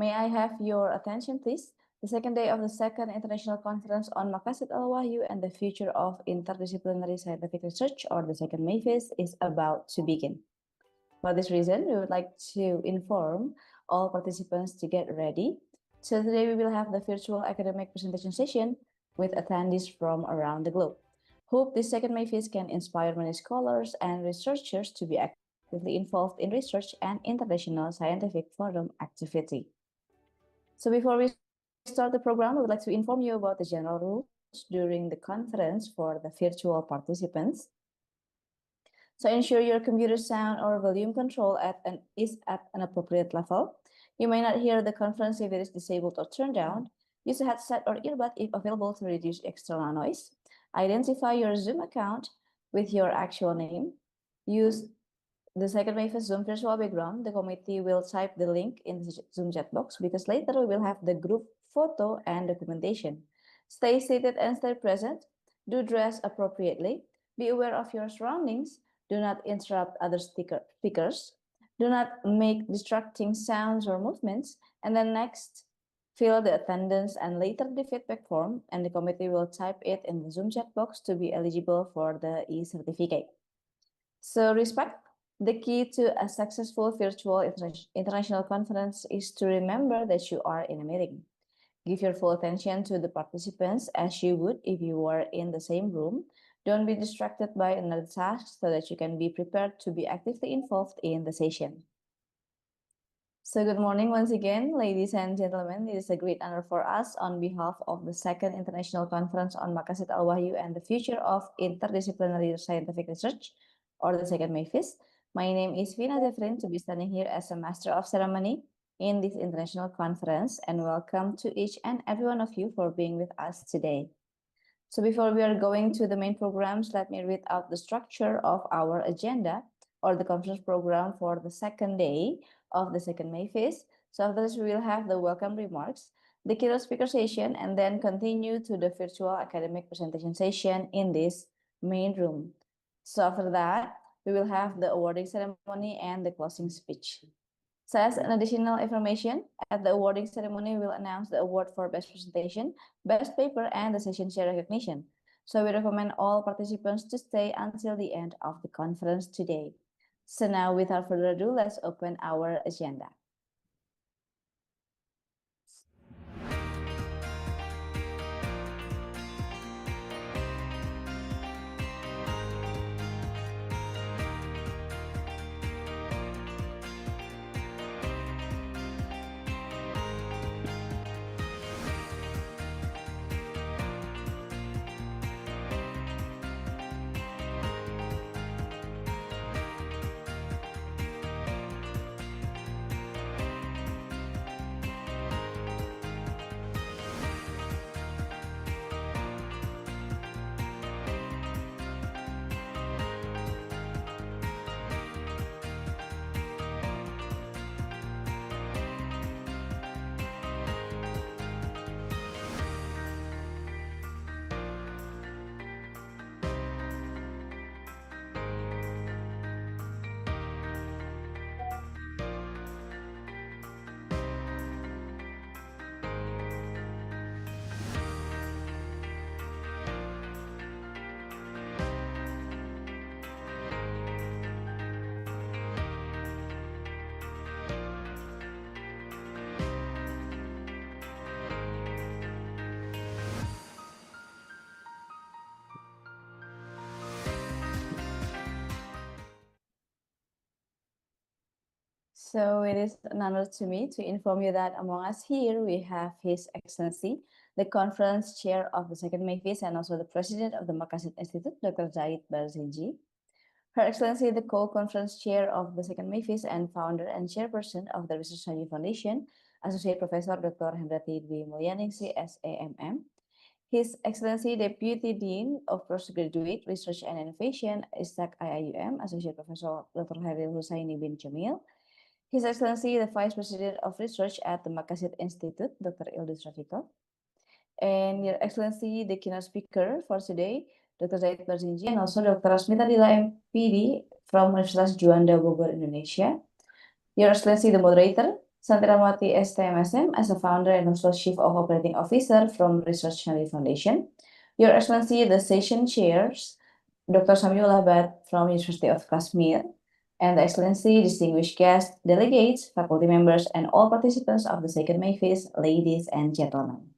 May I have your attention, please? The second day of the second International Conference on Maqasid Al-Wahy and the Future of Interdisciplinary Scientific Research, or the second MAFIS, is about to begin. For this reason, we would like to inform all participants to get ready. So today we will have the virtual academic presentation session with attendees from around the globe. Hope this second MAFIS can inspire many scholars and researchers to be actively involved in research and international scientific forum activity. So before we start the program, I would like to inform you about the general rules during the conference for the virtual participants. So ensure your computer sound or volume control is at an appropriate level. You may not hear the conference if it is disabled or turned down. Use a headset or earbud if available to reduce external noise. Identify your Zoom account with your actual name. Use the second MAFIS Zoom virtual background. The committee will type the link in the Zoom chat box because later we will have the group photo and documentation. Stay seated and stay present. Do dress appropriately. Be aware of your surroundings. Do not interrupt other speakers. Do not make distracting sounds or movements. And then next, fill the attendance and later the feedback form, and the committee will type it in the Zoom chat box to be eligible for the e-certificate. So respect. The key to a successful virtual international conference is to remember that you are in a meeting. Give your full attention to the participants as you would if you were in the same room. Don't be distracted by another task so that you can be prepared to be actively involved in the session. So good morning once again, ladies and gentlemen. It is a great honor for us on behalf of the second International Conference on Maqasid Al-Wahy and the Future of Interdisciplinary Scientific Research, or the second MAFIS. My name is Vina Zefrin, to be standing here as a Master of Ceremony in this international conference, and welcome to each and every one of you for being with us today. So before we are going to the main programs, let me read out the structure of our agenda or the conference program for the second day of the second MAFIS. So after this, we will have the welcome remarks, the keynote speaker session, and then continue to the virtual academic presentation session in this main room. So after that, we will have the awarding ceremony and the closing speech. So as an additional information, at the awarding ceremony, we will announce the award for best presentation, best paper, and the session share recognition. So we recommend all participants to stay until the end of the conference today. So now, without further ado, let's open our agenda. So it is an honor to me to inform you that among us here we have His Excellency, the Conference Chair of the second MAFIS and also the President of the Maqasid Institute, Dr. Zaid Barzinji. Her Excellency, the Co-Conference Chair of the second MAFIS and Founder and Chairperson of the Research Study Foundation, Associate Professor Dr. Hendrati Dwi Mulyaningsih, SAMM. His Excellency, Deputy Dean of Postgraduate Research and Innovation, ISTAC-IIUM, Associate Professor Dr. Haril Husaini bin Jamil. His Excellency, the Vice President of Research at the Maqasid Institute, Dr. Ildus Rafiqov. And Your Excellency, the keynote speaker for today, Dr. Zaid Barzinji, and also Dr. Asmita Dila, MPD from Universitas Juanda Bogor, Indonesia. Your Excellency, the moderator, Santiramoti STMSM as a founder and also Chief of Operating Officer from Research Knowledge Foundation. Your Excellency, the session chairs, Dr. Samiul Ahbad from University of Kashmir, and the Excellency, distinguished guests, delegates, faculty members, and all participants of the second MAFIS, ladies and gentlemen.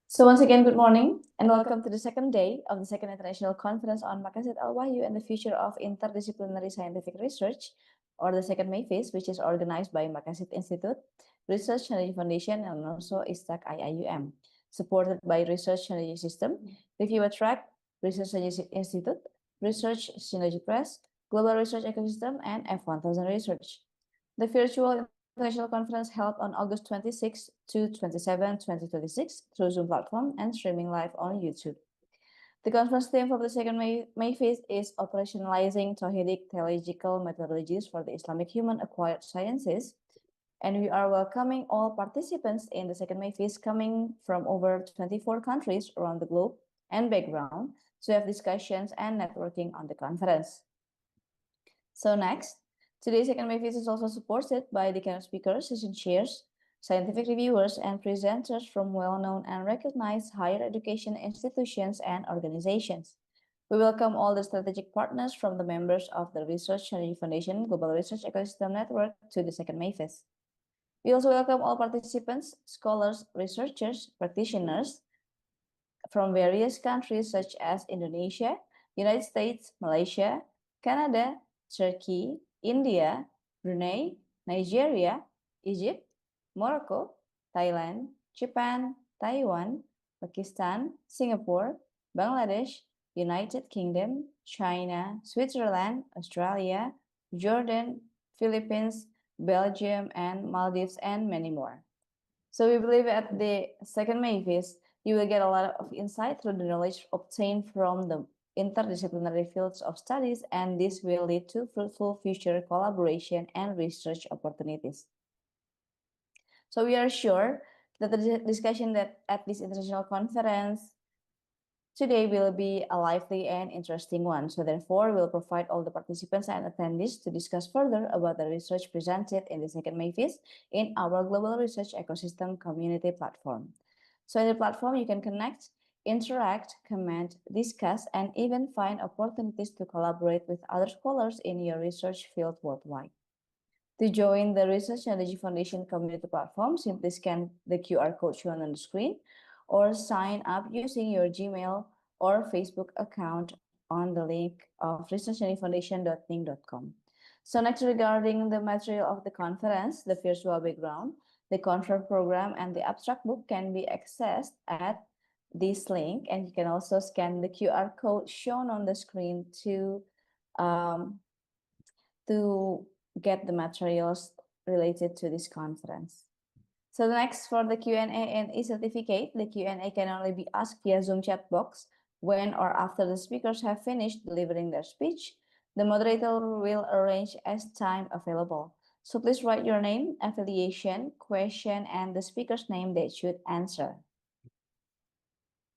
So once again, good morning and welcome to the second day of the second international conference on Maqasid Al-Wahy and the future of interdisciplinary scientific research, or the second MAFIS, which is organized by Maqasid Institute, Research Knowledge Foundation, and also ISTAC-IIUM, supported by Research Knowledge System, Review Track, Research Knowledge Institute, Research Synergy Press, Global Research Ecosystem, and F1000 Research. The virtual international conference held on August 26 to 27, 2026 through Zoom platform and streaming live on YouTube. The conference theme for the second MAFIS is Operationalizing Tawhidic Teleological Methodologies for the Islamic Human-Acquired Sciences, and we are welcoming all participants in the second MAFIS coming from over 24 countries around the globe and background to have discussions and networking on the conference. So next, today's second MAFIS is also supported by the keynote speakers, session chairs, scientific reviewers, and presenters from well-known and recognized higher education institutions and organizations. We welcome all the strategic partners from the members of the Research Knowledge Foundation Global Research Ecosystem Network to the second MAFIS. We also welcome all participants, scholars, researchers, practitioners from various countries such as Indonesia, United States, Malaysia, Canada, Turkey, India, Brunei, Nigeria, Egypt, Morocco, Thailand, Japan, Taiwan, Pakistan, Singapore, Bangladesh, United Kingdom, China, Switzerland, Australia, Jordan, Philippines, Belgium, and Maldives, and many more. So we believe at the second MAFIS, you will get a lot of insight through the knowledge obtained from the interdisciplinary fields of studies, and this will lead to fruitful future collaboration and research opportunities. So we are sure that the discussion that at this international conference today will be a lively and interesting one. So therefore, we'll provide all the participants and attendees to discuss further about the research presented in the second MAFIS in our Global Research Ecosystem Community platform. So in the platform, you can connect, interact, comment, discuss, and even find opportunities to collaborate with other scholars in your research field worldwide. To join the Research Knowledge Foundation community platform, simply scan the QR code shown on the screen or sign up using your Gmail or Facebook account on the link of researchknowledgefoundation.ning.com. So next, regarding the material of the conference, the virtual background, the conference program, and the abstract book can be accessed at this link, and you can also scan the QR code shown on the screen to get the materials related to this conference. So next, for the Q&A and e-certificate, the Q&A can only be asked via Zoom chat box when or after the speakers have finished delivering their speech. The moderator will arrange as time available. So please write your name, affiliation, question, and the speaker's name they should answer.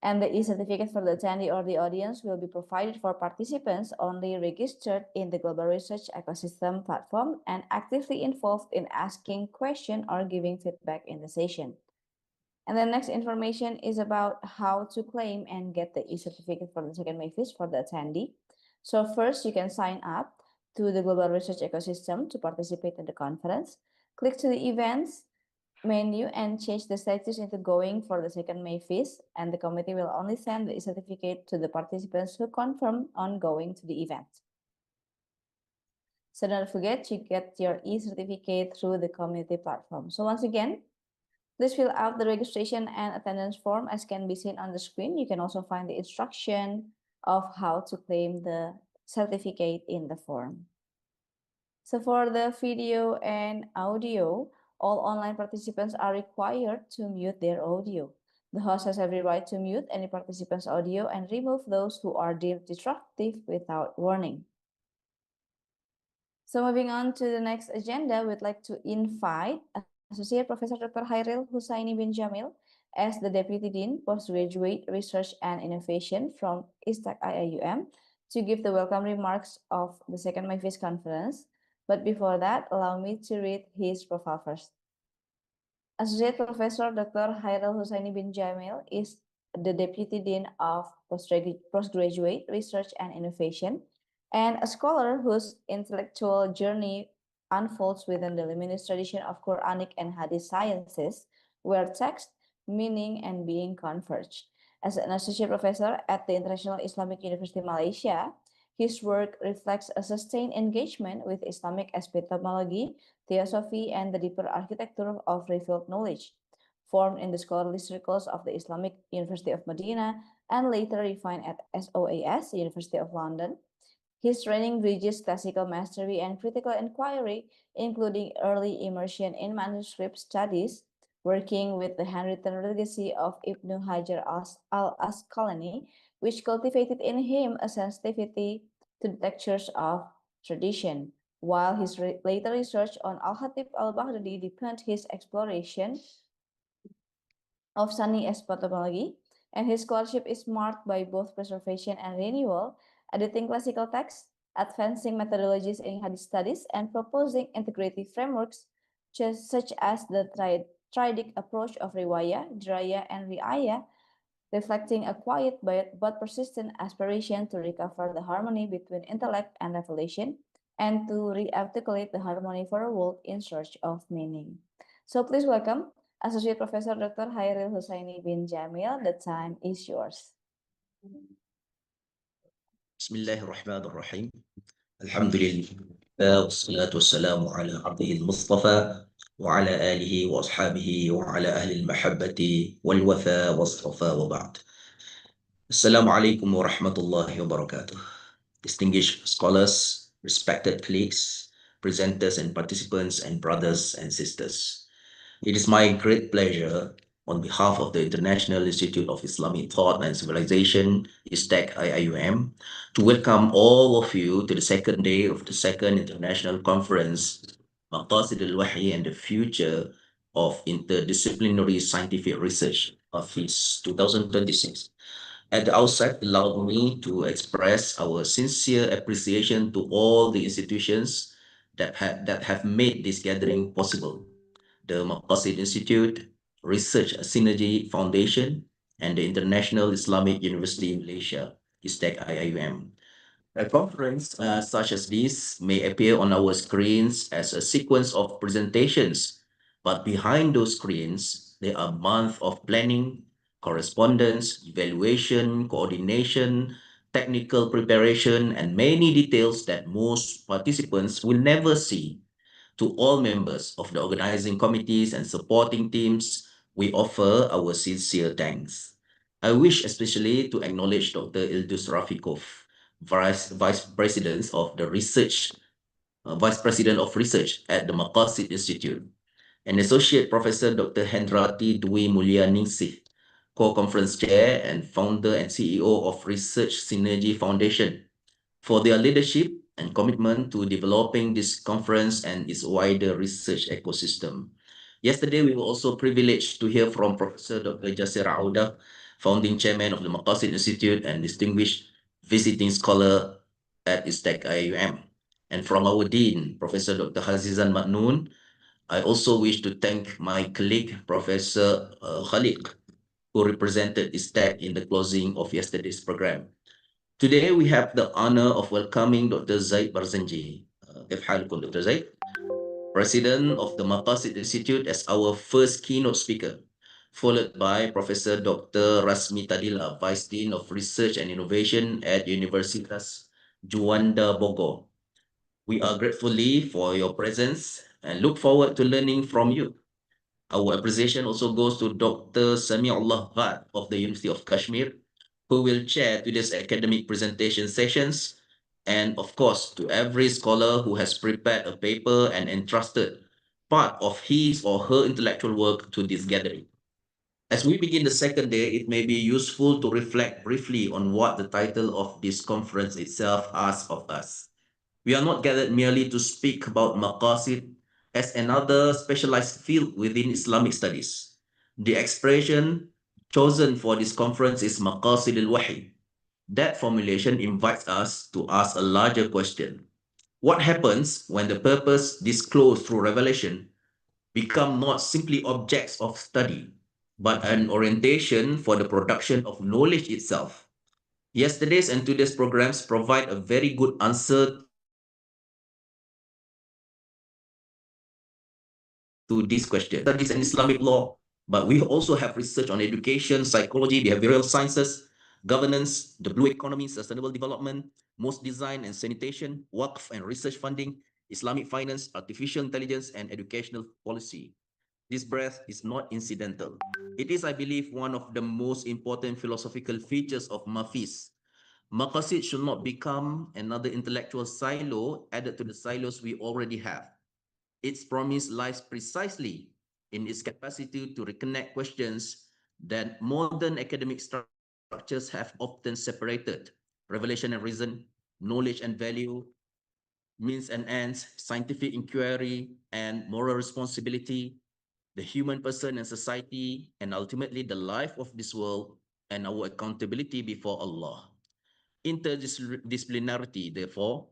And the e-certificate for the attendee or the audience will be provided for participants only registered in the Global Research Ecosystem platform and actively involved in asking questions or giving feedback in the session. And the next information is about how to claim and get the e-certificate for the second MAFIS for the attendee. So first, you can sign up to the Global Research Ecosystem to participate in the conference. Click to the events menu and change the status into going for the second MAFIS, and the committee will only send the e-certificate to the participants who confirm on going to the event. So don't forget to get your e-certificate through the community platform. So once again, please fill out the registration and attendance form as can be seen on the screen. You can also find the instruction of how to claim the certificate in the form. So for the video and audio, all online participants are required to mute their audio. The host has every right to mute any participant's audio and remove those who are deemed disruptive without warning. So moving on to the next agenda, we'd like to invite Associate Professor Dr. Hairil Husaini bin Jamil as the Deputy Dean, Postgraduate Research and Innovation from ISTAC-IIUM to give the welcome remarks of the second MAFIS conference. But before that, allow me to read his profile first. Associate Professor Dr. Hairil Husaini bin Jamil is the Deputy Dean of Postgraduate Research and Innovation, and a scholar whose intellectual journey unfolds within the luminous tradition of Quranic and Hadith sciences, where text, meaning, and being converge. As an associate professor at the International Islamic University Malaysia, his work reflects a sustained engagement with Islamic epistemology, theosophy, and the deeper architecture of revealed knowledge, formed in the scholarly circles of the Islamic University of Medina and later refined at SOAS, University of London. His training bridges classical mastery and critical inquiry, including early immersion in manuscript studies, working with the handwritten legacy of Ibn Hajar al-Asqalani, which cultivated in him a sensitivity to the textures of tradition, while his later research on Al-Hatib al-Baghdadi deepened his exploration of Sunni epistemology, and his scholarship is marked by both preservation and renewal, editing classical texts, advancing methodologies in Hadith studies, and proposing integrative frameworks such as the Tawhidic approach of riwayah, dirayah, and riayah, reflecting a quiet but persistent aspiration to recover the harmony between intellect and revelation, and to re-articulate the harmony for a world in search of meaning. So please welcome Associate Professor Dr. Hairil Husaini bin Jamil. The time is yours. Bismillahirrahmanirrahim. Alhamdulillah wassalatu wassalamu ala abdihi al-mustafa wa ala alihi wa ashabihi wa ala ahli al-mahabbati wal wafa was-safa wa ba'd. Assalamu alaikum wa rahmatullahi wa barakatuh. Distinguished scholars, respected colleagues, presenters and participants, and brothers and sisters. It is my great pleasure on behalf of the International Institute of Islamic Thought and Civilization, ISTAC-IIUM, to welcome all of you to the second day of the second international conference, Maqasid Al-Wahy and the Future of Interdisciplinary Scientific Research, MAFIS 2026. At the outset, allow me to express our sincere appreciation to all the institutions that have made this gathering possible: the Maqasid Institute, Research Synergy Foundation, and the International Islamic University Malaysia, ISTAC-IIUM. A conference such as this may appear on our screens as a sequence of presentations, but behind those screens, there are months of planning, correspondence, evaluation, coordination, technical preparation, and many details that most participants will never see. To all members of the organizing committees and supporting teams, we offer our sincere thanks. I wish especially to acknowledge Dr. Ildus Rafikov, Vice President of the Research, Vice President of Research at the Maqasid Institute, and Associate Professor Dr. Hendrati Dwi Mulyaningsih, Co-Conference Chair and Founder and CEO of Research Synergy Foundation, for their leadership and commitment to developing this conference and its wider research ecosystem. Yesterday, we were also privileged to hear from Professor Dr. Jasir Auda, founding chairman of the Maqasid Institute and distinguished visiting scholar at ISTAC-IIUM. And from our dean, Professor Dr. Hazizan Maknoon, I also wish to thank my colleague, Professor Khalid, who represented ISTAC in the closing of yesterday's program. Today, we have the honor of welcoming Dr. Zaid Barzanji. كيف حالكم Dr. Zaid? President of the Maqasid Institute, as our first keynote speaker, followed by Professor Dr. Rasmi Tadila, Vice Dean of Research and Innovation at Universitas Juanda Bogor. We are grateful for your presence and look forward to learning from you. Our appreciation also goes to Dr. Samiullah Ghat of the University of Kashmir, who will chair today's academic presentation sessions, and of course, to every scholar who has prepared a paper and entrusted part of his or her intellectual work to this gathering. As we begin the second day, it may be useful to reflect briefly on what the title of this conference itself asks of us. We are not gathered merely to speak about Maqasid as another specialized field within Islamic studies. The expression chosen for this conference is Maqasid al-Wahy. That formulation invites us to ask a larger question. What happens when the purpose disclosed through revelation become not simply objects of study, but an orientation for the production of knowledge itself? Yesterday's and today's programs provide a very good answer to this question. To this question. Studies in Islamic law, but we also have research on education, psychology, behavioral sciences, governance, the blue economy, sustainable development, most design and sanitation, waqf and research funding, Islamic finance, artificial intelligence, and educational policy. This breadth is not incidental. It is, I believe, one of the most important philosophical features of MAFIS. Maqasid should not become another intellectual silo added to the silos we already have. Its promise lies precisely in its capacity to reconnect questions that modern academic structures have often separated: revelation and reason, knowledge and value, means and ends, scientific inquiry and moral responsibility, the human person and society, and ultimately the life of this world and our accountability before Allah. Interdisciplinarity, therefore,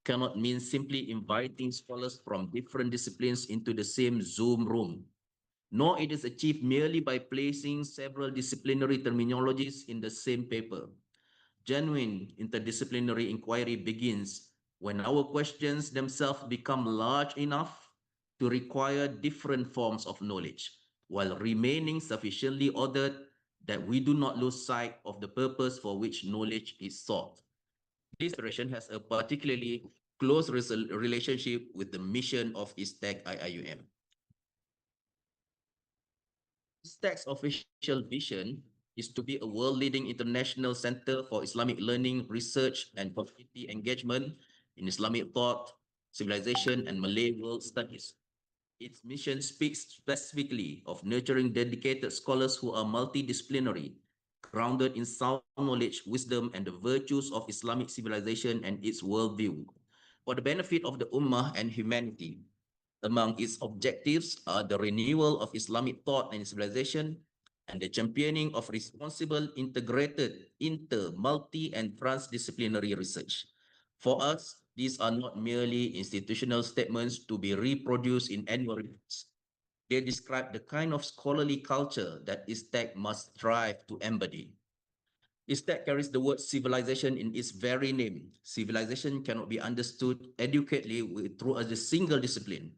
cannot mean simply inviting scholars from different disciplines into the same Zoom room, nor it is achieved merely by placing several disciplinary terminologies in the same paper. Genuine interdisciplinary inquiry begins when our questions themselves become large enough to require different forms of knowledge, while remaining sufficiently ordered that we do not lose sight of the purpose for which knowledge is sought. This operation has a particularly close relationship with the mission of ISTAC-IIUM. ISTAC's official vision is to be a world-leading international center for Islamic learning, research, and community engagement in Islamic thought, civilization, and Malay world studies. Its mission speaks specifically of nurturing dedicated scholars who are multidisciplinary, grounded in sound knowledge, wisdom, and the virtues of Islamic civilization and its worldview, for the benefit of the Ummah and humanity. Among its objectives are the renewal of Islamic thought and civilization and the championing of responsible, integrated, multi, and transdisciplinary research. For us, these are not merely institutional statements to be reproduced in annual reports. They describe the kind of scholarly culture that ISTAC must strive to embody. ISTAC carries the word civilization in its very name. Civilization cannot be understood adequately through a single discipline.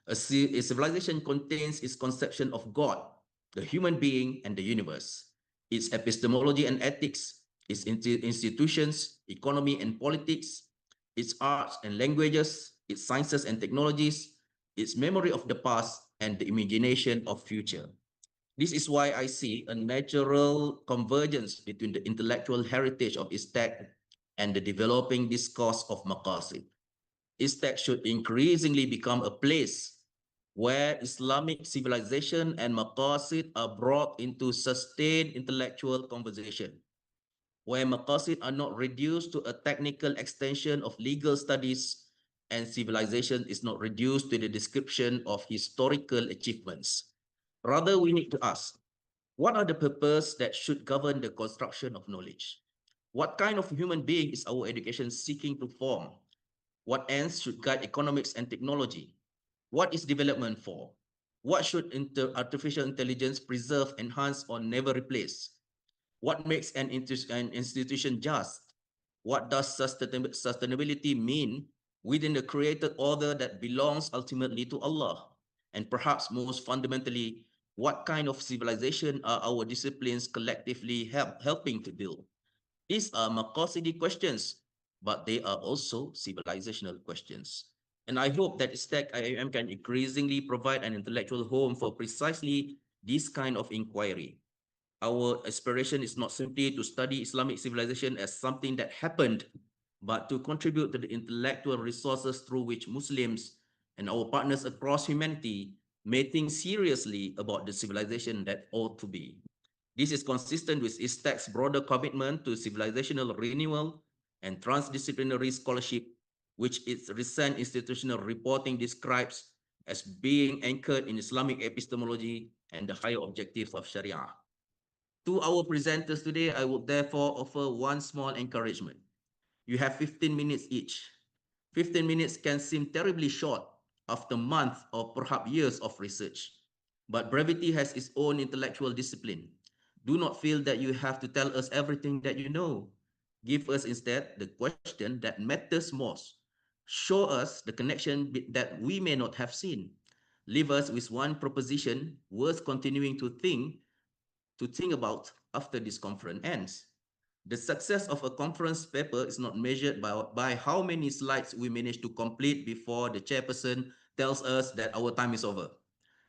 A civilization contains its conception of God, the human being, and the universe, its epistemology and ethics, its institutions, economy and politics, its arts and languages, its sciences and technologies, its memory of the past, and the imagination of future. This is why I see a natural convergence between the intellectual heritage of ISTAC and the developing discourse of Maqasid. ISTAC should increasingly become a place where Islamic civilization and Maqasid are brought into sustained intellectual conversation, where Maqasid are not reduced to a technical extension of legal studies and civilization is not reduced to the description of historical achievements. Rather, we need to ask, what are the purposes that should govern the construction of knowledge? What kind of human being is our education seeking to form? What ends should guide economics and technology? What is development for? What should artificial intelligence preserve, enhance, or never replace? What makes an institution just? What does sustainability mean within the created order that belongs ultimately to Allah? And perhaps most fundamentally, what kind of civilization are our disciplines collectively helping to build? These are Maqasidi questions, but they are also civilizational questions. And I hope that ISTAC-IIUM can increasingly provide an intellectual home for precisely this kind of inquiry. Our aspiration is not simply to study Islamic civilization as something that happened, but to contribute to the intellectual resources through which Muslims and our partners across humanity may think seriously about the civilization that ought to be. This is consistent with ISTAC's broader commitment to civilizational renewal and transdisciplinary scholarship, which its recent institutional reporting describes as being anchored in Islamic epistemology and the higher objectives of Sharia. To our presenters today, I would therefore offer one small encouragement. You have 15 minutes each. 15 minutes can seem terribly short after months or perhaps years of research. But brevity has its own intellectual discipline. Do not feel that you have to tell us everything that you know. Give us instead the question that matters most. Show us the connection that we may not have seen. Leave us with one proposition worth continuing to think about after this conference ends. The success of a conference paper is not measured by how many slides we manage to complete before the chairperson tells us that our time is over.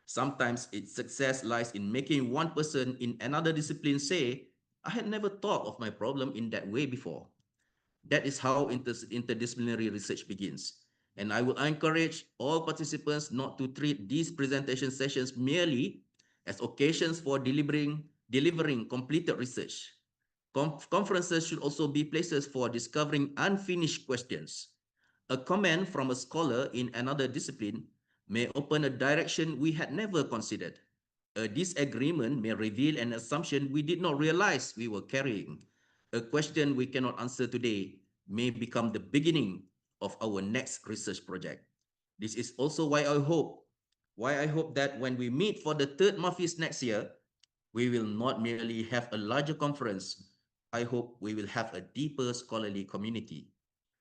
Sometimes its success lies in making one person in another discipline say, I had never thought of my problem in that way before. That is how interdisciplinary research begins. And I will encourage all participants not to treat these presentation sessions merely as occasions for delivering completed research. Conferences should also be places for discovering unfinished questions. A comment from a scholar in another discipline may open a direction we had never considered. A disagreement may reveal an assumption we did not realize we were carrying. A question we cannot answer today may become the beginning of our next research project. This is also why I hope that when we meet for the third MAFIS next year, we will not merely have a larger conference. I hope we will have a deeper scholarly community.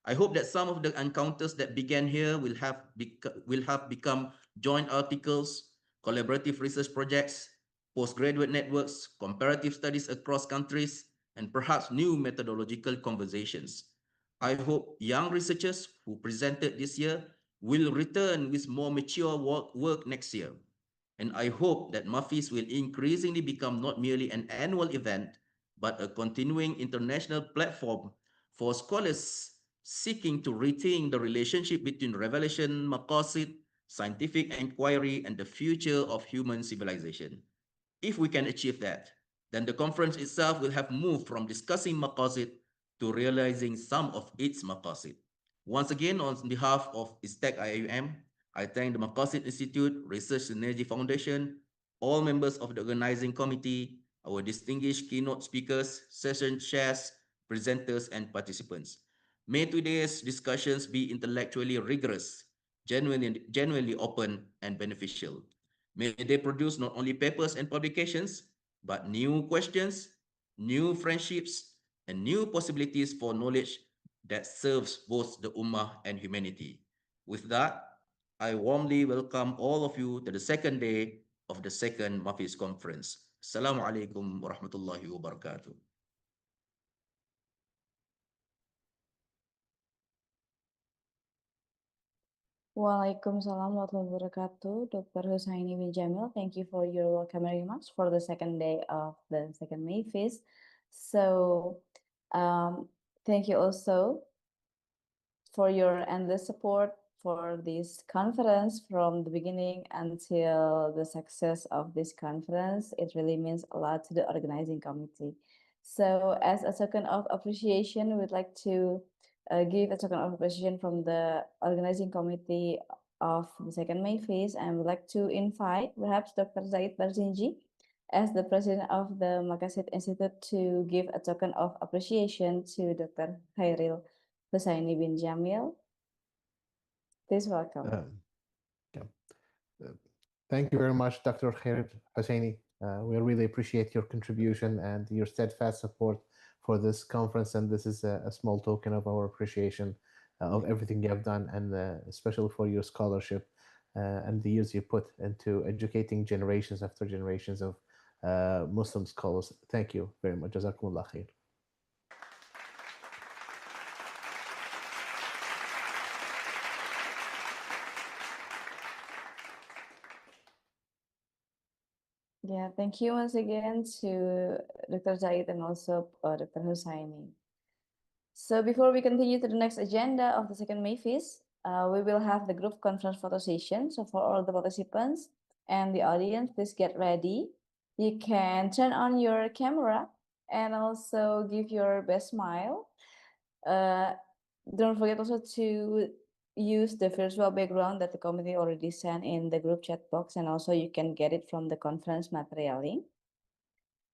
I hope that some of the encounters that began here will have become joint articles, collaborative research projects, postgraduate networks, comparative studies across countries, and perhaps new methodological conversations. I hope young researchers who presented this year will return with more mature work next year. And I hope that MAFIS will increasingly become not merely an annual event, but a continuing international platform for scholars seeking to rethink the relationship between revelation, maqasid, scientific inquiry, and the future of human civilization. If we can achieve that, then the conference itself will have moved from discussing maqasid to realizing some of its maqasid. Once again, on behalf of ISTAC-IIUM, I thank the Maqasid Institute, Research Synergy Foundation, all members of the organizing committee, our distinguished keynote speakers, session chairs, presenters, and participants. May today's discussions be intellectually rigorous, genuinely open, and beneficial. May they produce not only papers and publications, but new questions, new friendships, and new possibilities for knowledge that serves both the Ummah and humanity. With that, I warmly welcome all of you to the second day of the second MAFIS conference. Assalamu alaikum warahmatullahi wabarakatuh. Waalaikumsalam warahmatullahi wabarakatuh, Dr. Husaini bin Jamil. Thank you for your welcoming remarks for the second day of the second MAFIS. So, thank you also for your endless support for this conference from the beginning until the success of this conference. It really means a lot to the organizing committee. So as a token of appreciation, we'd like to give a token of appreciation from the organizing committee of the second MAFIS, and we'd like to invite perhaps Dr. Zaid Barzinji as the president of the Maqasid Institute to give a token of appreciation to Dr. Khairil Husaini bin Jamil. Please welcome. Thank you very much, Dr. Khairil Husaini. We really appreciate your contribution and your steadfast support for this conference, and this is a small token of our appreciation of everything you have done, and especially for your scholarship and the years you put into educating generations after generations of Muslim scholars. Thank you very much. Jazakumullah khair. Yeah, thank you once again to Dr. Zaid and also Dr. Husaini. So before we continue to the next agenda of the second MAFIS, we will have the group conference photo session. So for all the participants and the audience, please get ready. You can turn on your camera and also give your best smile. Don't forget also to use the virtual background that the committee already sent in the group chat box, and also you can get it from the conference material link.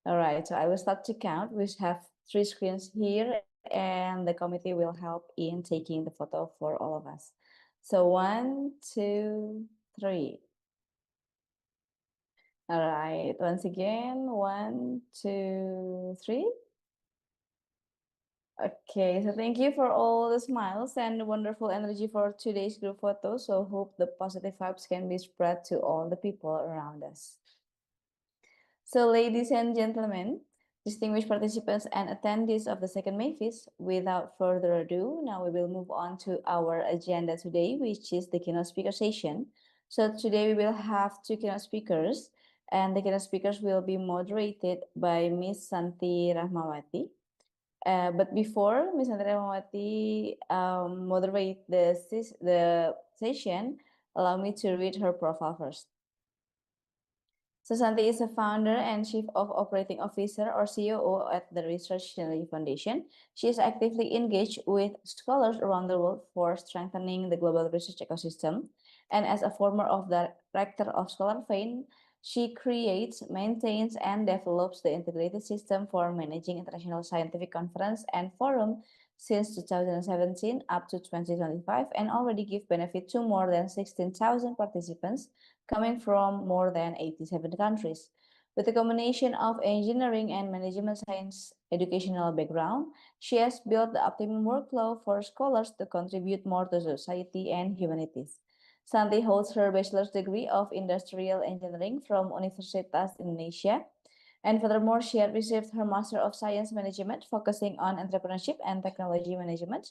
All right, so I will start to count. We have 3 screens here and the committee will help in taking the photo for all of us. So 1, 2, 3. All right, once again, 1, 2, 3. Okay, so thank you for all the smiles and wonderful energy for today's group photo. So hope the positive vibes can be spread to all the people around us. So ladies and gentlemen, distinguished participants and attendees of the second MAFIS, without further ado, now we will move on to our agenda today, which is the keynote speaker session. So today we will have 2 keynote speakers, and the keynote speakers will be moderated by Miss Santi Rahmawati. But before Ms. Santi Rahmawati moderate the session, allow me to read her profile first. Susanti is a founder and chief of operating officer or COO at the Research Technology Foundation. She is actively engaged with scholars around the world for strengthening the global research ecosystem. And as a former of the director of Scholarvein, she creates, maintains, and develops the integrated system for managing international scientific conference and forum since 2017 up to 2025, and already give benefit to more than 16,000 participants coming from more than 87 countries. With a combination of engineering and management science educational background, she has built the optimum workflow for scholars to contribute more to society and humanities. Santi holds her bachelor's degree of industrial engineering from Universitas Indonesia. And furthermore, she had received her Master of Science Management, focusing on entrepreneurship and technology management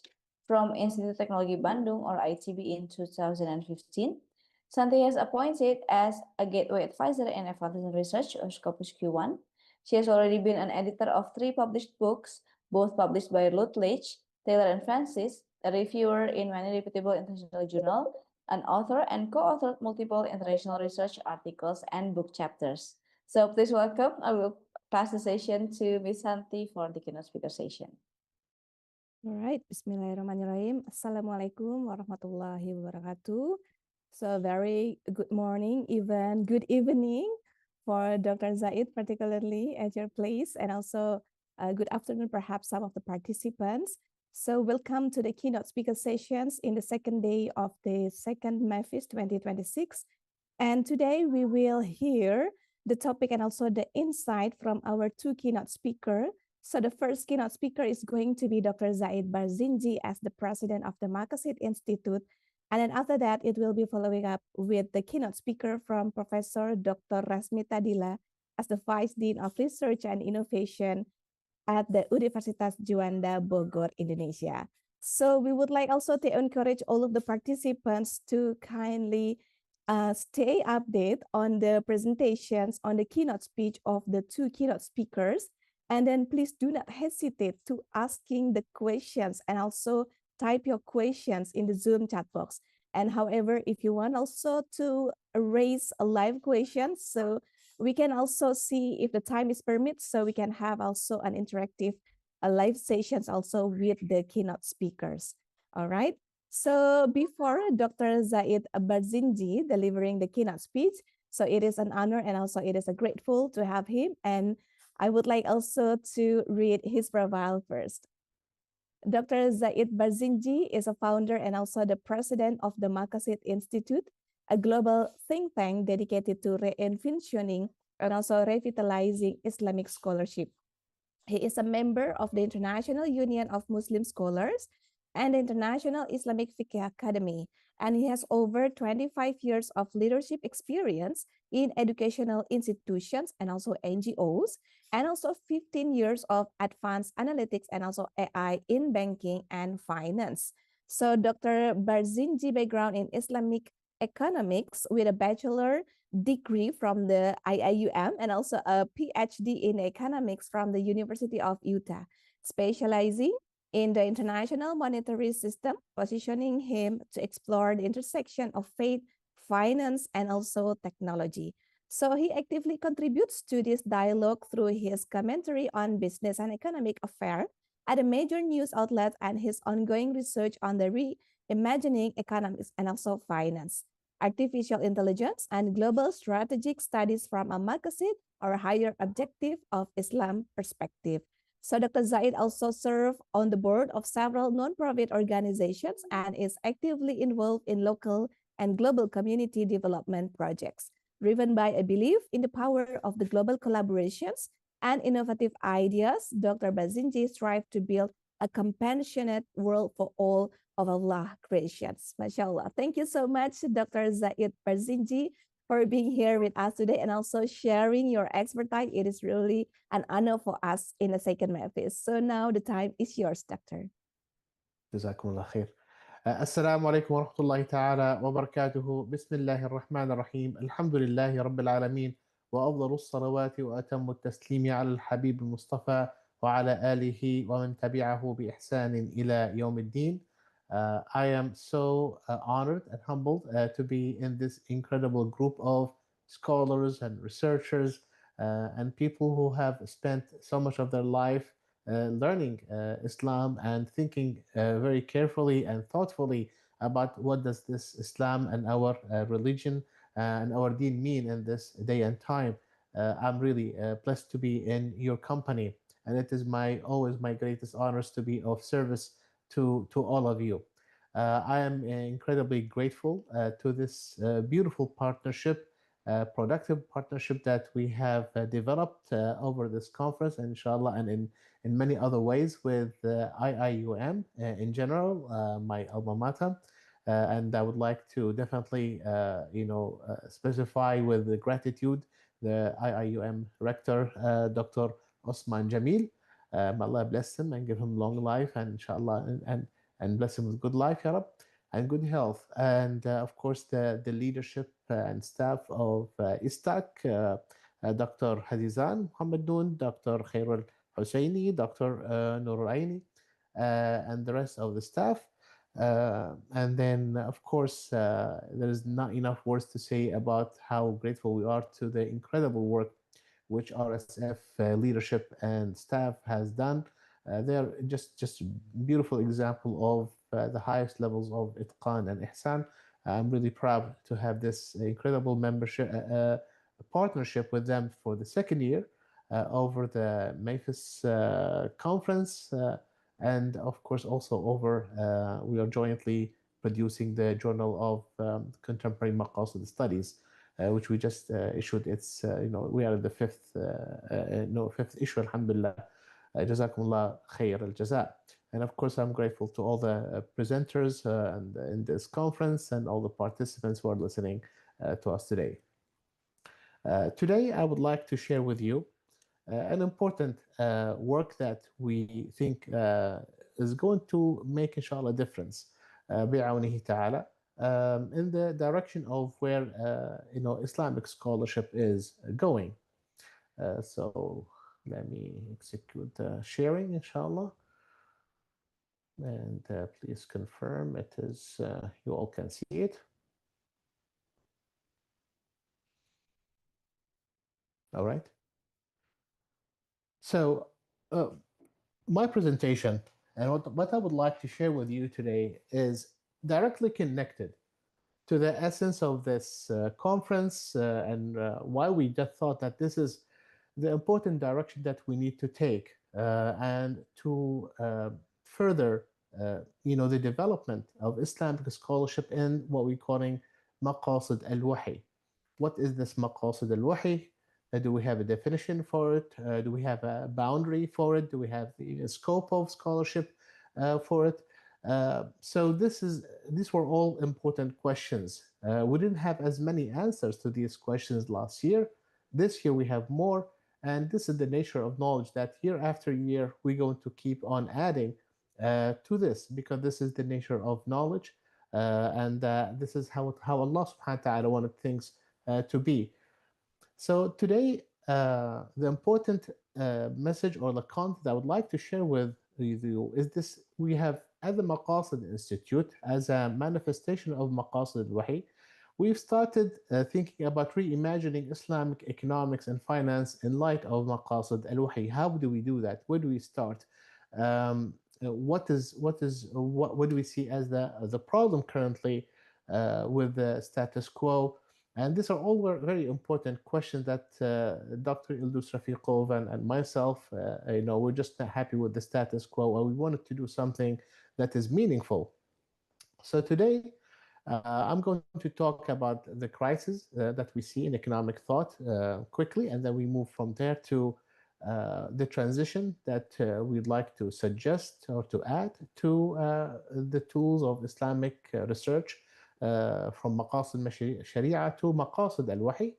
from Institute Teknologi Bandung or ITB in 2015. Santi has appointed as a gateway advisor in evaluation research or Scopus Q1. She has already been an editor of 3 published books, both published by Routledge, Taylor and Francis, a reviewer in many reputable international journals, an author and co-authored multiple international research articles and book chapters. So please welcome, I will pass the session to Ms. Santi for the keynote speaker session. All right, Bismillahirrahmanirrahim. Assalamualaikum warahmatullahi wabarakatuh. So very good morning, even good evening for Dr. Zaid, particularly at your place, and also good afternoon, perhaps some of the participants. So welcome to the keynote speaker sessions in the second day of the second MAFIS 2026. And today we will hear the topic and also the insight from our 2 keynote speakers. So the first keynote speaker is going to be Dr. Zaid Barzinji as the president of the Maqasid Institute. And then after that, it will be following up with the keynote speaker from Professor Dr. Rasmita Dila as the Vice Dean of Research and Innovation at the Universitas Juanda Bogor, Indonesia. So we would like also to encourage all of the participants to kindly stay updated on the presentations, on the keynote speech of the 2 keynote speakers. And then please do not hesitate to asking the questions and also type your questions in the Zoom chat box. And however, if you want also to raise a live question, so we can also see if the time is permit, so we can have also an interactive live sessions also with the keynote speakers. All right. So before Dr. Zaid Barzinji delivering the keynote speech, so it is an honor and also it is a grateful to have him. And I would like also to read his profile first. Dr. Zaid Barzinji is a founder and also the president of the Maqasid Institute, a global think tank dedicated to reinventioning and also revitalizing Islamic scholarship. He is a member of the International Union of Muslim Scholars and the International Islamic Fiqh Academy, and he has over 25 years of leadership experience in educational institutions and also NGOs, and also 15 years of advanced analytics and also AI in banking and finance. So Dr. Barzinji background in Islamic economics with a bachelor degree from the IIUM and also a PhD in economics from the University of Utah, specializing in the international monetary system, positioning him to explore the intersection of faith, finance, and also technology. So he actively contributes to this dialogue through his commentary on business and economic affairs at a major news outlet and his ongoing research on the reimagining economics and also finance, artificial intelligence, and global strategic studies from a Maqasid or higher objective of Islam perspective. So Dr. Zaid also serves on the board of several nonprofit organizations and is actively involved in local and global community development projects. Driven by a belief in the power of the global collaborations and innovative ideas, Dr. Bazinji strives to build a compassionate world for all of Allah creations. MashaAllah. Thank you so much, Dr. Zaid Bazinji, for being here with us today and also sharing your expertise. It is really an honor for us in the second MAFIS. So now the time is yours, Doctor. جزاكم الله خير. السلام عليكم ورحمة الله تعالى وبركاته. بسم الله الرحمن الرحيم. الحمد لله رب العالمين، وأفضل الصلوات وأتم التسليم على الحبيب المصطفى وعلى آله ومن تبعه بإحسان إلى يوم الدين. I am so honored and humbled to be in this incredible group of scholars and researchers and people who have spent so much of their life learning Islam and thinking very carefully and thoughtfully about what does this Islam and our religion and our deen mean in this day and time. I'm really blessed to be in your company, and it is always my greatest honors to be of service to all of you. I am incredibly grateful to this beautiful partnership, productive partnership that we have developed over this conference, and inshallah, and in many other ways with IIUM in general, my alma mater. And I would like to definitely, specify with the gratitude the IIUM rector, Dr. Osman Jamil. May Allah bless him and give him long life, and inshallah, and bless him with good life, ya Rab, and good health. And of course, the leadership and staff of ISTAC, Dr. Hadizan Muhammad Noon, Dr. Khairul Husseini, Dr. Nur Aini, and the rest of the staff. And then, of course, there is not enough words to say about how grateful we are to the incredible work which RSF leadership and staff has done. They're just a beautiful example of the highest levels of itqan and ihsan. I'm really proud to have this incredible membership partnership with them for the second year over the MAFIS conference, and of course also over we are jointly producing the Journal of Contemporary Maqasid Studies, which we just issued. It's we are in the fifth issue, alhamdulillah. Jazakumullah khair al-jaza. And of course, I'm grateful to all the presenters and in this conference and all the participants who are listening to us today. Today, I would like to share with you an important work that we think is going to make, inshallah, a difference bi'awnihi ta'ala, in the direction of where Islamic scholarship is going. So let me execute the sharing, inshallah. And please confirm it is, you all can see it. All right. So my presentation and what I would like to share with you today is directly connected to the essence of this conference and why we just thought that this is the important direction that we need to take and to further the development of Islamic scholarship in what we're calling Maqasid Al-Wahy. What is this Maqasid Al-Wahy? Do we have a definition for it? Do we have a boundary for it? Do we have the scope of scholarship for it? So these were all important questions. We didn't have as many answers to these questions last year. This year we have more, and this is the nature of knowledge that year after year we're going to keep on adding to this, because this is the nature of knowledge, and this is how Allah subhanahu wa ta'ala wanted things to be. So today, the important message or the content I would like to share with you is this: we have at the Maqasid Institute, as a manifestation of Maqasid al-Wahy, we've started thinking about reimagining Islamic economics and finance in light of Maqasid al-Wahy. How do we do that? Where do we start? What do we see as the problem currently with the status quo? And these are all very important questions that Dr. Ildus Rafiqov and myself, we're just not happy with the status quo, and we wanted to do something that is meaningful. So today, I'm going to talk about the crisis that we see in economic thought quickly, and then we move from there to the transition that we'd like to suggest or to add to the tools of Islamic research from Maqasid Sharia to Maqasid Al-Wahy,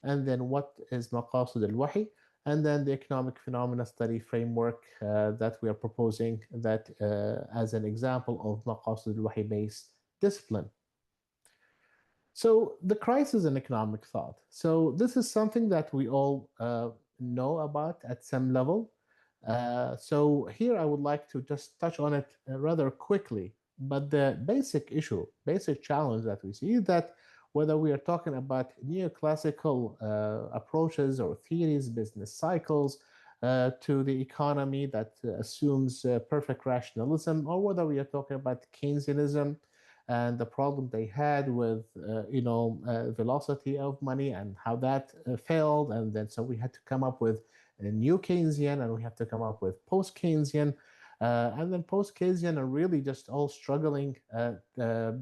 and then what is Maqasid Al-Wahy, and then the economic phenomena study framework that we are proposing that as an example of Maqasid Al-Wahy based discipline. So the crisis in economic thought. So this is something that we all know about at some level. So here I would like to just touch on it rather quickly. But the basic issue, basic challenge that we see is that whether we are talking about neoclassical approaches or theories, business cycles, to the economy that assumes perfect rationalism, or whether we are talking about Keynesianism and the problem they had with velocity of money and how that failed, and then so we had to come up with a new Keynesian, and we have to come up with post Keynesian, and then post Keynesian are really just all struggling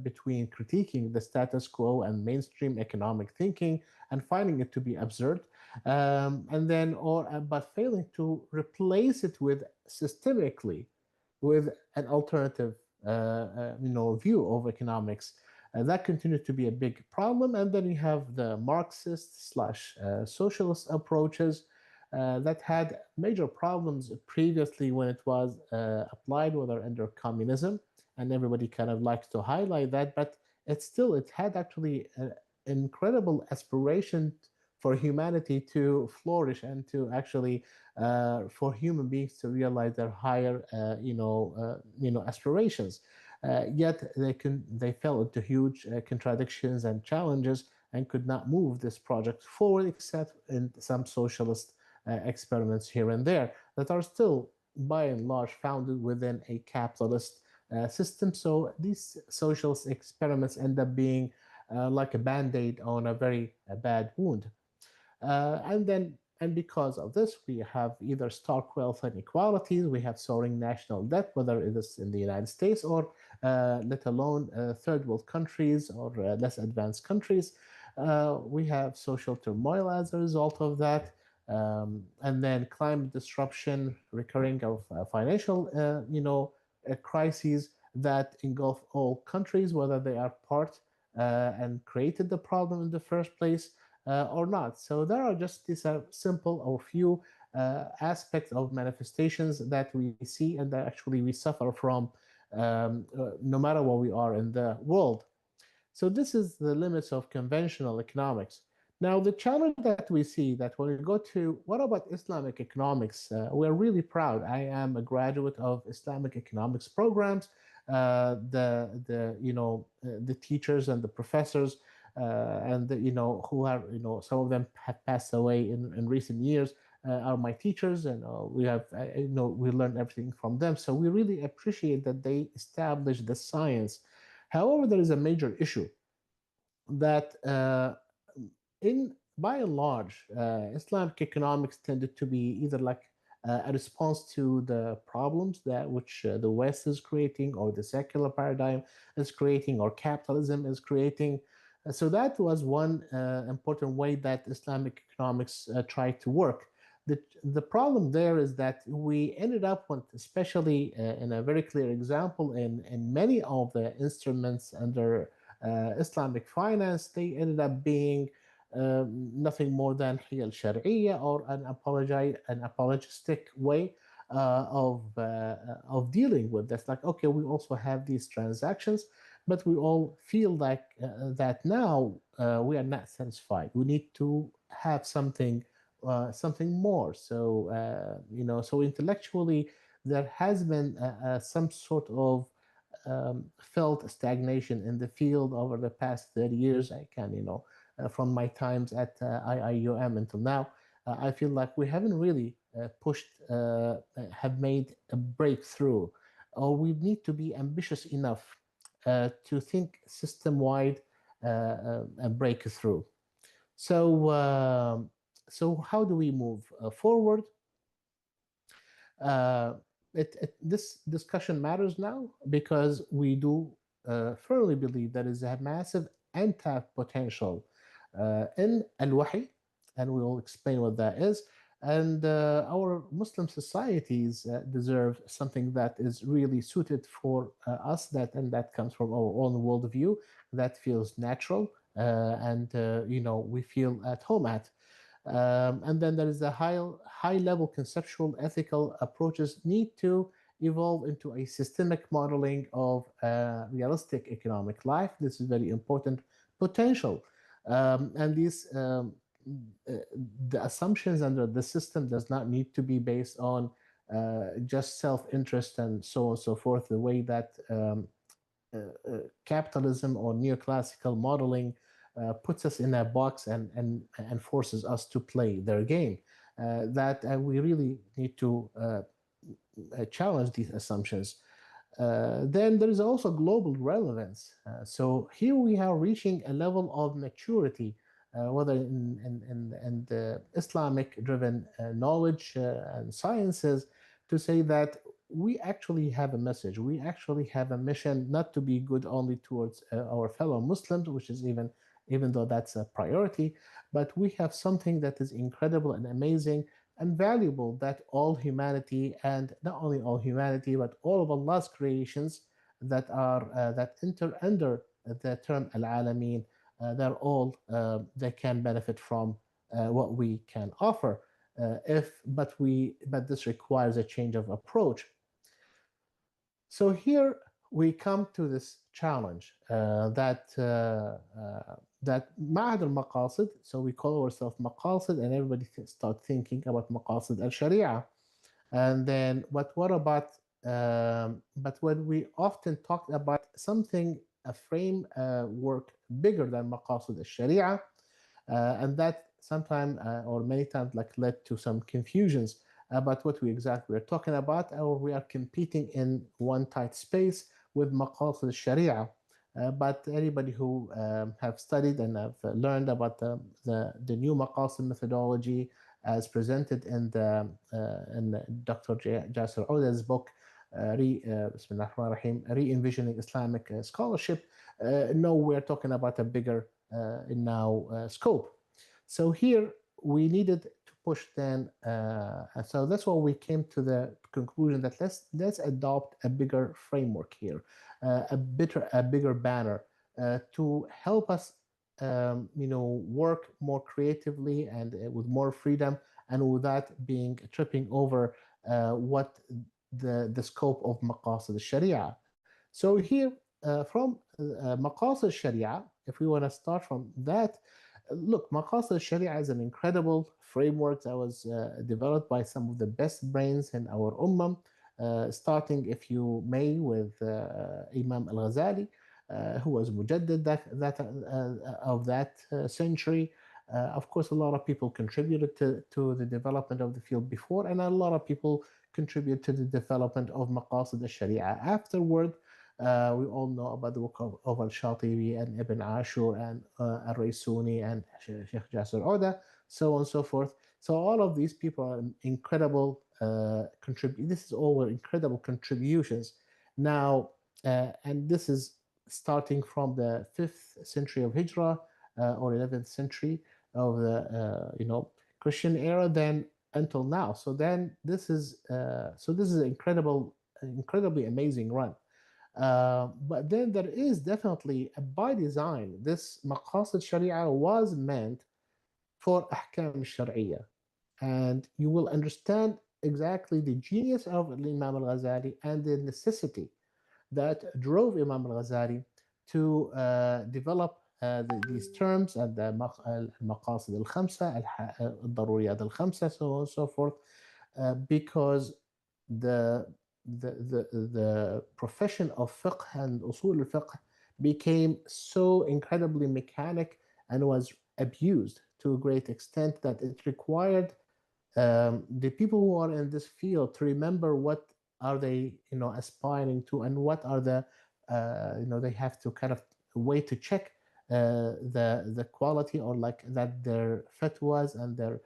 between critiquing the status quo and mainstream economic thinking and finding it to be absurd, and then but failing to replace it with systemically with an alternative view of economics. That continued to be a big problem. And then we have the Marxist slash socialist approaches that had major problems previously when it was applied, whether under communism, and everybody kind of likes to highlight that, but it had actually an incredible aspiration for humanity to flourish and to actually for human beings to realize their higher aspirations. Yet they fell into huge contradictions and challenges and could not move this project forward, except in some socialist experiments here and there that are still by and large founded within a capitalist system. So these socialist experiments end up being like a band-aid on a very bad wound. And because of this, we have either stark wealth inequalities, we have soaring national debt, whether it is in the United States or let alone third world countries or less advanced countries. We have social turmoil as a result of that. And then climate disruption, recurring of financial, crises that engulf all countries, whether they are part and created the problem in the first place or not. So there are just these simple or few aspects of manifestations that we see and that actually we suffer from no matter where we are in the world. So this is the limits of conventional economics. Now, the challenge that we see that when we go to what about Islamic economics, we're really proud. I am a graduate of Islamic economics programs. The teachers and the professors and who are some of them have passed away in recent years are my teachers, and we learned everything from them. So we really appreciate that they established the science. However, there is a major issue that in by and large, Islamic economics tended to be either like a response to the problems that which the West is creating, or the secular paradigm is creating, or capitalism is creating. So that was one important way that Islamic economics tried to work. The problem there is that we ended up with, especially in a very clear example, in many of the instruments under Islamic finance, they ended up being nothing more than hiyal sharia, or an apologistic way of dealing with this. Like, okay, we also have these transactions, but we all feel like that now we are not satisfied. We need to have something more. So so intellectually, there has been some sort of felt stagnation in the field over the past 30 years. I can, from my times at IIUM until now, I feel like we haven't really have made a breakthrough, or we need to be ambitious enough to think system-wide a breakthrough. So, so how do we move forward? This discussion matters now because we do firmly believe there is a massive untapped potential in Al-Wahy, and we will explain what that is. And our Muslim societies deserve something that is really suited for us, that comes from our own worldview, that feels natural, and we feel at home at. And then there is a high level conceptual ethical approaches need to evolve into a systemic modeling of realistic economic life. This is very important potential. And these the assumptions under the system does not need to be based on just self-interest and so on and so forth, the way that capitalism or neoclassical modeling puts us in a box and forces us to play their game. That we really need to challenge these assumptions. Then there is also global relevance. So here we are reaching a level of maturity, whether in the Islamic-driven knowledge and sciences, to say that we actually have a message. We actually have a mission, not to be good only towards our fellow Muslims, which is even though that's a priority, but we have something that is incredible and amazing and valuable, that all humanity, and not only all humanity, but all of Allah's creations that are that enter under the term al-alamin, they're all they can benefit from what we can offer. But this requires a change of approach. So here we come to this challenge that Ma'had al-Maqasid, so we call ourselves Maqasid, and everybody start thinking about Maqasid al-Sharia. And then, but what about, but when we often talk about something, a frame work bigger than Maqasid al-Sharia, and that sometimes or many times like led to some confusions about what we exactly are talking about, or we are competing in one tight space with Maqasid al-Sharia. But anybody who have studied and have learned about the new Maqasid methodology as presented in Dr. Jasser Ouda's book, Re-envisioning Islamic Scholarship, no, we're talking about a bigger scope. So here we needed to push then, so that's why we came to the conclusion that let's adopt a bigger framework here, a bigger banner to help us work more creatively and with more freedom, and without being tripping over what the scope of Maqasid al-Sharia. So here from Maqasid al-Sharia, if we want to start from that, look, Maqasid al-Sharia is an incredible framework that was developed by some of the best brains in our ummah, starting, if you may, with Imam al-Ghazali, who was Mujaddid of that century. Of course, a lot of people contributed to the development of the field before, and a lot of people contribute to the development of Maqasid al-Sharia afterward. We all know about the work of Al-Shatibi and Ibn Ashur and Al-Raisuni and Sheikh Jasser Ouda, so on and so forth. So all of these people are incredible this is all were incredible contributions. Now, and this is starting from the 5th century of Hijrah or 11th century of the Christian era, then until now. So then this is an incredibly amazing run. But then there is definitely, by design, this Maqasid Sharia was meant for Ahkam Sharia. And you will understand exactly the genius of Imam al-Ghazali and the necessity that drove Imam al-Ghazali to develop these terms and the Maqasid al-Khamsa, al-Daruriyat al-Khamsa, so on and so forth, because the profession of fiqh and usul al-fiqh became so incredibly mechanic and was abused to a great extent that it required the people who are in this field to remember what are they aspiring to, and what are the they have to kind of way to check the quality, or like that their fatwas and their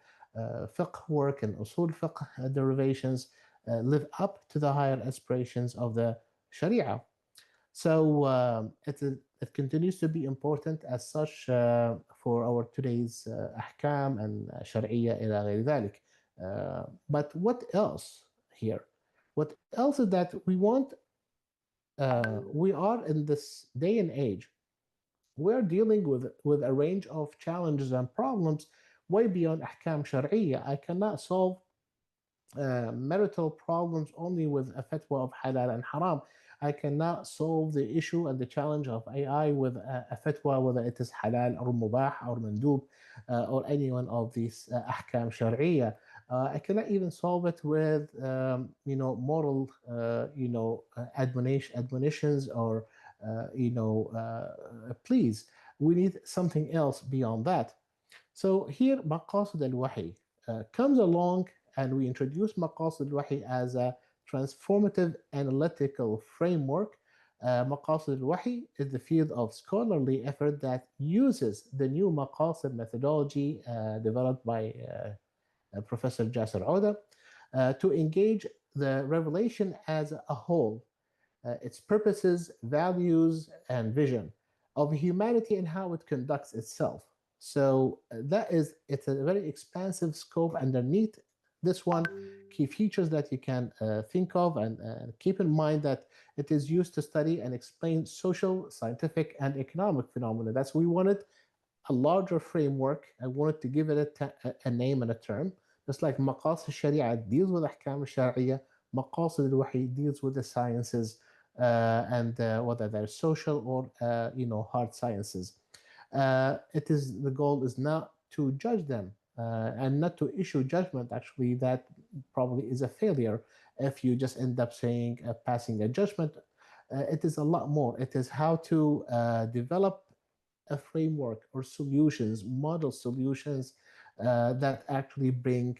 fiqh work and usul fiqh derivations live up to the higher aspirations of the Sharia. So it continues to be important as such for our today's أحكام and شرعية إلى غير ذلك. But what else here? What else is that we are in this day and age, we're dealing with a range of challenges and problems way beyond أحكام شرعية. I cannot solve marital problems only with a fatwa of halal and haram. I cannot solve the issue and the challenge of AI with a fatwa, whether it is halal or mubah or mandub or any one of these ahkam sharia. I cannot even solve it with moral admonitions or pleas. We need something else beyond that. So here Maqasid al-Wahy comes along, and we introduce Maqasid al-Wahy as a transformative analytical framework. Maqasid al-Wahy is the field of scholarly effort that uses the new Maqasid methodology developed by Professor Jasser Oda to engage the revelation as a whole, its purposes, values, and vision of humanity and how it conducts itself. So it's a very expansive scope underneath this one. Key features that you can think of and keep in mind that it is used to study and explain social, scientific, and economic phenomena. That's we wanted a larger framework. I wanted to give it a name and a term. Just like Maqasid Sharia deals with Ahkam Sharia, Maqasid al-Wahy deals with the sciences and whether they're social or hard sciences. The goal is not to judge them and not to issue judgment. Actually, that probably is a failure if you just end up saying passing a judgment. It is a lot more. It is how to develop a framework or solutions, model solutions that actually bring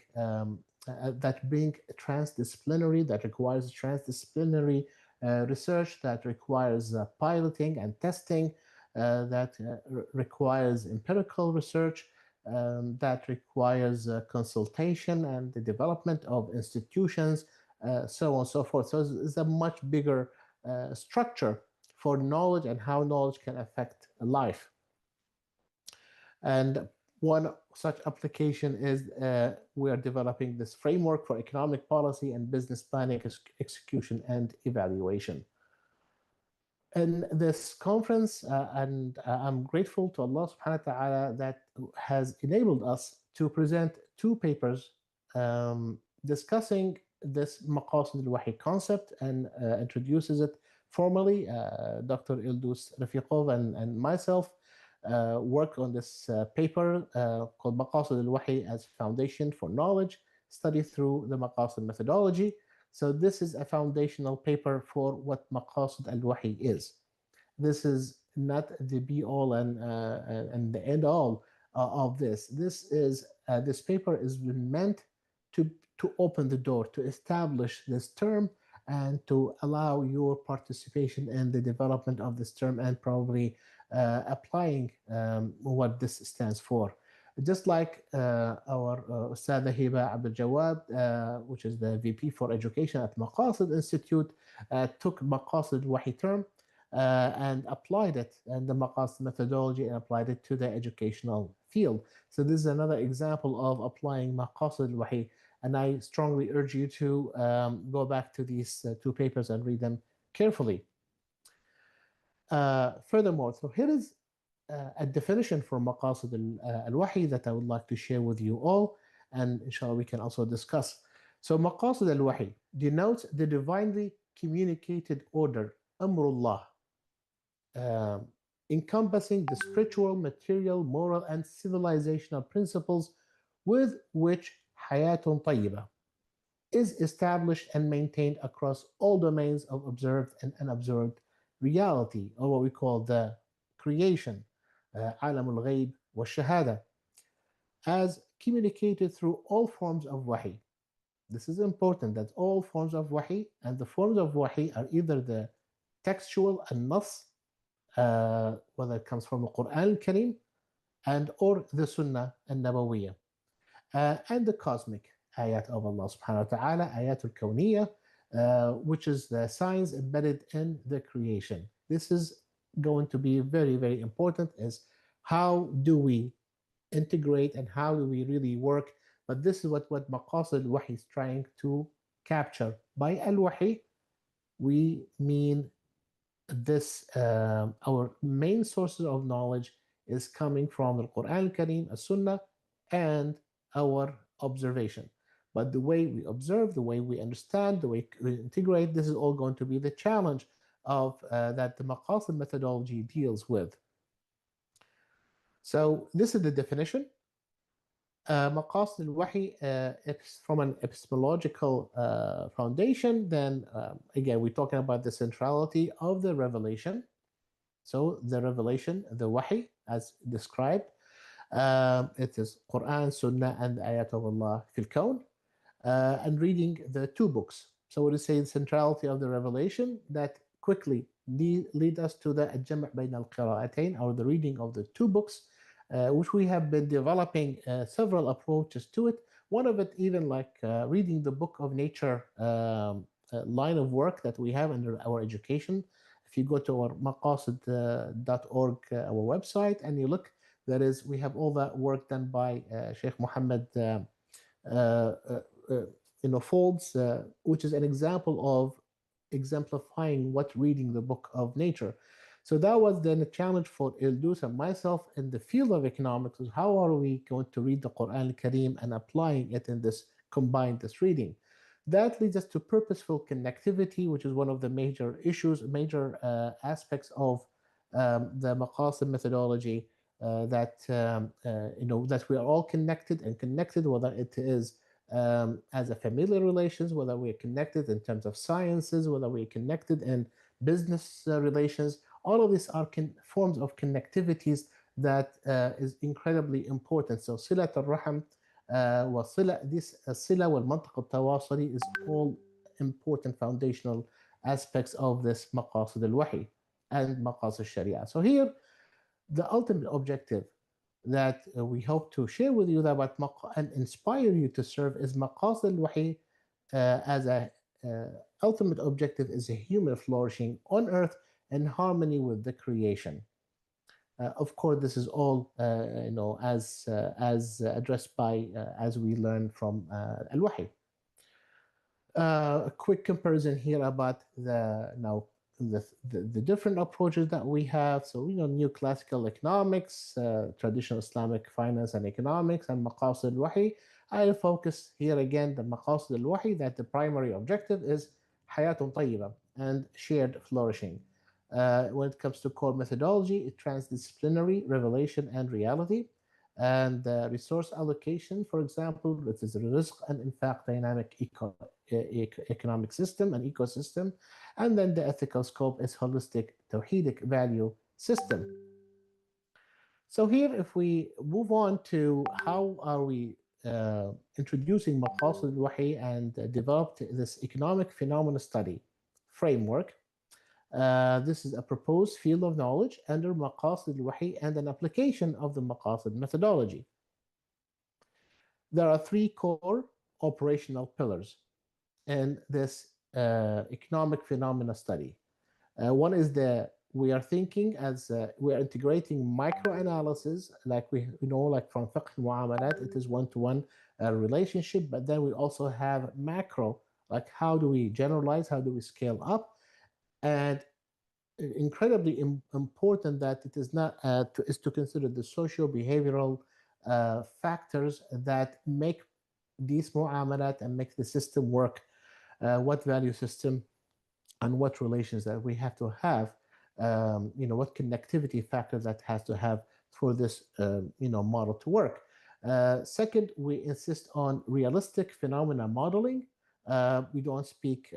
transdisciplinary, that requires transdisciplinary research, that requires piloting and testing, that requires empirical research, that requires consultation and the development of institutions, so on and so forth. So it's a much bigger structure for knowledge and how knowledge can affect life. And one such application is we are developing this framework for economic policy and business planning, execution, and evaluation. In this conference, and I'm grateful to Allah subhanahu wa ta'ala that has enabled us to present two papers discussing this Maqasid al-Wahy concept and introduces it formally. Dr. Ildus Rafiqov and myself work on this paper called Maqasid al-Wahy as Foundation for Knowledge, Study through the Maqasid Methodology. So this is a foundational paper for what Maqasid al-Wahy is. This is not the be-all and the end-all of this. This paper is meant to open the door, to establish this term, and to allow your participation in the development of this term and probably applying what this stands for. Just like our Ustadha Hiba Abdul Jawad, which is the VP for Education at Maqasid Institute, took Maqasid Wahy term and applied it and the Maqasid methodology and applied it to the educational field. So this is another example of applying Maqasid Wahy, and I strongly urge you to go back to these two papers and read them carefully. Furthermore, so here is a definition for Maqasid al-Wahy that I would like to share with you all, and inshallah we can also discuss. So Maqasid al-Wahy denotes the divinely communicated order, Amrullah, encompassing the spiritual, material, moral, and civilizational principles with which Hayatun Tayyibah is established and maintained across all domains of observed and unobserved reality, or what we call the creation, Alam al-Ghayb wa Shahada, as communicated through all forms of Wahy. This is important, that all forms of Wahy, and the forms of Wahy are either the textual and nas, whether it comes from the Quran al-Karim and or the Sunnah al-Nabawiyah, and the cosmic ayat of Allah subhanahu wa ta'ala, ayat al-kawniyah, which is the science embedded in the creation. This is going to be very, very important, is how do we integrate and how do we really work. But this is what Maqasid al-Wahy is trying to capture. By al-Wahy, we mean this our main sources of knowledge is coming from the Quran al-Karim, a Sunnah, and our observation. But the way we observe, the way we understand, the way we integrate, this is all going to be the challenge of that the Maqasid methodology deals with. So this is the definition. Maqasid al-Wahy, from an epistemological foundation, then again, we're talking about the centrality of the revelation. So the revelation, the Wahy, as described, it is Quran, Sunnah, and the ayat of Allah fil kawn, and reading the two books. So we say the centrality of the revelation that quickly lead us to the al-jam' bayn al-qira'atayn, or the reading of the two books, which we have been developing several approaches to it. One of it even like reading the book of nature line of work that we have under our education. If you go to our maqasid.org, our website, and you look, we have all that work done by Sheikh Muhammad Folds, which is an example of exemplifying what reading the book of nature. So that was then a challenge for Ildus and myself in the field of economics, is how are we going to read the Quran al-Karim and applying it in this combined this reading. That leads us to purposeful connectivity, which is one of the major issues, major aspects of the Maqasid methodology, that that we are all connected, whether it is as a familiar relations, whether we are connected in terms of sciences, whether we are connected in business relations. All of these are forms of connectivities that is incredibly important. So silat al-raham this sila wal mantiq al-tawasuli is all important foundational aspects of this maqasid al-wahy and maqasid al-sharia. So here, the ultimate objective that we hope to share with you about and inspire you to serve is maqasid al-wahy as a ultimate objective is a human flourishing on earth in harmony with the creation. Of course, this is all as addressed by as we learn from Al-Wahy. A quick comparison here about the different approaches that we have. So new classical economics, traditional Islamic finance and economics, and Maqasid al-Wahy. I'll focus here again the Maqasid al-Wahy, that the primary objective is hayatun tayyiba and shared flourishing. When it comes to core methodology, it's transdisciplinary, revelation, and reality. And resource allocation, for example, it is a rizq and infaq dynamic economic system and ecosystem. And then the ethical scope is holistic Tawhidic value system. So here, if we move on to how are we introducing Maqasid al-Wahy and developed this economic phenomena study framework. This is a proposed field of knowledge under Maqasid al-Wahy and an application of the Maqasid methodology. There are three core operational pillars in this economic phenomena study. One is we are thinking as we are integrating microanalysis, like like from fiqh muamalat, it is one-to-one relationship, but then we also have macro, like how do we generalize, how do we scale up, and incredibly important that it is not is to consider the socio-behavioral factors that make these muamalat and make the system work, what value system and what relations that we have to have, what connectivity factors that has to have for this model to work. Second, we insist on realistic phenomena modeling. We don't speak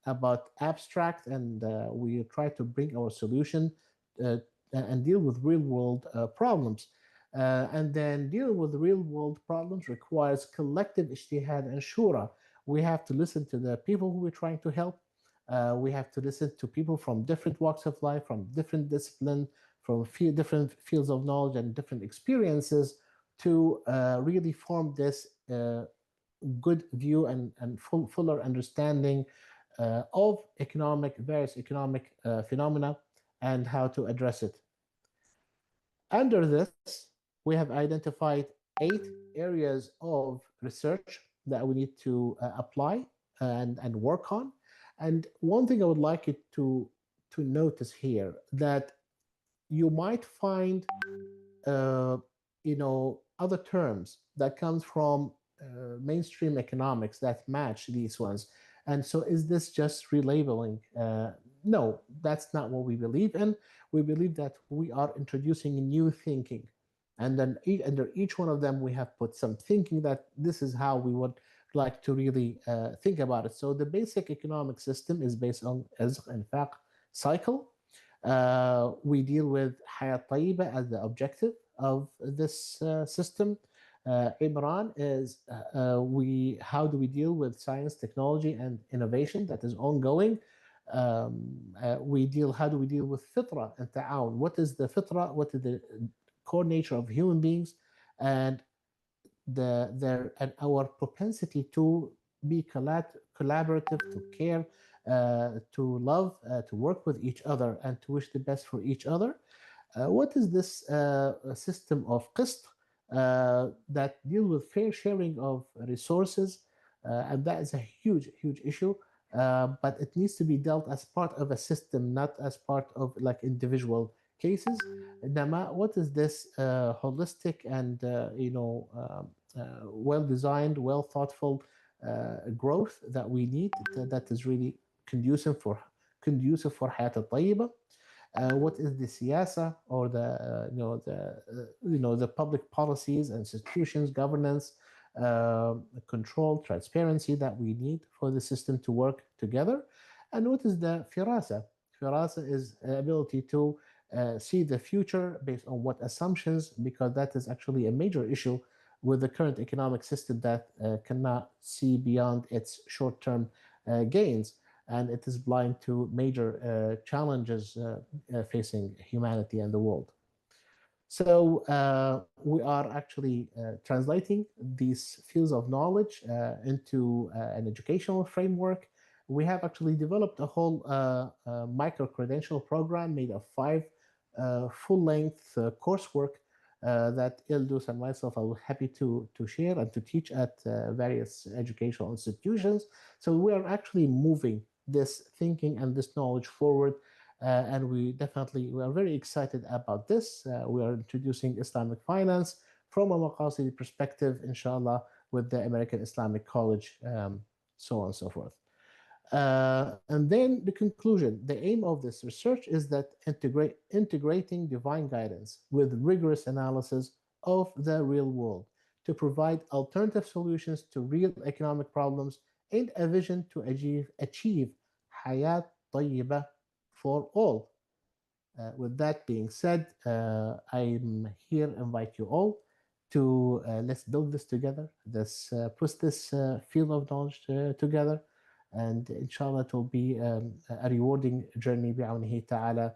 about abstract, and we try to bring our solution and deal with real world problems. And then dealing with real world problems requires collective ijtihad and shura. We have to listen to the people who we're trying to help, We have to listen to people from different walks of life, from different disciplines, from different fields of knowledge and different experiences to really form this good view and fuller understanding of various economic phenomena and how to address it. Under this, we have identified 8 areas of research that we need to apply and work on. And one thing I would like you to notice here that you might find other terms that comes from mainstream economics that match these ones. And so is this just relabeling? No, that's not what we believe in. We believe that we are introducing new thinking. And then under each one of them, we have put some thinking that this is how we would like to really think about it. So the basic economic system is based on rizq and faq cycle. We deal with Hayat Tayyiba as the objective of this system. Imran is how do we deal with science, technology, and innovation that is ongoing. How do we deal with fitra and ta'awun? What is the fitra? What is the core nature of human beings? And our propensity to be collaborative, to care, to love, to work with each other, and to wish the best for each other. What is this system of qist that deal with fair sharing of resources? And that is a huge issue, but it needs to be dealt as part of a system, not as part of like individual cases. What is this holistic and well-designed, well-thoughtful growth that we need that is really conducive for Hayat al-Tayyiba? What is the siyasa or the public policies, institutions, governance, control, transparency that we need for the system to work together? And what is the firasa? Firasa is ability to see the future based on what assumptions, because that is actually a major issue with the current economic system that cannot see beyond its short-term gains, and it is blind to major challenges facing humanity and the world. So we are actually translating these fields of knowledge into an educational framework. We have actually developed a whole micro-credential program made of 5 full-length coursework that Ildus and myself are happy to share and to teach at various educational institutions. So we are actually moving this thinking and this knowledge forward, and we are very excited about this. We are introducing Islamic finance from a Maqasid perspective, inshallah, with the American Islamic College, so on and so forth. And then the conclusion, the aim of this research is that integrating divine guidance with rigorous analysis of the real world to provide alternative solutions to real economic problems and a vision to achieve Hayat Tayyiba for all. With that being said, I'm here invite you all to let's build this together. Let's put this field of knowledge together. And inshallah it will be a rewarding journey bi'awnihi ta'ala.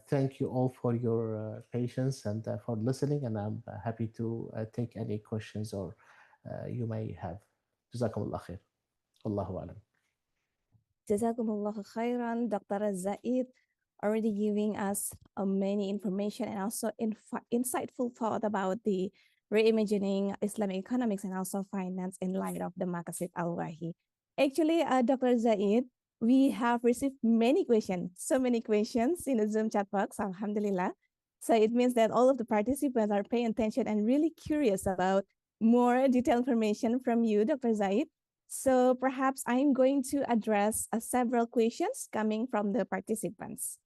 Thank you all for your patience and for listening, and I'm happy to take any questions or you may have. Jazakumullah khair. Allahu alam. Jazakumullah khairan, Dr. Zaid, already giving us many information and also insightful thought about the reimagining Islamic economics and also finance in light of the Maqasid Al-Wahy. Actually, Dr. Zaid, we have received many questions, so many questions in the Zoom chat box, alhamdulillah. So it means that all of the participants are paying attention and really curious about more detailed information from you, Dr. Zaid. So perhaps I'm going to address several questions coming from the participants.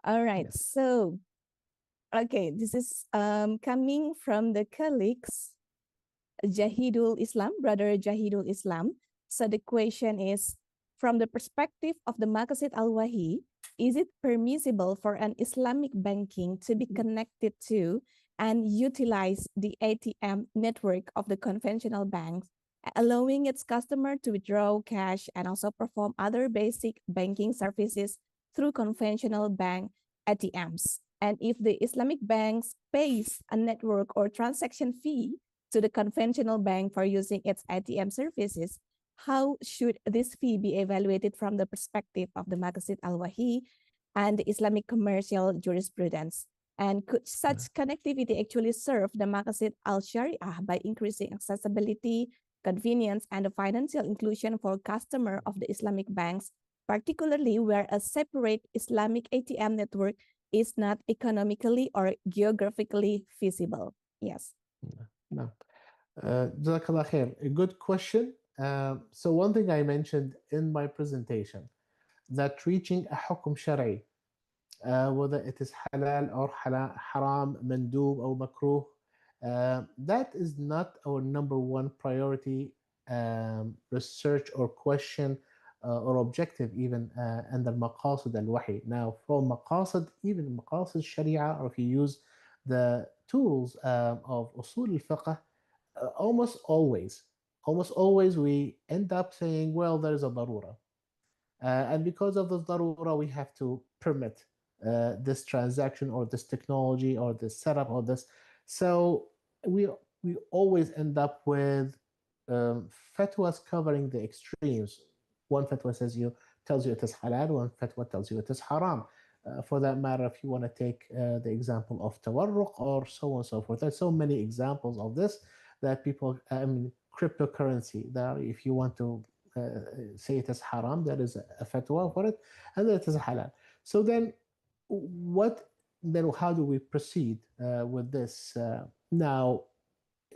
All right, yes. So, okay, this is coming from the colleagues, Jahidul Islam, brother Jahidul Islam. So the question is, from the perspective of the Maqasid Al-Wahy, is it permissible for an Islamic banking to be connected to and utilize the ATM network of the conventional banks allowing its customer to withdraw cash and also perform other basic banking services through conventional bank ATMs. And if the Islamic banks pays a network or transaction fee to the conventional bank for using its ATM services, how should this fee be evaluated from the perspective of the Maqasid Al-Wahy and the Islamic commercial jurisprudence? And could such connectivity actually serve the Maqasid al-Shari'ah by increasing accessibility, convenience, and the financial inclusion for customer of the Islamic banks, particularly where a separate Islamic ATM network is not economically or geographically feasible? Yes. No. Jazakallah khair. A good question. So one thing I mentioned in my presentation, that reaching a حكم شرعي, whether it is halal or haram, mandub or makruh, that is not our number one priority research or question or objective even under Maqasid al-Wahy. Now from Maqasid, even Maqasid Sharia, or if you use the tools of Usul al-Fiqh, almost always we end up saying, well, there is a darura. And because of this darura, we have to permit this transaction or this technology or this setup or this. So we always end up with fatwas covering the extremes. One fatwa tells you it is halal, one fatwa tells you it is haram. For that matter, if you want to take the example of tawarruq or so on and so forth, there's so many examples of this that people, cryptocurrency, that if you want to say it is haram, there is a fatwa for it, and then it is halal. So then how do we proceed with this? Now,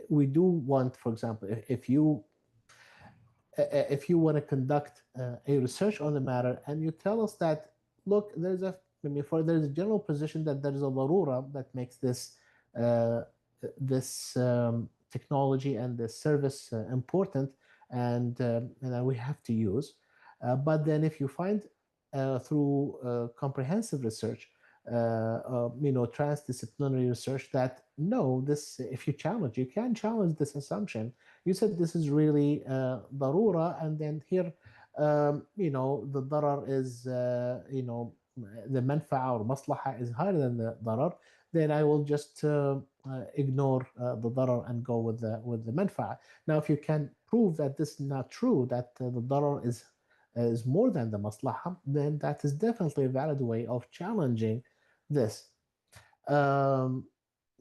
we do want, for example, if you want to conduct a research on the matter and you tell us that, look, there's a general position that there is a darura that makes this technology and this service important, and we have to use. But then if you find through comprehensive research, transdisciplinary research, that no, this, if you can challenge this assumption. You said this is really darura, and then here, the darar is, the manfa'a or maslaha is higher than the darar. Then I will just ignore the darar and go with the manfa'a. Now, if you can prove that this is not true, that the darar is more than the maslaha, then that is definitely a valid way of challenging this.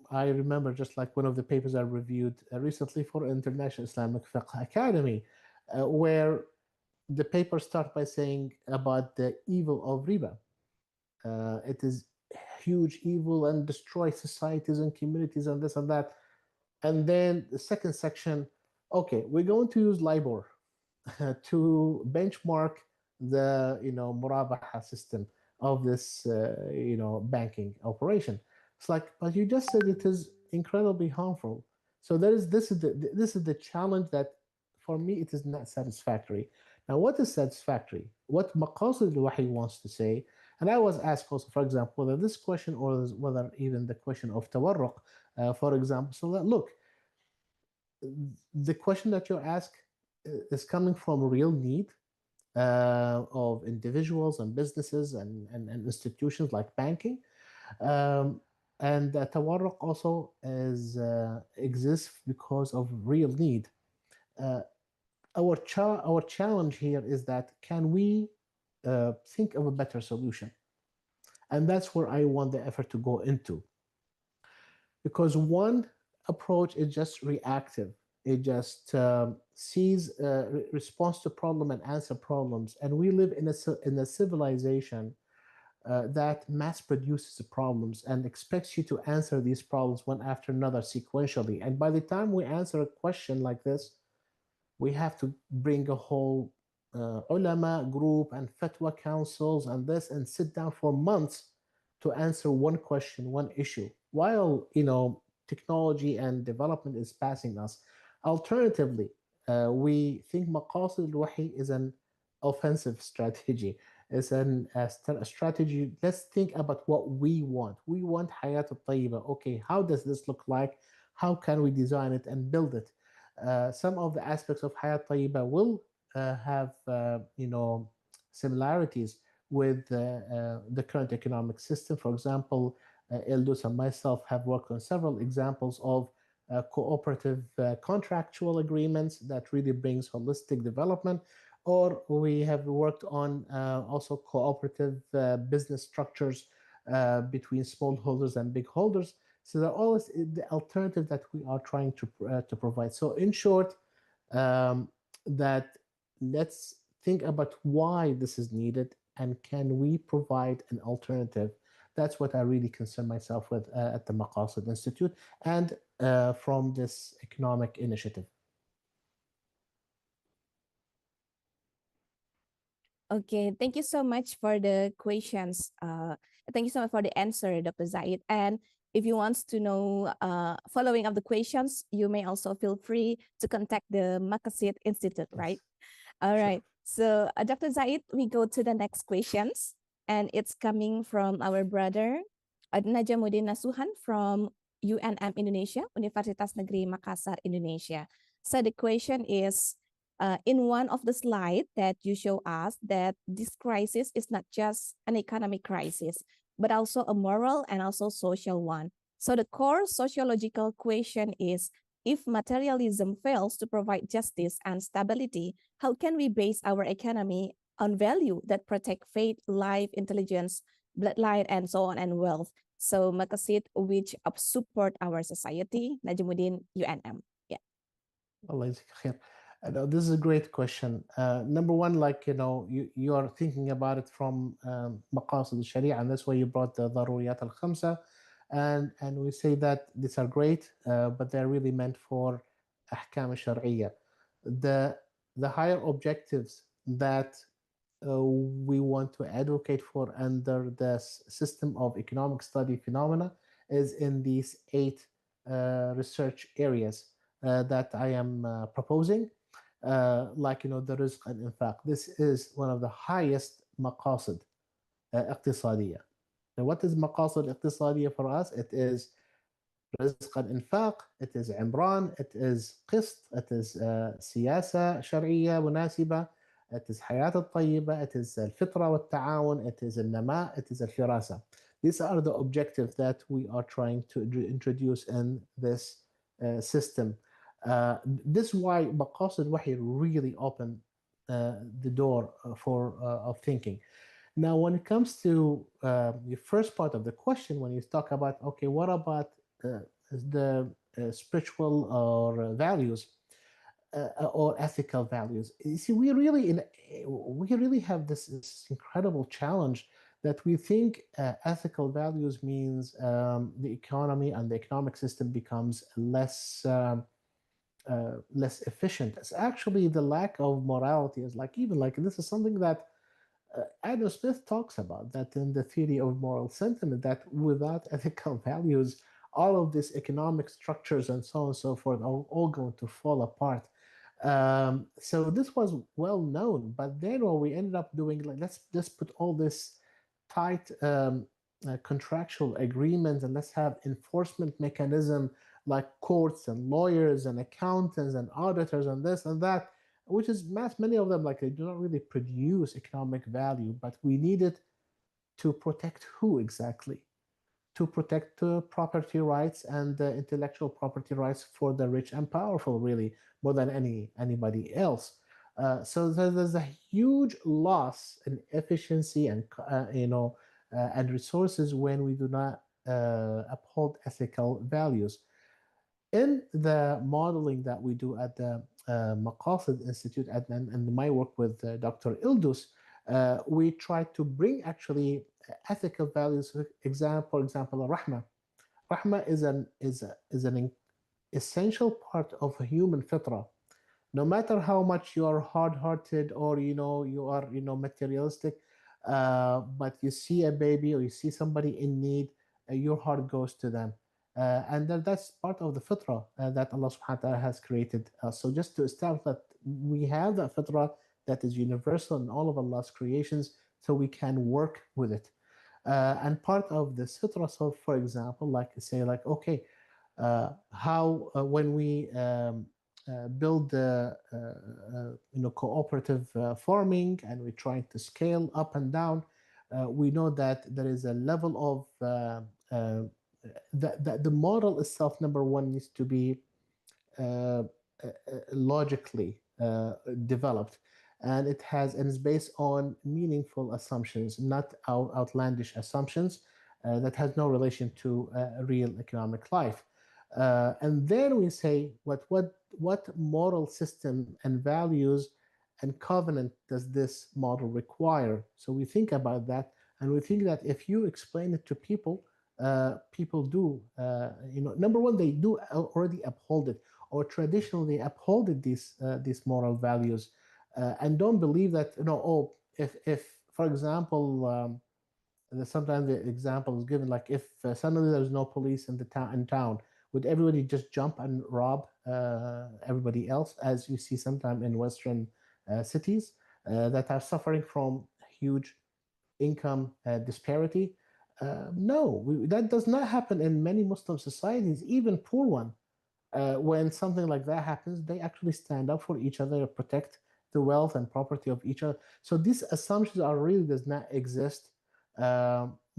I remember just like one of the papers I reviewed recently for International Islamic Fiqh Academy, where the paper starts by saying about the evil of riba. It is huge evil and destroy societies and communities and this and that. And then the second section, okay, we're going to use LIBOR to benchmark the murabaha system of this banking operation. It's like, but you just said it is incredibly harmful. So this is the challenge that for me it is not satisfactory. Now, what is satisfactory? What Maqasid al-Wahy wants to say, and I was asked also, for example, whether this question or whether even the question of tawarruq, for example, so that, look, the question that you ask is coming from a real need of individuals and businesses and institutions like banking. And tawarruq also exists because of real need. Our challenge here is that can we think of a better solution? And that's where I want the effort to go into. Because one approach is just reactive. It just sees response to problem and answer problems. And we live in a civilization that mass produces problems and expects you to answer these problems one after another sequentially. And by the time we answer a question like this, we have to bring a whole ulama group and fatwa councils and this, and sit down for months to answer one question, one issue, while technology and development is passing us. Alternatively, we think Maqasid al-Wahy is an offensive strategy. It's a strategy. Let's think about what we want. We want Hayat al-Tayyiba. Okay, how does this look like? How can we design it and build it? some of the aspects of Hayat Tayyiba will have similarities with the current economic system. For example, Ildus and myself have worked on several examples of cooperative contractual agreements that really brings holistic development, or we have worked on also cooperative business structures between smallholders and big holders. So they're always the alternative that we are trying to provide. So in short, that let's think about why this is needed and can we provide an alternative. That's what I really concern myself with at the Maqasid Institute and from this economic initiative. Okay, thank you so much for the questions. Thank you so much for the answer, Dr. Zaid. And if you want to know following up the questions, you may also feel free to contact the Maqasid Institute, right? All Sure. right. So, Dr. Zaid, we go to the next questions, and it's coming from our brother Najamuddin Nasuhan from UNM Indonesia, Universitas Negeri Makassar, Indonesia. So the question is, in one of the slides that you show us that this crisis is not just an economic crisis, but also a moral and also social one. So the core sociological question is, if materialism fails to provide justice and stability, how can we base our economy on value that protect faith, life, intelligence, bloodline, and so on, and wealth? So Maqasid, which support our society, Najamuddin, UNM. Yeah. Allah yajzak khair. This is a great question. Number one, like, you are thinking about it from Maqasid al-Sharia, and that's why you brought the Daruriyat al-Khamsa. And we say that these are great, but they're really meant for Ahkam al-Shar'iyya. The higher objectives that we want to advocate for under the system of economic study phenomena is in these 8 research areas that I am proposing. Like, the rizq and infaq. This is one of the highest maqasid اقتصادية. Now, what is maqasid اقتصادية for us? It is رزق الإنفاق, it is عمران, it is قسط, it is سياسة شرعية مناسبة, it is حياة الطيبة, it is الفطرة والتعاون, it is النماء, it is الفراسة. These are the objectives that we are trying to introduce in this system. This is why Maqasid Wahy really opened the door of thinking. Now, when it comes to the first part of the question, when you talk about, okay, what about the spiritual or values or ethical values? You see, we really have this incredible challenge that we think ethical values means the economy and the economic system becomes less efficient. It's actually the lack of morality is like, even like, this is something that Adam Smith talks about, that in the theory of moral sentiment, that without ethical values, all of these economic structures and so on and so forth are all going to fall apart. So this was well known, but then what we ended up doing, like, let's just put all this tight contractual agreements and let's have enforcement mechanism like courts and lawyers and accountants and auditors and this and that, which is many of them, like, they do not really produce economic value, but we need it to protect who exactly? To protect property rights and the intellectual property rights for the rich and powerful, really, more than anybody else. So there's a huge loss in efficiency and and resources when we do not uphold ethical values. In the modeling that we do at the Maqasid Institute and my work with Dr. Ildus, we try to bring actually ethical values. For example, Rahma. Rahma is an essential part of a human fitra. No matter how much you are hard-hearted or you are materialistic, but you see a baby or you see somebody in need, your heart goes to them. And that's part of the fitra that Allah subhanahu wa ta'ala has created. So just to establish that we have that fitra that is universal in all of Allah's creations, so we can work with it. And part of this fitra, so for example, like say, like, okay, how when we build cooperative farming, and we're trying to scale up and down, we know that there is a level of that the model itself, number one, needs to be logically developed, and is based on meaningful assumptions, not outlandish assumptions that has no relation to real economic life. And then we say what moral system and values and covenant does this model require? So we think about that, and we think that if you explain it to people, people do, number one, they do already uphold it, or traditionally upholded these moral values, and don't believe that, if for example, sometimes the example is given, like if suddenly there's no police in the town, would everybody just jump and rob everybody else, as you see sometimes in Western cities that are suffering from huge income disparity? No, that does not happen in many Muslim societies, even poor one. When something like that happens, they actually stand up for each other, protect the wealth and property of each other. So these assumptions are really does not exist.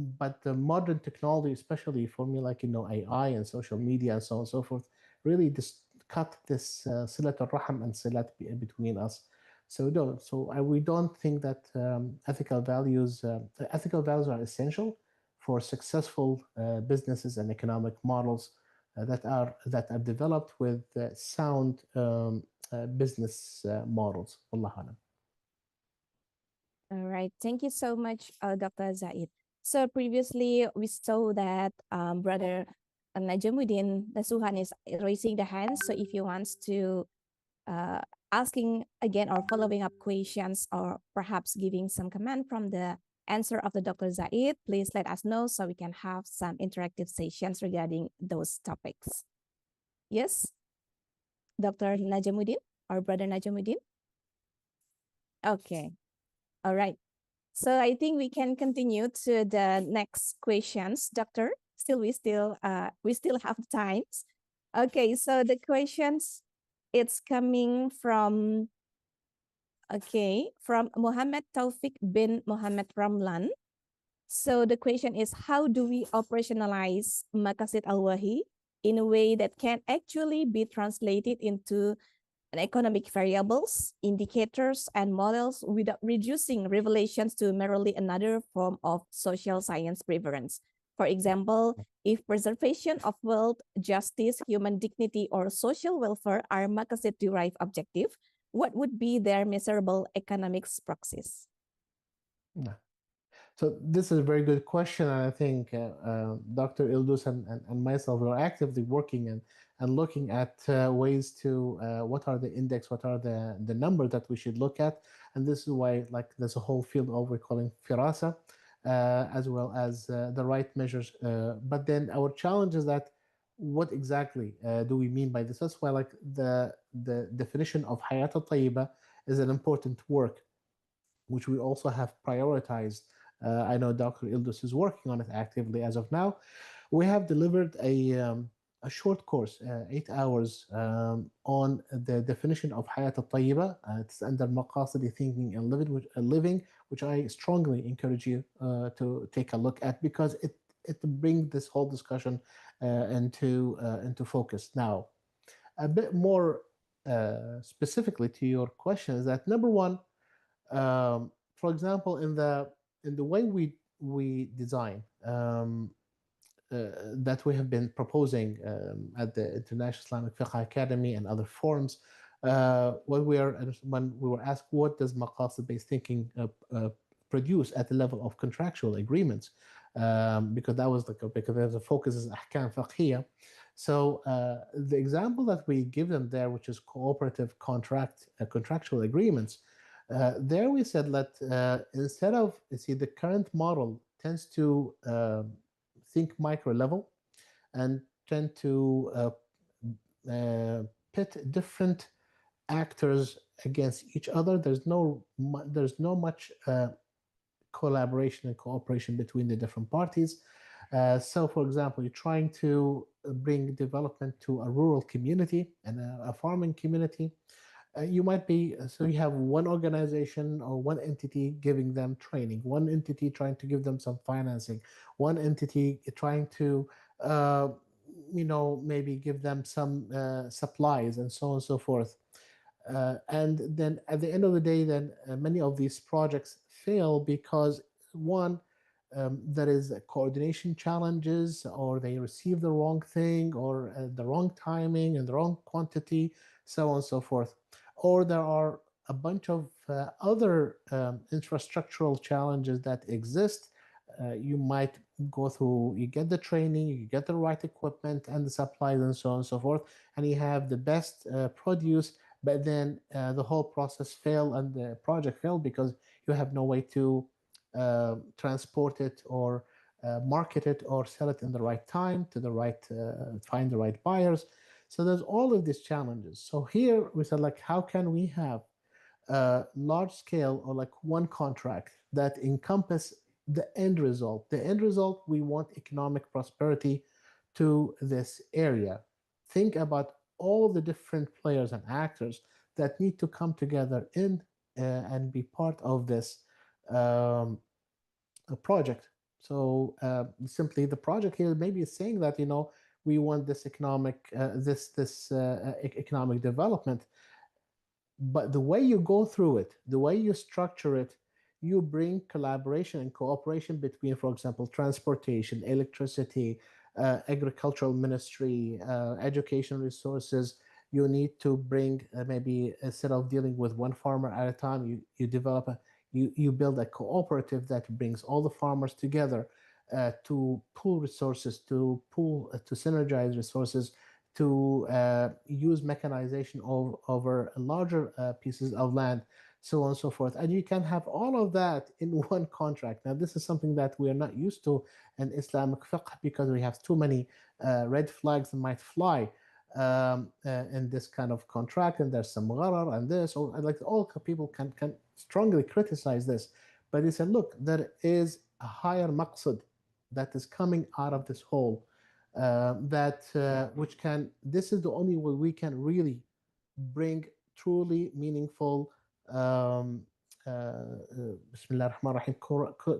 But the modern technology, especially for me, like AI and social media and so on and so forth, really just cut this silat al-rahim and silat between us. So no, we don't think that ethical values are essential for successful businesses and economic models that are developed with sound business models. Wallahu alam. All right. Thank you so much, Dr. Zaid. So previously we saw that Brother Najamuddin Nasuhan is raising the hand. So if he wants to asking again or following up questions, or perhaps giving some comment from the answer of the Dr. Zaid, please let us know so we can have some interactive sessions regarding those topics. Yes, Dr. Najamuddin or Brother Najamuddin? Okay. All right. So I think we can continue to the next questions, Doctor. We still have time. Okay, so the questions, it's coming from Muhammad Taufik bin Muhammad Ramlan. So the question is, how do we operationalize Maqasid Al-Wahy in a way that can actually be translated into economic variables, indicators, and models without reducing revelations to merely another form of social science preference? For example, if preservation of wealth, justice, human dignity, or social welfare are Maqasid-derived objective, what would be their measurable economics proxies? Yeah. So this is a very good question, and I think Dr. Ildus and myself are actively working and looking at ways to what are the index, what are the numbers that we should look at, and this is why there's a whole field of we're calling firasa, as well as the right measures. But then our challenge is that what exactly do we mean by this? That's why the definition of Hayat al-Tayyiba is an important work, which we also have prioritized. I know Dr. Ildus is working on it actively as of now. We have delivered a short course, 8 hours, on the definition of Hayat al-Tayyiba. It's under Maqasid Thinking and Living, which I strongly encourage you to take a look at, because it brings this whole discussion into focus. Now, a bit more specifically to your question is that, number one, for example, in the way we design that we have been proposing at the International Islamic Fiqh Academy and other forums, when we were asked what does maqasid-based thinking produce at the level of contractual agreements, because that was because the focus is ahkam fiqhiyya. So the example that we give them there, which is cooperative contractual agreements, there we said that instead of, the current model tends to think micro level and tend to pit different actors against each other. There's no much collaboration and cooperation between the different parties. So, for example, you're trying to bring development to a rural community and a farming community. You might be, so you have one organization or one entity giving them training, one entity trying to give them some financing, one entity trying to, uh, maybe give them some supplies and so on and so forth. And then at the end of the day, then many of these projects fail because one, there is coordination challenges, or they receive the wrong thing, or the wrong timing and the wrong quantity, so on and so forth. Or there are a bunch of other infrastructural challenges that exist. You might go through, you get the training, you get the right equipment and the supplies and so on and so forth, and you have the best produce, but then the whole process failed and the project failed because you have no way to transport it or market it or sell it in the right time to the right find the right buyers. So there's all of these challenges. So here we said, like, how can we have large scale or like one contract that encompass the end result? The end result, we want economic prosperity to this area. Think about all the different players and actors that need to come together in and be part of this um, project. So simply the project here maybe is saying that, we want this economic development, but the way you go through it, the way you structure it, you bring collaboration and cooperation between, for example, transportation, electricity, agricultural ministry, education resources. You need to bring maybe, instead of dealing with one farmer at a time, you build a cooperative that brings all the farmers together to pool resources, to synergize resources, to use mechanization over larger pieces of land, so on and so forth. And you can have all of that in one contract. Now, this is something that we are not used to in Islamic fiqh because we have too many red flags that might fly in this kind of contract, and there's some gharar and this, or like all people can strongly criticize this. But he said, look, there is a higher maqsad that is coming out of this whole which can, this is the only way we can really bring truly meaningful Bismillah ar-Rahman ar-Rahim,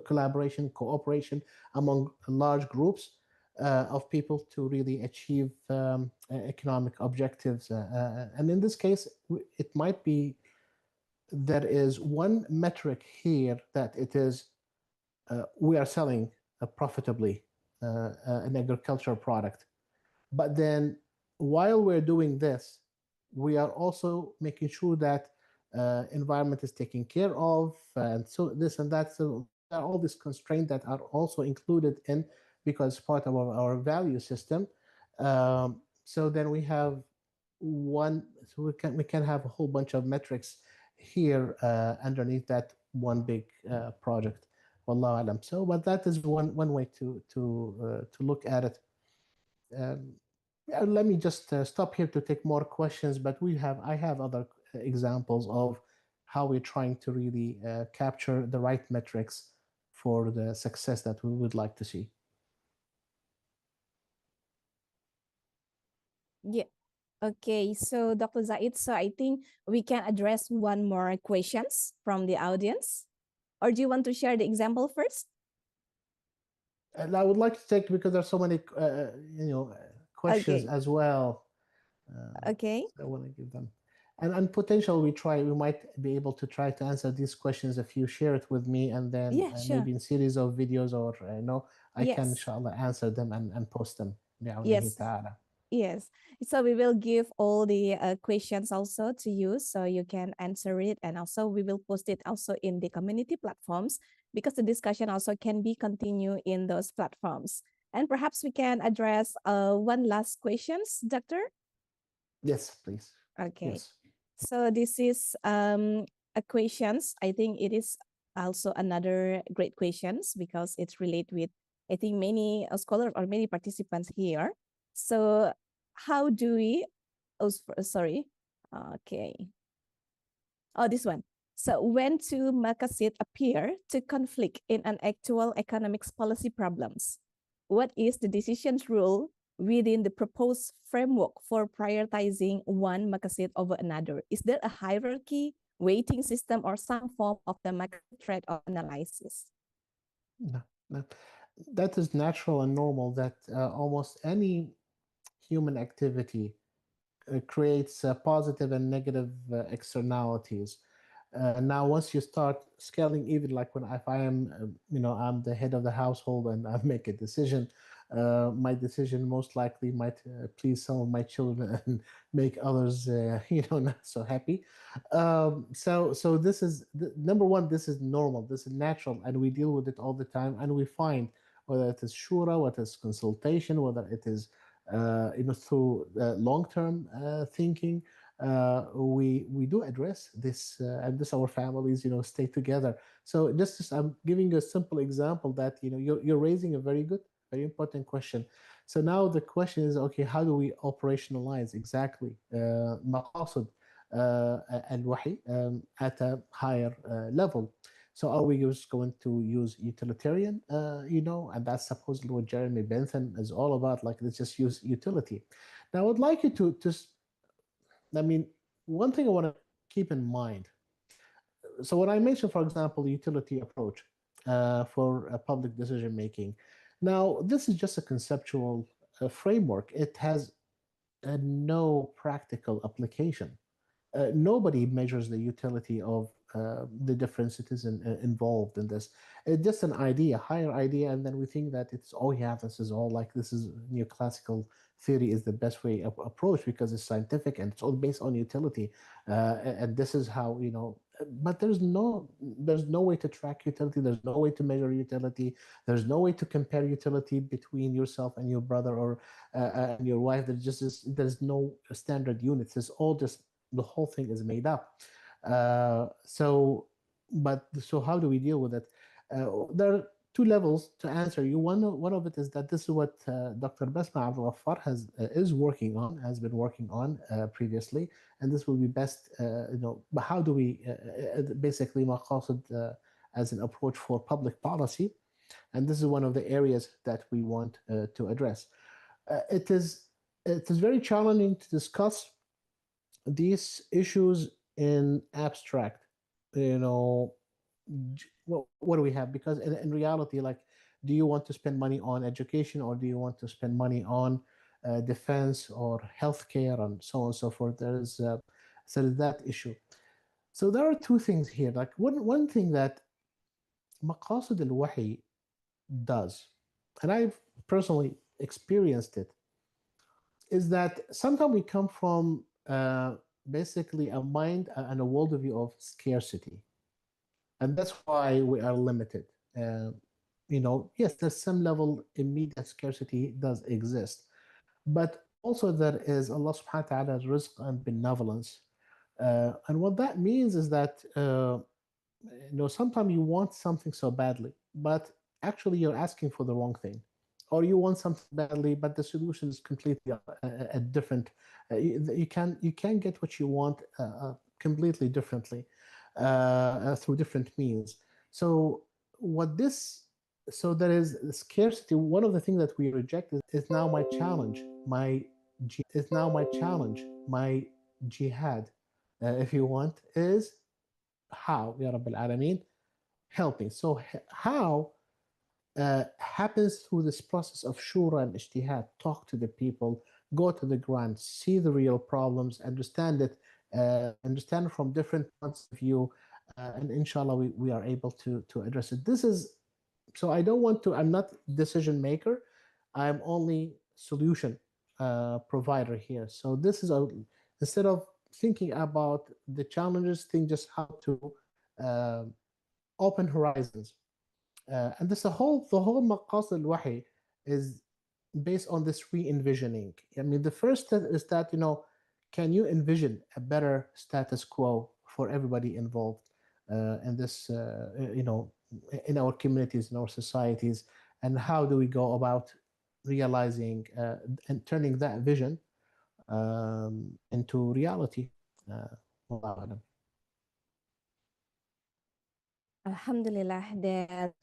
collaboration, cooperation among large groups of people to really achieve economic objectives. And in this case, it might be there is one metric here that it is we are selling profitably an agricultural product. But then while we're doing this, we are also making sure that environment is taken care of, and so this and that. So there are all these constraints that are also included in, because part of our value system. So then we have one. So we can have a whole bunch of metrics here underneath that one big project. Wallahu alam. So, but that is one way to look at it. Let me just stop here to take more questions, but I have other examples of how we're trying to really capture the right metrics for the success that we would like to see. Yeah. Okay. So Dr. Zaid, so I think we can address one more questions from the audience. Or do you want to share the example first? And I would like to take, because there's so many, questions Okay. as well. Okay. So I want to give them. And potential, we might be able to try to answer these questions if you share it with me, and then Yeah, sure. maybe in series of videos, or I can Yes. inshallah answer them and post them. Yes. Yes. So we will give all the questions also to you, so you can answer it, and also we will post it also in the community platforms, because the discussion also can be continued in those platforms. And perhaps we can address one last questions, Doctor. Yes, please. Okay. Yes. So this is a questions. I think it is also another great questions, because it's related with, I think, many scholars or many participants here. So how do we, sorry, okay. Oh, this one. So when two Maqasid appear to conflict in an actual economics policy problems, what is the decisions rule within the proposed framework for prioritizing one maqasid over another? Is there a hierarchy, weighting system, or some form of the maqasid thread of analysis? No, no. That is natural and normal that almost any human activity creates positive and negative externalities. Now, once you start scaling, even like when if I am, I'm the head of the household and I make a decision, my decision most likely might please some of my children and make others, not so happy. So this is number one. This is normal. This is natural, and we deal with it all the time. And we find whether it is shura, whether it's consultation, whether it is through long-term thinking, we do address this, and this our families, stay together. So just I'm giving you a simple example that you're raising a very good, very important question. So now the question is, okay, how do we operationalize exactly maqasid al-wahy at a higher level? So are we just going to use utilitarian, and that's supposedly what Jeremy Bentham is all about, like let's just use utility. Now I would like you to just, one thing I want to keep in mind. So when I mentioned, for example, the utility approach for public decision making, now this is just a conceptual framework. It has no practical application. Nobody measures the utility of the different citizens involved in this. It's just an idea, higher idea, and then we think that it's, oh yeah, this is all like this is neoclassical theory is the best way of approach because it's scientific and it's all based on utility, and this is how But there's no way to track utility. There's no way to measure utility. There's no way to compare utility between yourself and your brother or and your wife. There's no standard units. It's all just the whole thing is made up. So how do we deal with it? There are two levels to answer you. One of it is that this is what Dr. Basma Abdul Ghaffar has been working on previously, and this will be best. But how do we basically maqasid as an approach for public policy? And this is one of the areas that we want to address. It is very challenging to discuss these issues in abstract. What do we have? Because in reality, like, do you want to spend money on education or do you want to spend money on defense or healthcare and so on and so forth? There's that issue. So there are two things here. Like one thing that Maqasid al-Wahy does, and I've personally experienced it, is that sometimes we come from basically a mind and a worldview of scarcity. And that's why we are limited. Yes, there's some level immediate scarcity does exist, but also there is Allah subhanahu wa ta'ala's rizq and benevolence. And what that means is that sometimes you want something so badly, but actually you're asking for the wrong thing, or you want something badly, but the solution is completely a different. You can get what you want completely differently through different means. So there is scarcity. One of the things that we reject is now my challenge, my jihad, if you want, is how, Ya Rabbil Alameen, helping. So how happens through this process of shura and ijtihad. Talk to the people, go to the ground, see the real problems, understand it, understand from different points of view, and inshallah we are able to address it. So I'm not decision maker, I'm only solution provider here. So this is instead of thinking about the challenges, think just how to open horizons. And this the whole Maqasid al-Wahy is based on this re-envisioning. I mean, the first step is that, can you envision a better status quo for everybody involved in this, in our communities, in our societies, and how do we go about realizing and turning that vision into reality? Wallahu alam. Alhamdulillah that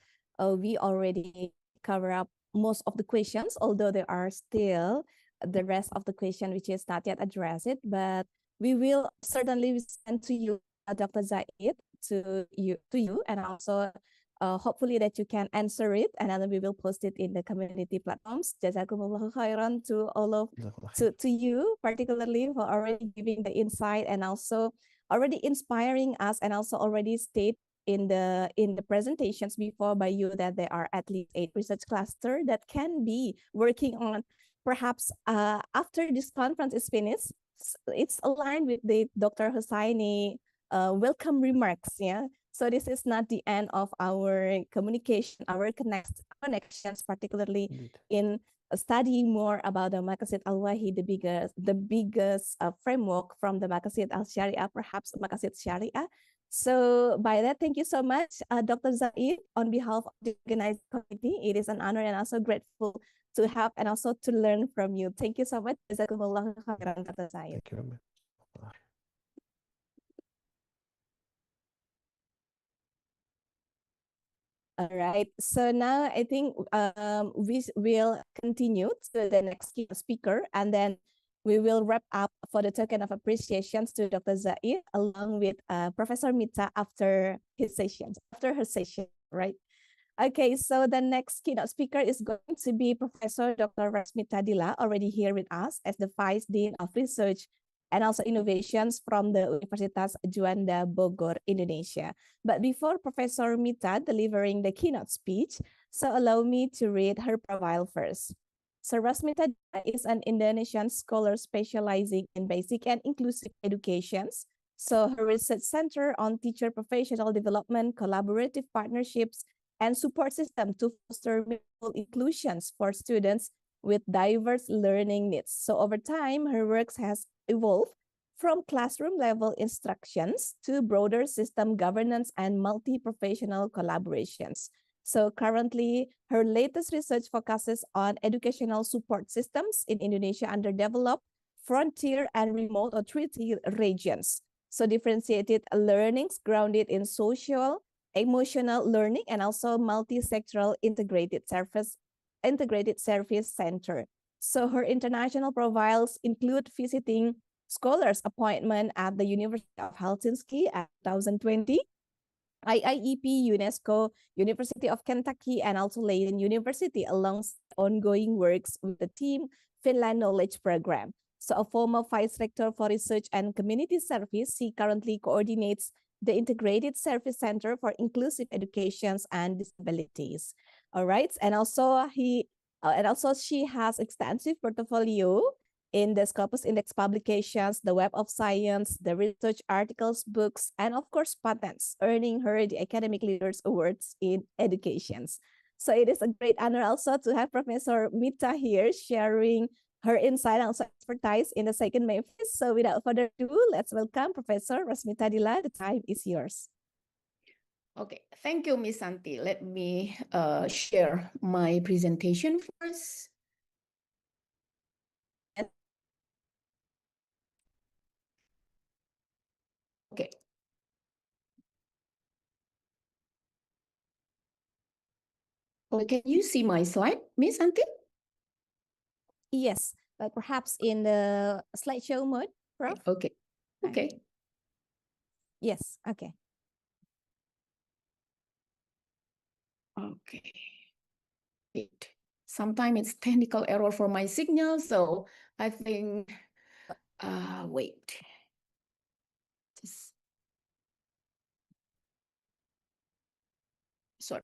we already cover up most of the questions, although there are still the rest of the question which is not yet addressed, but we will certainly send to you, Dr. Zaid, to you, and also hopefully that you can answer it, and then we will post it in the community platforms. Jazakumullahu khairan to all of to you, particularly for already giving the insight and also already inspiring us, and also already state in the presentations before by you that there are at least 8 research cluster that can be working on perhaps after this conference is finished. It's aligned with the Dr. Hussaini welcome remarks. Yeah. So this is not the end of our communication, our connections, particularly in studying more about the Maqasid Al-Wahy, the biggest framework from the Maqasid Al-Sharia, perhaps Maqasid Sharia. So by that, thank you so much, Dr. Zaid, on behalf of the organizing committee. It is an honor and also grateful to have and also to learn from you. Thank you so much. Jazakumullahu khairan, Dr. Zaid. Thank you very much. All right. So now I think we will continue to the next speaker, and then we will wrap up for the token of appreciations to Dr. Zaid along with Professor Mita after her session, right? Okay, so the next keynote speaker is going to be Professor Dr. Rasmita Dila, already here with us as the Vice Dean of Research and also Innovations from the Universitas Juanda Bogor, Indonesia. But before Professor Mita delivering the keynote speech, so allow me to read her profile first. So Rasmita Dila is an Indonesian scholar specializing in basic and inclusive educations. So her research center on teacher professional development, collaborative partnerships, and support system to foster meaningful inclusions for students with diverse learning needs. So over time, her works has evolved from classroom level instructions to broader system governance and multi-professional collaborations. So currently, her latest research focuses on educational support systems in Indonesia underdeveloped, frontier, and remote or treaty regions. So differentiated learnings grounded in social, emotional learning, and also multi-sectoral integrated service center. So her international profiles include visiting scholars appointment at the University of Helsinki at 2020, IIEP, UNESCO, University of Kentucky, and also Leiden University, alongside ongoing works with the Team Finland Knowledge Program. So a former Vice Rector for Research and Community Service, he currently coordinates the Integrated Service Center for Inclusive Educations and Disabilities. All right, and also she has extensive portfolio in the Scopus Index publications, the Web of Science, the research articles, books, and of course patents, earning her the Academic Leaders Awards in Educations. So it is a great honor also to have Professor Mita here sharing her insight and also expertise in the second MAFIS. So without further ado, let's welcome Professor Rasmita Dila. The time is yours. Okay, thank you, Ms. Santi. Let me share my presentation first. Okay. Oh, can you see my slide, Ms. Santi? Yes, but perhaps in the slideshow mode, Prof? Okay. Okay. Yes, okay. Okay. Wait. Sometimes it's technical error for my signal, so I think, wait. Just... Sorry.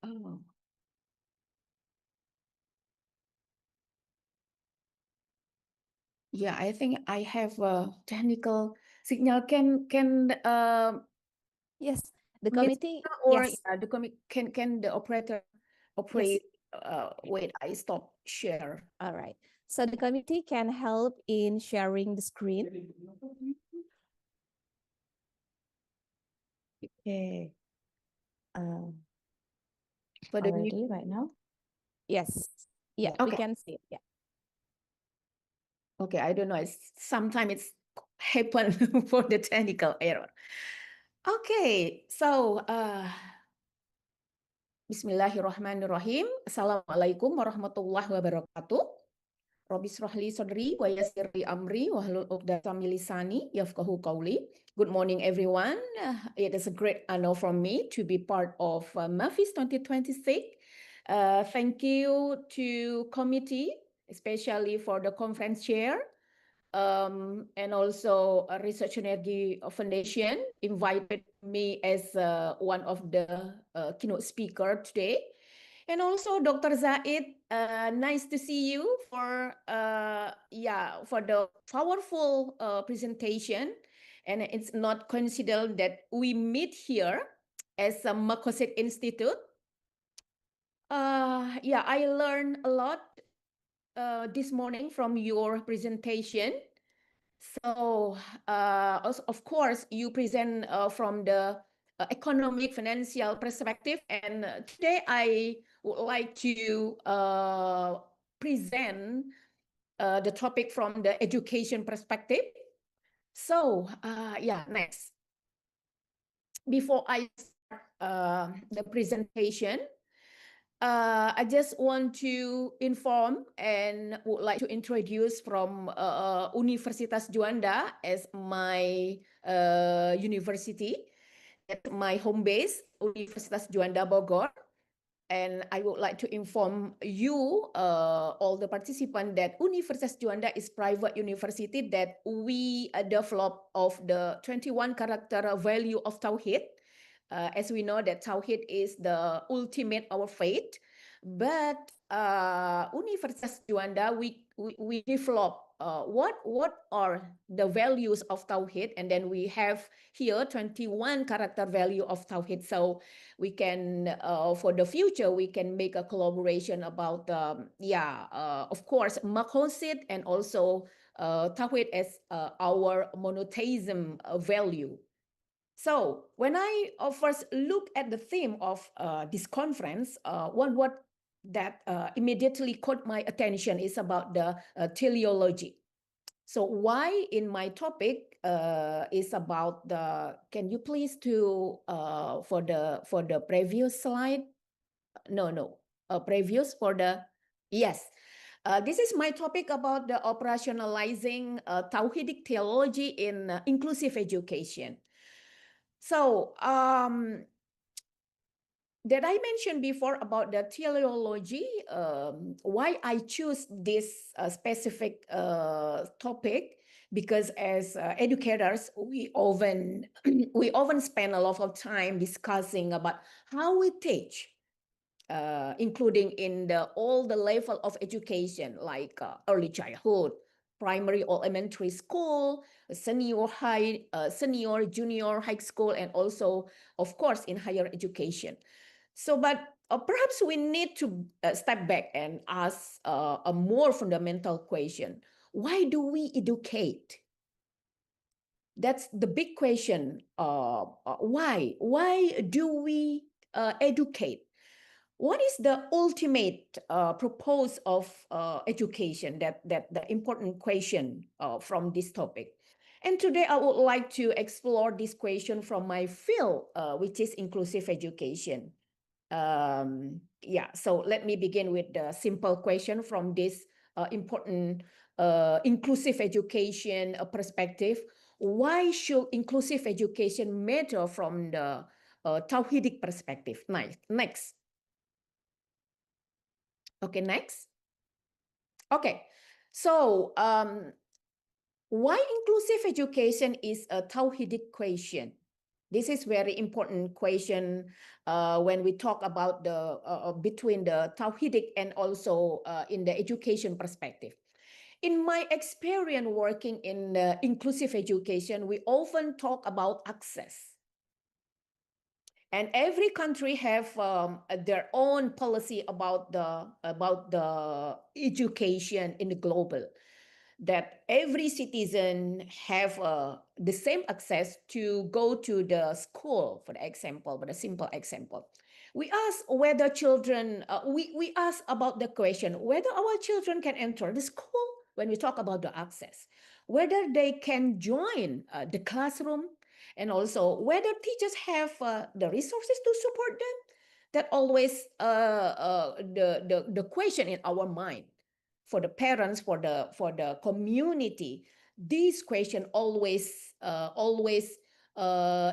Oh. Yeah, I think I have a technical signal. Can yes, the committee or yes. yeah, the can the operator operate? Yes. Wait, I stop share. All right. So the committee can help in sharing the screen. Okay. For the already right now? Yes. Yeah, okay. We can see it. Yeah. Okay, I don't know. Sometimes it's happen for the technical error. Okay, so Bismillahirrahmanirrahim. Assalamualaikum warahmatullahi wabarakatuh. Rabbi shrah li sadri wa yassir li amri wahlul 'uqdatam min lisani yafqahu qawli. Good morning, everyone. It is a great honor for me to be part of MAFIS 2026. Thank you to committee, especially for the conference chair, and also Research Energy Foundation invited me as one of the keynote speaker today. And also Dr. Zaid, nice to see you for the powerful presentation. And it's not coincidental that we meet here as a Maqasid Institute. I learned a lot this morning from your presentation. So, of course, you present from the economic financial perspective, and today I would like to present the topic from the education perspective. So, next. Before I start the presentation, I just want to inform and would like to introduce from Universitas Juanda as my university, at my home base, Universitas Juanda Bogor. And I would like to inform you, all the participants, that Universitas Juanda is private university that we develop of the 21 character value of Tawhid. As we know that Tawhid is the ultimate our faith, but Universitas Juanda we develop what are the values of Tawhid, and then we have here 21 character value of Tawhid. So we can for the future we can make a collaboration about of course Maqasid and also Tawhid as our monotheism value. So when I first look at the theme of this conference, one word that immediately caught my attention is about the teleology. So why in my topic is about the, can you please to for the previous slide? Previous for the, yes. This is my topic about the operationalizing Tawhidic theology in inclusive education. So, that I mentioned before about the teleology, why I choose this specific topic, because as educators, we often spend a lot of time discussing about how we teach, including in all the level of education, like early childhood, primary or elementary school, senior high, senior, junior high school, and also, of course, in higher education. So, but perhaps we need to step back and ask a more fundamental question. Why do we educate? That's the big question. Why? Why do we educate? What is the ultimate purpose of education? That the important question from this topic. And today I would like to explore this question from my field, which is inclusive education. So let me begin with the simple question from this important inclusive education perspective. Why should inclusive education matter from the Tawhidic perspective? Next. Okay, next. Okay, so why inclusive education is a Tawhidic question? This is very important question when we talk about the between the Tawhidic and also in the education perspective. In my experience working in inclusive education, we often talk about access. And every country have their own policy about the education in the global. That every citizen have the same access to go to the school, for example, but a simple example. We ask whether children, we ask about the question whether our children can enter the school when we talk about the access, whether they can join the classroom, and also whether teachers have the resources to support them. That always the question in our mind, for the parents, for the community, this question always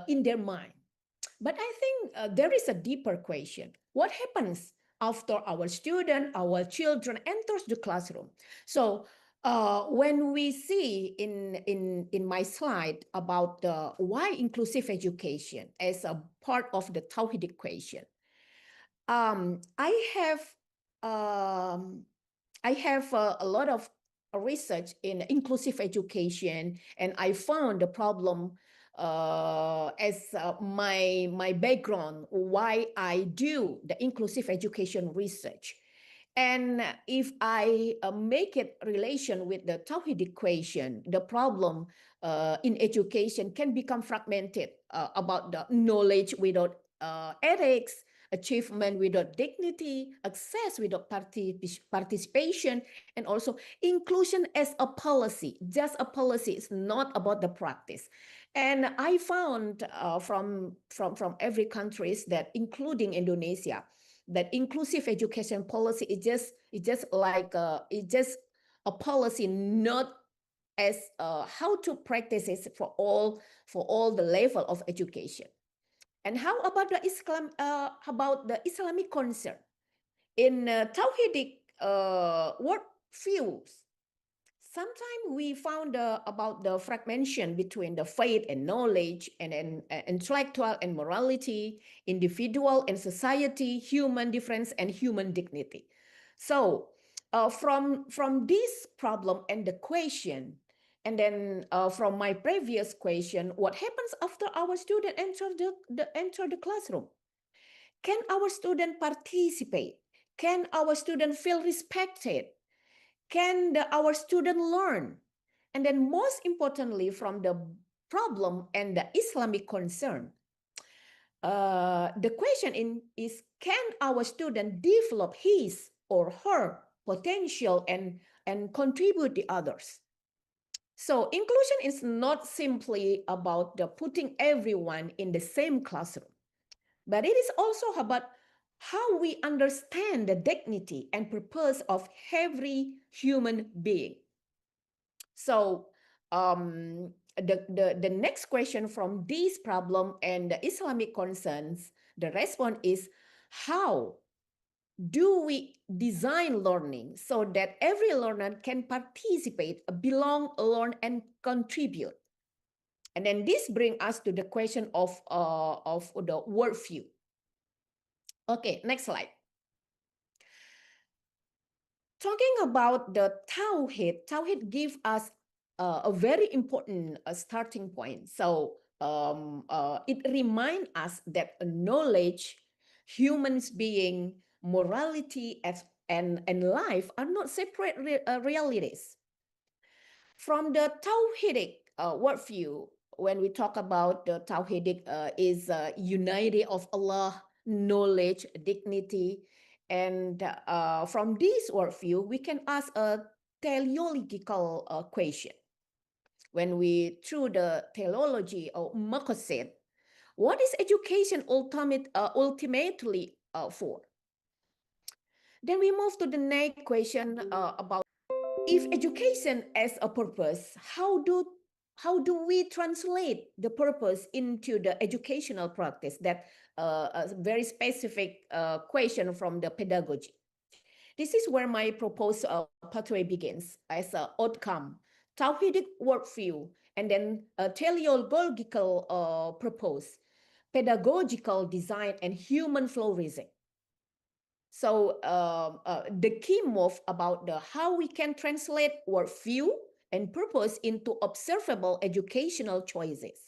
in their mind. But I think there is a deeper question. What happens after our student, our children enters the classroom? So when we see in my slide about the why inclusive education as a part of the Tawhidic question, I have a lot of research in inclusive education, and I found the problem as my background, why I do the inclusive education research. And if I make it relation with the Tawhid equation, the problem in education can become fragmented about the knowledge without ethics, achievement without dignity, access without participation, and also inclusion as a policy. Just a policy is not about the practice. And I found from every countries that, including Indonesia, that inclusive education policy is just a policy, not as how to practice it for all the level of education. And how about the Islamic concern in Tawhidic worldviews? Sometimes we found about the fragmentation between the faith and knowledge, and intellectual and morality, individual and society, human difference and human dignity. So from this problem and the question, and then from my previous question, what happens after our student enter the classroom? Can our student participate? Can our student feel respected? Can our student learn? And then most importantly, from the problem and the Islamic concern, the question is, can our student develop his or her potential and contribute to others? So inclusion is not simply about putting everyone in the same classroom, but it is also about how we understand the dignity and purpose of every human being. So the next question from this problem and the Islamic concerns, the response is, how do we design learning so that every learner can participate, belong, learn, and contribute? And then this brings us to the question of the worldview. Okay, next slide. Talking about the Tawhid gives us a very important starting point. So it reminds us that knowledge, humans being, morality, and life are not separate realities. From the Tawhidic worldview, when we talk about the Tawhidic is unity of Allah, knowledge, dignity, and from this worldview, we can ask a teleological question. When we, through the teleology or Maqasid, what is education ultimately for? Then we move to the next question about, if education as a purpose, how do we translate the purpose into the educational practice? That a very specific question from the pedagogy. This is where my proposed pathway begins as an outcome, Tawhidic worldview, and then a teleological purpose, pedagogical design, and human flourishing. So the key move about how we can translate worldview and purpose into observable educational choices.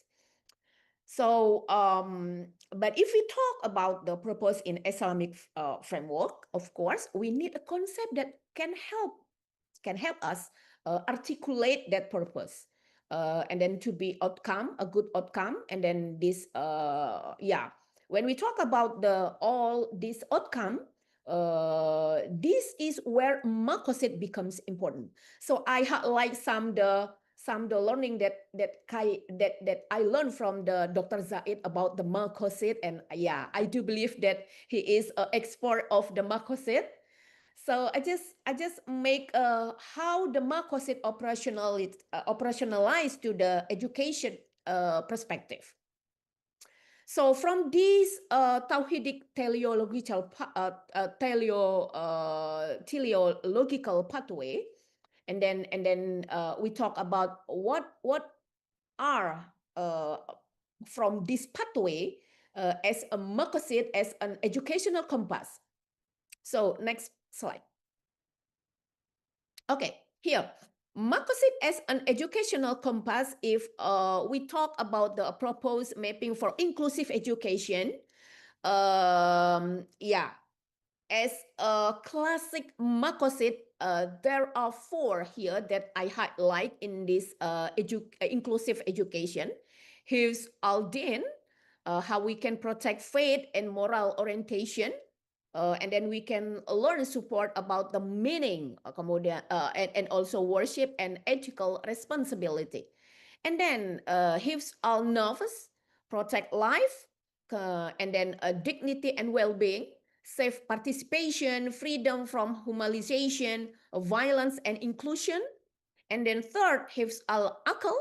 So, but if we talk about the purpose in Islamic framework, of course, we need a concept that can help us articulate that purpose, and then to be outcome, a good outcome, and then this, when we talk about all this outcome, this is where Maqasid becomes important. So I highlight some the some the learning that I learned from the Dr. Zaid about the Maqasid, and yeah, I do believe that he is an expert of the Maqasid. So I just make how the Maqasid operationalized to the education perspective. So from this Tawhidic teleological pathway, and then we talk about what are from this pathway as a Maqasid, as an educational compass. So next slide. Okay, here. Maqasid as an educational compass, if we talk about the proposed mapping for inclusive education, yeah, as a classic Maqasid, there are 4 here that I highlight in this inclusive education. Here's Al-Din, how we can protect faith and moral orientation. And then we can learn support about the meaning, and also worship and ethical responsibility. And then Hifz al-Nafs, protect life, and then dignity and well-being, safe participation, freedom from humanization, violence and inclusion. And then third, Hifz al-Aql,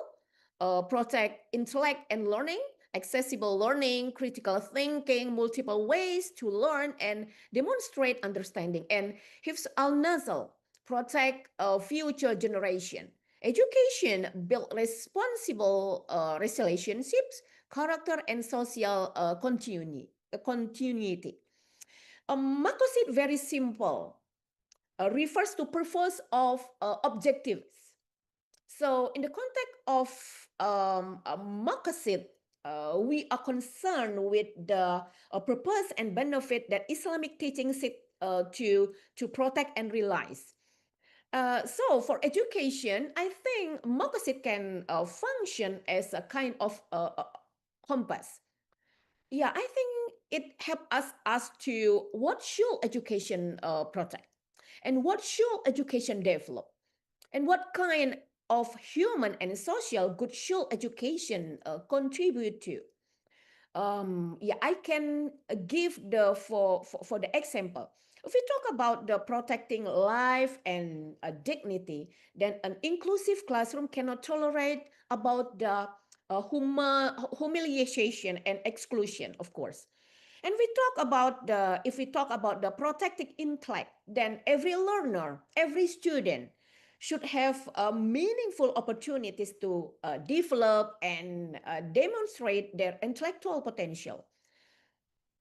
protect intellect and learning, accessible learning, critical thinking, multiple ways to learn and demonstrate understanding. And Hifz al-Nazal, protect a future generation. Education build responsible relationships, character, and social continuity. Maqasid, very simple, refers to purpose of objectives. So in the context of Maqasid, we are concerned with the purpose and benefit that Islamic teaching seek to protect and realize. So for education, I think Maqasid can function as a kind of compass. Yeah, I think it helps us to what should education protect, and what should education develop, and what kind of human and social good should education contribute to. Yeah, I can give for the example. If we talk about the protecting life and dignity, then an inclusive classroom cannot tolerate about the humiliation and exclusion, of course. And we talk about if we talk about the protecting intellect, then every learner, every student should have meaningful opportunities to develop and demonstrate their intellectual potential.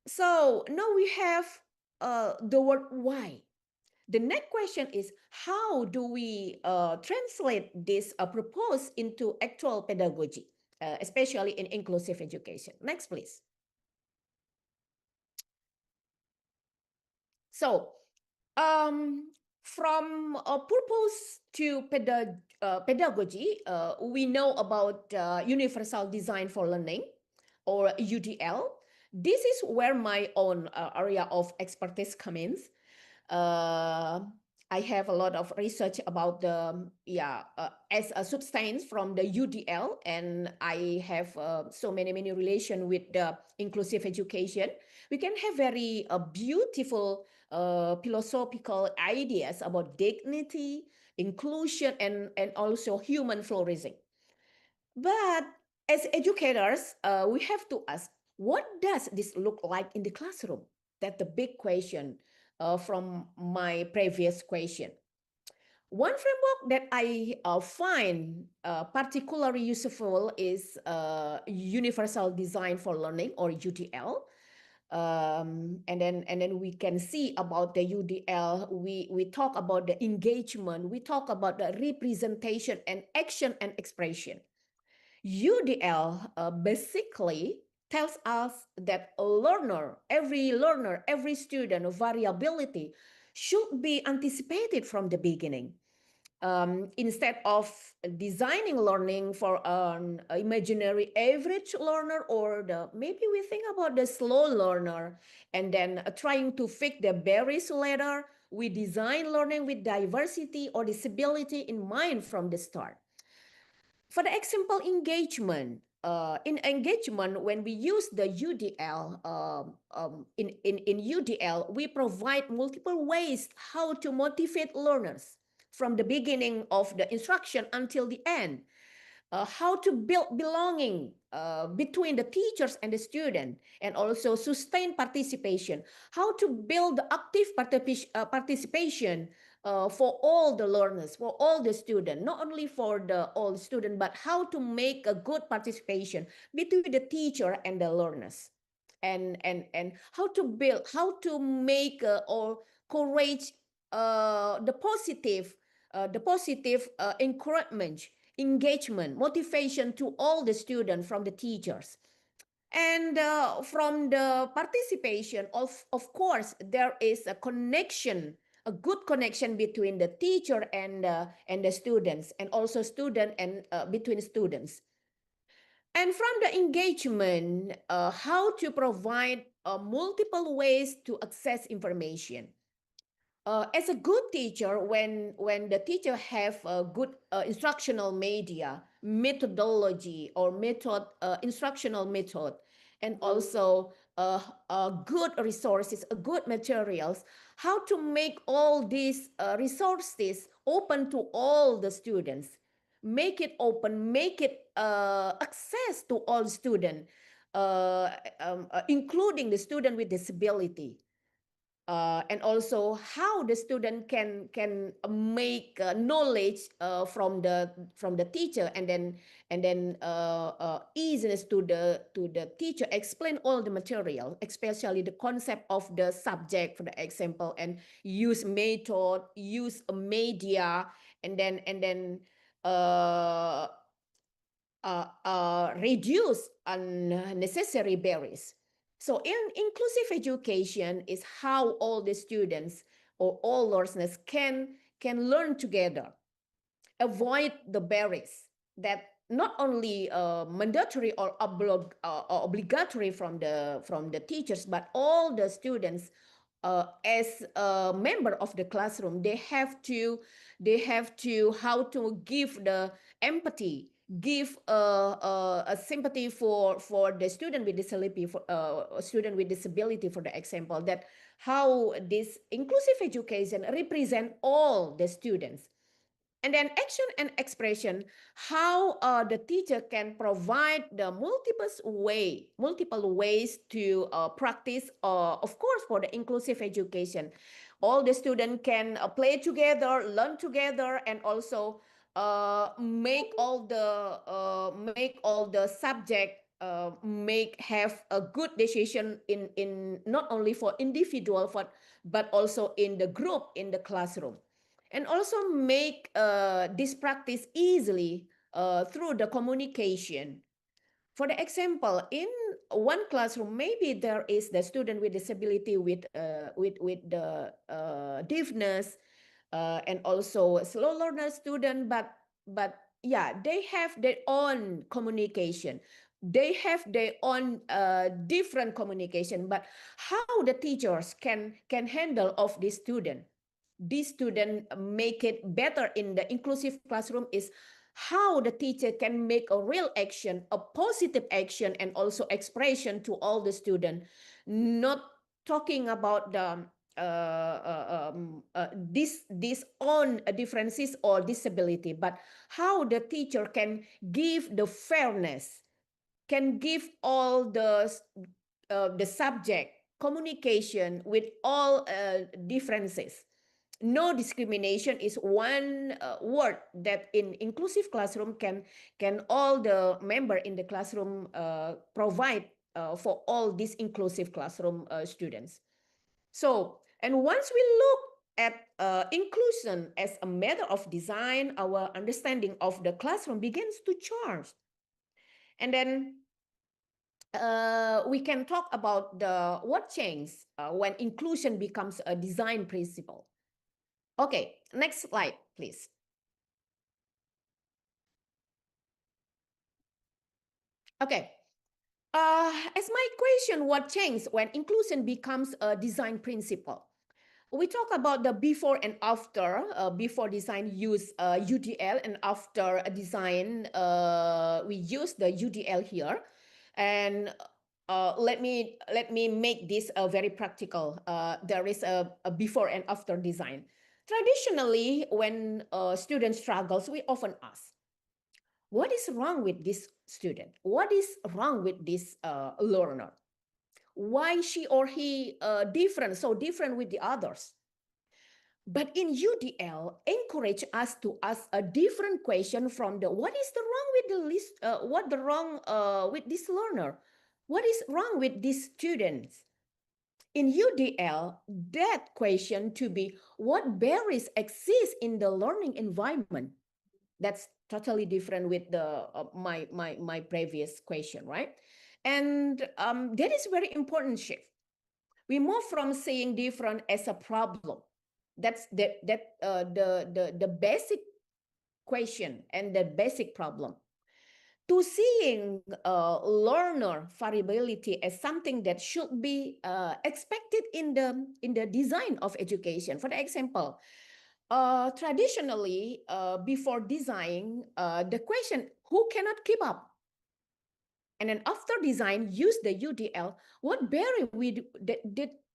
So now we have the word why. The next question is, how do we translate this proposed into actual pedagogy, especially in inclusive education? Next, please. So, from purpose to pedagogy, we know about universal design for learning, or UDL. This is where my own area of expertise comes in. I have a lot of research about the as a substance from the UDL, and I have so many relation with the inclusive education. We can have very beautiful philosophical ideas about dignity, inclusion, and also human flourishing. But as educators, we have to ask, what does this look like in the classroom? That's the big question from my previous question. One framework that I find particularly useful is Universal Design for Learning, or UDL. And then we can see about the UDL. We talk about the engagement. We talk about the representation and action and expression. UDL basically tells us that every student, variability should be anticipated from the beginning. Instead of designing learning for an imaginary average learner, or maybe we think about the slow learner, and then trying to fix the barriers later, we design learning with diversity or disability in mind from the start. For the example, engagement. In engagement, when we use the UDL, in UDL, we provide multiple ways how to motivate learners from the beginning of the instruction until the end. How to build belonging between the teachers and the student, and also sustain participation, how to build active participation for all the learners, for all the students, not only for the all student, but how to make a good participation between the teacher and the learners, and how to build, how to make or encourage the positive encouragement, engagement, motivation to all the students from the teachers. And from the participation, of course, there is a connection, a good connection between the teacher and the students, and also student and between students. And from the engagement, how to provide multiple ways to access information. As a good teacher, when the teacher have a good instructional media, methodology or instructional method, and also good resources, good materials, how to make all these resources open to all the students, make it open, make it access to all students, including the student with disability. And also how the student can make knowledge from the teacher, and then easiness to the teacher explain all the material, especially the concept of the subject, for the example, and use method, use a media, and then reduce unnecessary barriers. So inclusive education is how all the students or all learners can learn together, avoid the barriers that not only mandatory or obligatory from the teachers, but all the students as a member of the classroom, they have to how to give the empathy, give a sympathy for the student with disability, for student with disability, for the example, that how this inclusive education represent all the students. And then action and expression, how the teacher can provide the multiple ways to practice, of course, for the inclusive education. All the students can play together, learn together, and also make all the subject have a good decision in not only for individual, but also in the group, in the classroom. And also make this practice easily through the communication. For the example, in one classroom, maybe there is the student with disability with the deafness, and also a slow learner student, but yeah, they have their own communication. They have their own different communication, but how the teachers can handle of this student, make it better in the inclusive classroom, is how the teacher can make a real action, a positive action, and also expression to all the students, not talking about the this own differences or disability, but how the teacher can give the fairness, can give all the subject communication with all differences. No discrimination is one word that in inclusive classroom can all the member in the classroom provide for all these inclusive classroom students. So, and once we look at inclusion as a matter of design, our understanding of the classroom begins to charge. And then we can talk about the what changes when inclusion becomes a design principle. Okay, next slide, please. Okay, as my question, what changed when inclusion becomes a design principle? we talk about the before and after. Before design use UDL, and after design we use the UDL here. And let me make this very practical. There is a before and after design. Traditionally, when a student struggles, we often ask, what is wrong with this student? What is wrong with this learner? Why she or he different, so different with the others? But in UDL, encourage us to ask a different question from the what is the wrong with the list? What the wrong with this learner? What is wrong with these students? In UDL, that question to be what barriers exist in the learning environment. That's totally different with the my previous question, right? And that is very important shift. We move from saying different as a problem. That's the basic question and the basic problem, to seeing learner variability as something that should be expected in the design of education. For example, traditionally, before design, the question, who cannot keep up? And then after design, use the UDL, what barrier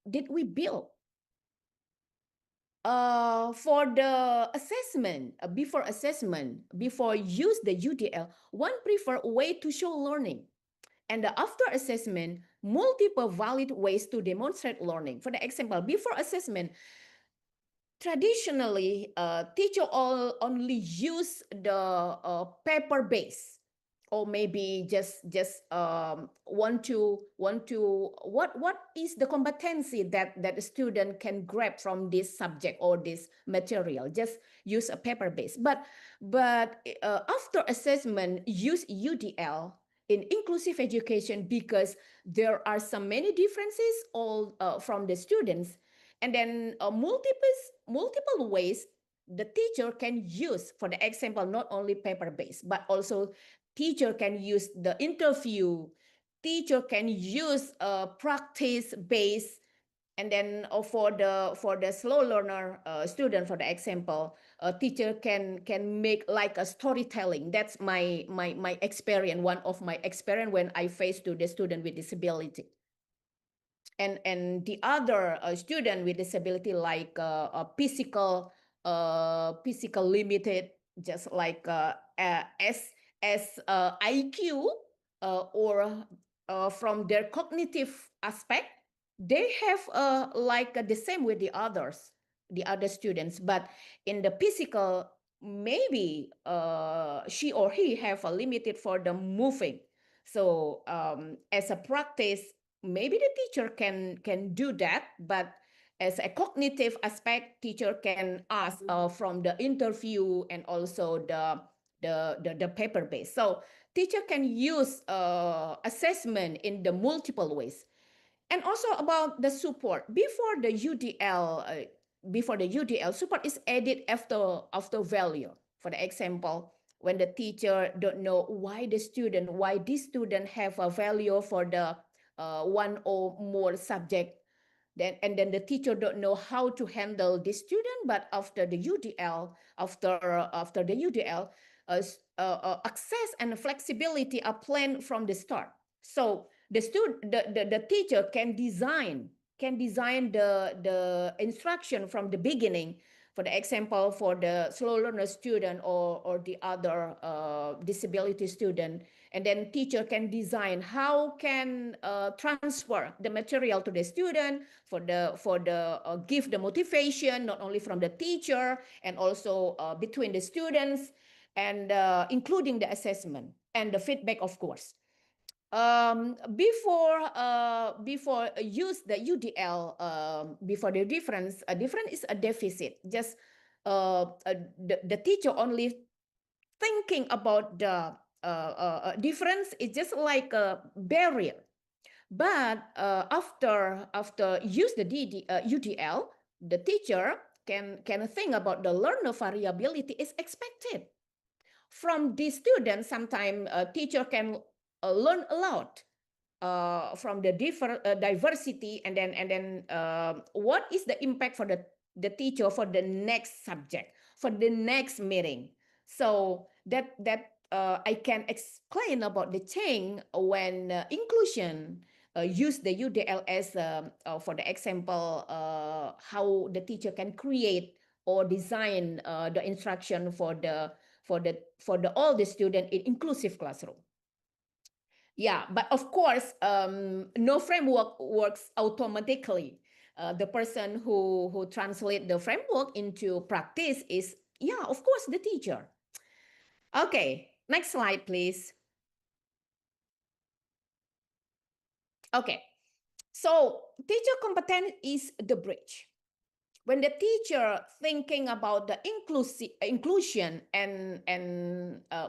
did we build? For the assessment, before use the UDL, one prefer way to show learning. And after assessment, multiple valid ways to demonstrate learning. For the example, before assessment, traditionally, teacher only use the paper base, or maybe just want to what is the competency that the student can grab from this subject or this material. Just use a paper base. But after assessment, use UDL in inclusive education, because there are so many differences all from the students. And then multiple ways the teacher can use. For the example, not only paper-based, but also teacher can use the interview. Teacher can use practice-based. And then for the slow learner student, for the example, a teacher can make like a storytelling. That's my experience, one of my experience when I face to the student with disability. And the other student with disability, like a physical limited, just like IQ, or from their cognitive aspect, they have like the same with the other students. But in the physical, maybe she or he have a limited for the moving. So as a practice, maybe the teacher can do that, but as a cognitive aspect, teacher can ask from the interview and also the paper base. So teacher can use assessment in the multiple ways. And also about the support before the UDL. Support is added after value. For the example, when the teacher don't know why this student have a value for the one or more subject, then the teacher don't know how to handle this student. But after the UDL, access and flexibility are planned from the start. So the teacher can design the instruction from the beginning. For the example, for the slow learner student or the other disability student, and then teacher can design how can transfer the material to the student, for the give the motivation, not only from the teacher and also between the students, and including the assessment and the feedback, of course. Before use the UDL, before the difference is a deficit. Just the teacher only thinking about the difference is just like a barrier. But after use the UDL, the teacher can think about the learner variability is expected from the student. Sometimes a teacher can learn a lot, from the diversity, and then what is the impact for the teacher for the next subject, for the next meeting. So that I can explain about the thing when inclusion use the UDL as for the example how the teacher can create or design the instruction for all the student in inclusive classroom. Yeah, but of course, no framework works automatically. The person who translate the framework into practice is, yeah, of course, the teacher. Okay, next slide, please. Okay, so teacher competence is the bridge. When the teacher thinking about the inclusion and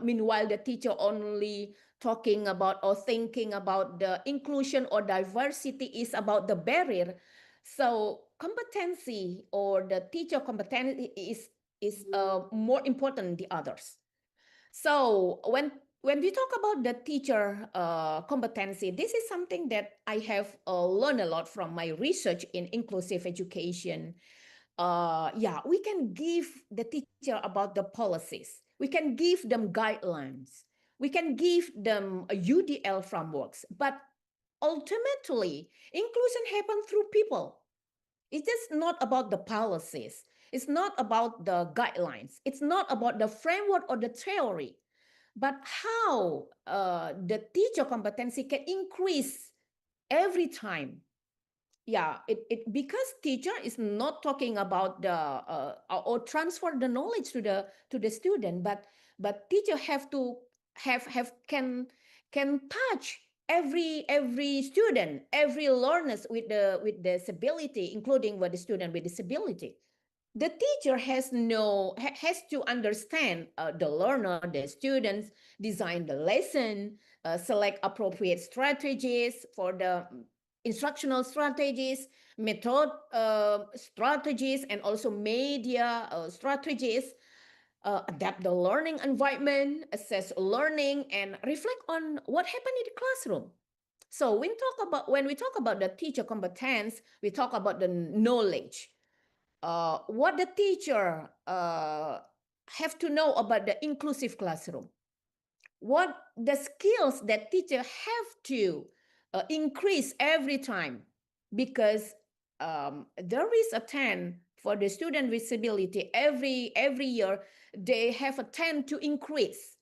meanwhile the teacher only talking about or thinking about the inclusion or diversity is about the barrier. So competency or the teacher competency is more important than the others. So when we talk about the teacher competency, this is something that I have learned a lot from my research in inclusive education. Yeah, we can give the teacher about the policies. We can give them guidelines. We can give them a UDL frameworks. But ultimately, inclusion happens through people. It is not about the policies. It's not about the guidelines. It's not about the framework or the theory, but how the teacher competency can increase every time. Yeah, it because teacher is not talking about the or transfer the knowledge to the student, but teacher have to can touch every student, every learners with disability, including with the student with disability. The teacher has to understand the learner, the students, design the lesson, select appropriate strategies for the instructional strategies, method strategies, and also media strategies, adapt the learning environment, assess learning, and reflect on what happened in the classroom. So when we talk about the teacher competence, we talk about the knowledge. What the teacher have to know about the inclusive classroom. What the skills that teacher have to increase every time, because there is a 10 for the student with disability every year. They have a 10 to increase.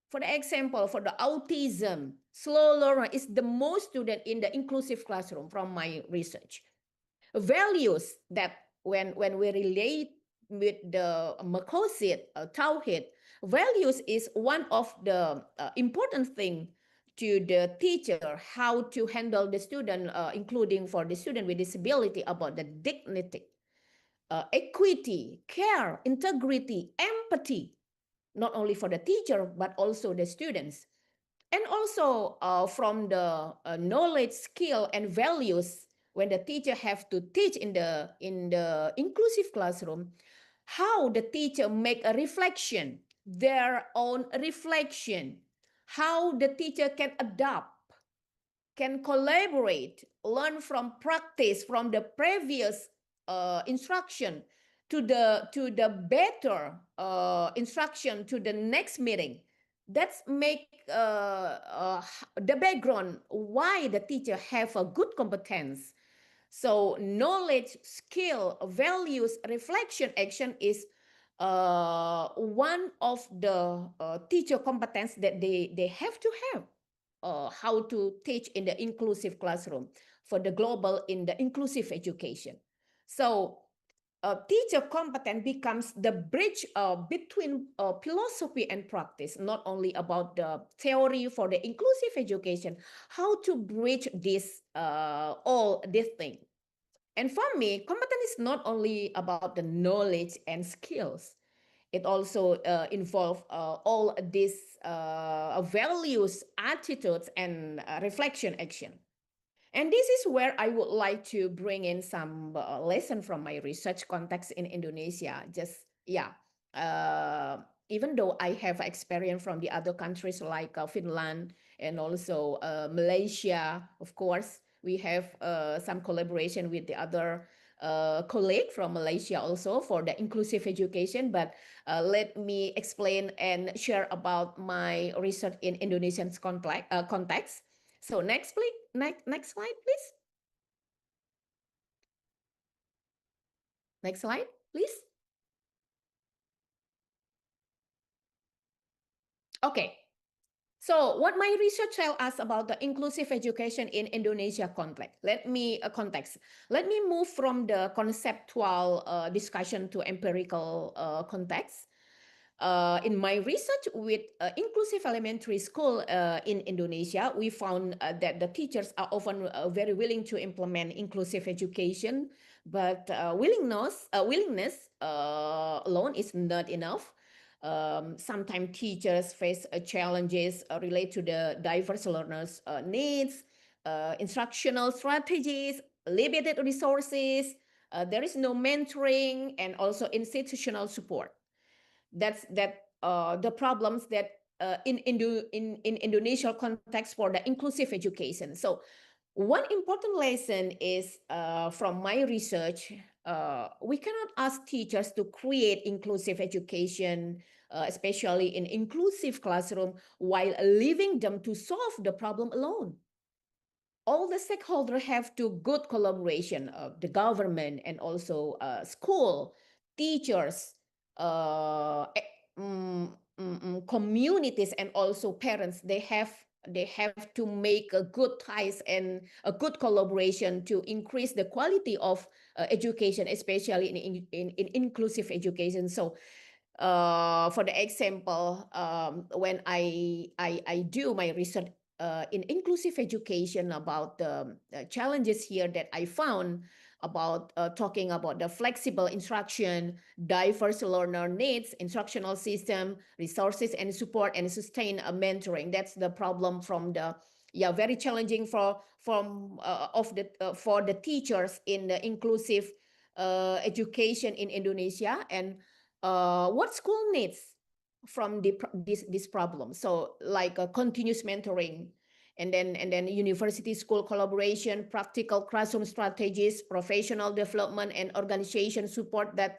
For the example, for the autism, slow learner is the most student in the inclusive classroom from my research. Values that when we relate with the Maqasid Tawhid, values is one of the important thing to the teacher, how to handle the student, including for the student with disability, about the dignity, equity, care, integrity, empathy, not only for the teacher, but also the students. And also from the knowledge, skill, and values, when the teacher have to teach in the inclusive classroom, how the teacher make a reflection, their own reflection, how the teacher can adapt, can collaborate, learn from practice from the previous instruction to the better instruction to the next meeting. That's make the background why the teacher have a good competence. So knowledge, skill, values, reflection, action is one of the teacher competence that they have to have. How to teach in the inclusive classroom for the global in the inclusive education. So teacher competence becomes the bridge between philosophy and practice, not only about the theory for the inclusive education, how to bridge this all this thing. And for me, competence is not only about the knowledge and skills. It also involves all these values, attitudes, and reflection action. And this is where I would like to bring in some lesson from my research context in Indonesia. Just, yeah, even though I have experience from the other countries like Finland and also Malaysia. Of course, we have some collaboration with the other colleague from Malaysia also for the inclusive education. But let me explain and share about my research in Indonesian context. So next, please. Next slide, please. Next slide, please. Okay. So what my research tells us about the inclusive education in Indonesia context. Let me move from the conceptual discussion to empirical context. In my research with inclusive elementary school in Indonesia, we found that the teachers are often very willing to implement inclusive education, but willingness alone is not enough. Sometimes teachers face challenges related to the diverse learners' needs, instructional strategies, limited resources. There is no mentoring and also institutional support. That's the problems that in Indonesia context for the inclusive education. So one important lesson is from my research, we cannot ask teachers to create inclusive education, especially in inclusive classroom, while leaving them to solve the problem alone. All the stakeholders have to good collaboration of the government and also school, teachers, communities, and also parents. They have to make a good ties and a good collaboration to increase the quality of education, especially in inclusive education. So for the example, when I do my research in inclusive education about the challenges here that I found about talking about the flexible instruction, diverse learner needs, instructional system, resources and support, and sustained mentoring. That's the problem from the very challenging for the teachers in the inclusive education in Indonesia. And what school needs from this problem. So like a continuous mentoring, and then university school collaboration, practical classroom strategies, professional development, and organization support that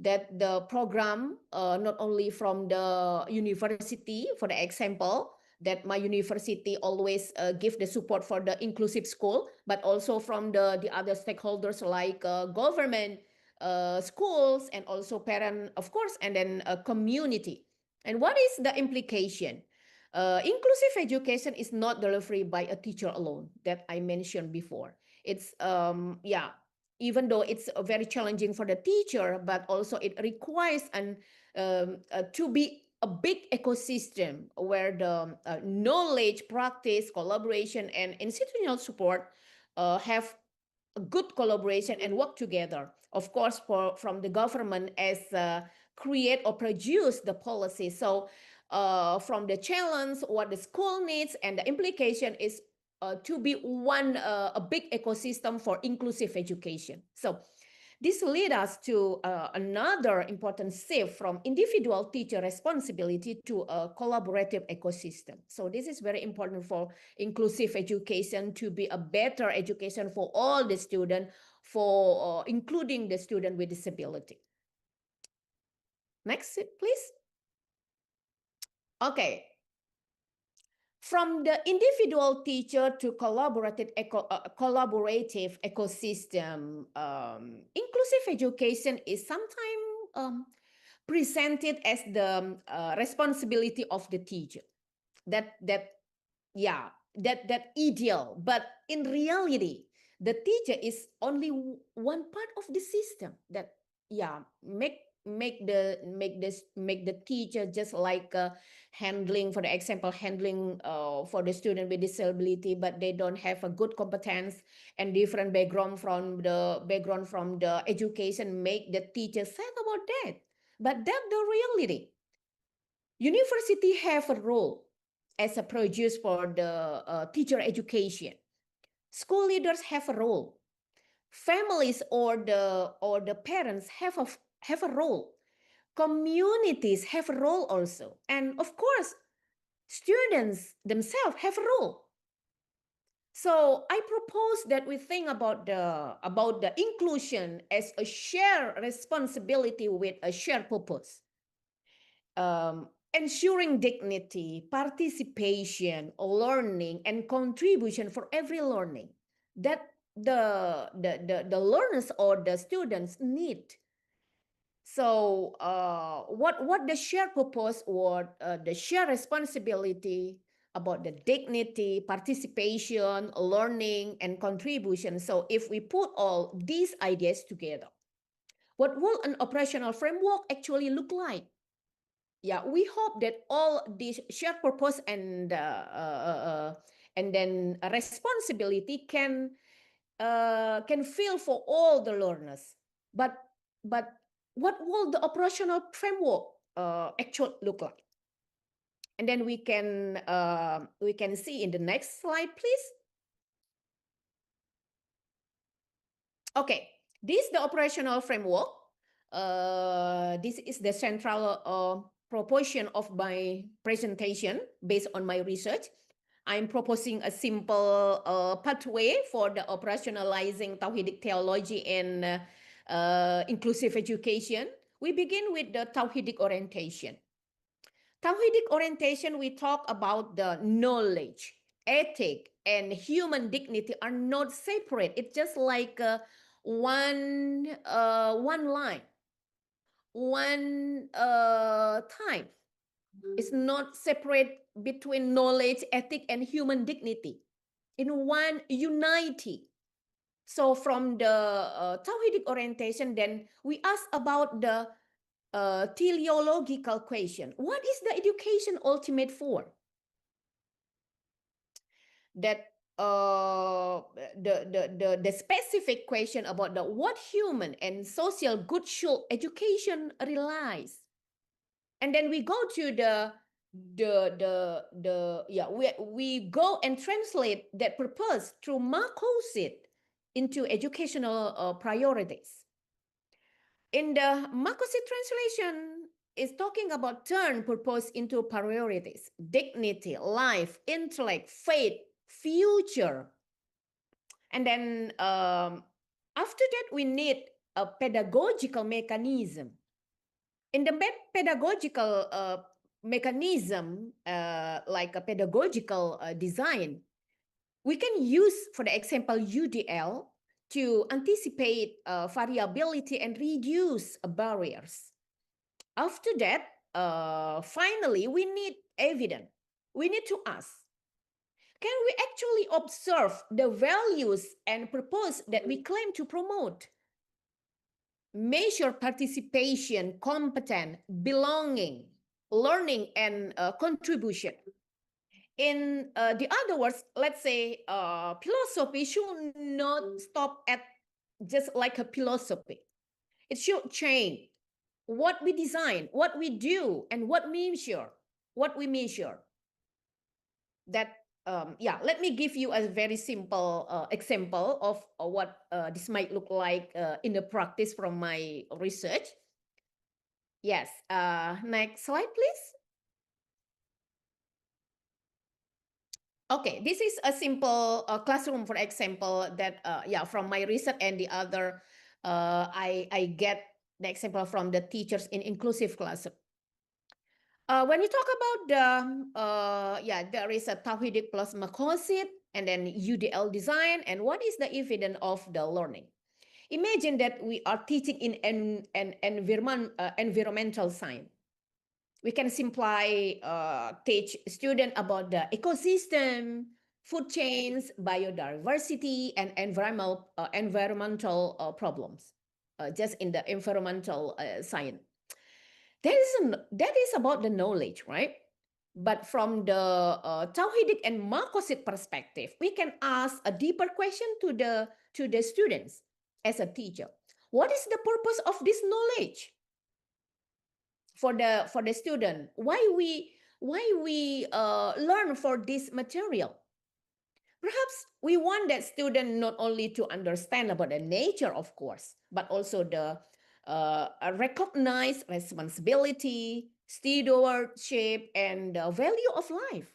the program, not only from the university, for the example, that my university always give the support for the inclusive school, but also from the other stakeholders like government, schools, and also parent, of course, and then a community. And what is the implication? Inclusive education is not delivered by a teacher alone, that I mentioned before. It's even though it's very challenging for the teacher, but also it requires to be a big ecosystem where the knowledge, practice, collaboration, and institutional support have a good collaboration and work together. Of course, from the government as create or produce the policy. So from the challenge, what the school needs, and the implication is to be a big ecosystem for inclusive education. So this leads us to another important shift from individual teacher responsibility to a collaborative ecosystem. So this is very important for inclusive education to be a better education for all the students, for including the student with disability. Next, please. Okay. From the individual teacher to collaborative ecosystem, inclusive education is sometimes presented as the responsibility of the teacher. That ideal, but in reality, the teacher is only one part of the system. That make the teacher just like handling, for the example, handling for the student with disability, but they don't have a good competence and different background from the education, make the teacher sad about that. But that's the reality. University have a role as a producer for the teacher education. School leaders have a role. Families or the parents have a role. Communities have a role also. And of course, students themselves have a role. So I propose that we think about the inclusion as a shared responsibility with a shared purpose. Ensuring dignity, participation, learning, and contribution for every learning that the learners or the students need. So what the shared purpose or the shared responsibility about the dignity, participation, learning, and contribution. So if we put all these ideas together, what will an operational framework actually look like? Yeah, we hope that all these shared purpose and then a responsibility can feel for all the learners. But what will the operational framework actually look like? And then we can see in the next slide, please. Okay, this is the operational framework. This is the central proportion of my presentation based on my research. I'm proposing a simple pathway for the operationalizing Tawhidic theology and inclusive education. We begin with the Tawhidic orientation. Tawhidic orientation, we talk about the knowledge, ethic, and human dignity are not separate. It's just like one line, one time. It's not separate between knowledge, ethic, and human dignity in one unity. So from the Tawhidic orientation, then we ask about the teleological question. What is the education ultimate for? That the specific question about the what human and social good should education relies. And then we go to we go and translate that purpose through Maqasid into educational priorities. In the Maqasid translation, is talking about turn purpose into priorities: dignity, life, intellect, faith, future. And then after that, we need a pedagogical mechanism. In the pedagogical mechanism, like a pedagogical design, we can use, for the example, UDL to anticipate variability and reduce barriers. After that, finally, we need evidence. We need to ask, can we actually observe the values and purpose that we claim to promote? Measure participation, competence, belonging, learning, and contribution. In the other words, let's say philosophy should not stop at just like a philosophy. It should change what we design, what we do, and what we measure. That let me give you a very simple example of what this might look like in the practice from my research. Yes, next slide, please. Okay, this is a simple classroom, for example, that from my research, and the other I get the example from the teachers in inclusive classroom. When you talk about the there is a Tawhidic plus Maqasid, and then UDL design, and what is the evidence of the learning? Imagine that we are teaching in an environmental science. We can simply teach students about the ecosystem, food chains, biodiversity, and environmental problems, just in the environmental science. That is about the knowledge, right? But from the Tawhidic and Maqasid perspective, we can ask a deeper question to the students as a teacher. What is the purpose of this knowledge? For the student, why we learn for this material? Perhaps we want that student not only to understand about the nature, of course, but also the recognize responsibility, stewardship, and value of life.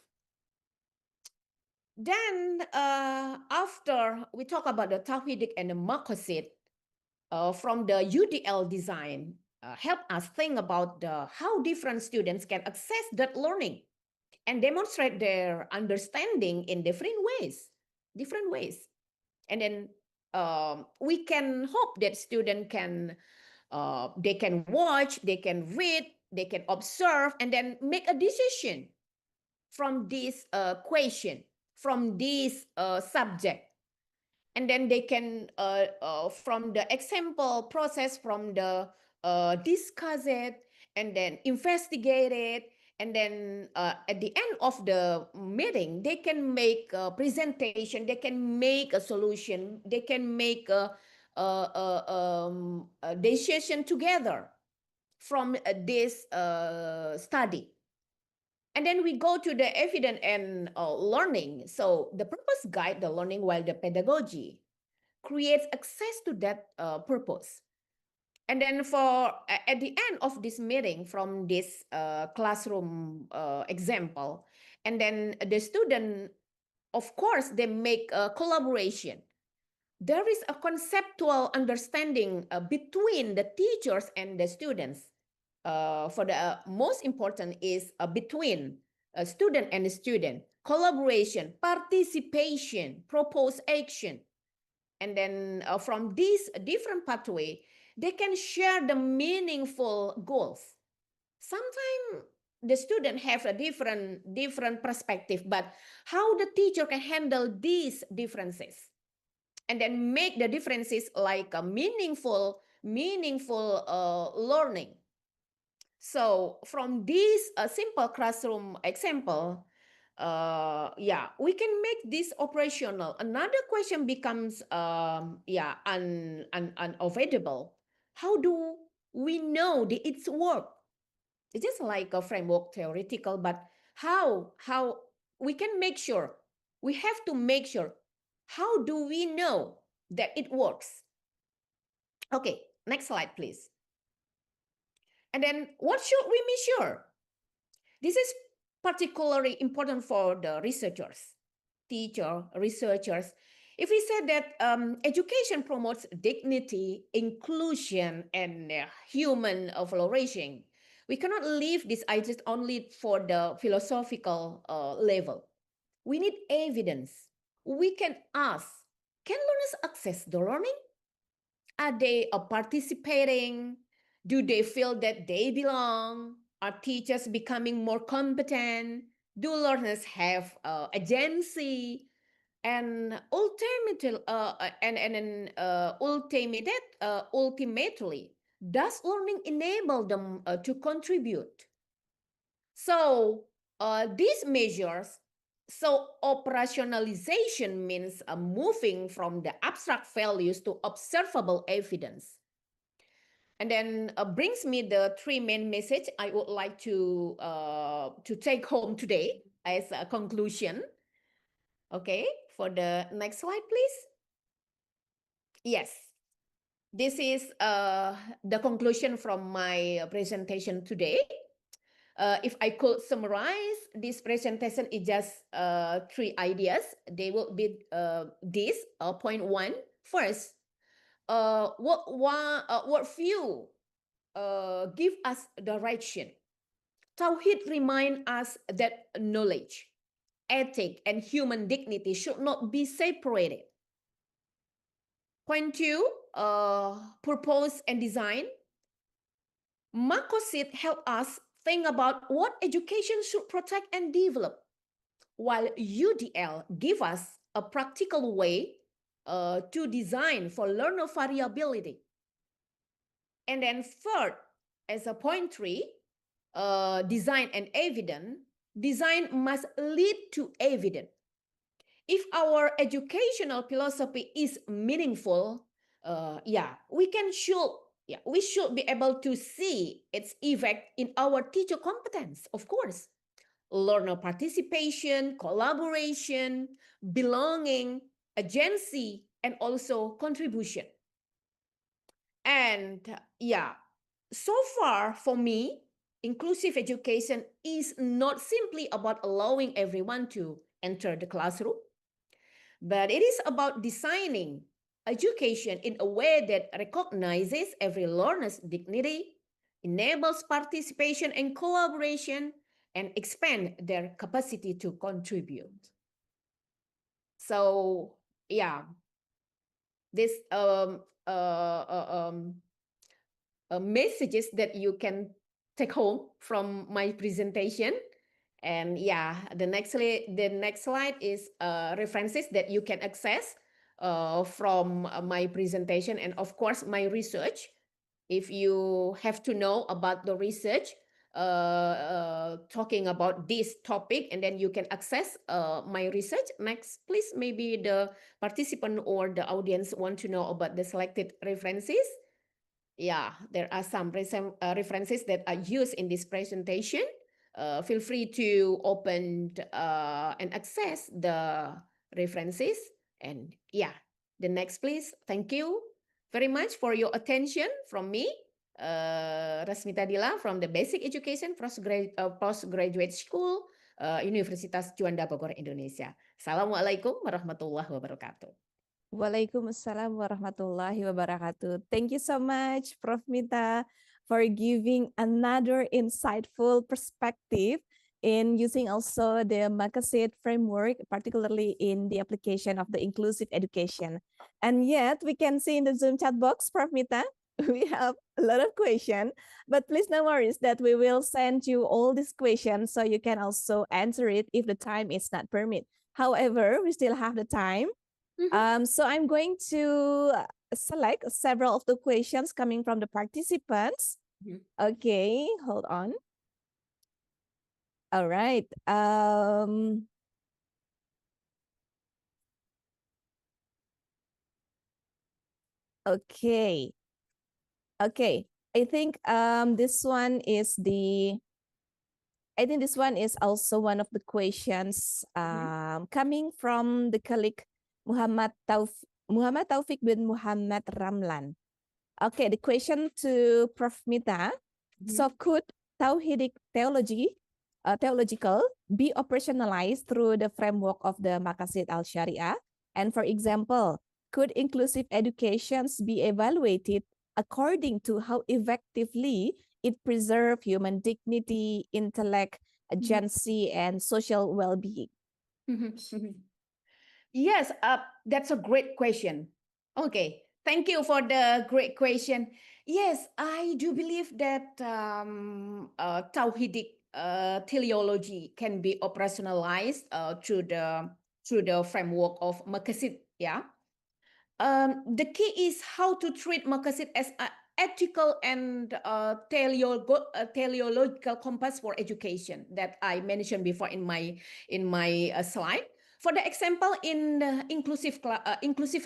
Then after we talk about the Tawhidic and the Maqasid from the UDL design, help us think about how different students can access that learning and demonstrate their understanding in different ways. And then we can hope that student can they can watch, they can read, they can observe, and then make a decision from this question, from this subject. And then they can, from the example process, from the discuss it, and then investigate it, and then at the end of the meeting, they can make a presentation, they can make a solution, they can make a decision together from this study. And then we go to the evidence and learning. So the purpose guide the learning, while the pedagogy creates access to that purpose. And then for at the end of this meeting, from this classroom example, and then the student, of course, they make a collaboration. There is a conceptual understanding between the teachers and the students. For the most important is between a student and a student, collaboration, participation, proposed action. And then from this different pathway, they can share the meaningful goals. Sometimes the student have a different perspective, but how the teacher can handle these differences and then make the differences like a meaningful learning. So from this simple classroom example, we can make this operational. Another question becomes unavoidable. How do we know that it's work? It's just like a framework theoretical, but how we can make sure, we have to make sure, how do we know that it works? Okay, next slide, please. And then what should we measure? This is particularly important for the researchers, researchers. If we say that education promotes dignity, inclusion, and human flourishing, we cannot leave this ideas only for the philosophical level. We need evidence. We can ask, can learners access the learning? Are they participating? Do they feel that they belong? Are teachers becoming more competent? Do learners have agency? And ultimately, does learning enable them to contribute? So these measures, so operationalization means moving from the abstract values to observable evidence. And then brings me the three main message I would like to take home today as a conclusion. Okay, for the next slide, please. Yes, this is the conclusion from my presentation today. If I could summarize this presentation, is just three ideas. They will be this point one. First, what view give us direction? Tawhid remind us that knowledge, ethic, and human dignity should not be separated. Point two, purpose and design. Maqasid help us think about what education should protect and develop, while UDL give us a practical way to design for learner variability. And then third, as a point three, design and evidence, design must lead to evidence. If our educational philosophy is meaningful, we should be able to see its effect in our teacher competence, of course. Learner participation, collaboration, belonging, agency, and also contribution. And so far for me, inclusive education is not simply about allowing everyone to enter the classroom, but it is about designing education in a way that recognizes every learner's dignity, enables participation and collaboration, and expand their capacity to contribute. So yeah, this messages that you can take home from my presentation. And yeah, the next slide is references that you can access from my presentation, and of course my research. If you have to know about the research talking about this topic, and then you can access my research. Next, please. Maybe the participant or the audience want to know about the selected references. Yeah, there are some references that are used in this presentation. Feel free to open and access the references. And yeah, the next, please. Thank you very much for your attention from me, Rasmita Dila from the Basic Education Postgraduate School, Universitas Juanda Bogor, Indonesia. Assalamualaikum warahmatullahi wabarakatuh. Waalaikumsalam warahmatullahi wabarakatuh. Thank you so much, Prof. Mita, for giving another insightful perspective in using also the Maqasid framework, particularly in the application of the inclusive education. And yet we can see in the Zoom chat box, Prof. Mita, we have a lot of questions, but please no worries that we will send you all these questions so you can also answer it if the time is not permit. However, we still have the time. So I'm going to select several of the questions coming from the participants. Okay, hold on. All right. Okay. Okay. I think this one is also one of the questions coming from the colleague Muhammad Taufik bin Muhammad Ramlan. Okay, the question to Prof. Mita. So could Tawhidic theological be operationalized through the framework of the Maqasid al-Sharia? And for example, could inclusive educations be evaluated according to how effectively it preserves human dignity, intellect, agency, and social well-being? Yes, that's a great question. Okay, thank you for the great question. Yes, I do believe that Tawhidic teleology can be operationalized through the framework of Maqasid. Yeah, the key is how to treat Maqasid as an ethical and teleological compass for education that I mentioned before in my slide. For the example, in inclusive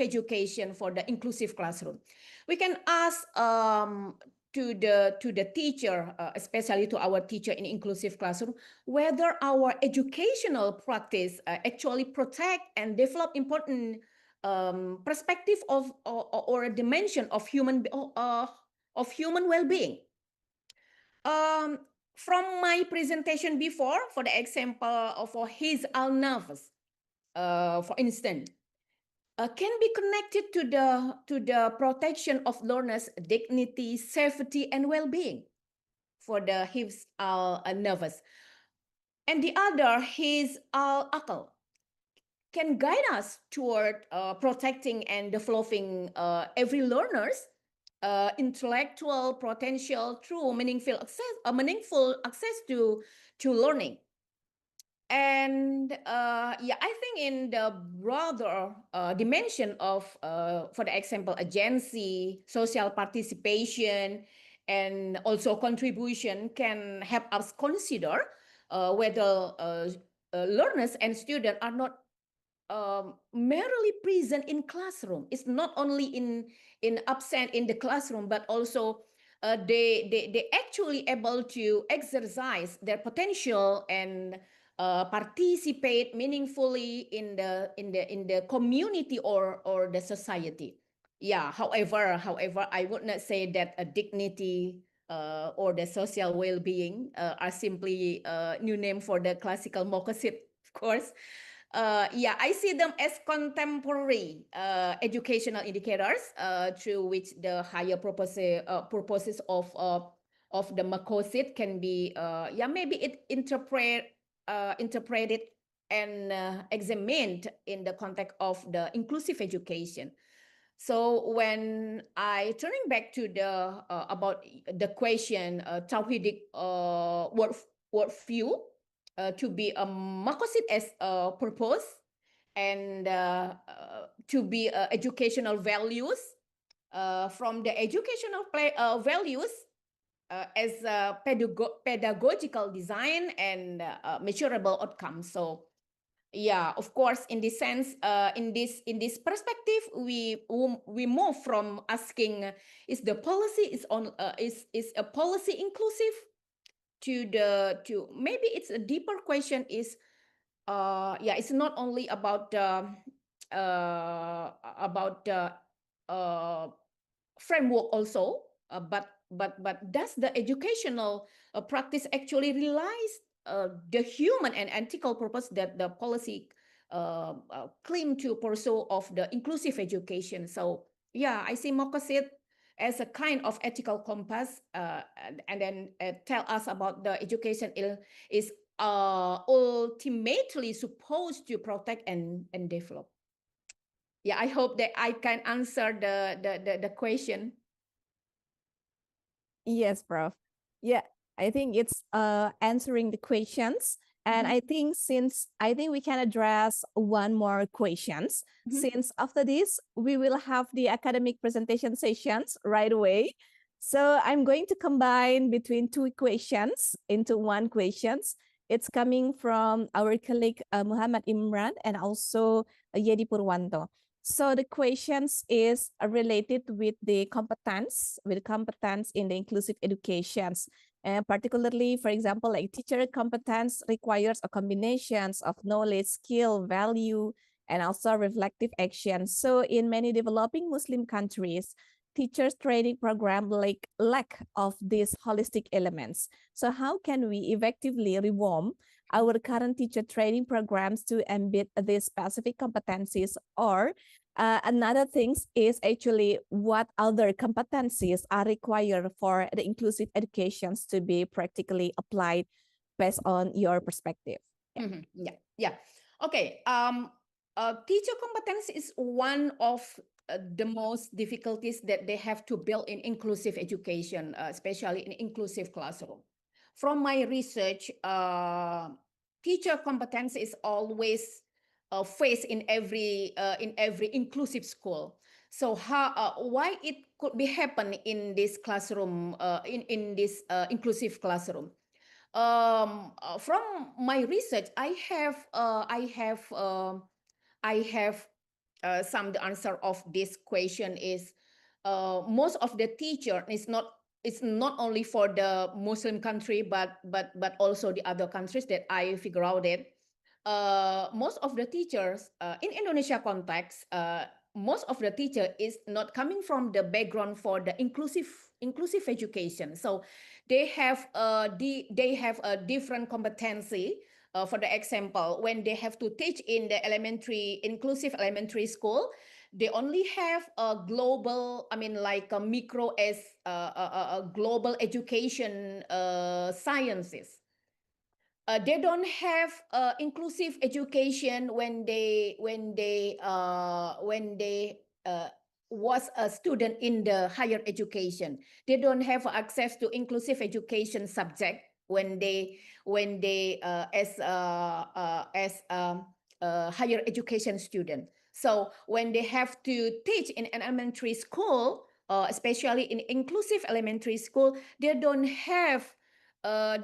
education for the inclusive classroom, we can ask to the teacher, especially to our teacher in inclusive classroom, whether our educational practice actually protect and develop important perspective of or a dimension of human well-being. From my presentation before, for the example of his al-nafs, for instance, can be connected to the protection of learners' dignity, safety, and well-being for the hifz al-nafs. And the other, his al-aql, can guide us toward protecting and developing every learner's intellectual potential through meaningful access to learning. And yeah, I think in the broader dimension of, for the example, agency, social participation, and also contribution can help us consider whether learners and students are not merely present in classroom. It's not only in absent in the classroom, but also they actually able to exercise their potential and participate meaningfully in the community or the society. Yeah. However, I would not say that a dignity or the social well-being are simply new name for the classical Maqasid, of course. Yeah, I see them as contemporary educational indicators through which the higher purposes of the Maqasid can be, yeah, maybe it interpreted and examined in the context of the inclusive education. So when I turning back to the about the question Tawhidic worldview to be a Maqasid as a purpose and to be educational values from the educational values as pedagogical design and measurable outcomes. So yeah, of course, in this sense, in this perspective, we move from asking is the policy is a policy inclusive to maybe it's a deeper question is yeah, it's not only about framework also, but does the educational practice actually realize the human and ethical purpose that the policy claim to pursue of the inclusive education? So yeah, I see Maqasid as a kind of ethical compass, and then tell us about the education is ultimately supposed to protect and develop. Yeah, I hope that I can answer the question. Yes, Prof. Yeah, I think it's answering the questions. And I think we can address one more questions, since after this, we will have the academic presentation sessions right away. So I'm going to combine between two questions into one questions. It's coming from our colleague Muhammad Imran and also Yedi Purwanto. So the questions is related with the competence in the inclusive educations. And particularly, for example, like teacher competence requires a combinations of knowledge, skill, value, and also reflective action. So in many developing Muslim countries, teachers training program lack of these holistic elements. So how can we effectively reform our current teacher training programs to embed these specific competencies? Or another thing is actually what other competencies are required for the inclusive educations to be practically applied based on your perspective? Yeah. Okay. Teacher competence is one of the most difficulties that they have to build in inclusive education, especially in inclusive classroom. From my research, teacher competence is always faced in every inclusive school. So why it could be happen in this classroom, in this inclusive classroom? From my research, I have some the answer of this question is most of the teacher is not, it's not only for the Muslim country but also the other countries that I figure out it. Most of the teachers in Indonesia context, most of the teacher is not coming from the background for the inclusive education. So they have a different competency. For the example, when they have to teach in the inclusive elementary school, they only have a global, I mean, like a micro as a global education sciences. They don't have inclusive education when they was a student in the higher education. They don't have access to inclusive education subject when they as higher education student. So when they have to teach in an elementary school, especially in inclusive elementary school, they don't have a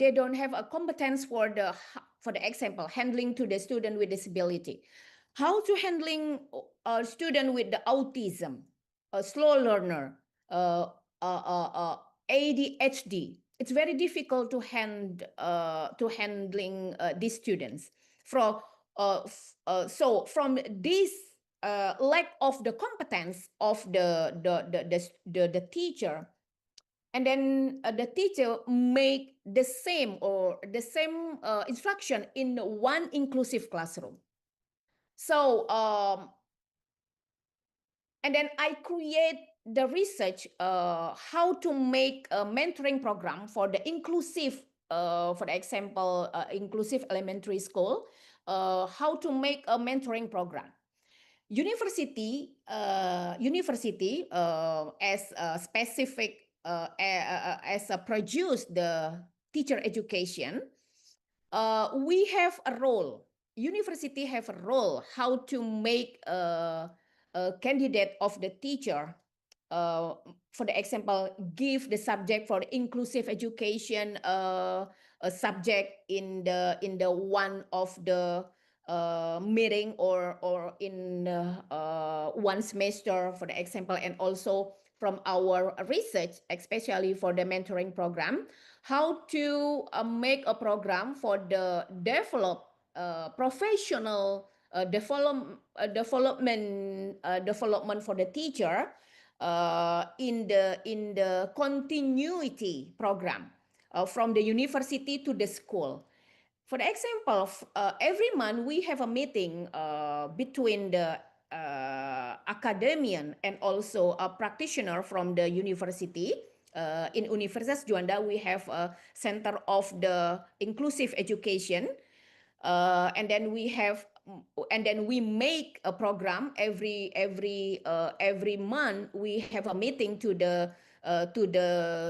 competence for the example handling to the student with disability, how to handling a student with the autism, a slow learner, ADHD. It's very difficult to handling these students. So from this lack of the competence of the teacher, and then the teacher make the same instruction in one inclusive classroom. So and then I create the research how to make a mentoring program for the inclusive, for the example, inclusive elementary school, how to make a mentoring program. University as a specific as a produce the teacher education, we have a role. University have a role how to make a candidate of the teacher. For the example, give the subject for inclusive education a subject in the one of the meeting or in one semester, for the example, and also from our research, especially for the mentoring program, how to make a program for the professional development for the teacher in the continuity program from the university to the school. For the example, every month we have a meeting between the academician and also a practitioner from the university. In Universitas Juanda, we have a center of the inclusive education, and then we make a program every month. We have a meeting to the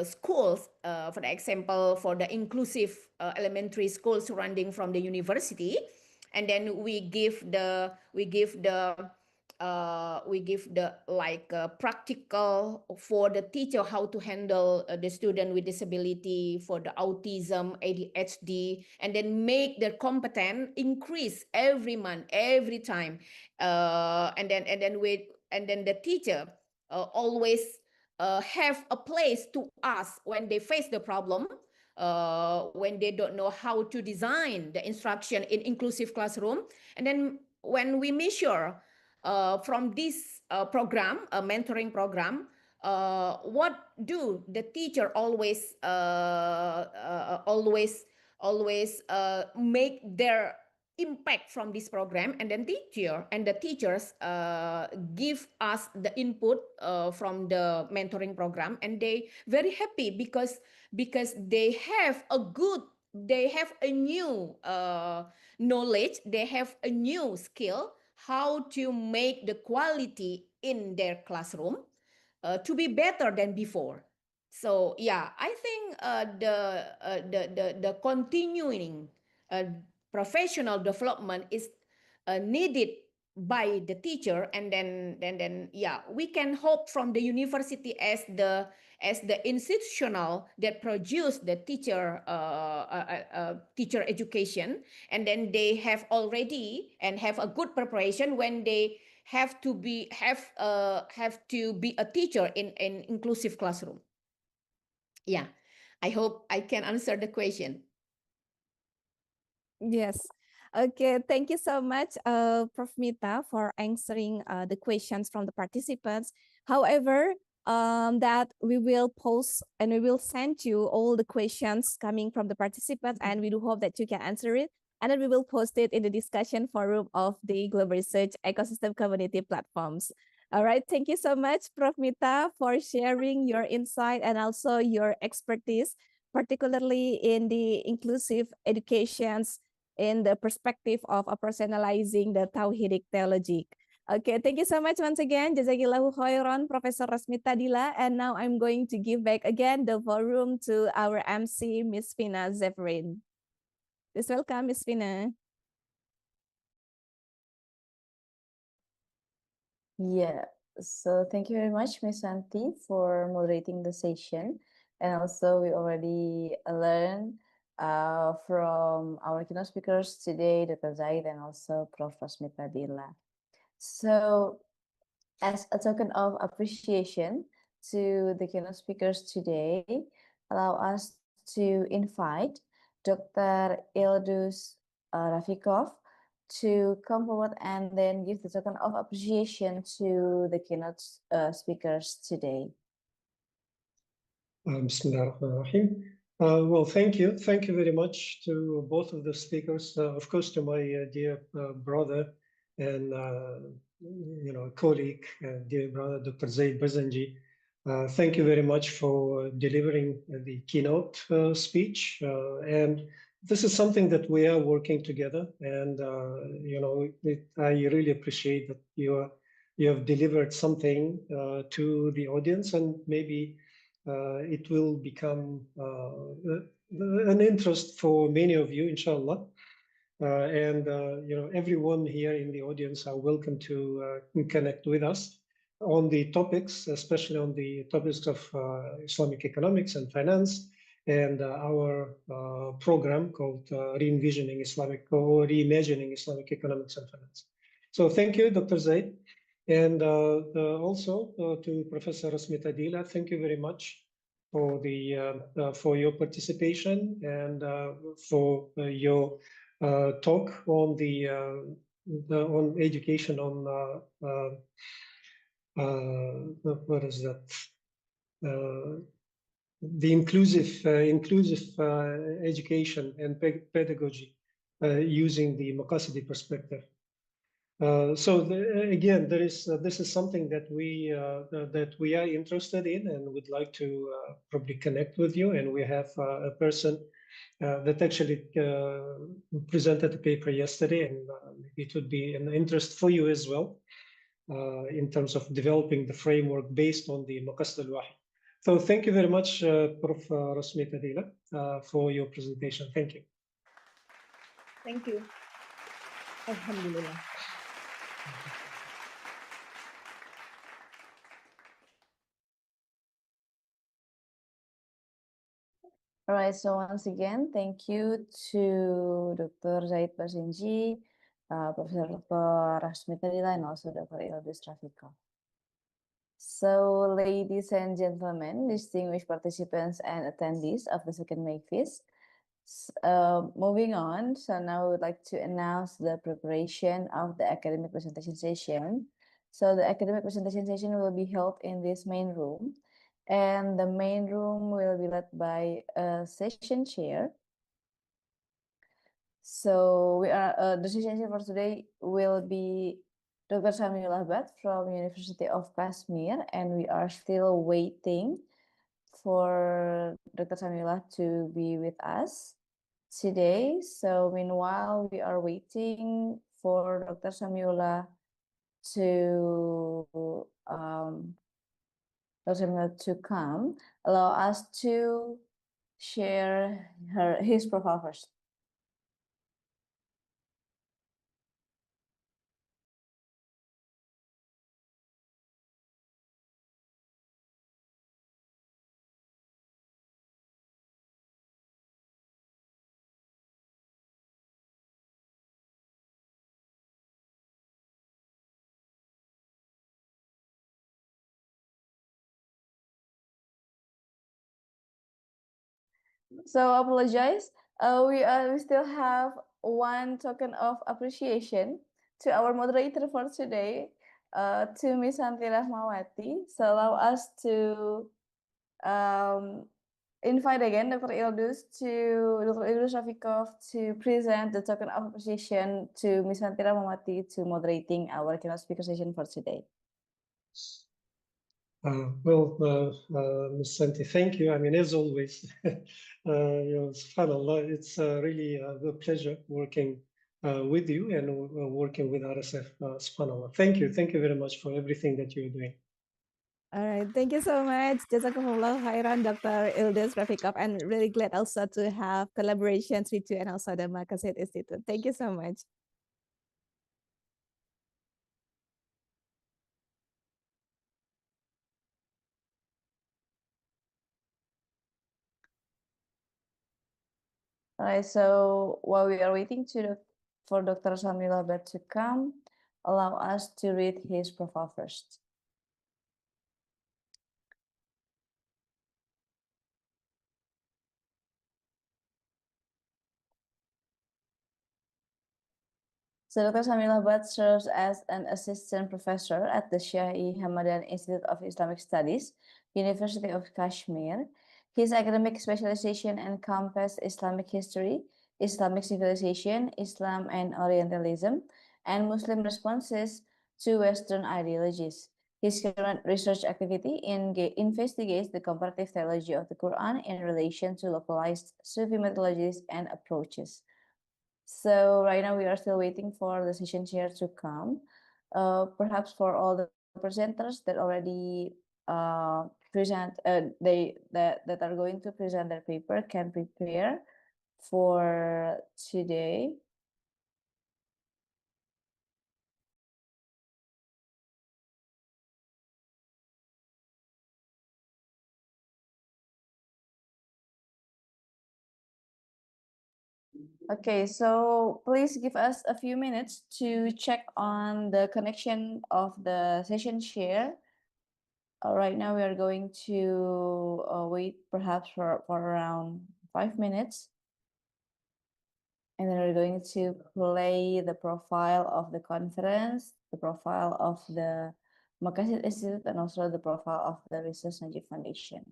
schools, for the example, for the inclusive elementary schools surrounding from the university, and then we give the like practical for the teacher how to handle the student with disability, for the autism, ADHD, and then make their competence increase every month, every time, and then the teacher always have a place to ask when they face the problem, when they don't know how to design the instruction in inclusive classroom. And then when we measure from this program, a mentoring program, what do the teacher always make their impact from this program, and then the teachers give us the input from the mentoring program, and they very happy because they have a new knowledge, they have a new skill how to make the quality in their classroom to be better than before. So yeah, I think the continuing professional development is needed by the teacher, and then yeah, we can hope from the university as the institutional that produce the teacher teacher education, and then they have already and have a good preparation when they have to be a teacher in an inclusive classroom. Yeah, I hope I can answer the question. Yes. Okay, thank you so much, Prof. Mita, for answering the questions from the participants. However, that we will post and we will send you all the questions coming from the participants, and we do hope that you can answer it. And then we will post it in the discussion forum of the Global Research Ecosystem Community platforms. All right, thank you so much, Prof. Mita, for sharing your insight and also your expertise, particularly in the inclusive educations in the perspective of operationalizing the Tawhidic theology. Okay, thank you so much once again. Jazakillahu khairan, Professor Rasmita Dila. And now I'm going to give back again the forum to our MC, Miss Fina Zefrin. Please welcome, Miss Fina. Yeah, so thank you very much, Miss Santi, for moderating the session. And also, we already learned from our keynote speakers today, Dr. Zaid and also Prof. Rasmita Dila. So, as a token of appreciation to the keynote speakers today, allow us to invite Dr. Ildus Rafikov to come forward and then give the token of appreciation to the keynote speakers today. Bismillah ar-Rahman ar-Rahim. Well, thank you. Thank you very much to both of the speakers. Of course, to my dear brother and colleague, dear brother, Dr. Zaid Bazanji. Thank you very much for delivering the keynote speech. And this is something that we are working together. And, I really appreciate that you have delivered something to the audience, and maybe it will become an interest for many of you, inshallah. Everyone here in the audience are welcome to connect with us on the topics, especially on the topics of Islamic economics and finance, and our program called Reimagining Islamic Economics and Finance. So thank you, Dr. Zaid. And also to Professor Rasmita Adila, thank you very much for your participation and for your talk on on education on what is that? The inclusive education and pedagogy using the Maqasidi perspective. Again, this is something that we are interested in and would like to probably connect with you. And we have a person that actually presented a paper yesterday, and it would be an interest for you as well in terms of developing the framework based on the Maqasid Al-Wahy. So thank you very much, Prof. Rasmita Adila, for your presentation. Thank you. Thank you. Alhamdulillah. All right, so once again, thank you to Dr. Zaid Basenji, Professor Dr. Rasmita Adila, and also Dr. Ildis Rafiqov. So, ladies and gentlemen, distinguished participants and attendees of the second MAFIS, moving on, so now I would like to announce the preparation of the academic presentation session. So the academic presentation session will be held in this main room, and the main room will be led by a session chair. So the session chair for today will be Dr. Samiul Ahbad from University of Kashmir, and we are still waiting for Dr. Samila to be with us today. So meanwhile, we are waiting for Dr. Samila to come. Allow us to share his profile first. So apologize. We still have one token of appreciation to our moderator for today, to Ms. Santi Rahmawati. So allow us to invite again Dr. Ildis Rafiqov to present the token of appreciation to Ms. Santi Rahmawati to moderating our keynote speaker session for today. Ms. Santi, thank you. I mean, as always, subhanAllah, it's really a pleasure working with you and working with RSF, subhanAllah. Thank you. Thank you very much for everything that you're doing. All right, thank you so much. Jazakumullah khairan, Dr. Ildis Rafiqov, and really glad also to have collaborations with you and also the Maqasid Institute. Thank you so much. All right, so while we are waiting for Dr. Samila Ahbad to come, allow us to read his profile first. So Dr. Samila Ahbad serves as an assistant professor at the Shahi Hamadan Institute of Islamic Studies, University of Kashmir. His academic specialization encompassed Islamic history, Islamic civilization, Islam and Orientalism, and Muslim responses to Western ideologies. His current research activity investigates the comparative theology of the Quran in relation to localized Sufi methodologies and approaches. So right now we are still waiting for the session chair to come. Perhaps for all the presenters that already present, that are going to present their paper can prepare for today. Okay, so please give us a few minutes to check on the connection of the session share. Right now we are going to wait perhaps for around 5 minutes. And then we're going to play the profile of the conference, the profile of the Maqasid Institute, and also the profile of the Research Najib Foundation.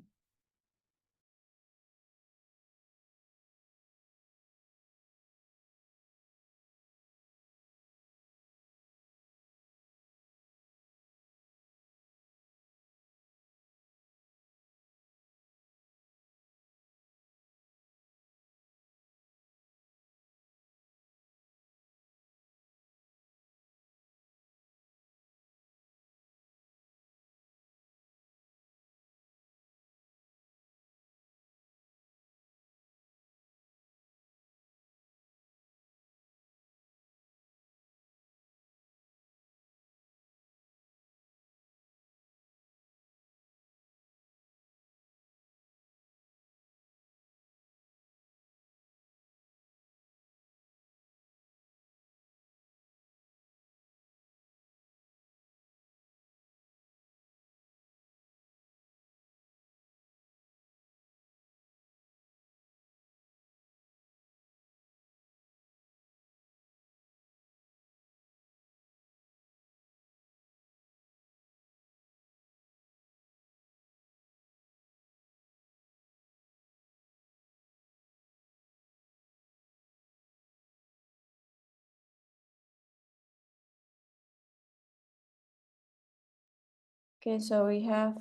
Okay, so we have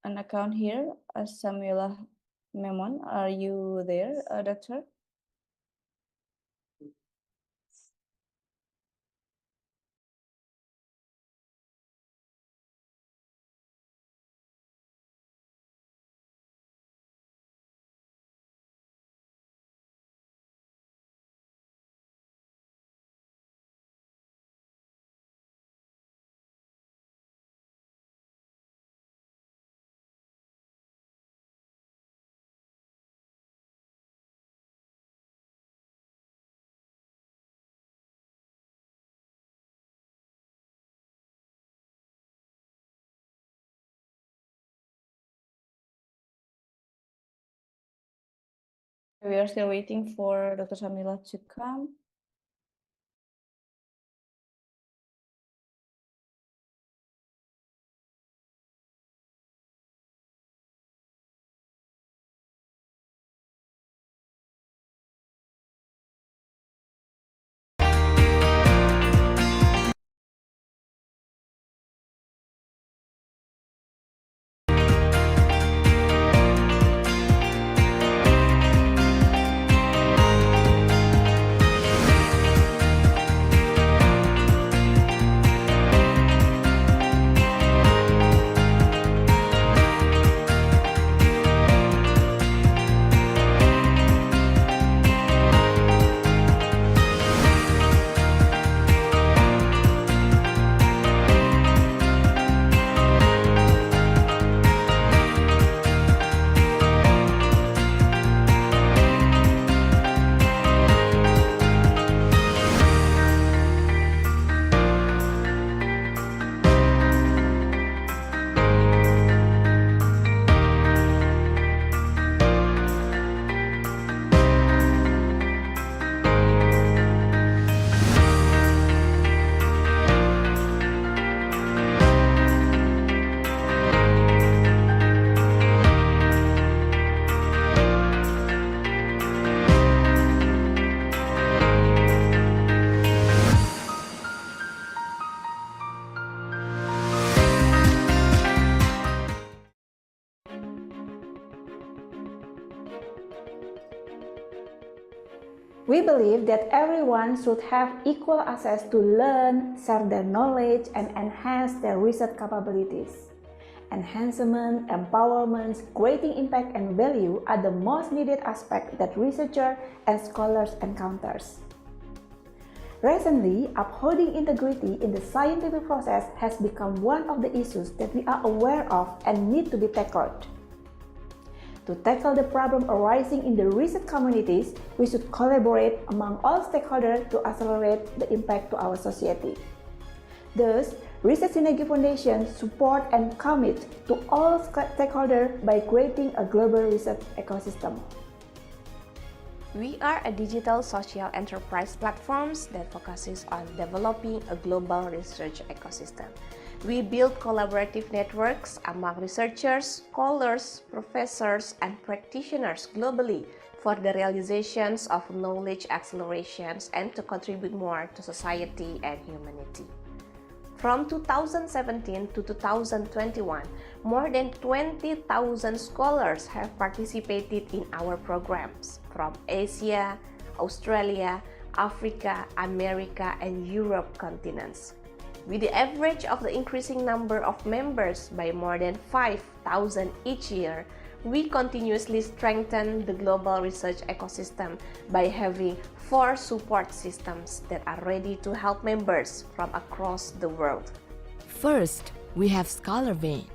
an account here, Samuela Memon. Are you there, doctor? We are still waiting for Dr. Samila to come. We believe that everyone should have equal access to learn, share their knowledge, and enhance their research capabilities. Enhancement, empowerment, creating impact and value are the most needed aspects that researchers and scholars encounters. Recently, upholding integrity in the scientific process has become one of the issues that we are aware of and need to be tackled. To tackle the problem arising in the research communities, we should collaborate among all stakeholders to accelerate the impact to our society. Thus, Research Synergy Foundation support and commit to all stakeholders by creating a global research ecosystem. We are a digital social enterprise platform that focuses on developing a global research ecosystem. We build collaborative networks among researchers, scholars, professors, and practitioners globally for the realizations of knowledge accelerations and to contribute more to society and humanity. From 2017 to 2021, more than 20,000 scholars have participated in our programs from Asia, Australia, Africa, America, and Europe continents. With the average of the increasing number of members by more than 5,000 each year, we continuously strengthen the global research ecosystem by having 4 support systems that are ready to help members from across the world. First, we have Scholarvein.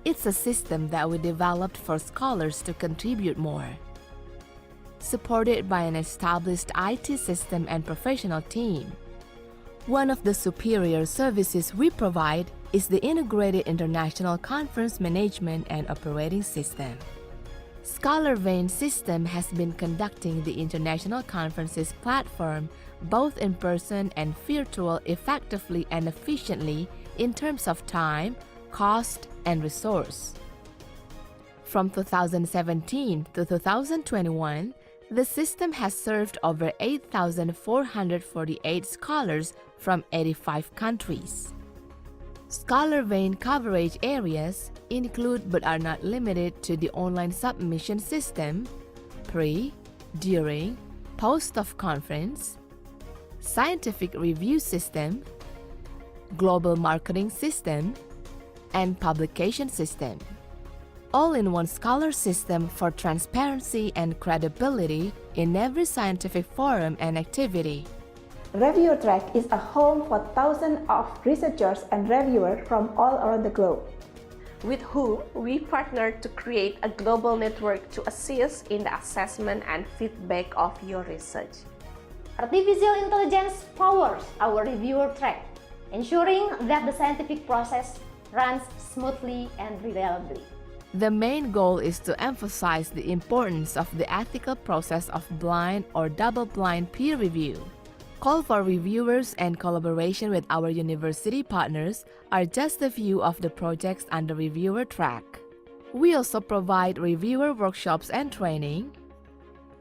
It's a system that we developed for scholars to contribute more. Supported by an established IT system and professional team. One of the superior services we provide is the Integrated International Conference Management and Operating System. Scholarvein system has been conducting the international conferences platform both in person and virtual effectively and efficiently in terms of time, cost, and resource. From 2017 to 2021, the system has served over 8,448 scholars from 85 countries. Scholarvein coverage areas include but are not limited to the online submission system, pre, during, post of conference, scientific review system, global marketing system, and publication system. All-in-one scholar system for transparency and credibility in every scientific forum and activity. Reviewer Track is a home for thousands of researchers and reviewers from all around the globe, with whom we partner to create a global network to assist in the assessment and feedback of your research. Artificial intelligence powers our reviewer track, ensuring that the scientific process runs smoothly and reliably. The main goal is to emphasize the importance of the ethical process of blind or double-blind peer review. Call for reviewers and collaboration with our university partners are just a few of the projects under Reviewer Track. We also provide reviewer workshops and training,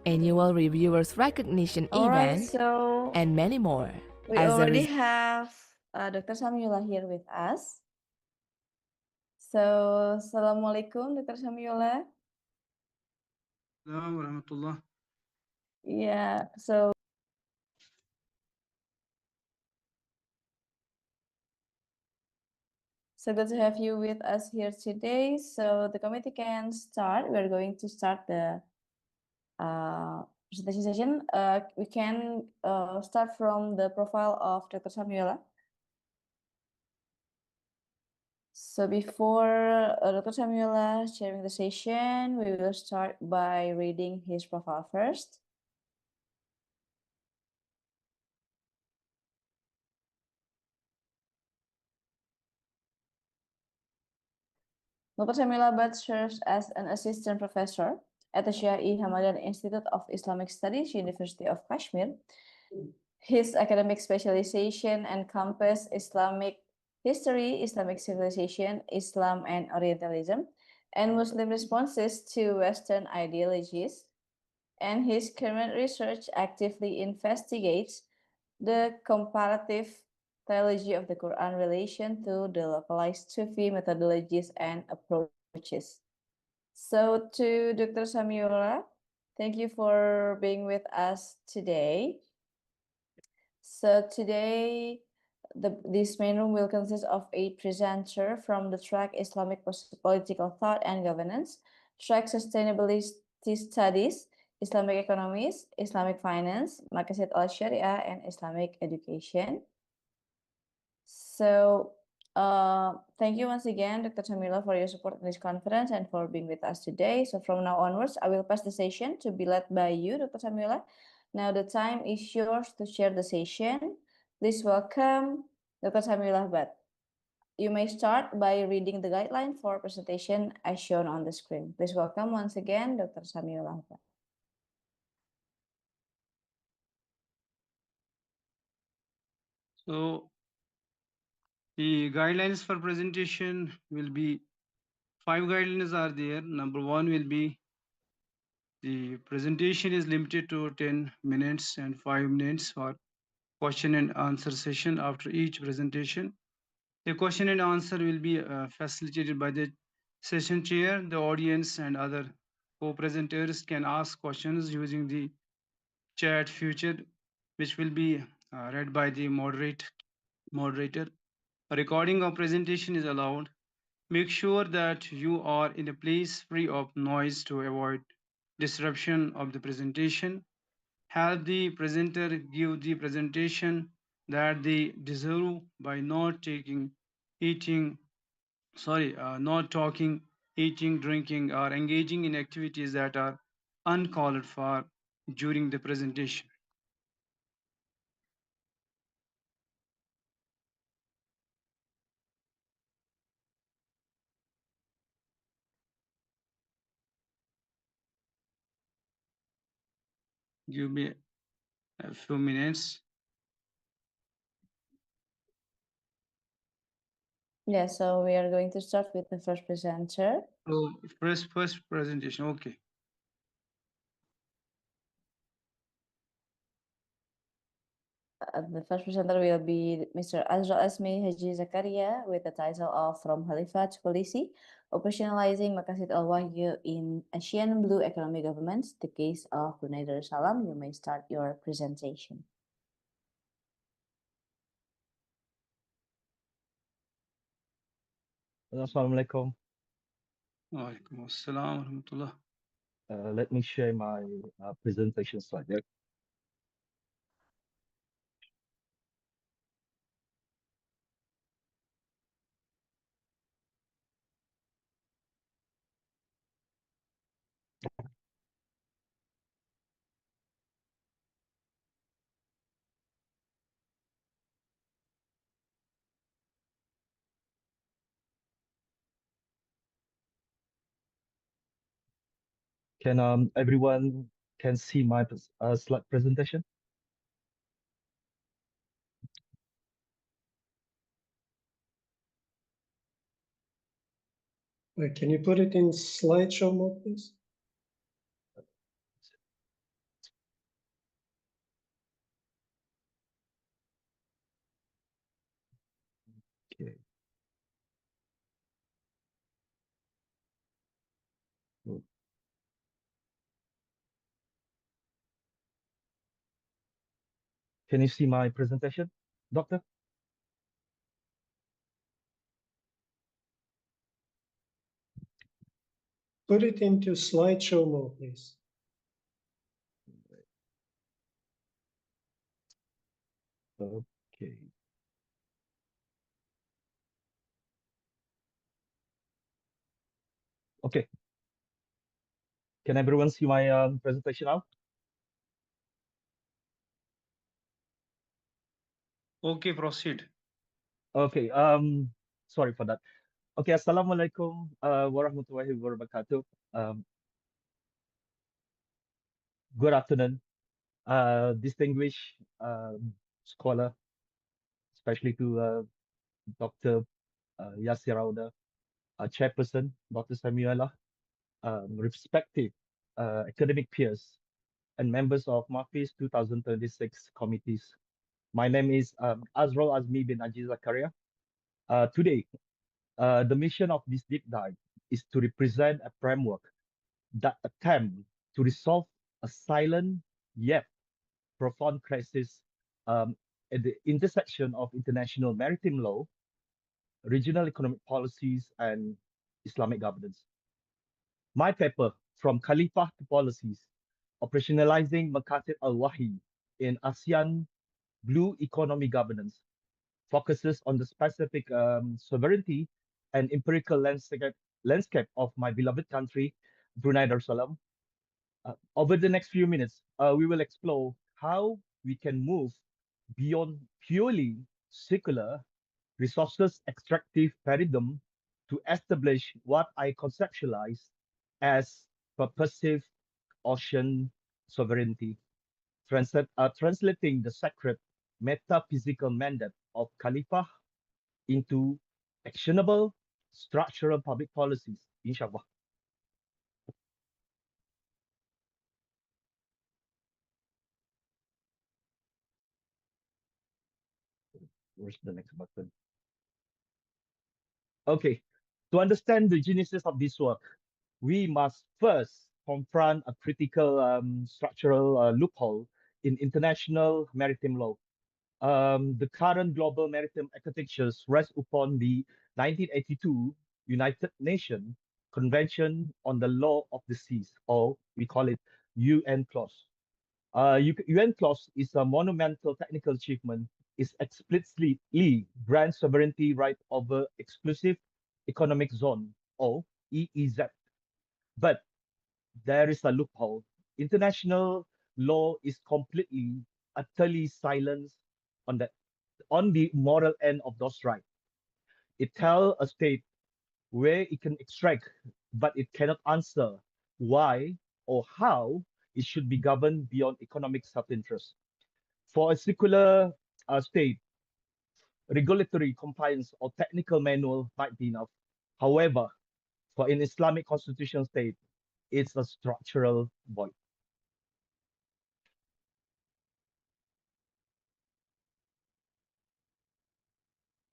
annual reviewers recognition event, and many more. We already have Dr. Samyula here with us. So, Assalamualaikum, Dr. Samyula. Assalamualaikum warahmatullah. Yeah, so good to have you with us here today. So the committee can start. We're going to start the presentation session. We can start from the profile of Dr. Samyula. So before Dr. Samyula sharing the session, we will start by reading his profile first. Dr. Samyula Bhatt serves as an assistant professor at the Shahi-Hamadan Institute of Islamic Studies, University of Kashmir. His academic specialization encompasses Islamic history, Islamic civilization, Islam and Orientalism, and Muslim responses to Western ideologies. And his current research actively investigates the comparative theology of the Quran relation to the localized Sufi methodologies and approaches. So to Dr. Samyula, Thank you for being with us today. So today, this main room will consist of 8 presenters from the track Islamic Political Thought and Governance, track Sustainability Studies, Islamic Economies, Islamic Finance, Maqasid al-Sharia, and Islamic Education. So thank you once again, Dr. Tamila, for your support in this conference and for being with us today. So from now onwards, I will pass the session to be led by you, Dr. Tamila. Now the time is yours to share the session. Please welcome Dr. Tamila Bhatt. You may start by reading the guideline for presentation as shown on the screen. Please welcome once again, Dr. Tamila Bhatt. So the guidelines for presentation will be 5 guidelines are there. Number 1 will be the presentation is limited to 10 minutes and 5 minutes for question and answer session after each presentation. The question and answer will be facilitated by the session chair. The audience and other co-presenters can ask questions using the chat feature, which will be read by the moderator. A recording of presentation is allowed. Make sure that you are in a place free of noise to avoid disruption of the presentation. Help the presenter give the presentation that they deserve by not talking, eating, drinking, or engaging in activities that are uncalled for during the presentation. Give me a few minutes. Yeah, so we are going to start with the first presenter. So first presentation, okay. The first presenter will be Mr. Azra Asmi Haji Zakaria with the title of From Khalifa to Policy, Operationalizing Maqasid Al-Wahy in Asian Blue Economic Governments, the case of Brunei Darussalam. You may start your presentation. Assalamualaikum. Walaikum assalam warahmatullah. Let me share my presentation slide there. Can everyone can see my slide presentation? Can you put it in slideshow mode, please? Okay. Can you see my presentation, Doctor? Put it into slideshow mode, please. Okay. Okay. Can everyone see my presentation now? Okay, proceed. Okay. Sorry for that. Okay. Assalamualaikum warahmatullahi wabarakatuh. Good afternoon, distinguished scholar, especially to Dr. Yasir Rauda, Chairperson, Dr. Samuela, respective academic peers, and members of MAFIS 2026 committees. My name is Azrul Azmi bin Haji Zakaria. Today, the mission of this deep dive is to represent a framework that attempt to resolve a silent yet profound crisis at the intersection of international maritime law, regional economic policies, and Islamic governance. My paper, From Khalifah to Policies, Operationalizing Maqasid Al-Wahy in ASEAN Blue Economy Governance, focuses on the specific sovereignty and empirical landscape of my beloved country, Brunei Darussalam. Over the next few minutes, we will explore how we can move beyond purely secular resources extractive paradigm to establish what I conceptualize as purposive ocean sovereignty, translating the sacred metaphysical mandate of Khalifah into actionable structural public policies, inshallah. Where's the next button? Okay, to understand the genesis of this work, we must first confront a critical structural loophole in international maritime law. The current global maritime architectures rests upon the 1982 United Nations Convention on the Law of the Seas, or we call it UN clause. UN clause is a monumental technical achievement. It explicitly grants sovereignty right over exclusive economic zone, or EEZ. But there is a loophole. International law is completely, utterly silent on the moral end of those rights. It tells a state where it can extract, but it cannot answer why or how it should be governed beyond economic self-interest. For a secular state, regulatory compliance or technical manual might be enough. However, for an Islamic constitutional state, it's a structural void.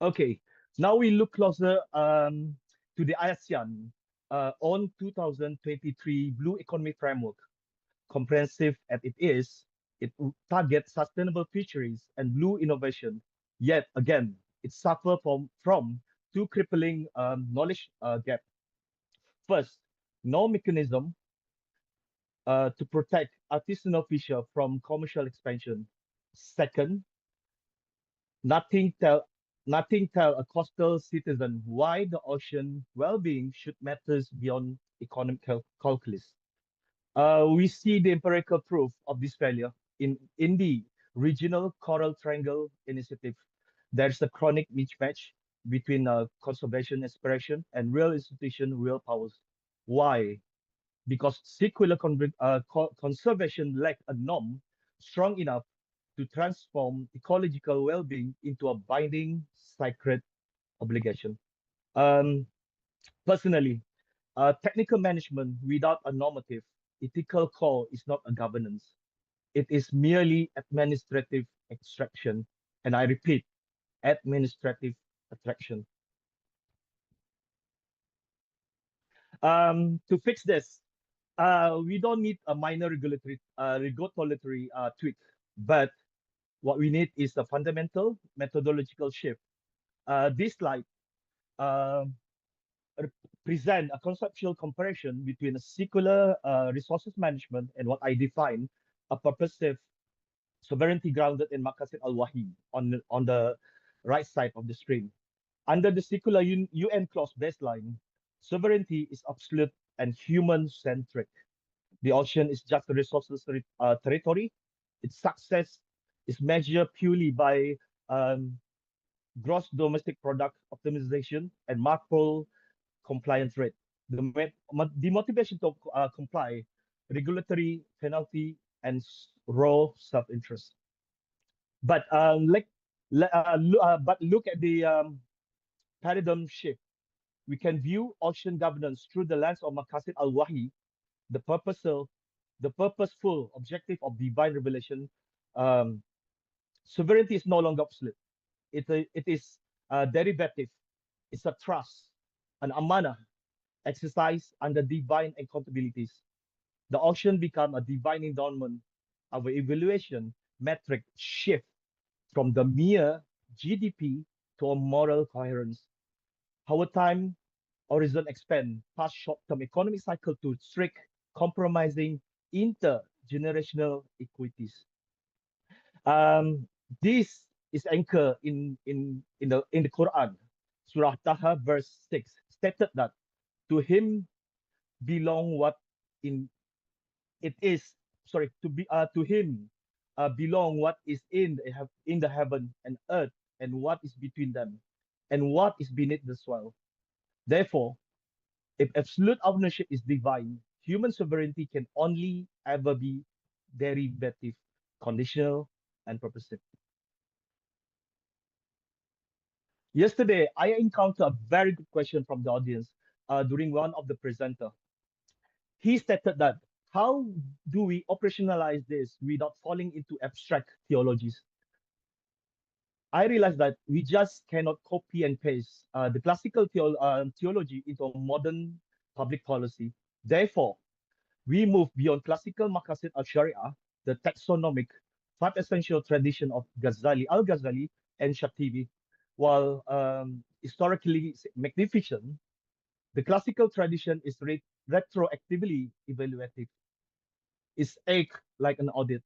Okay, now we look closer to the ASEAN on 2023 Blue Economy Framework. Comprehensive as it is, it targets sustainable fisheries and blue innovation. Yet again, it suffers from two crippling knowledge gap. First, no mechanism to protect artisanal fisher from commercial expansion. Second, nothing tell a coastal citizen why the ocean well-being should matters beyond economic calculus. We see the empirical proof of this failure in the regional Coral Triangle Initiative. There's a chronic mismatch between conservation aspiration and real institution, real powers. Why? Because secular conservation lack a norm strong enough to transform ecological well-being into a binding sacred obligation. Personally, technical management without a normative ethical core is not a governance. It is merely administrative extraction. And I repeat, administrative extraction. To fix this, we don't need a minor regulatory tweak, but what we need is a fundamental methodological shift. This slide present a conceptual comparison between a secular resources management and what I define a purposive sovereignty grounded in Maqasid Al-Wahy on the right side of the screen. Under the secular UN clause baseline, sovereignty is absolute and human-centric. The ocean is just a resources territory. Its success is measured purely by gross domestic product optimization and macro compliance rate. The motivation to comply, regulatory penalty, and raw self-interest. But look at the paradigm shift. We can view ocean governance through the lens of Maqasid Al-Wahy, the purposeful objective of divine revelation. Sovereignty is no longer obsolete. It is derivative. It's a trust, an amana, exercised under divine accountabilities. The ocean become a divine endowment. Our evaluation metric shift from the mere GDP to a moral coherence. Our time horizon expand past short-term economic cycle to strict compromising intergenerational equities. This is anchored in the Quran, Surah Taha, verse 6, stated that to him belong what in it is to him belong what is in the heaven and earth and what is between them and what is beneath the soil. Therefore, if absolute ownership is divine, human sovereignty can only ever be derivative, conditional, and purposive. Yesterday, I encountered a very good question from the audience during one of the presenter. He stated that how do we operationalize this without falling into abstract theologies? I realized that we just cannot copy and paste the classical theology into a modern public policy. Therefore, we move beyond classical Maqasid al-Sharia, the taxonomic five essential tradition of Al-Ghazali and Shatibi. While historically magnificent, the classical tradition is retroactively evaluative. It's act like an audit,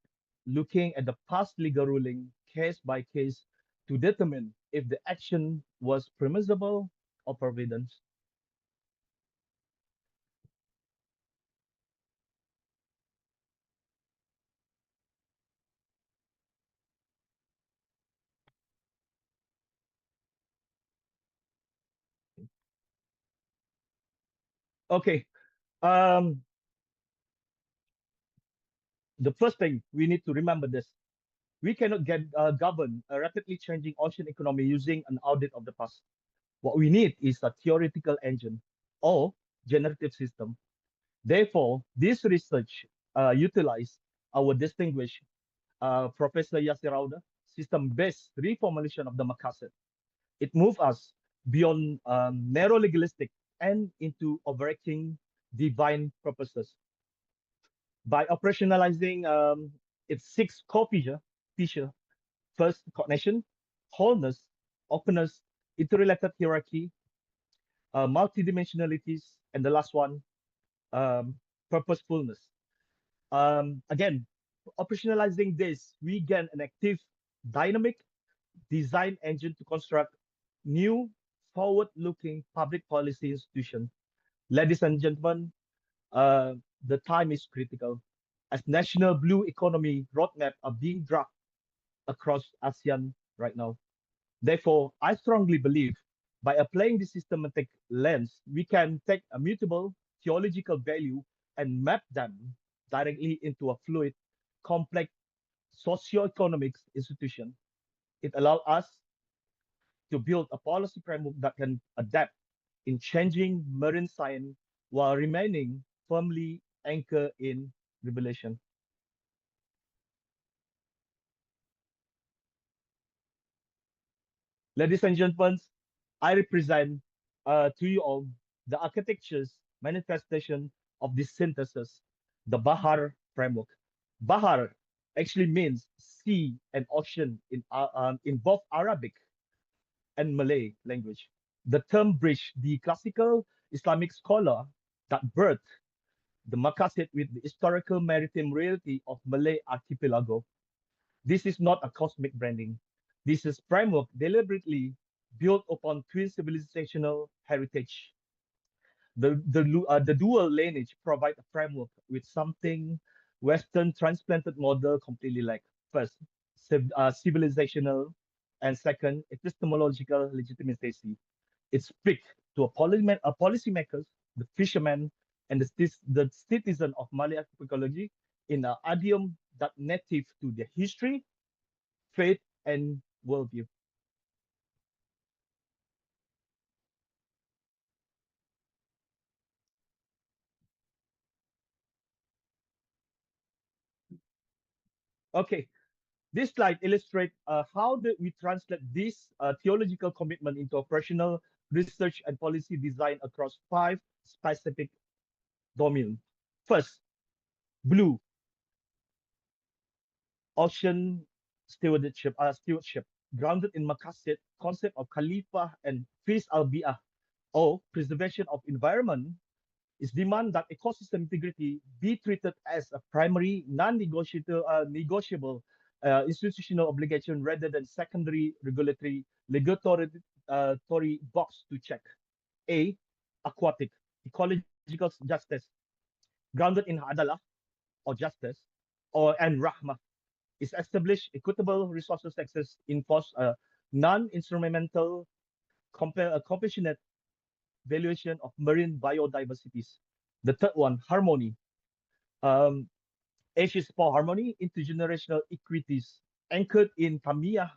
looking at the past legal ruling case by case to determine if the action was permissible or provident. Okay. The first thing we need to remember this: we cannot govern a rapidly changing ocean economy using an audit of the past. What we need is a theoretical engine or generative system. Therefore, this research utilize our distinguished Professor Yasir Rauda system-based reformulation of the Maqasid. It moves us beyond narrow legalistic and into overarching divine purposes. By operationalizing its six core feature: first, cognition, wholeness, openness, interrelated hierarchy, multidimensionalities, and the last one, purposefulness. Again, operationalizing this, we gain an active, dynamic design engine to construct new, forward-looking public policy institutions. Ladies and gentlemen, the time is critical, as national blue economy roadmap are being drafted across ASEAN right now. Therefore, I strongly believe by applying this systematic lens, we can take a mutable theological value and map them directly into a fluid, complex socio-economic institution. It allows us to build a policy framework that can adapt in changing marine science while remaining firmly anchored in revelation. Ladies and gentlemen, I represent to you all the architecture's manifestation of this synthesis, the Bahar framework. Bahar actually means sea and ocean in both Arabic and Malay language. The term bridge the classical Islamic scholar that birthed the Maqasid with the historical maritime reality of Malay archipelago. This is not a cosmic branding. This is framework deliberately built upon twin civilizational heritage. The dual lineage provide a framework with something Western transplanted model completely lack. First, civilizational, and second, epistemological legitimacy. It speaks to a policymakers, the fishermen, and the citizen of Malay archipelago in an idiom that native to their history, faith, and worldview. Okay, this slide illustrates how we translate this theological commitment into operational research and policy design across 5 specific domains. First, Blue, ocean stewardship, grounded in Maqasid concept of Khalifa and Fis al-Bi'ah, or preservation of environment, is demand that ecosystem integrity be treated as a primary negotiable institutional obligation rather than secondary regulatory box to check. A, aquatic, ecological justice, grounded in adalah or justice, and rahmah, is establish equitable resources access, enforce a non-instrumental, compassionate valuation of marine biodiversities. The third one, harmony. H is for harmony, intergenerational equities, anchored in Tamiyah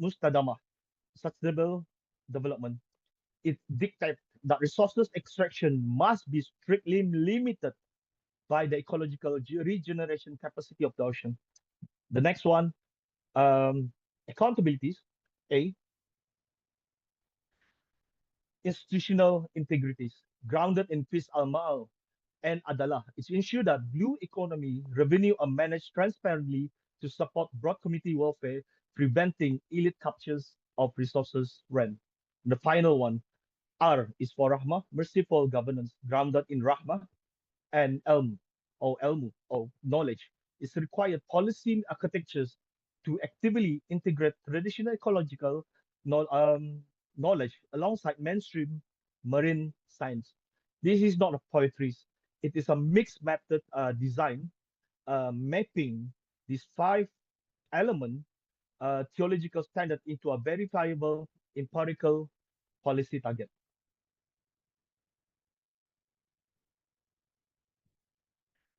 Mustadamah, sustainable development. It dictates that resources extraction must be strictly limited by the ecological regeneration capacity of the ocean. The next one, accountabilities. A, institutional integrities, grounded in Fis al-Ma'al and Adalah. It's ensured that blue economy revenue are managed transparently to support broad community welfare, preventing elite captures of resources rent. The final one, R, is for Rahmah, merciful governance, grounded in Rahmah, and Elmu, or knowledge. It's required policy architectures to actively integrate traditional ecological knowledge alongside mainstream marine science. This is not a poetry. It is a mixed method design, mapping these 5 element theological standard into a verifiable empirical policy target.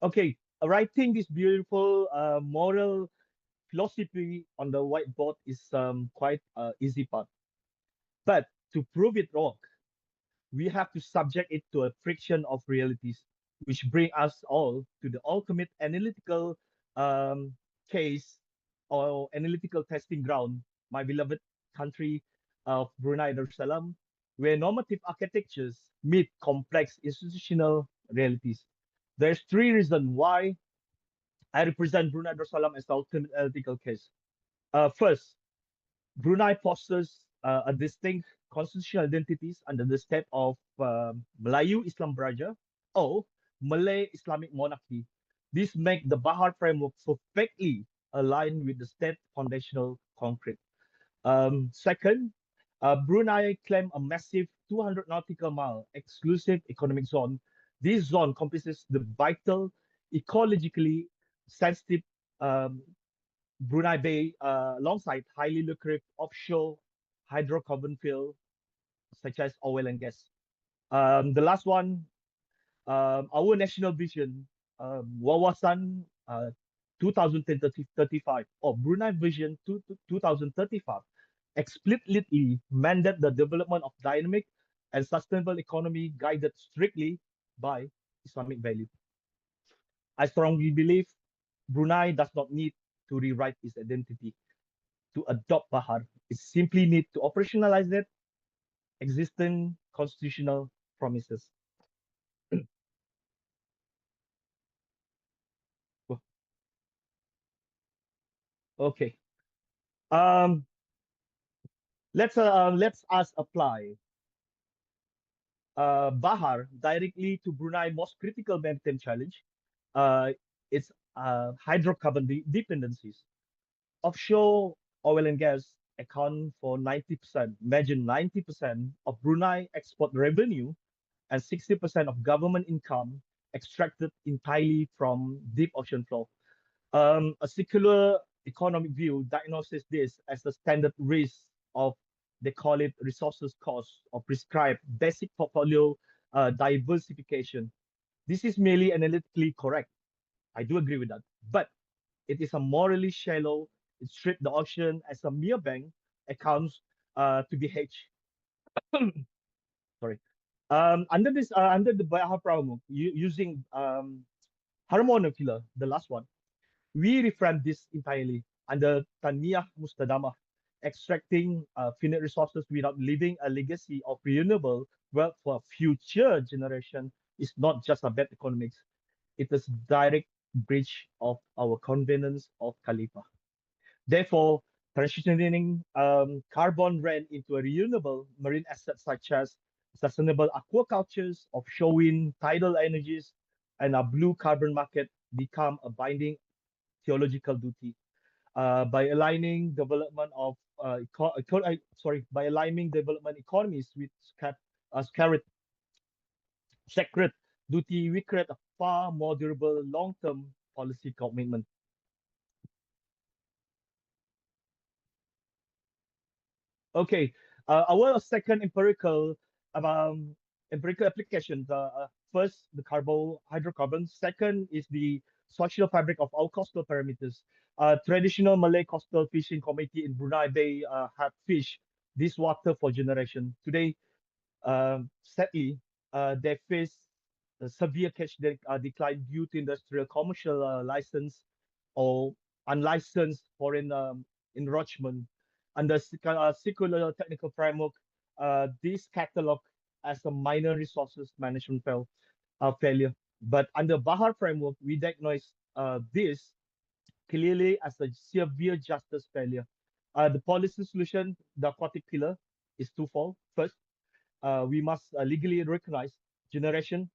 Okay, writing this beautiful moral philosophy on the whiteboard is quite easy part. But to prove it wrong, we have to subject it to a friction of realities, which bring us all to the ultimate analytical case or analytical testing ground, my beloved country of Brunei Darussalam, where normative architectures meet complex institutional realities. There's 3 reasons why I represent Brunei Darussalam as the ultimate analytical case. First, Brunei possesses a distinct constitutional identities under the state of Melayu Islam Raja or Malay Islamic monarchy. This makes the Bahar framework perfectly aligned with the state foundational concrete. Second, Brunei claimed a massive 200 nautical mile exclusive economic zone. This zone encompasses the vital, ecologically sensitive Brunei Bay alongside highly lucrative offshore hydrocarbon field such as oil and gas. The last one, our national vision, Wawasan 2035 or Brunei Vision 2035 explicitly mandate the development of dynamic and sustainable economy guided strictly by Islamic value. I strongly believe Brunei does not need to rewrite its identity to adopt Bahar. It simply needs to operationalize it, existing constitutional promises. Okay. Let's us apply Bahar directly to Brunei most critical maritime challenge. Its hydrocarbon dependencies. Offshore oil and gas account for 90%. Imagine 90% of Brunei export revenue and 60% of government income extracted entirely from deep ocean floor. A secular economic view diagnoses this as the standard risk of, they call it resources cost or prescribed basic portfolio diversification. This is merely analytically correct. I do agree with that. But it is a morally shallow. It stripped the ocean as a mere bank accounts to be hedged. Sorry. Under the Bahar framework, using harmonophila, the last one, we reframe this entirely under Tanmiyah Mustadamah, extracting finite resources without leaving a legacy of renewable wealth for future generation is not just a bad economics. It is direct breach of our covenants of Khalifa. Therefore, transitioning carbon rent into a renewable marine asset such as sustainable aquacultures, offshore wind, tidal energies, and a blue carbon market become a binding theological duty. By aligning development of by aligning development economies with sacred duty, we create a far more durable long-term policy commitment. Okay, our second empirical application. First, the hydrocarbons. Second is the social fabric of our coastal parameters. Traditional Malay coastal fishing community in Brunei Bay have fished this water for generations. Today, sadly, they face a severe catch decline due to industrial commercial license or unlicensed foreign enrichment. Under circular technical framework, this catalog as a minor resources management failure. But under Bahar framework, we diagnose this clearly as a severe justice failure. The policy solution, the aquatic pillar, is twofold. First, we must legally recognize generational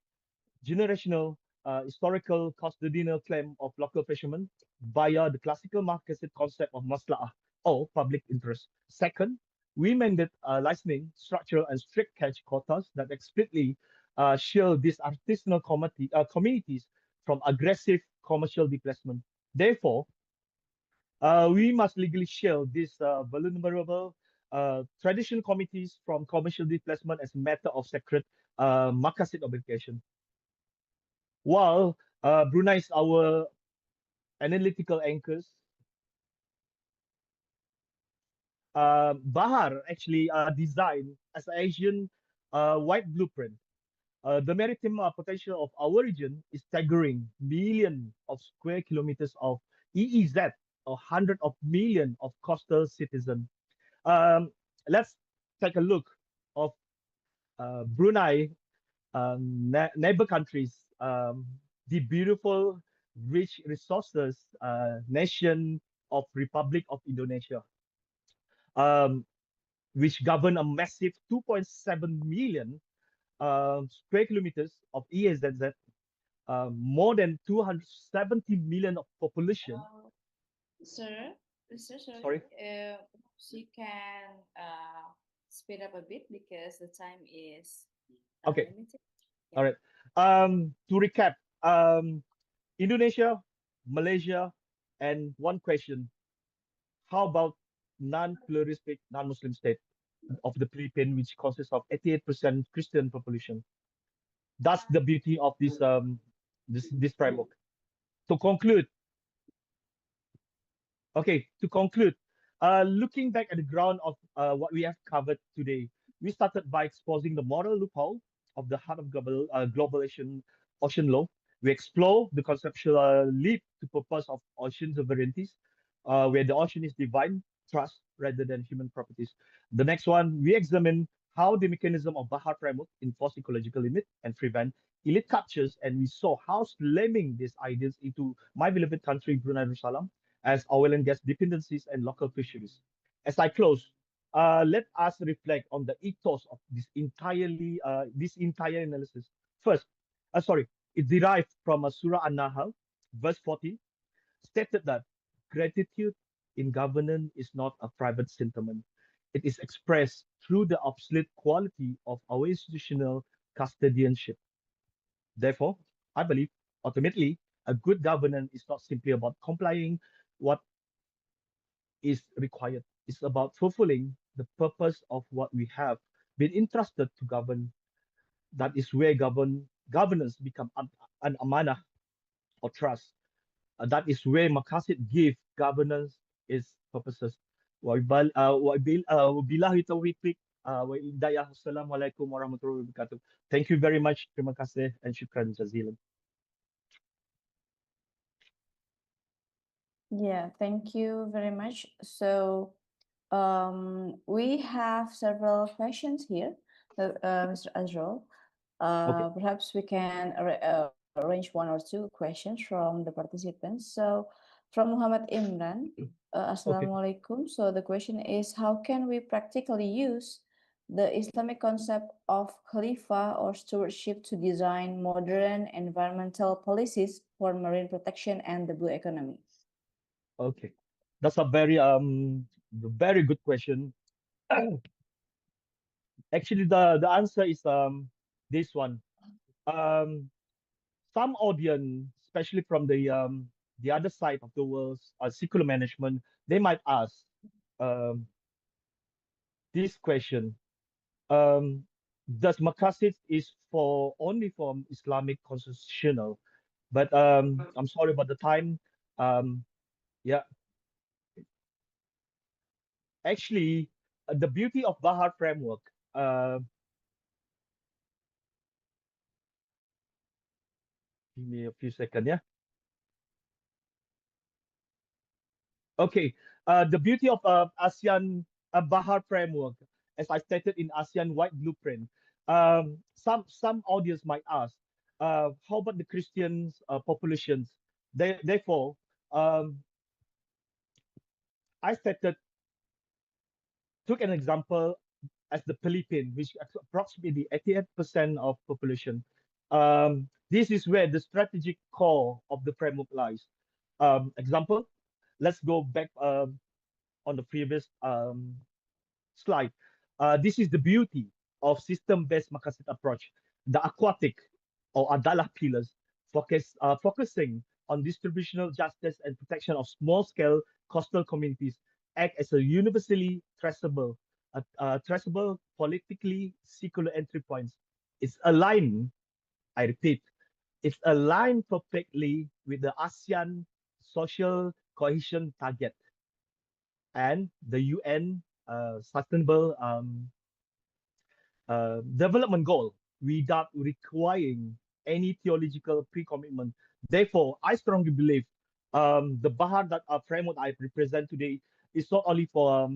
historical custodial claim of local fishermen via the classical Maqasid concept of maslahah or public interest. Second, we mandate licensing, structural, and strict catch quotas that explicitly shield these artisanal communities from aggressive commercial displacement. Therefore, we must legally shield these vulnerable traditional communities from commercial displacement as a matter of sacred Maqasid obligation. While Brunei is our analytical anchors, Bahar actually designed as an Asian wide blueprint. The maritime potential of our region is staggering. Millions of square kilometers of EEZ, or hundreds of millions of coastal citizens. Let's take a look of Brunei neighbor countries, the beautiful, rich resources nation of Republic of Indonesia, which govern a massive 2.7 million square kilometers of EAZZ, more than 270 million of population. Sir, Sorry. She can speed up a bit because the time is Okay. limited. All right. To recap, Indonesia, Malaysia, and one question: how about non-pluralistic, non-Muslim state of the Philippines, which consists of 88% Christian population? That's the beauty of this this framework. To conclude, looking back at the ground of what we have covered today, we started by exposing the moral loophole of the heart of global ocean law. We explore the conceptual leap to purpose of ocean sovereignties, where the ocean is divine trust rather than human properties. The next one, we examine how the mechanism of Bahar framework enforce ecological limit and prevent elite captures, and we saw how slamming these ideas into my beloved country, Brunei Darussalam, as oil and gas dependencies and local fisheries. As I close, let us reflect on the ethos of this entire analysis. First, it derived from a Surah An-Nahl, verse 40, stated that gratitude in governance is not a private sentiment. It is expressed through the absolute quality of our institutional custodianship. Therefore, I believe ultimately a good governance is not simply about complying what is required. It's about fulfilling the purpose of what we have been entrusted to govern. That is where governance become an amanah or trust. That is where Maqasid give governance its purposes. Wabillahi taufiq wa hidayah. Assalamualaikum warahmatullahi wabarakatuh. Thank you very much. Terima kasih and syukran jazilan. Yeah, thank you very much. So we have several questions here, Mr. Azrul. Okay. Perhaps we can arrange one or two questions from the participants. So from Muhammad Imran, Assalamualaikum. So the question is, how can we practically use the Islamic concept of Khalifa or stewardship to design modern environmental policies for marine protection and the blue economy? Okay, that's a very good question. Actually, the answer is this one. Some audience, especially from the other side of the world, secular management, they might ask this question: Does Maqasid is for only for Islamic constitutional? But I'm sorry about the time. Yeah, actually, the beauty of Bahar framework. Give me a few seconds, yeah. Okay, the beauty of ASEAN Bahar framework, as I stated in ASEAN White Blueprint, some audience might ask, how about the Christians populations? Therefore, I stated, took an example as the Philippines, which approximately 88% of population. This is where the strategic core of the framework lies. Example, let's go back on the previous slide. This is the beauty of system-based Maqasid approach. The aquatic or Adalah pillars focusing on distributional justice and protection of small-scale coastal communities act as a universally traceable, politically secular entry points. It's aligned, I repeat, it's aligned perfectly with the ASEAN social cohesion target and the UN Sustainable Development Goal without requiring any theological pre-commitment. Therefore, I strongly believe the Bahar that framework I represent today is not only for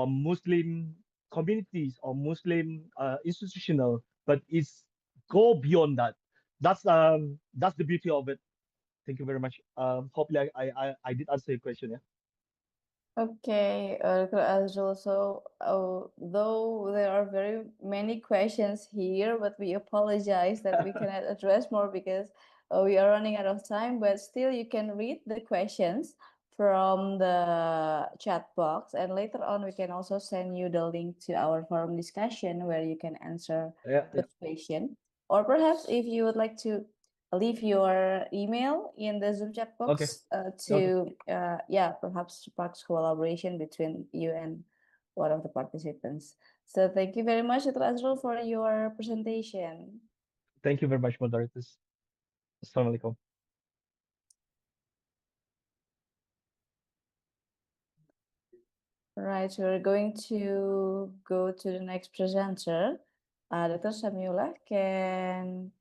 Muslim communities or Muslim institutional, but it's go beyond that. That's the beauty of it. Thank you very much. Hopefully I did answer your question. Yeah. Okay, Dr. Azrul, so though there are very many questions here, but we apologize that we cannot address more because we are running out of time, but still you can read the questions from the chat box, and later on we can also send you the link to our forum discussion where you can answer the question. Or perhaps if you would like to leave your email in the Zoom chat box perhaps sparks collaboration between you and one of the participants. So thank you very much, Dr. Azrul, for your presentation. Thank you very much, moderators. Assalamualaikum. Right, we're going to go to the next presenter. Dr. Samyullah can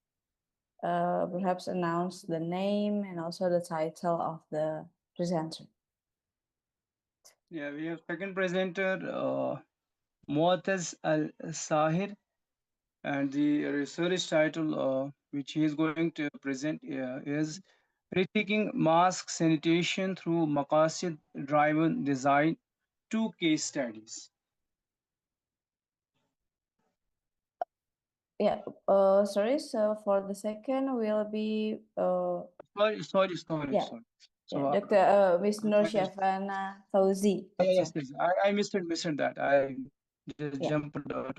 perhaps announce the name and also the title of the presenter. Yeah, we have second presenter, Mu'taz Al-Sahir, and the research title which he is going to present is Rethinking Mass Sanitation Through Maqasid-Driven Design, 2 case studies. Yeah, sorry, so for the second will be Sorry. Yeah. So Yeah, Dr. Ms. Nur Syafana Fauzi. yes, I missed that. I just jumped to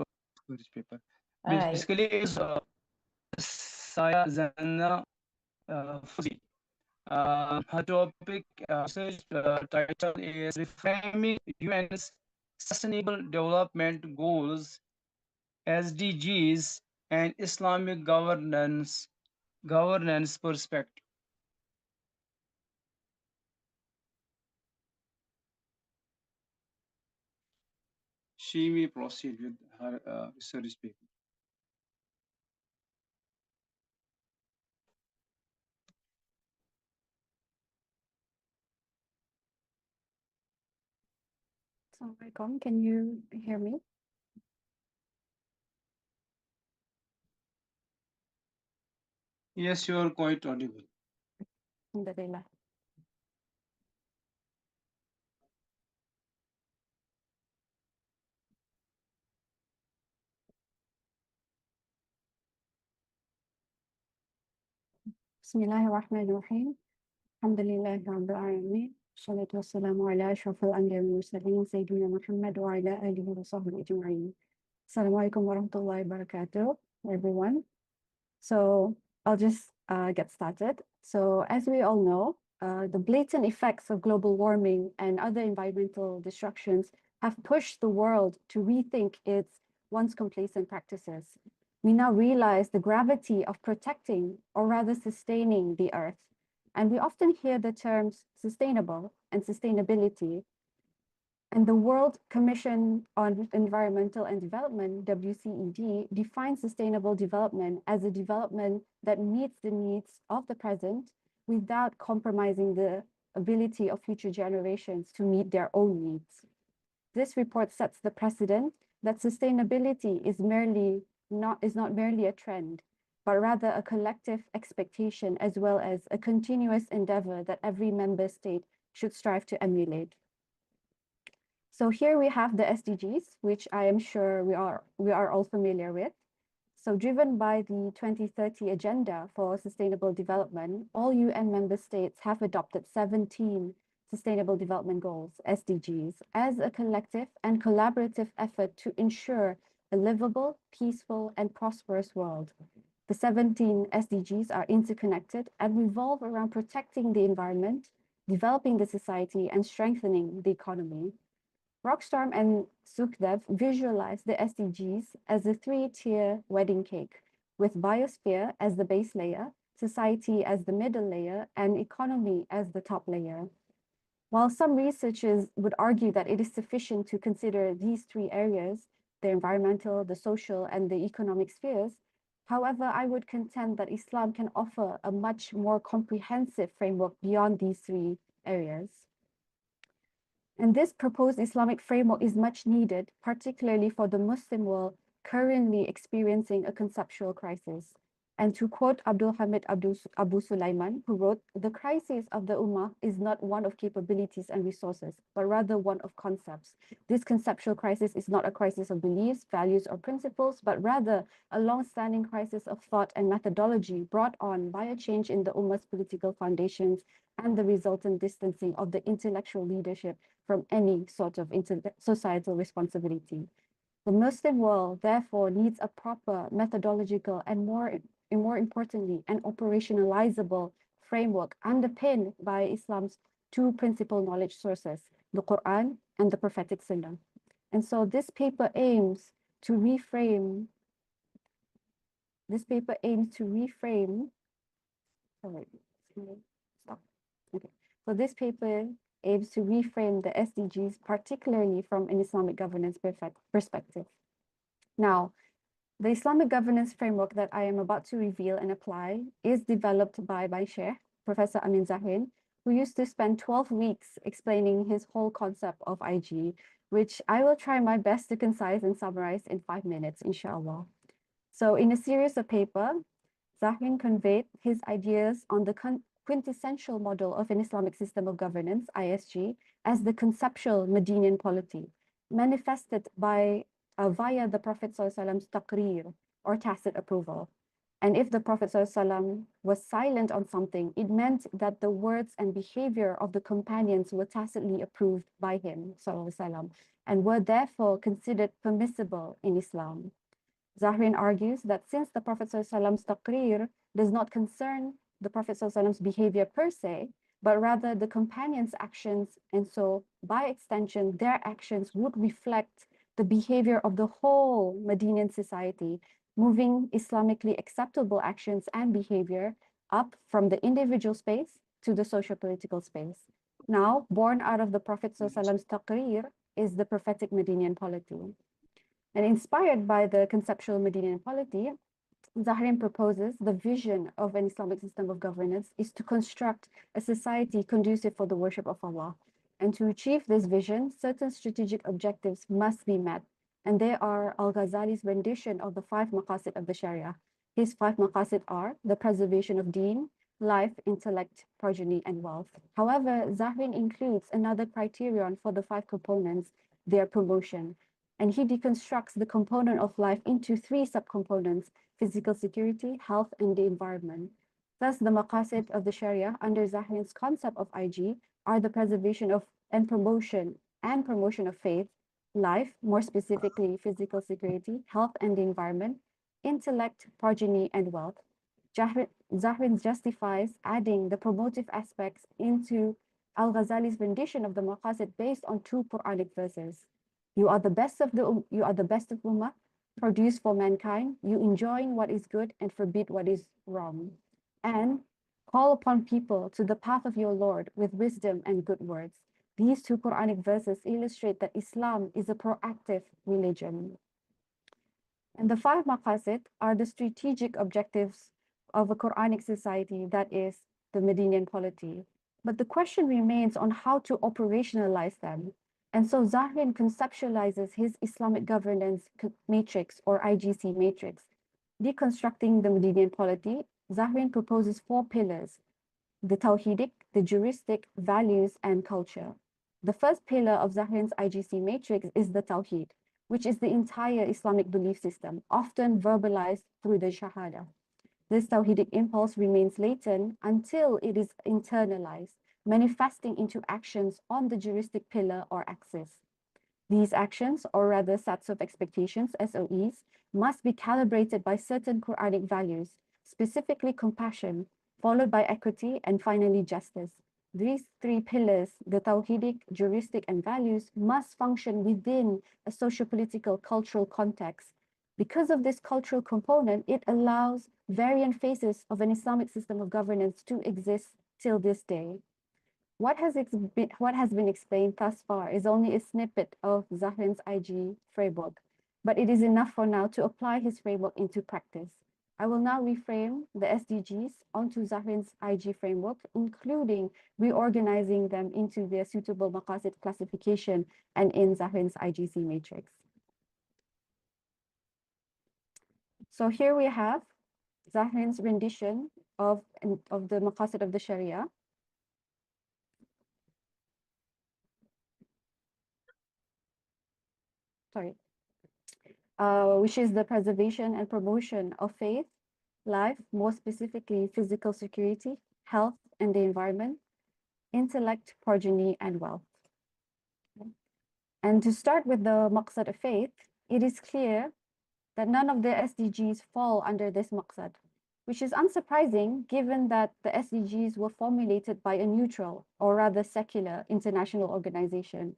this paper. Basically, is Saya Zana Fauzi. Her topic research title is Reframing UN's Sustainable Development Goals, SDGs, and Islamic governance perspective. She may proceed with her research paper. Assalamualaikum, can you hear me? Yes, you are quite audible. Alhamdulillah. Bismillahirrahmanirrahim. Alhamdulillahi Rabbil Alamin. Salatu wassalamu ala ashrafil anbiya wal mursalin Sayyidina Muhammad wa ala alihi wa sahbihi ajma'in. Assalamualaikum warahmatullahi wabarakatuh, everyone. So I'll just get started. So as we all know, the blatant effects of global warming and other environmental destructions have pushed the world to rethink its once complacent practices. We now realize the gravity of protecting, or rather sustaining, the earth. And we often hear the terms sustainable and sustainability. And the World Commission on Environmental and Development, WCED, defines sustainable development as a development that meets the needs of the present without compromising the ability of future generations to meet their own needs. This report sets the precedent that sustainability is not merely a trend, but rather a collective expectation as well as a continuous endeavor that every member state should strive to emulate. So here we have the SDGs, which I am sure we are all familiar with. So driven by the 2030 Agenda for Sustainable Development, all UN member states have adopted 17 Sustainable Development Goals, SDGs, as a collective and collaborative effort to ensure a livable, peaceful, and prosperous world. The 17 SDGs are interconnected and revolve around protecting the environment, developing the society, and strengthening the economy. Rockstorm and Sukhdev visualize the SDGs as a three-tier wedding cake, with biosphere as the base layer, society as the middle layer, and economy as the top layer. While some researchers would argue that it is sufficient to consider these three areas, the environmental, the social, and the economic spheres, however, I would contend that Islam can offer a much more comprehensive framework beyond these three areas. And this proposed Islamic framework is much needed, particularly for the Muslim world currently experiencing a conceptual crisis. And to quote Abdul Hamid Abu Sulaiman, who wrote, "The crisis of the Ummah is not one of capabilities and resources, but rather one of concepts. This conceptual crisis is not a crisis of beliefs, values, or principles, but rather a long-standing crisis of thought and methodology brought on by a change in the Ummah's political foundations and the resultant distancing of the intellectual leadership from any sort of societal responsibility. The Muslim world, therefore, needs a proper methodological and more importantly, an operationalizable framework underpinned by Islam's two principal knowledge sources, the Quran and the prophetic Sunnah." And so this paper aims to reframe, sorry, stop. Okay. So this paper aims to reframe the SDGs, particularly from an Islamic governance perspective. Now, the Islamic governance framework that I am about to reveal and apply is developed by my Sheikh, Professor Amin Zahrin, who used to spend 12 weeks explaining his whole concept of IG, which I will try my best to concise and summarize in 5 minutes, inshallah. So in a series of paper, Zahrin conveyed his ideas on the quintessential model of an Islamic system of governance, ISG, as the conceptual Medinian polity, manifested by via the Prophet ﷺ's taqrir, or tacit approval. And if the Prophet ﷺ was silent on something, it meant that the words and behavior of the companions were tacitly approved by him ﷺ, and were therefore considered permissible in Islam. Zahrin argues that since the Prophet ﷺ's taqrir does not concern the Prophet ﷺ's behavior per se, but rather the companions' actions, and so by extension, their actions would reflect the behavior of the whole Medinian society, moving Islamically acceptable actions and behavior up from the individual space to the socio-political space. Now, born out of the Prophet ﷺ's taqrir is the prophetic Medinian polity. And inspired by the conceptual Medinian polity, Zahrin proposes the vision of an Islamic system of governance is to construct a society conducive for the worship of Allah. And to achieve this vision, certain strategic objectives must be met. And they are Al-Ghazali's rendition of the 5 Maqasid of the Sharia. His 5 maqasid are the preservation of deen, life, intellect, progeny, and wealth. However, Zahrin includes another criterion for the 5 components, their promotion, and he deconstructs the component of life into 3 subcomponents: physical security, health, and the environment. Thus, the maqasid of the Sharia under Zahrin's concept of IG are the preservation of and promotion of faith, life, more specifically physical security, health and the environment, intellect, progeny, and wealth. Zahrin justifies adding the promotive aspects into Al-Ghazali's rendition of the maqasid based on 2 Quranic verses. You are the best of Ummah, produce for mankind, you enjoin what is good and forbid what is wrong. And call upon people to the path of your Lord with wisdom and good words. These 2 Quranic verses illustrate that Islam is a proactive religion. And the 5 maqasid are the strategic objectives of a Quranic society, that is the Medinian polity. But the question remains on how to operationalize them. And so Zahrin conceptualizes his Islamic governance matrix or IGC matrix. Deconstructing the Medinian polity, Zahrin proposes 4 pillars: the Tawhidic, the juristic, values, and culture. The first pillar of Zahrin's IGC matrix is the Tawhid, which is the entire Islamic belief system, often verbalized through the Shahada. This Tawhidic impulse remains latent until it is internalized, manifesting into actions on the juristic pillar or axis. These actions, or rather sets of expectations, SOEs, must be calibrated by certain Quranic values, specifically compassion, followed by equity, and finally justice. These 3 pillars, the Tawhidic, juristic, and values, must function within a socio-political cultural context. Because of this cultural component, it allows variant phases of an Islamic system of governance to exist till this day. What has been explained thus far is only a snippet of Zahrin's IG framework, but it is enough for now to apply his framework into practice. I will now reframe the SDGs onto Zahrin's IG framework, including reorganizing them into their suitable maqasid classification and in Zahrin's IGC matrix. So here we have Zahrin's rendition of the maqasid of the Sharia. Which is the preservation and promotion of faith, life, more specifically physical security, health and the environment, intellect, progeny, and wealth. And to start with the maqsad of faith, it is clear that none of the SDGs fall under this maqsad, which is unsurprising given that the SDGs were formulated by a neutral, or rather secular, international organization.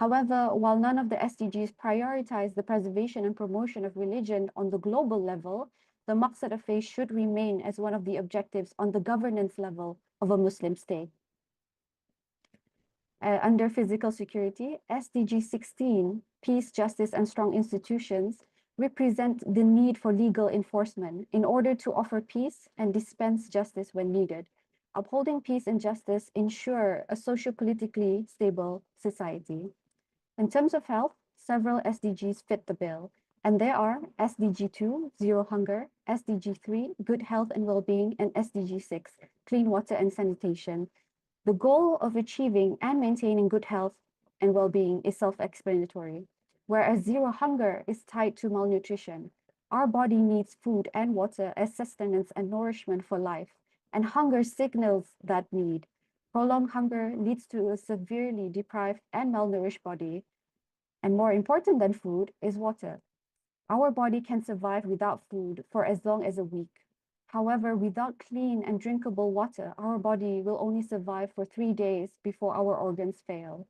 However, while none of the SDGs prioritize the preservation and promotion of religion on the global level, the maqsad of faith should remain as one of the objectives on the governance level of a Muslim state. Under physical security, SDG 16, peace, justice, and strong institutions, represent the need for legal enforcement in order to offer peace and dispense justice when needed. Upholding peace and justice ensure a socio-politically stable society. In terms of health, several SDGs fit the bill, and there are SDG 2, zero hunger, SDG 3, good health and well-being, and SDG 6, clean water and sanitation. The goal of achieving and maintaining good health and well-being is self-explanatory, whereas zero hunger is tied to malnutrition. Our body needs food and water as sustenance and nourishment for life, and hunger signals that need. Prolonged hunger leads to a severely deprived and malnourished body. And more important than food is water. Our body can survive without food for as long as a week. However, without clean and drinkable water, our body will only survive for 3 days before our organs fail.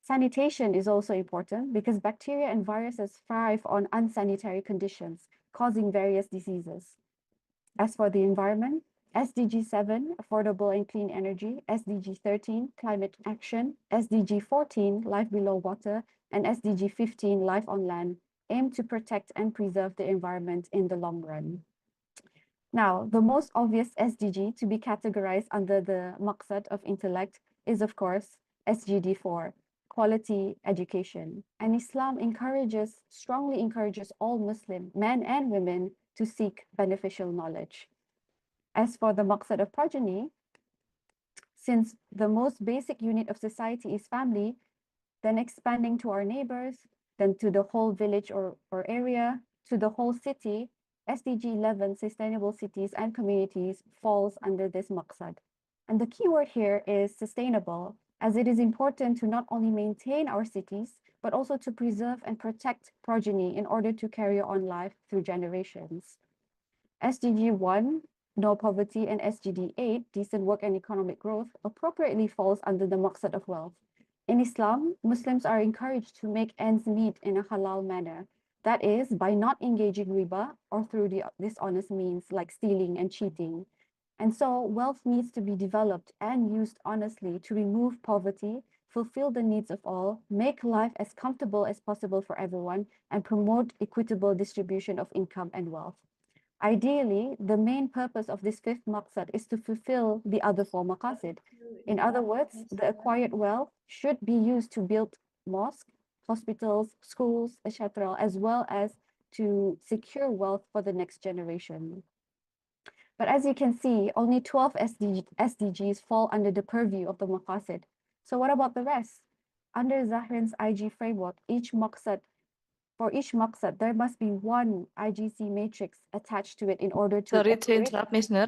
Sanitation is also important because bacteria and viruses thrive on unsanitary conditions, causing various diseases. As for the environment, SDG 7, affordable and clean energy, SDG 13, climate action, SDG 14, life below water, and SDG 15, life on land, aim to protect and preserve the environment in the long run. Now, the most obvious SDG to be categorized under the maqsad of intellect is, of course, SGD 4, quality education. And Islam strongly encourages all Muslim men and women to seek beneficial knowledge. As for the maqsad of progeny, since the most basic unit of society is family, then expanding to our neighbors, then to the whole village or area, to the whole city, SDG 11, Sustainable Cities and Communities, falls under this maqsad. And the key word here is sustainable, as it is important to not only maintain our cities, but also to preserve and protect progeny in order to carry on life through generations. SDG 1, no poverty, and SDG 8, decent work and economic growth, appropriately falls under the maqsad of wealth. In Islam, Muslims are encouraged to make ends meet in a halal manner. That is, by not engaging riba or through the dishonest means like stealing and cheating. And so wealth needs to be developed and used honestly to remove poverty, fulfill the needs of all, make life as comfortable as possible for everyone, and promote equitable distribution of income and wealth. Ideally, the main purpose of this fifth maqsad is to fulfill the other four maqasid. In other words, the acquired wealth should be used to build mosques, hospitals, schools, etc., as well as to secure wealth for the next generation. But as you can see, only 12 SDGs fall under the purview of the maqasid. So what about the rest? Under Zahrin's IG framework, for each maqsad, there must be one IGC matrix attached to it in order to Sorry to interrupt, Ms. Nur.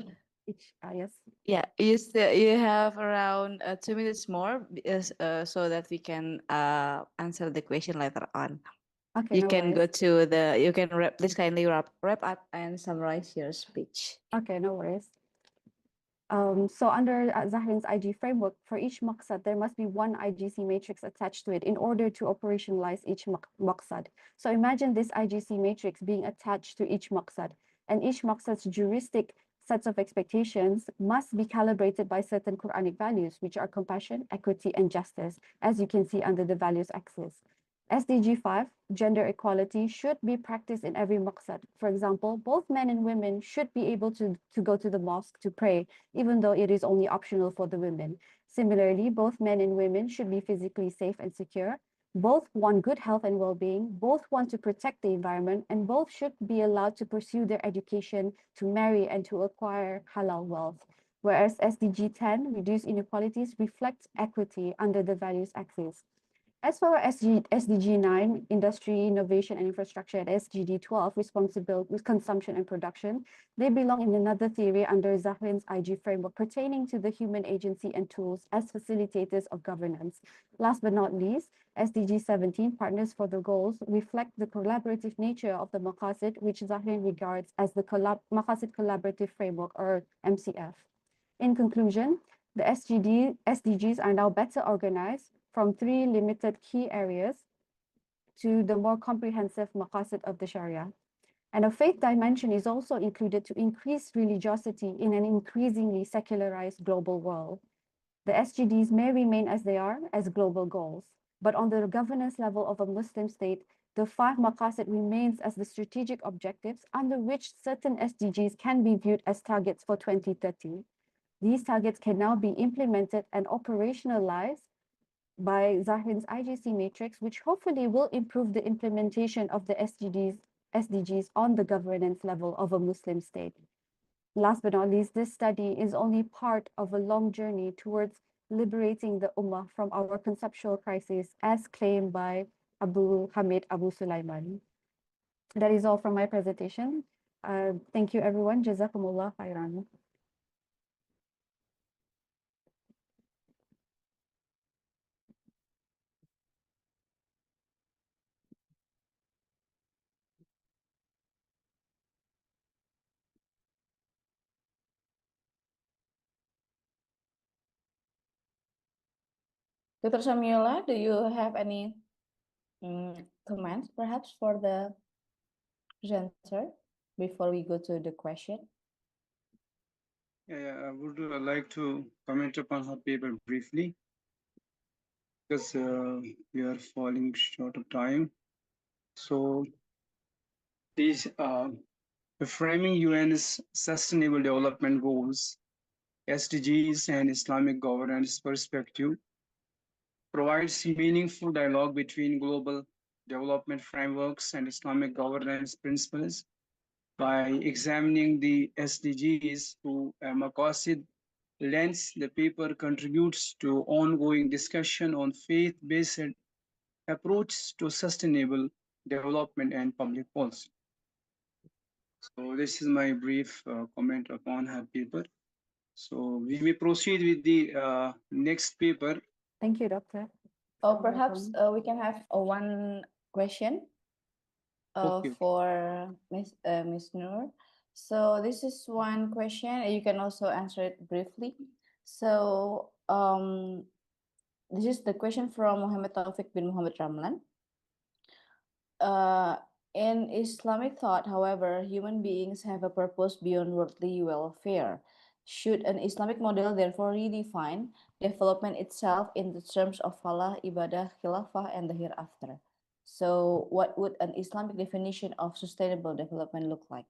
Yes. Yeah, you have around 2 minutes more because, so that we can answer the question later on. Okay, You no can worries. go to you can please kindly wrap up and summarize your speech. Okay, no worries. So under Zahrin's IG framework, for each maqsad, there must be one IGC matrix attached to it in order to operationalize each maqsad. So imagine this IGC matrix being attached to each maqsad, and each maqsad's juristic sets of expectations must be calibrated by certain Quranic values, which are compassion, equity, and justice, as you can see under the values axis. SDG 5, gender equality, should be practiced in every maqsad. For example, both men and women should be able to go to the mosque to pray, even though it is only optional for the women. Similarly, both men and women should be physically safe and secure. Both want good health and well-being, both want to protect the environment, and both should be allowed to pursue their education, to marry, and to acquire halal wealth. Whereas SDG 10, reduce inequalities, reflects equity under the values axis. As for SDG 9, industry, innovation, and infrastructure, and SDG 12, responsible with consumption and production, they belong in another theory under Zahrin's IG framework pertaining to the human agency and tools as facilitators of governance. Last but not least, SDG 17, partners for the goals, reflect the collaborative nature of the Maqasid, which Zahrin regards as the Maqasid Collaborative Framework, or MCF. In conclusion, the SDGs are now better organized from 3 limited key areas to the more comprehensive maqasid of the Sharia. And a faith dimension is also included to increase religiosity in an increasingly secularized global world. The SDGs may remain as they are, as global goals, but on the governance level of a Muslim state, the 5 maqasid remains as the strategic objectives under which certain SDGs can be viewed as targets for 2030. These targets can now be implemented and operationalized by Zahrin's IGC matrix, which hopefully will improve the implementation of the SDGs on the governance level of a Muslim state. Last but not least, this study is only part of a long journey towards liberating the Ummah from our conceptual crisis, as claimed by Abu Hamid Abu Sulaiman. That is all from my presentation. Thank you, everyone. Jazakumullah khairan. Dr. Samiola, do you have any comments perhaps for the presenter before we go to the question? Yeah, I would like to comment upon her paper briefly because we are falling short of time. So these framing UN's Sustainable Development Goals, SDGs, and Islamic governance perspective provides meaningful dialogue between global development frameworks and Islamic governance principles. by examining the SDGs through a Maqasid lens. The paper contributes to ongoing discussion on faith-based approach to sustainable development and public policy. So this is my brief comment upon her paper. So we may proceed with the next paper. Thank you, Doctor. Or perhaps we can have one question Okay. for Miss Noor. So this is one question. You can also answer it briefly. So this is the question from Muhammad Taufik bin Muhammad Ramlan. In Islamic thought, however, human beings have a purpose beyond worldly welfare. Should an Islamic model therefore redefine development itself in the terms of falah, ibadah, khilafah, and the hereafter? So what would an Islamic definition of sustainable development look like?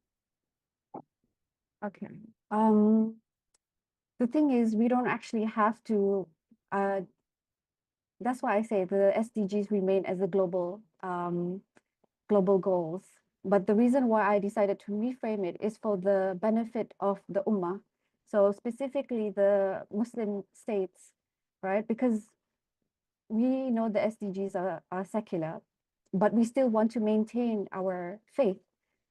Okay. The thing is, we don't actually have to, that's why I say the SDGs remain as a global goals. But the reason why I decided to reframe it is for the benefit of the Ummah. So specifically the Muslim states, right? Because we know the SDGs are secular, but we still want to maintain our faith.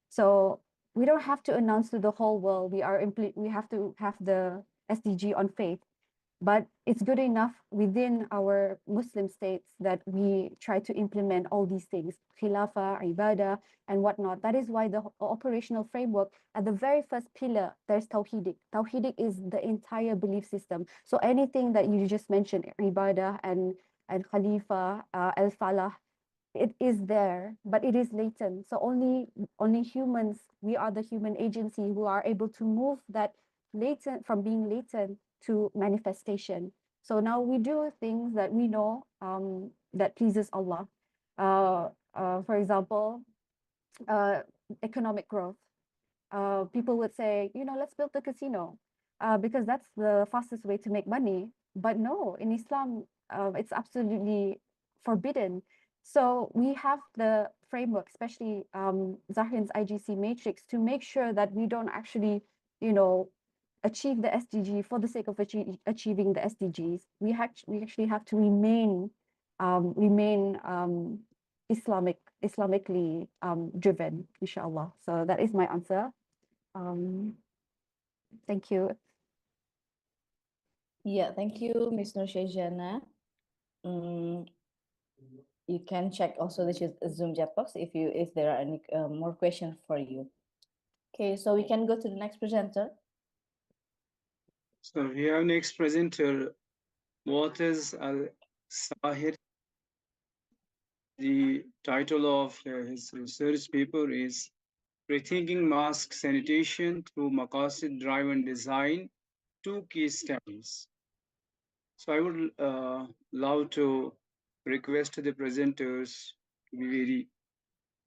So we don't have to announce to the whole world we have to have the SDG on faith, but it's good enough within our Muslim states that we try to implement all these things, khilafah, ibadah, and whatnot. That is why the operational framework, at the very first pillar, there's Tawhidic. Tawhidic is the entire belief system. So anything that you just mentioned, ibadah and khalifa, al-falah, it is there, but it is latent. So only humans, we are the human agency who are able to move that latent from being latent to manifestation. So now we do things that we know that pleases Allah. For example, economic growth. People would say, let's build the casino because that's the fastest way to make money. But no, in Islam, it's absolutely forbidden. So we have the framework, especially Zahrin's IGC matrix, to make sure that we don't actually, achieve the SDG for the sake of achieving the SDGs. We actually have to remain Islamically driven, inshallah. So that is my answer. Thank you. Yeah, thank you, Ms. Nur Shejana. You can check also the Zoom chat box if there are any more questions for you. Okay, so we can go to the next presenter. So we have next presenter, Mu'taz Al-Sahir. The title of his research paper is Rethinking Mosque Sanitation Through Maqasid-Driven Design, 2 Case Studies. So I would love to request the presenters to be very,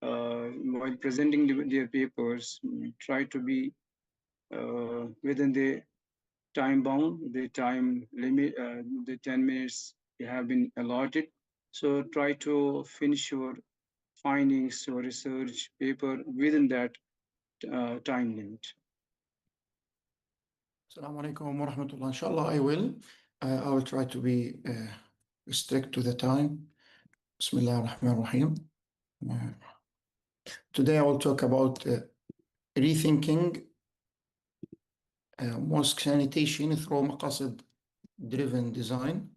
while presenting their papers, try to be within the time bound, the time limit, the 10 minutes you have been allotted. So try to finish your findings, your research paper within that time limit. Assalamu alaikum wa rahmatullah. Inshallah, I will try to be strict to the time. Bismillah ar-Rahman ar-Rahim. Today I will talk about rethinking mosque sanitation through Maqasid-driven design.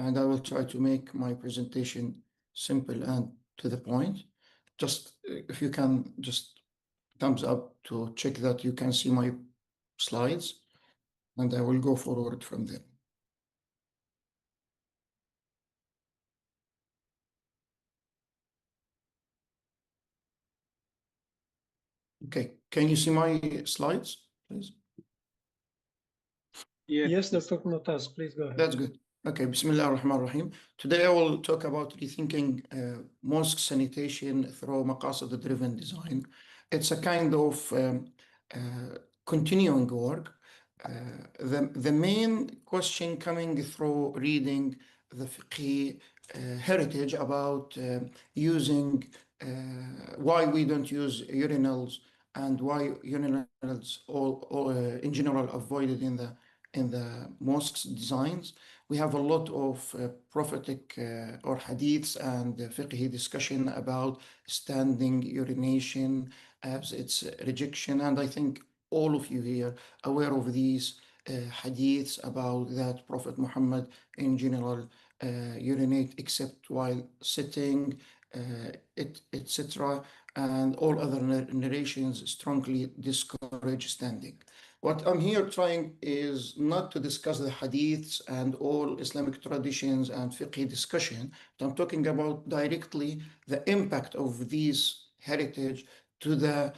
And I will try to make my presentation simple and to the point. Just if you can just thumbs up to check that you can see my slides, and I will go forward from there. Okay, can you see my slides, please? Yes, Dr. Mu'taz, please go ahead. That's good. Okay, Bismillah ar-Rahman ar-Rahim. Today I will talk about rethinking mosque sanitation through Maqasid-driven design. It's a kind of continuing work. The main question coming through reading the fiqh heritage about using why we don't use urinals and why urinals in general avoided in the mosques designs. We have a lot of prophetic or hadiths and fiqhi discussion about standing urination as its rejection, and I think all of you here aware of these hadiths about that Prophet Muhammad in general urinate except while sitting, etc. And all other narrations strongly discourage standing. What I'm here trying is not to discuss the hadiths and all Islamic traditions and fiqh discussion, but I'm talking about directly the impact of these heritage to the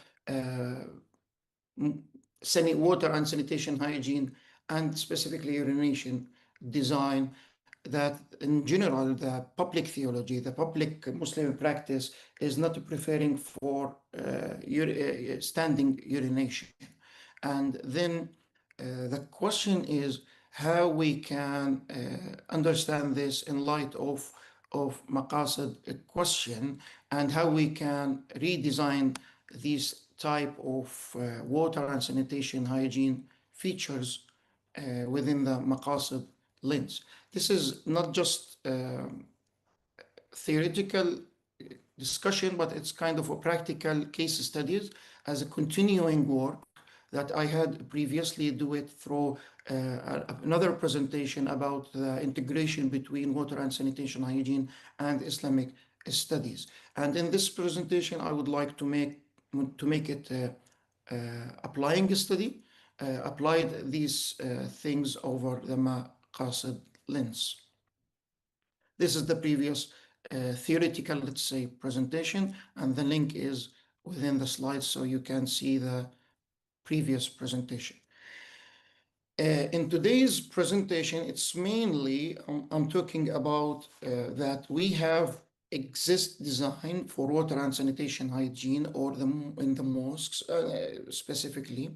water and sanitation hygiene and specifically urination design, that in general the public theology, the public Muslim practice is not preferring for standing urination. And then the question is how we can understand this in light of Maqasid question, and how we can redesign these type of water and sanitation hygiene features within the Maqasid lens. This is not just theoretical discussion, but it's kind of a practical case studies as a continuing work that I had previously do it through another presentation about the integration between water and sanitation hygiene and Islamic studies. And in this presentation, I would like to make it applying study, applied these things over the Maqasid lens. This is the previous theoretical, let's say, presentation, and the link is within the slides so you can see the previous presentation. In today's presentation, it's mainly, I'm talking about that we have exist design for water and sanitation hygiene or in the mosques specifically,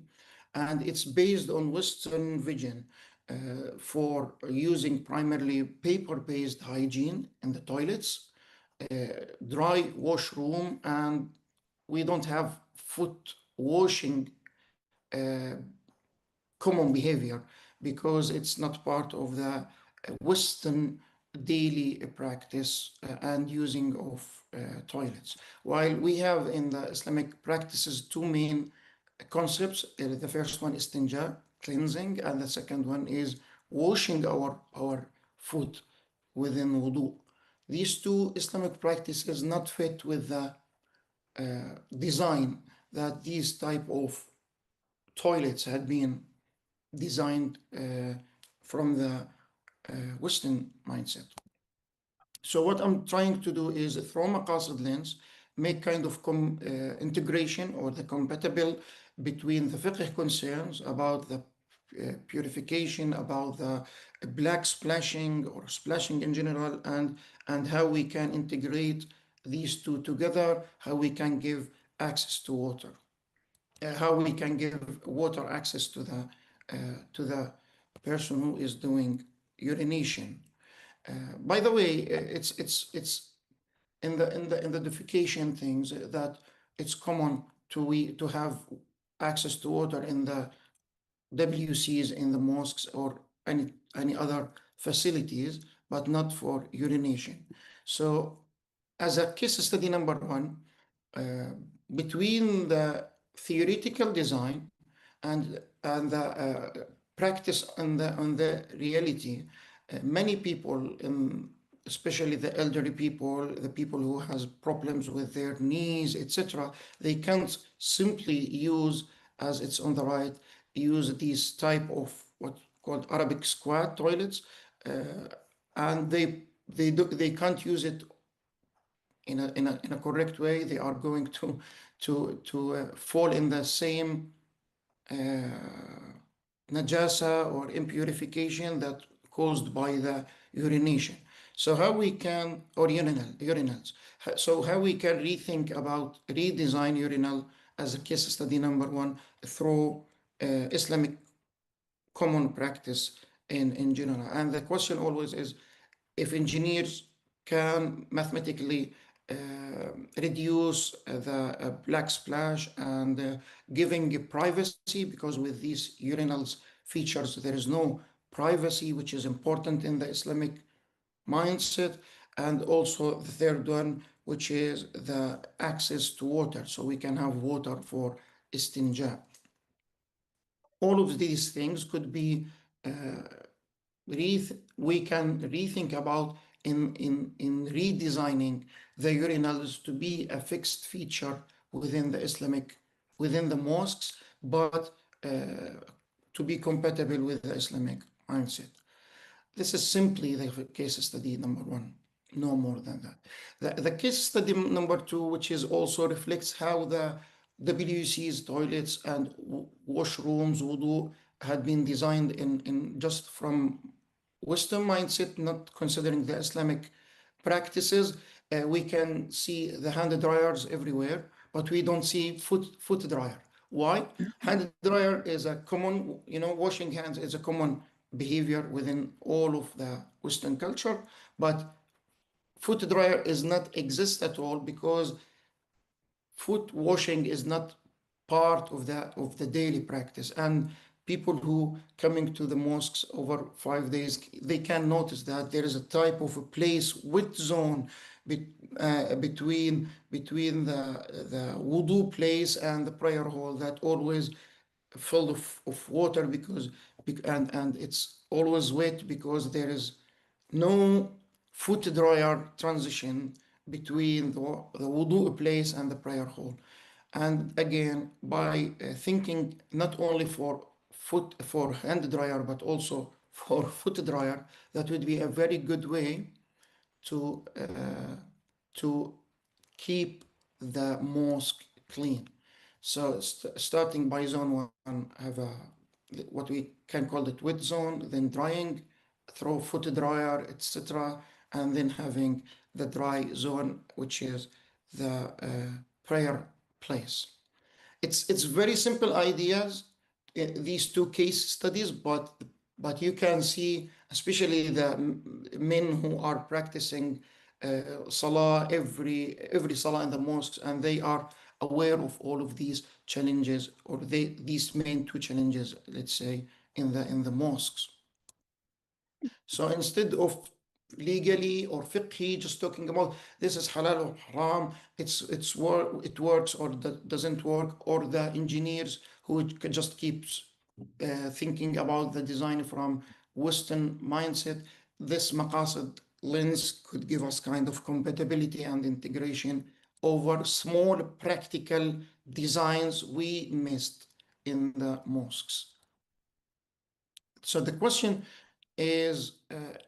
and it's based on Western vision for using primarily paper-based hygiene in the toilets, dry washroom, and we don't have foot washing common behavior because it's not part of the Western daily practice and using of toilets. While we have in the Islamic practices two main concepts. The first one is istinja, cleansing, and the second one is washing our foot within wudu. These two Islamic practices not fit with the design that these type of toilets had been designed from the Western mindset. So what I'm trying to do is from a Maqasid lens, make kind of integration or the compatible between the fiqh concerns about the purification, about the black splashing or splashing in general, and how we can integrate these two together, how we can give access to water, how we can give water access to the person who is doing urination. By the way, it's in the defecation things that it's common to have access to water in the WCs in the mosques or any other facilities, but not for urination. So as a case study number one, between the theoretical design and the practice on the reality, many people, especially the elderly people, the people who has problems with their knees, etc., they can't simply use, as it's on the right, use these type of what called Arabic squat toilets, and they can't use it in a correct way. They are going to fall in the same najasa or impurification that caused by the urination. So how we can, or urinals. So how we can rethink about redesign urinal as a case study number one through Islamic common practice in general. And the question always is, if engineers can mathematically reduce the black splash and giving privacy, because with these urinals features there is no privacy, which is important in the Islamic mindset. And also the third one, which is the access to water, so we can have water for istinja. All of these things could be we can rethink about in redesigning the urinals to be a fixed feature within the mosques, but to be compatible with the Islamic mindset. This is simply the case study number one, no more than that. The case study number two, which is also reflects how the WC's toilets and washrooms, wudu, had been designed in just from Western mindset, not considering the Islamic practices. We can see the hand dryers everywhere, but we don't see foot dryer. Why? Hand dryer is a common, washing hands is a common behavior within all of the Western culture, but foot dryer is not exist at all, because foot washing is not part of the daily practice. And people who coming to the mosques over 5 days, they can notice that there is a type of a place wet zone between the wudu place and the prayer hall that always full of water, and it's always wet because there is no foot dryer transition between the wudu place and the prayer hall. And again, by thinking not only for hand dryer, but also for foot dryer, that would be a very good way to keep the mosque clean. So starting by zone one, have what we can call it wet zone, then drying, throw foot dryer, etc., and then having the dry zone, which is the prayer place. It's very simple ideas, these two case studies, but you can see, especially the men who are practicing salah every salah in the mosques, and they are aware of all of these challenges, or these main two challenges, let's say, in the mosques. So instead of legally or fiqhi just talking about this is halal or haram, it works or doesn't work, or the engineers who just keeps thinking about the design from Western mindset, this Maqasid lens could give us kind of compatibility and integration over small practical designs we missed in the mosques. So the question is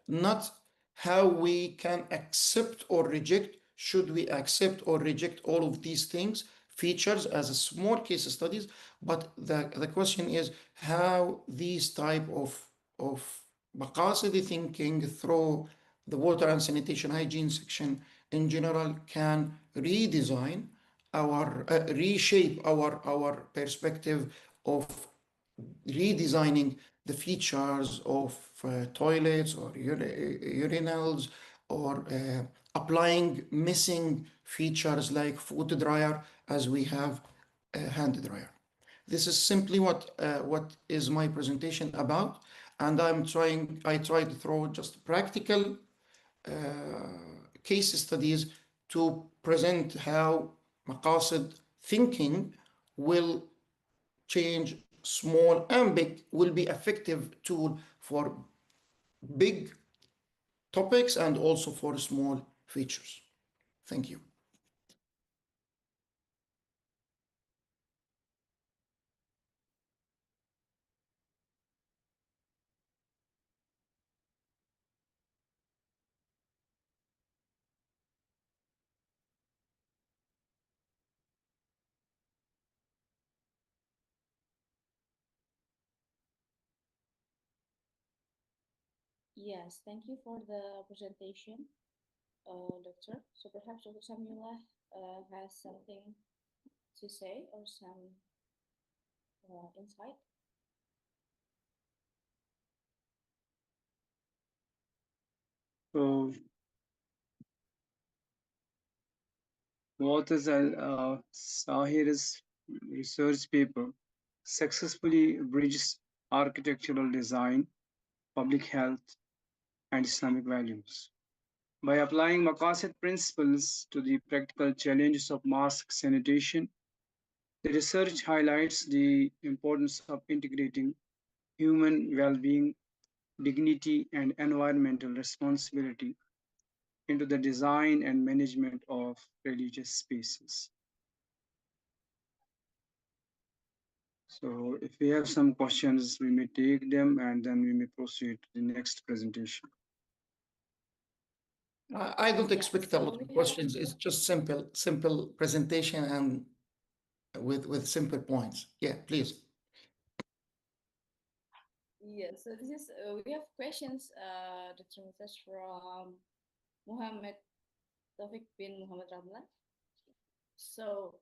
not how we can accept or reject. Should we accept or reject all of these things, features, as a small case studies? But the question is how these type of maqasidi thinking through the water and sanitation hygiene section in general can redesign reshape our perspective of redesigning the features of toilets or urinals, or applying missing features like foot dryer as we have hand dryer. This is simply what is my presentation about, and I try to throw just practical case studies to present how Maqasid thinking will change small and big, will be effective tool for big topics and also for small features. Thank you. Yes, thank you for the presentation, Doctor. So perhaps Dr. Samula has something to say or some insight. So authors Sahir's research paper successfully bridges architectural design, public health, and Islamic values. By applying Maqasid principles to the practical challenges of mosque sanitation, the research highlights the importance of integrating human well-being, dignity, and environmental responsibility into the design and management of religious spaces. So if we have some questions, we may take them and then we may proceed to the next presentation. I don't expect a lot of questions. It's just simple presentation and with simple points. Yeah, please. Yes, so this is we have questions Dr. Mutaz from Muhammad Taufik bin Muhammad Ramlan. So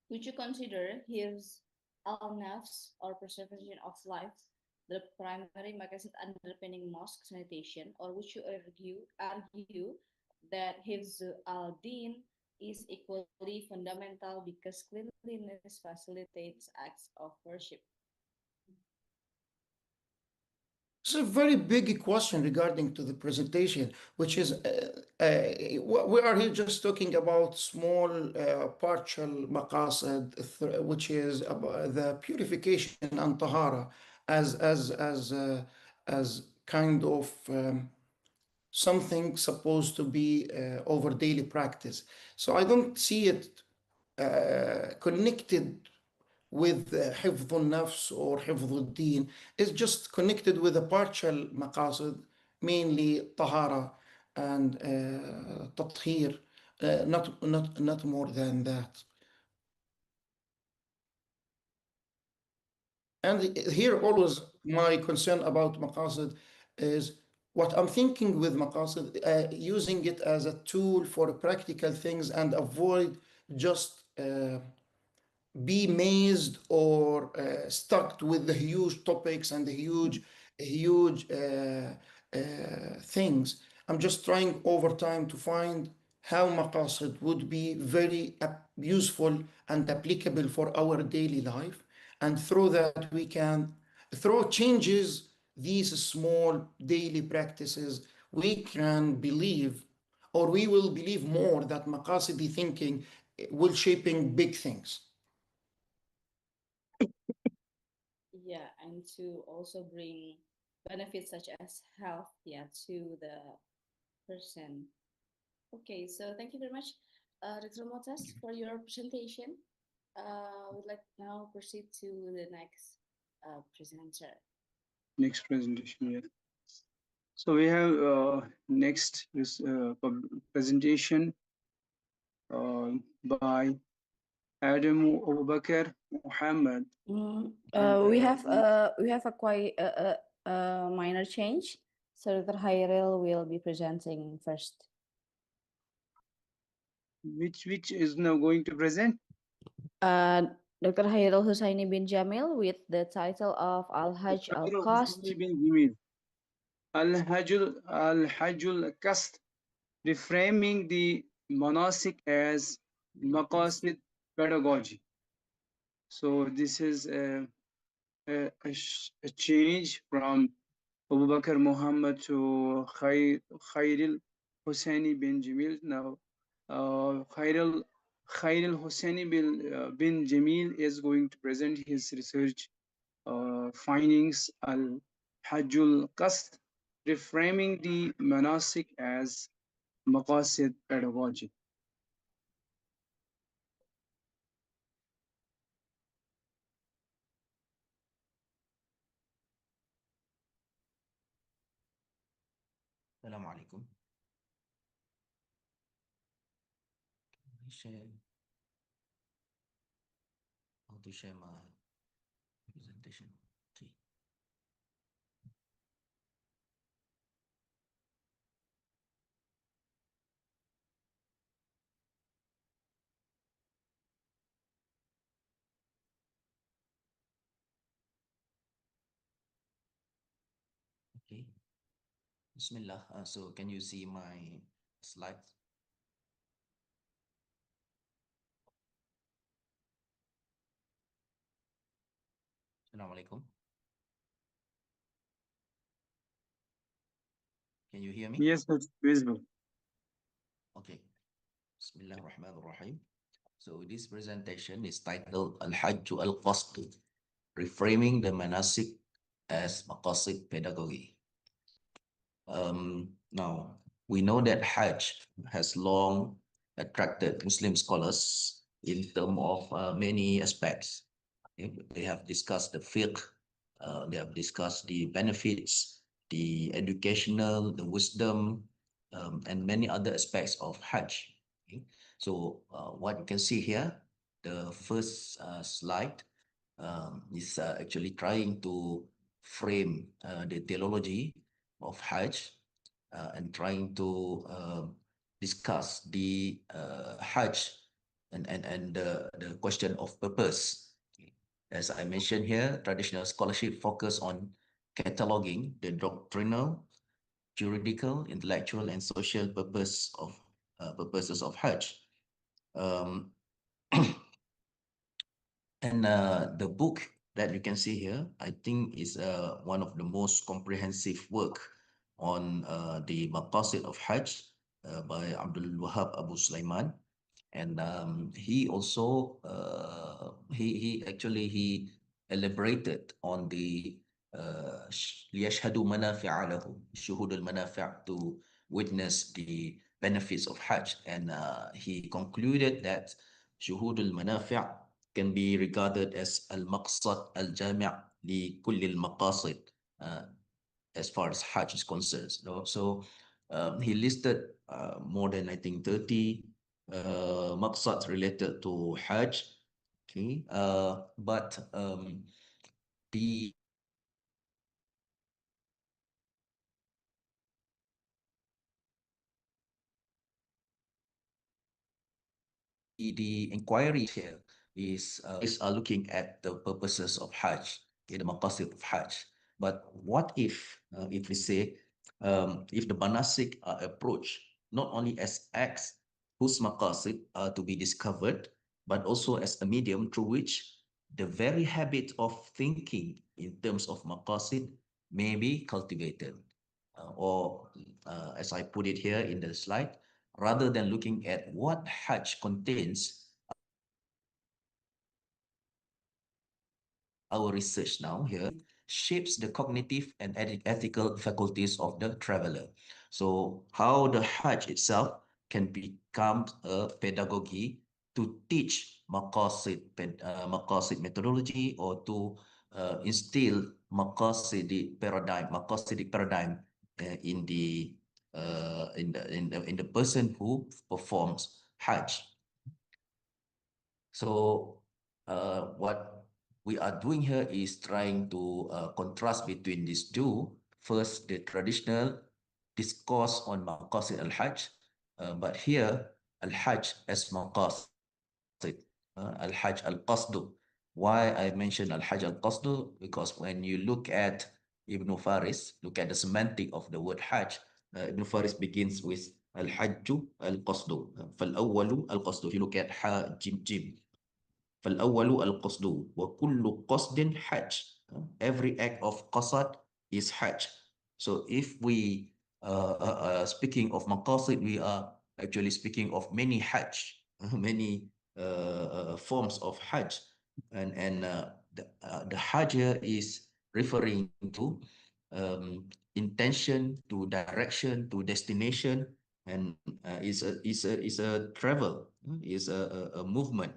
would you consider his al-nafs or preservation of life the primary maqasid underpinning mosque sanitation, or would you argue that his al-din is equally fundamental because cleanliness facilitates acts of worship? It's a very big question regarding to the presentation, which is we are here just talking about small partial maqasid, which is about the purification and tahara as kind of something supposed to be over daily practice. So I don't see it connected with حفظ النفس or حفظ الدين. It's just connected with a partial مقاصد, mainly طهارة and تطهير, not more than that. And here always my concern about مقاصد is what I'm thinking with مقاصد, using it as a tool for practical things and avoid just be mazed or stuck with the huge topics and the huge things. I'm just trying over time to find how maqasid would be very useful and applicable for our daily life, and through that we can, through changes these small daily practices, we can believe, or we will believe more, that maqasidi thinking will shaping big things. Yeah, and to also bring benefits such as health, yeah, to the person. Okay, so thank you very much, Dr. Motas, for your presentation. We'd like now proceed to the next presenter. Next presentation, yeah. So we have next presentation by Adam Abu Bakr Muhammad. We have a quite minor change. So Dr. Hairil will be presenting first. Which is now going to present? Dr. Hairil Hussaini bin Jamil with the title of Al-Hajj al-Qasd. Al-Hajj al-Qasd, reframing the monastic as Maqasid pedagogy. So this is a change from Abu Bakr Muhammad to Khairil Hussaini bin Jamil. Now, Khairil Hussaini bin Jamil is going to present his research findings Al-Hajjul Qasd, reframing the monastic as Maqasid pedagogy. Assalamu alaikum. How to share my presentation? Okay. Okay. Bismillah. So can you see my slides? Assalamualaikum. Can you hear me? Yes, it's visible. Okay. Bismillahirrahmanirrahim. So this presentation is titled Al-Hajj Al-Qasd, Reframing the Manasik as Maqasid Pedagogy. Now, we know that Hajj has long attracted Muslim scholars in terms of many aspects. They have discussed the fiqh, they have discussed the benefits, the educational, the wisdom, and many other aspects of Hajj. Okay? So what you can see here, the first slide is actually trying to frame the theology of Hajj and trying to discuss the Hajj and the question of purpose. As I mentioned here, traditional scholarship focus on cataloging the doctrinal, juridical, intellectual, and social purposes of Hajj. And the book that you can see here, I think is one of the most comprehensive work on the Maqasid of Hajj by Abdul Wahab Abu Sulaiman. And he also, he elaborated on the ليشهدوا منافع لهم, شهود المنافع, to witness the benefits of Hajj. And he concluded that شهود المنافع can be regarded as al-maqsad al-jami' li kulli al-maqasid as far as Hajj is concerned. So he listed more than, I think, 30 maqsads related to Hajj. Okay, but the inquiry here is looking at the purposes of Hajj, the maqasid of Hajj. But what if we say, if the manasik are approached not only as acts whose maqasid are to be discovered, but also as a medium through which the very habit of thinking in terms of maqasid may be cultivated. Or as I put it here in the slide, rather than looking at what Hajj contains, our research now here shapes the cognitive and ethical faculties of the traveler. So how the Hajj itself can become a pedagogy to teach maqasid methodology, or to instill maqasidic paradigm in the person who performs Hajj. So what we are doing here is trying to contrast between these two. First, the traditional discourse on Maqasid al-Hajj, but here al-Hajj as Maqasid, al-Hajj al-Qasdu. Why I mentioned al-Hajj al-Qasdu? Because when you look at Ibn Faris, look at the semantic of the word Hajj, Ibn Faris begins with al-Hajju al-Qasdu. فَالْأَوَّلُ al-Qasdu. If you look at Ha, Jim, Jim. فَالْأَوَّلُ الْقَصْدُ وَكُلُّ قَصْدٍ حَجٍ. Every act of qasad is Hajj. So if we speaking of maqasid, we are actually speaking of many Hajj, many forms of Hajj. And the Hajj here is referring to intention, to direction, to destination, and is a travel, is a movement.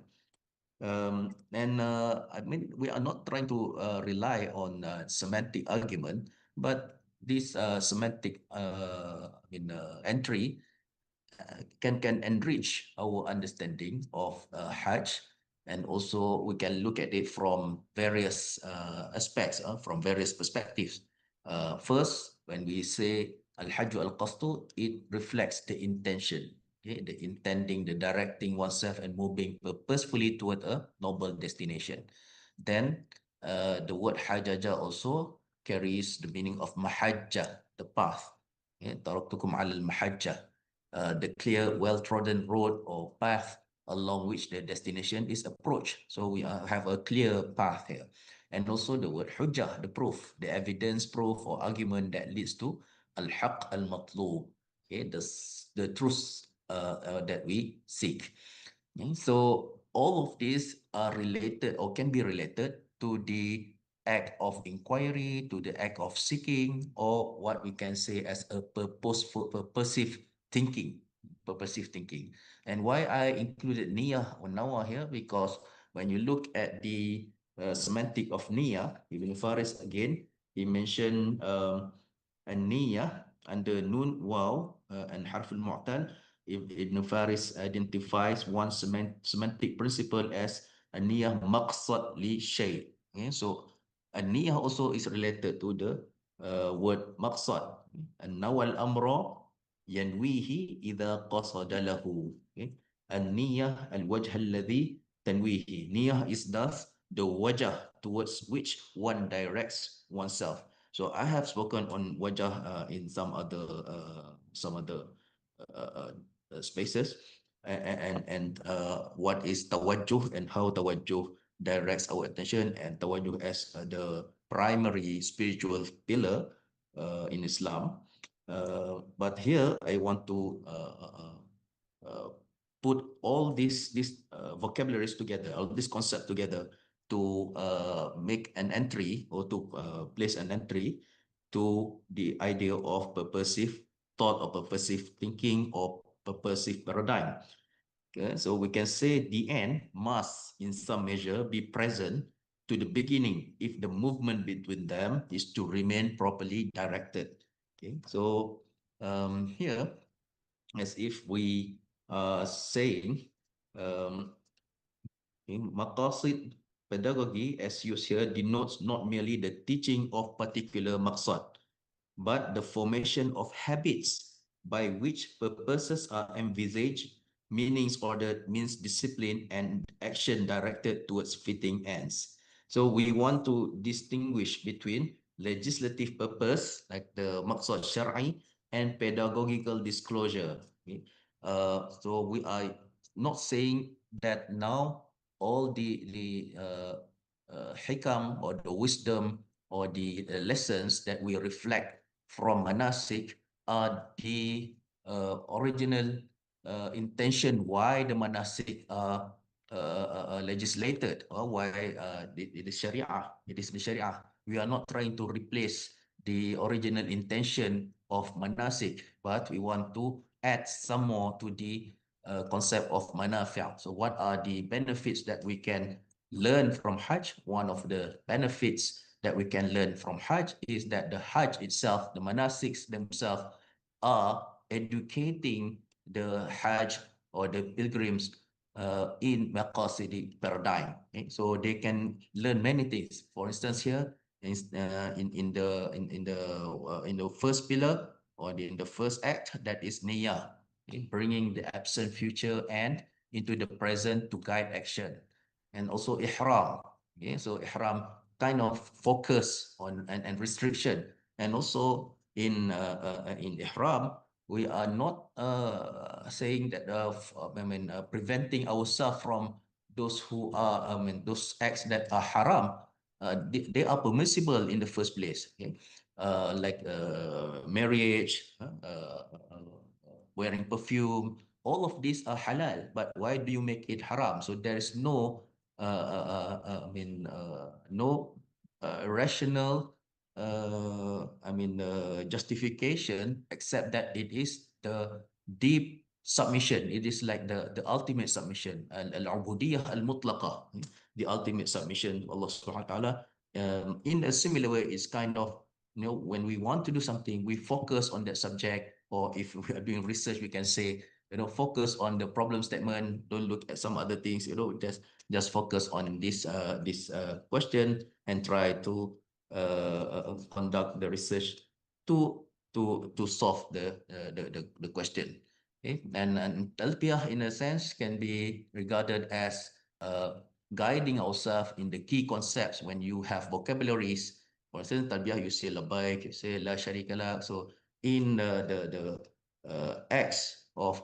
And I mean, we are not trying to rely on semantic argument, but this semantic entry can enrich our understanding of Hajj, and also we can look at it from various aspects, from various perspectives. First, when we say Al-Hajj al-Qasdu, it reflects the intention. Okay, the intending, the directing oneself and moving purposefully toward a noble destination. Then the word hajaja also carries the meaning of mahajja, the path. Taraktukum ala al-mahajja, the clear, well-trodden road or path along which the destination is approached. So we have a clear path here. and also the word hujjah, the proof, the evidence, proof, or argument that leads to al-haq al-matlub, okay, the truth that we seek. Okay, so all of these are related or can be related to the act of inquiry, to the act of seeking, or what we can say as a purposive thinking. Purposive thinking. And why I included niyah or nawah here, because when you look at the semantic of niyah, Ibn Faris again, he mentioned a niyah under nun, waw, and harf al-mu'tal. Ibn Faris identifies one semantic principle as a niyah maqsad li shay. Okay, so a niyah also is related to the word maqsad. An-nawal amra yanwihi idha qasada lahu. Okay, an-niyah al-wajh alladhi tanwihi. Niyah is thus the wajah towards which one directs oneself. So I have spoken on wajah in some other spaces, and what is tawajjuh and how tawajjuh directs our attention, and tawajjuh as the primary spiritual pillar in Islam. But here I want to put all these vocabularies together, all these concepts together to make an entry or to place an entry to the idea of purposive thought or purposive thinking or purposive paradigm. Okay, so we can say the end must in some measure be present to the beginning if the movement between them is to remain properly directed. Okay, so here, as if we are saying in Maqasid pedagogy, as used here, denotes not merely the teaching of particular maqsad, but the formation of habits by which purposes are envisaged, meanings ordered, means discipline, and action directed towards fitting ends. So we want to distinguish between legislative purpose, like the maqsad syar'i, and pedagogical disclosure. Okay? So we are not saying that now all the hikam or the wisdom or the lessons that we reflect from manasik are the original intention why the manasik are legislated, or why it is sharia. It is the sharia. We are not trying to replace the original intention of manasik, but we want to add some more to the concept of manafi'. So what are the benefits that we can learn from Hajj? One of the benefits that we can learn from Hajj is that the Hajj itself, the manasiks themselves, are educating the Hajj or the pilgrims in Maqasid paradigm. Okay? So they can learn many things. For instance, here in the first pillar or in the first act, that is niyah, okay? Bringing the absent future and into the present to guide action, and also ihram. Okay, so ihram kind of focus on and restriction, and also in ihram we are not saying that preventing ourselves from those who are those acts that are haram. They are permissible in the first place. Okay, like marriage, wearing perfume. All of these are halal, but why do you make it haram? So there is no no rational justification, except that it is the deep submission. It is like the ultimate submission, al-ubudiyah al-mutlaqa, the ultimate submission to Allah subhanahu wa ta'ala. In a similar way, it's kind of, when we want to do something, we focus on that subject, or if we are doing research, we can say, focus on the problem statement, don't look at some other things, just focus on this question and try to conduct the research to solve the question. Okay, and talbiyah in a sense can be regarded as guiding ourselves in the key concepts. When you have vocabularies, for instance, talbiyah, you say labaik, you say la sharika lak. So in the acts of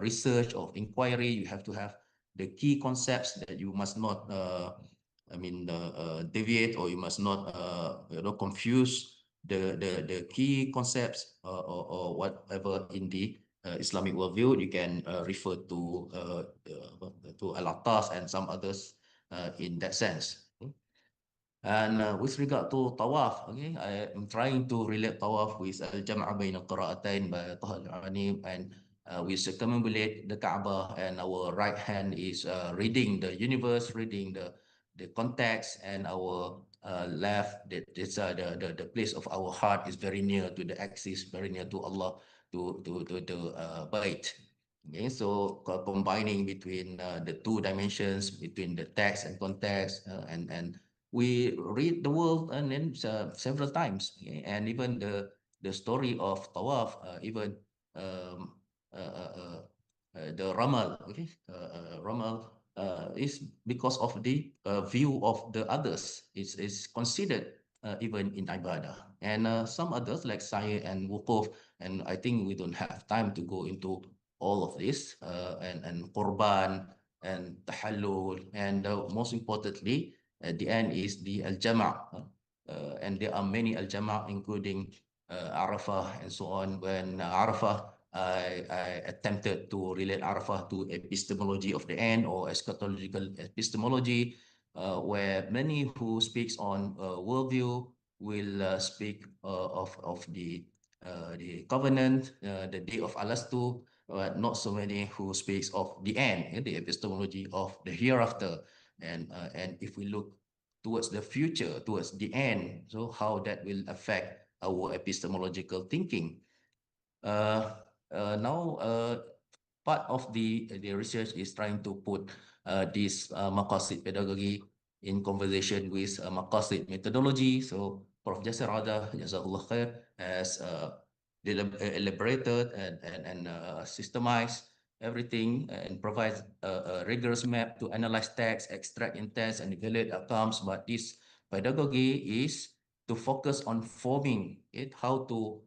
research, of inquiry, you have to have the key concepts that you must not deviate, or you must not confuse the key concepts or whatever in the Islamic worldview. You can refer to Al-Attas and some others in that sense. And with regard to tawaf, okay, I am trying to relate tawaf with al-jam'a bain al-qira'atain by Taha al-Ani, and we circumambulate the Kaaba, and our right hand is reading the universe, reading the context, and our left, the place of our heart is very near to the axis, very near to Allah, to Bait. Okay, so combining between the two dimensions, between the text and context, and we read the world and then several times, okay? And even the story of Tawaf, even um, the Ramal, okay, Ramal is because of the view of the others. Is considered even in ibadah, and some others like Sa'i and Wukuf, and I think we don't have time to go into all of this, and Qurban and Tahallul, and most importantly, at the end is the al-jama', and there are many al-jama', including Arafah and so on. When Arafah, I attempted to relate Arafah to epistemology of the end, or eschatological epistemology, where many who speaks on worldview will speak of the covenant, the day of Alastu, but not so many who speaks of the end, the epistemology of the hereafter. And if we look towards the future, towards the end, so how that will affect our epistemological thinking. Now, part of the research is trying to put this Maqasid pedagogy in conversation with Maqasid methodology. So Prof. Jasir Ada, Jazakallah Khair, has elaborated and systemized everything and provides a rigorous map to analyze text, extract intents, and evaluate outcomes. But this pedagogy is to focus on forming it, how to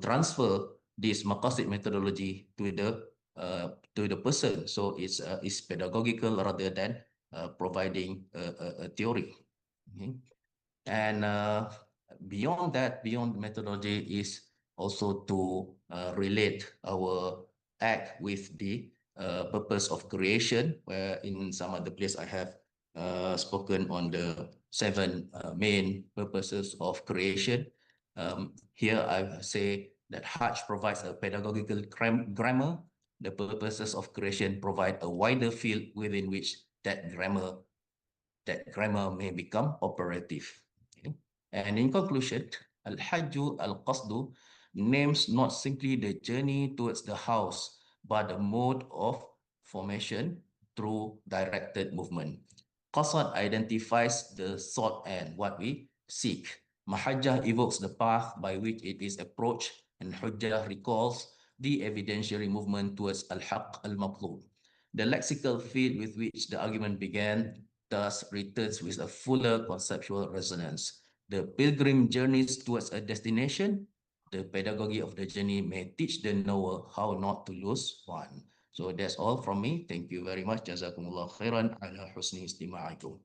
transfer this Maqasid methodology to the person. So it's pedagogical rather than providing a theory. Okay? And beyond that, beyond methodology, is also to relate our act with the purpose of creation, where in some other place I have spoken on the 7 main purposes of creation. Here I say that Hajj provides a pedagogical grammar. The purposes of creation provide a wider field within which that grammar may become operative. Okay? And in conclusion, Al-Hajju Al-Qasdu names not simply the journey towards the house, but the mode of formation through directed movement. Qasad identifies the sought end, what we seek. Mahajjah evokes the path by which it is approached, and Hujjah recalls the evidentiary movement towards Al-Haq Al-Matlub. The lexical field with which the argument began thus returns with a fuller conceptual resonance. The pilgrim journeys towards a destination. The pedagogy of the journey may teach the knower how not to lose one. So that's all from me. Thank you very much. Jazakumullah khairan ala husni istima'ikum.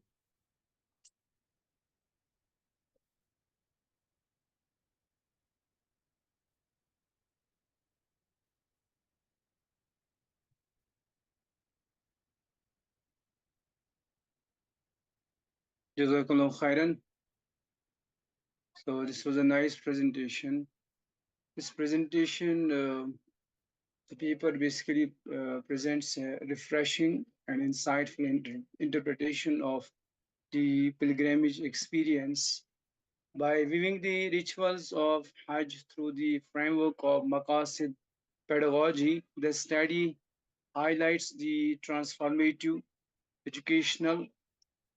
Jazakallah khairan. So this was a nice presentation. This presentation, the paper basically presents a refreshing and insightful interpretation of the pilgrimage experience by viewing the rituals of Hajj through the framework of Maqasid pedagogy. The study highlights the transformative, educational,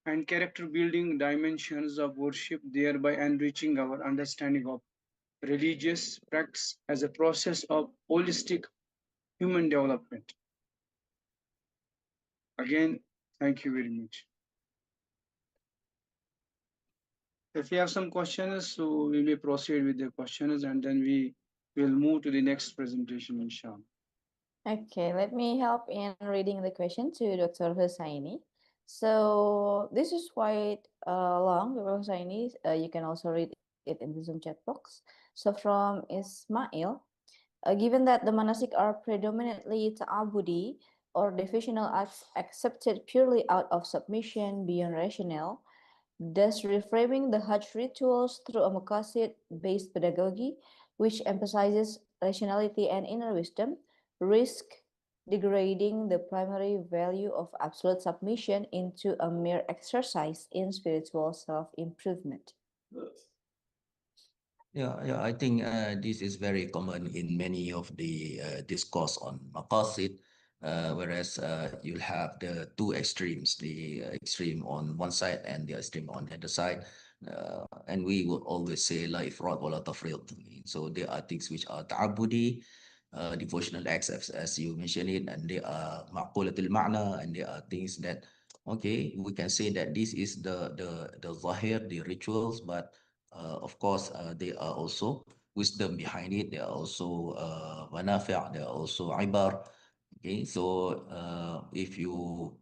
and character building dimensions of worship, thereby enriching our understanding of religious practice as a process of holistic human development. Again, thank you very much. If you have some questions, so we may proceed with the questions, and then we will move to the next presentation, inshallah. Okay, let me help in reading the question to Dr. Hussaini. So this is quite long, Dr. Husaini. You can also read it in the Zoom chat box. So from Ismail, given that the manasik are predominantly ta'abudi or devotional acts accepted purely out of submission beyond rationale, does reframing the Hajj rituals through a maqasid-based pedagogy, which emphasizes rationality and inner wisdom, risk degrading the primary value of absolute submission into a mere exercise in spiritual self-improvement? Yeah, I think this is very common in many of the discourse on maqasid, whereas you'll have the two extremes, the extreme on one side and the extreme on the other side. And we will always say la ifrat wa la tafrit. So there are things which are ta'abudi, devotional acts as you mentioned it, and they are ma'qulatul ma'na, and there are things that, okay, we can say that this is the zahir, the rituals, but of course, there are also wisdom behind it. There are also manafi', there are also ibar. Okay, so if you,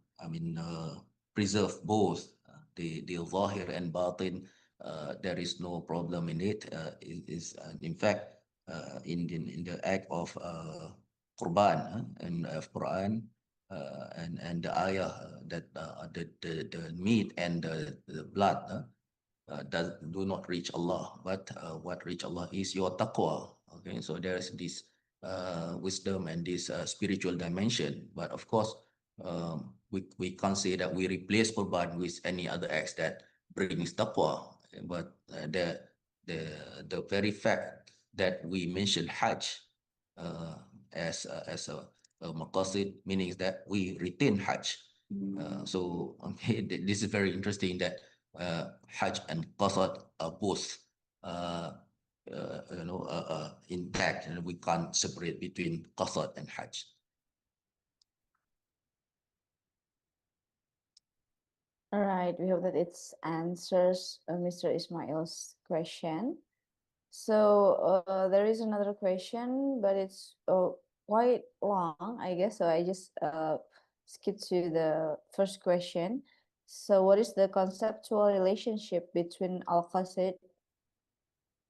preserve both the zahir and batin, there is no problem in it. It is in fact in the act of Qurban and of Quran and the ayah that the meat and the blood. Do not reach Allah, but what reach Allah is your taqwa. Okay, so there's this wisdom and this spiritual dimension. But of course, we can't say that we replace Qurban with any other acts that brings taqwa. But the very fact that we mention Hajj as a maqasid, meaning that we retain Hajj. So okay, this is very interesting that Hajj and Qasad are both intact, and we can't separate between Qasad and Hajj. All right, we hope that it answers Mr. Ismail's question. So there is another question, but it's quite long, I guess. So I just skip to the first question. So what is the conceptual relationship between Al-Qasid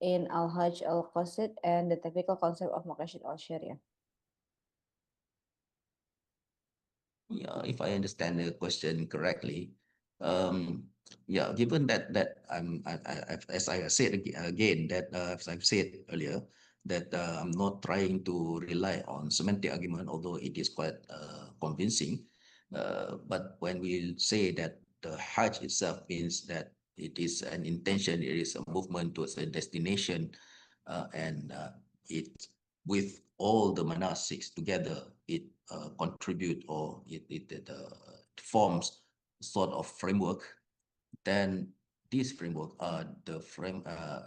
in Al-Hajj Al-Qasid and the technical concept of Maqasid al-Sharia? Yeah, if I understand the question correctly, yeah, given that as I said again that as I've said earlier, that I'm not trying to rely on semantic argument, although it is quite convincing. But when we say that the Hajj itself means that it is an intention, it is a movement towards a destination, and it with all the manasiks together, it contribute or it forms sort of framework. Then this framework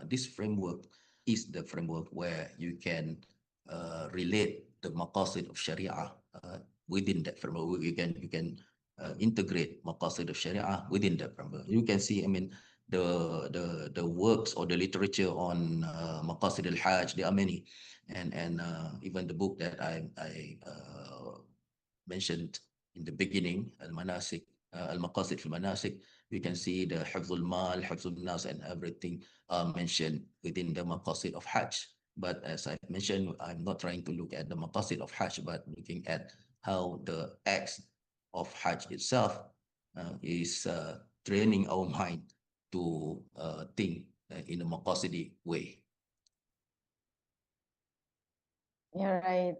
this framework is the framework where you can relate the maqasid of Sharia within that framework. You can integrate maqasid of Sharia within that framework. You can see, the works or the literature on maqasid al-Hajj, there are many, and even the book that I mentioned in the beginning, al-Manasik, al-Maqasid fil Manasik, you can see the Hifzul Mal, Hifzul Nas, and everything mentioned within the Maqasid of Hajj. But as I mentioned, I'm not trying to look at the Maqasid of Hajj, but looking at how the acts of Hajj itself is training our mind to think in a Maqasidi way. You're right.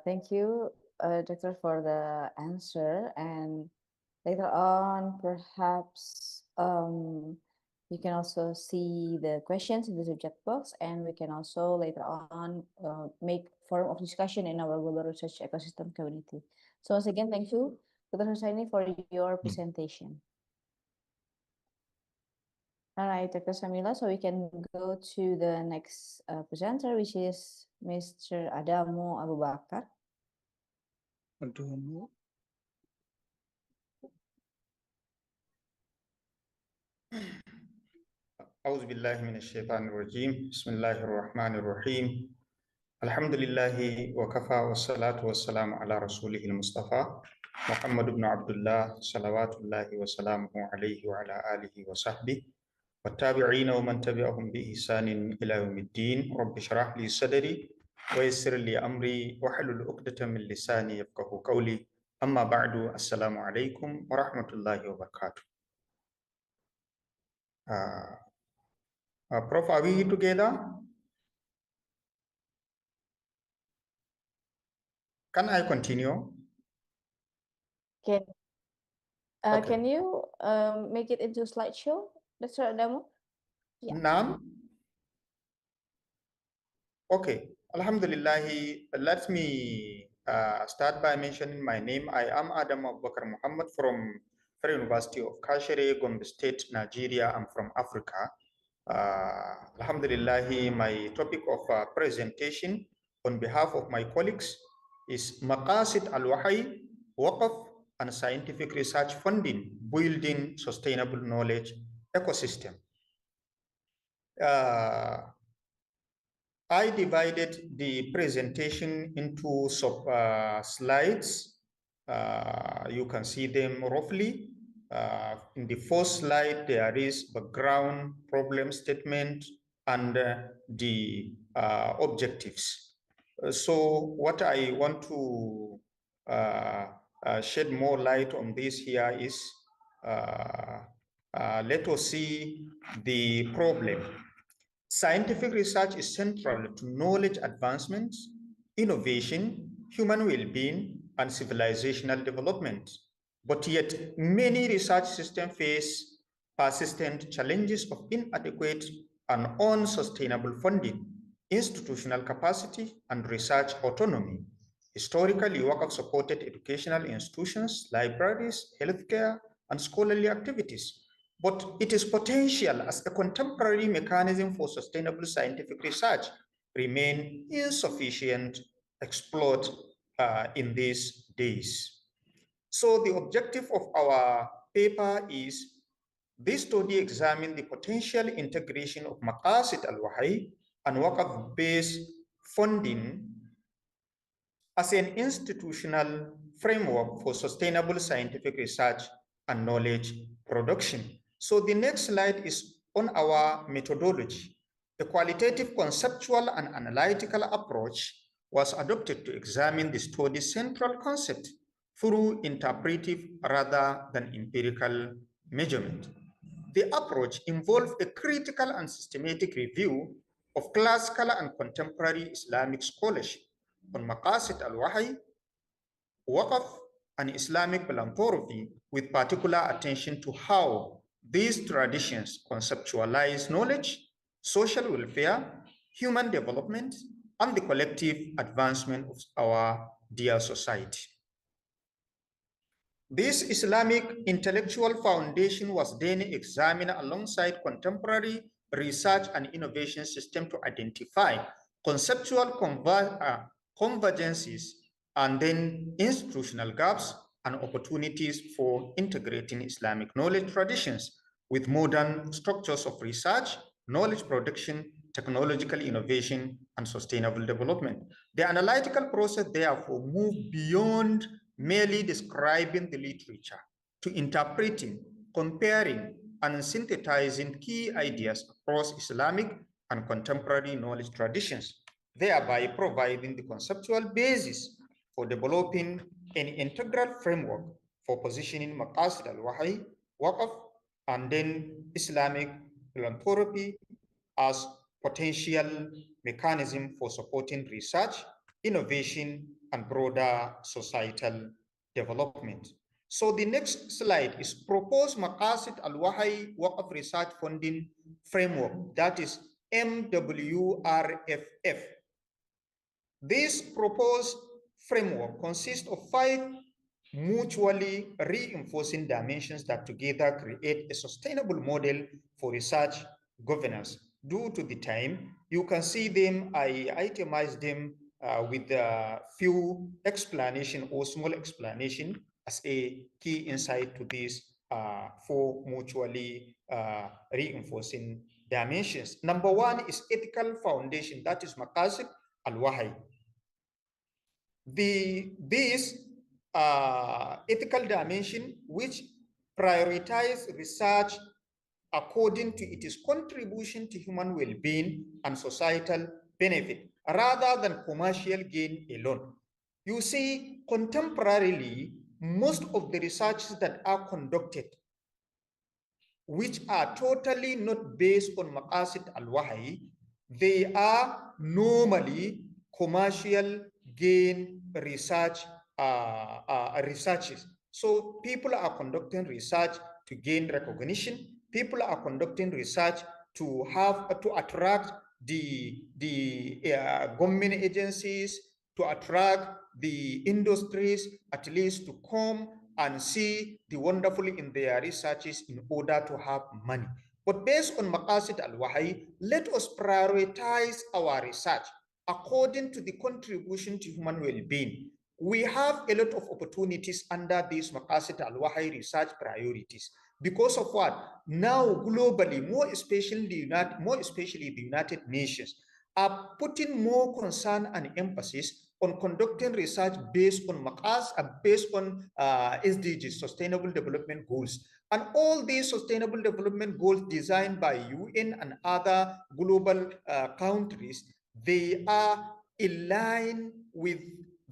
Thank you, Doctor, for the answer. And later on, perhaps you can also see the questions in the subject box, and we can also later on make forum of discussion in our global research ecosystem community. So once again, thank you, Dr. Husaini, for your presentation. All right, Dr. Samila, so we can go to the next presenter, which is Mr. Adamu Abu Bakar. Adamu. أعوذ بالله من الشيطان الرجيم بسم الله الرحمن الرحيم Alhamdulillahi wa kafa wa salatu wa salamu ala rasulihil Mustafa Muhammad ibn Abdullah salawatullahi wa salamuhu alayhi wa ala alihi wa sahbihi wa tabi'ina wa man tabi'ahum bi ihsanin ila yawmiddin. Rabbi shrah li sadri wa yassir li amri wa hlul 'uqdatan min lisani yafqahu qawli. Amma ba'du, assalamu alaikum wa rahmatullahi wa barakatuh. Prof, are we together? Can I continue? Can Okay. can you make it into slideshow? That's our demo. Yeah. Now, okay. Alhamdulillah. Let me start by mentioning my name. I am Adam Abubakar Muhammad from Federal University of Kashere, Gombe State, Nigeria. I'm from Africa. Alhamdulillah, my topic of presentation on behalf of my colleagues is Maqasid Al-Wahy, Waqf and Scientific Research Funding, Building Sustainable Knowledge Ecosystem. I divided the presentation into slides. You can see them roughly. In the first slide, there is background, problem statement, and the objectives. So what I want to shed more light on this here is, let us see the problem. Scientific research is central to knowledge advancement, innovation, human well-being, and civilizational development. But yet, many research systems face persistent challenges of inadequate and unsustainable funding, institutional capacity, and research autonomy. Historically, work of supported educational institutions, libraries, healthcare, and scholarly activities. But its potential as a contemporary mechanism for sustainable scientific research remain insufficient explored in these days. So the objective of our paper is this study examine the potential integration of Maqasid Al-Wahy and Waqf-based funding as an institutional framework for sustainable scientific research and knowledge production. So the next slide is on our methodology. A qualitative, conceptual, and analytical approach was adopted to examine the study's central concept through interpretive rather than empirical measurement. The approach involved a critical and systematic review of classical and contemporary Islamic scholarship on Maqasid Al-Wahy, Waqf, and Islamic philanthropy, with particular attention to how these traditions conceptualize knowledge, social welfare, human development, and the collective advancement of our dear society. This Islamic intellectual foundation was then examined alongside contemporary research and innovation system to identify conceptual convergences and then institutional gaps and opportunities for integrating Islamic knowledge traditions with modern structures of research, knowledge production, technological innovation, and sustainable development. The analytical process therefore moved beyond merely describing the literature to interpreting, comparing, and synthesizing key ideas across Islamic and contemporary knowledge traditions, thereby providing the conceptual basis for developing an integral framework for positioning Maqasid Al-Wahy, Waqf, and then Islamic philanthropy as potential mechanism for supporting research, innovation, and broader societal development. So the next slide is proposed Maqasid Al-Wahy Waqf Research Funding Framework, that is MWRFF. This proposed framework consists of 5 mutually reinforcing dimensions that together create a sustainable model for research governance. Due to the time, you can see them, I itemized them with a few explanation or small explanation as a key insight to these 4 mutually reinforcing dimensions. Number 1 is ethical foundation, that is Maqasid Al-Wahy. This ethical dimension, which prioritize research according to its contribution to human well-being and societal benefit, rather than commercial gain alone. You see, contemporarily, most of the researches that are conducted, which are totally not based on Maqasid Al-Wahy, they are normally commercial gain research researches. So people are conducting research to gain recognition. People are conducting research to attract the government agencies, to attract the industries, at least to come and see the wonderful in their researches in order to have money. But based on Maqasid Al-Wahy, let us prioritize our research according to the contribution to human well-being. We have a lot of opportunities under these Maqasid Al-Wahy research priorities. Because of what? Now globally, more especially the United Nations, are putting more concern and emphasis on conducting research based on SDGs, Sustainable Development Goals. And all these Sustainable Development Goals designed by UN and other global countries, they are in line with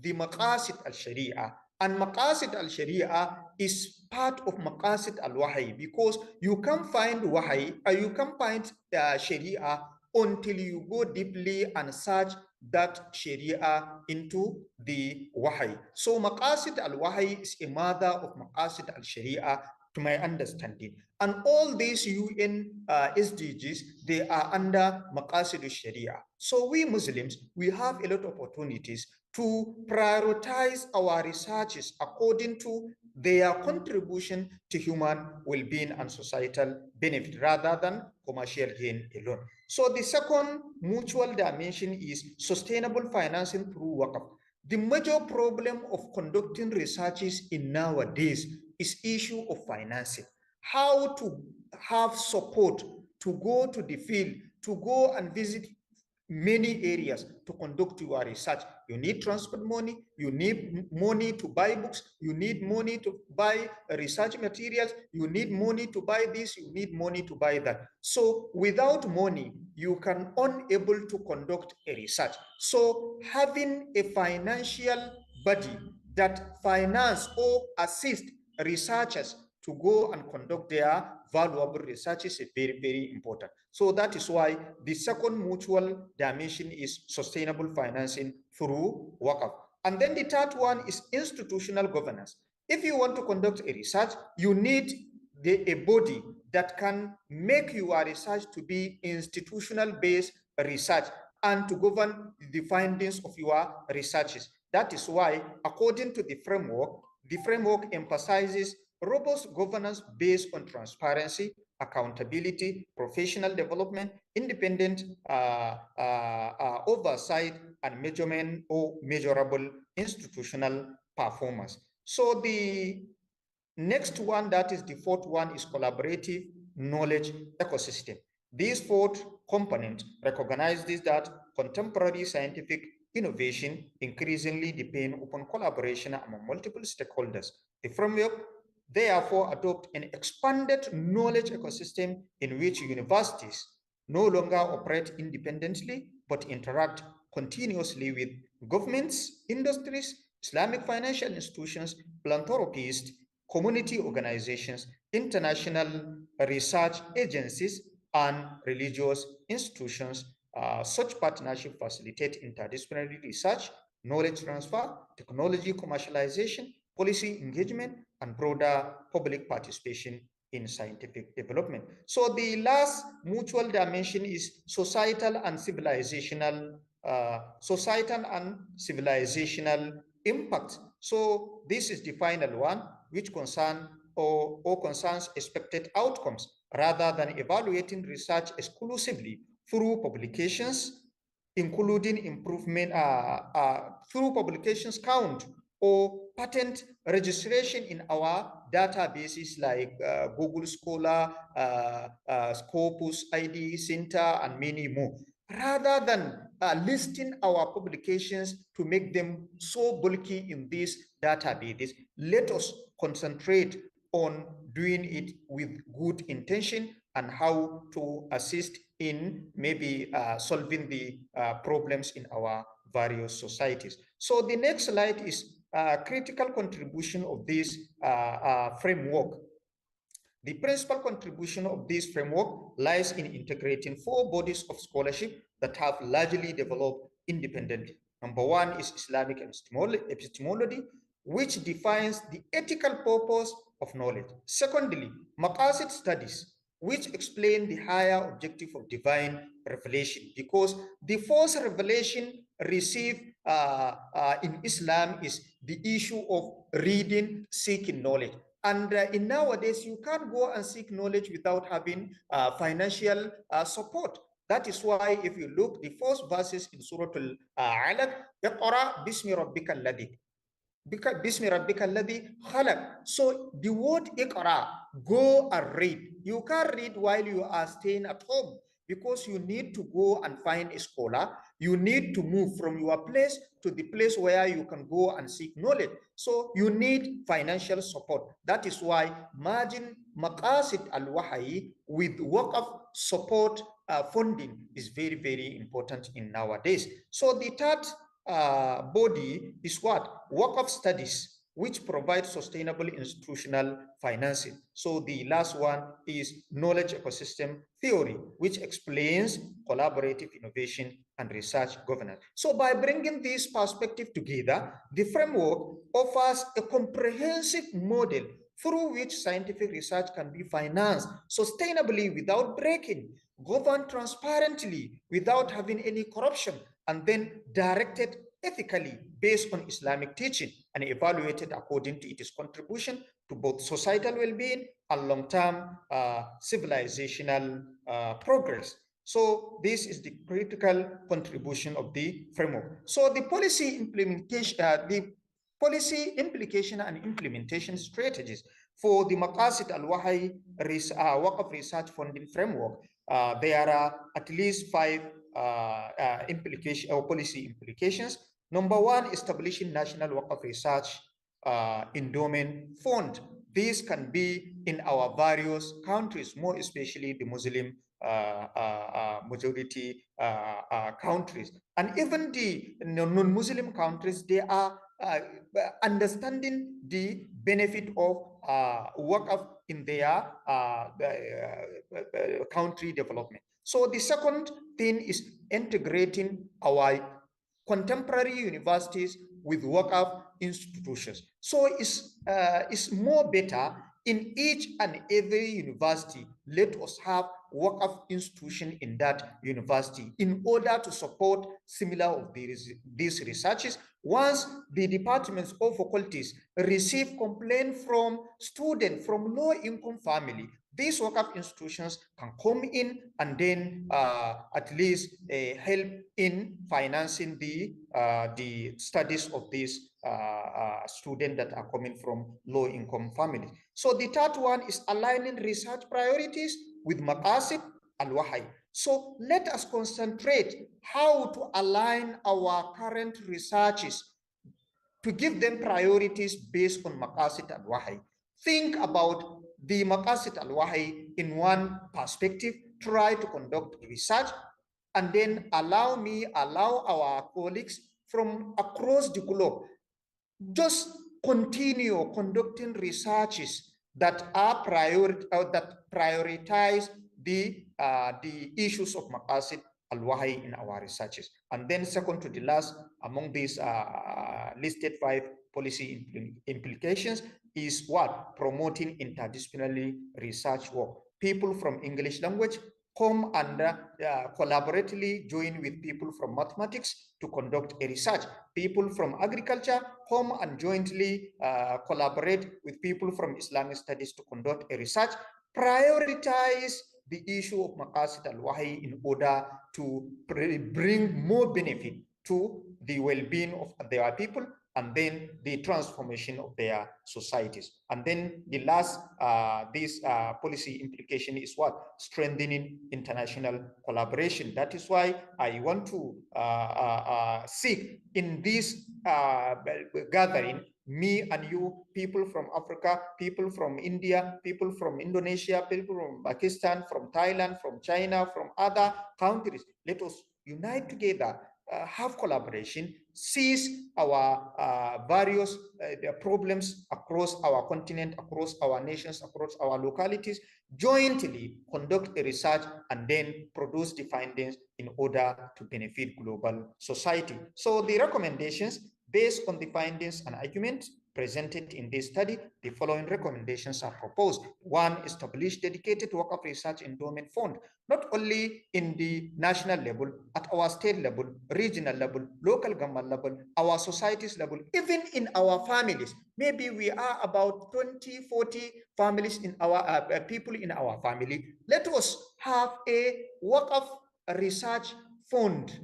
the Maqasid al-Sharia. And Maqasid al-Sharia is part of Maqasid al-Wahy, because you can't find Wahy, you can't find Sharia until you go deeply and search that Sharia into the Wahy. So Maqasid al-Wahy is a mother of Maqasid al-Sharia, to my understanding. And all these UN SDGs, they are under Maqasid al-Sharia. So we Muslims, we have a lot of opportunities to prioritize our researches according to their contribution to human well-being and societal benefit, rather than commercial gain alone. So the second mutual dimension is sustainable financing through Waqf. The major problem of conducting researches in nowadays is issue of financing. How to have support to go to the field, to go and visit many areas to conduct your research. You need transport money, you need money to buy books, you need money to buy research materials, you need money to buy this, you need money to buy that. So without money, you can unable to conduct a research. So having a financial body that finance or assist researchers to go and conduct their valuable research is very, very important. So that is why the second mutual dimension is sustainable financing through Waqf. And then the third one is institutional governance. If you want to conduct a research, you need a body that can make your research to be institutional-based research and to govern the findings of your researches. That is why, according to the framework emphasizes robust governance based on transparency, accountability, professional development, independent oversight, and measurement or measurable institutional performance. So the next one, that is the fourth one, is collaborative knowledge ecosystem. This fourth component recognizes that contemporary scientific innovation increasingly depend upon collaboration among multiple stakeholders. The framework therefore adopt an expanded knowledge ecosystem in which universities no longer operate independently, but interact continuously with governments, industries, Islamic financial institutions, philanthropists, community organizations, international research agencies, and religious institutions. Such partnership facilitate interdisciplinary research, knowledge transfer, technology commercialization, policy engagement, and broader public participation in scientific development. So the last mutual dimension is societal and civilizational impact. So this is the final one, which concerns expected outcomes, rather than evaluating research exclusively through publications, including improvement through publications count or patent registration in our databases like Google Scholar, Scopus, ID, Cinta, and many more. rather than listing our publications to make them so bulky in these databases. Let us concentrate on doing it with good intention and how to assist in maybe solving the problems in our various societies. So the next slide is critical contribution of this framework. The principal contribution of this framework lies in integrating 4 bodies of scholarship that have largely developed independently. Number 1 is Islamic epistemology, which defines the ethical purpose of knowledge. Secondly, Maqasid studies, which explain the higher objective of divine revelation, because the first revelation received in Islam is the issue of reading, seeking knowledge. And in nowadays, you can't go and seek knowledge without having financial support. That is why if you look, the first verses in Surah Al-Alaq, Iqra bismi rabbika alladhi. Bismi rabbika alladhi khalaq. So the word Iqra, go and read. You can't read while you are staying at home, because you need to go and find a scholar. You need to move from your place to the place where you can go and seek knowledge. So you need financial support. That is why merging Maqasid Al-Wahy with Waqf support funding is very, very important in nowadays. So the third body is what? Waqf studies, which provide sustainable institutional financing. So the last one is knowledge ecosystem theory, which explains collaborative innovation and research governance. So by bringing this perspective together, the framework offers a comprehensive model through which scientific research can be financed sustainably without breaking, governed transparently without having any corruption, and then directed ethically based on Islamic teaching and evaluated according to its contribution to both societal well-being and long-term civilizational progress. So this is the critical contribution of the framework. So the policy implication and implementation strategies for the Maqasid Al-Wahy Waqf Research Funding Framework, there are at least 5 policy implications. Number 1, establishing National Waqf Research Endowment Fund. This can be in our various countries, more especially the Muslim majority countries. And even the non-Muslim countries, they are understanding the benefit of Waqf in their country development. So the second thing is integrating our contemporary universities with Waqf institutions. So it's more better in each and every university. Let us have Waqf institution in that university in order to support similar of these researches. Once the departments or faculties receive complaint from students from low-income family, these Waqf institutions can come in and then at least help in financing the studies of these students that are coming from low-income families. So the third one is aligning research priorities with Maqasid Al-Wahy. So let us concentrate how to align our current researches to give them priorities based on Maqasid Al-Wahy. Think about the Maqasid Al-Wahy in one perspective, try to conduct research, and then allow our colleagues from across the globe just continue conducting researches that are prioritize the issues of Maqasid Al-Wahy in our researches. And then second to the last among these listed 5 policy implications is what? Promoting interdisciplinary research work. People from English language come and collaboratively join with people from mathematics to conduct a research. People from agriculture come and jointly collaborate with people from Islamic studies to conduct a research. Prioritize the issue of Maqasid Al-Wahy in order to bring more benefit to the well-being of their people and then the transformation of their societies. And then the last, this policy implication is what? Strengthening international collaboration. That is why I want to seek in this gathering, me and you, people from Africa, people from India, people from Indonesia, people from Pakistan, from Thailand, from China, from other countries. Let us unite together, have collaboration, seize our various problems across our continent, across our nations, across our localities, jointly conduct a research and then produce the findings in order to benefit global society. So the recommendations based on the findings and arguments presented in this study, the following recommendations are proposed. One, establish dedicated work of research endowment fund, not only in the national level, at our state level, regional level, local government level, our societies level, even in our families. Maybe we are about 20, 40 families in our people in our family. Let us have a work of research fund,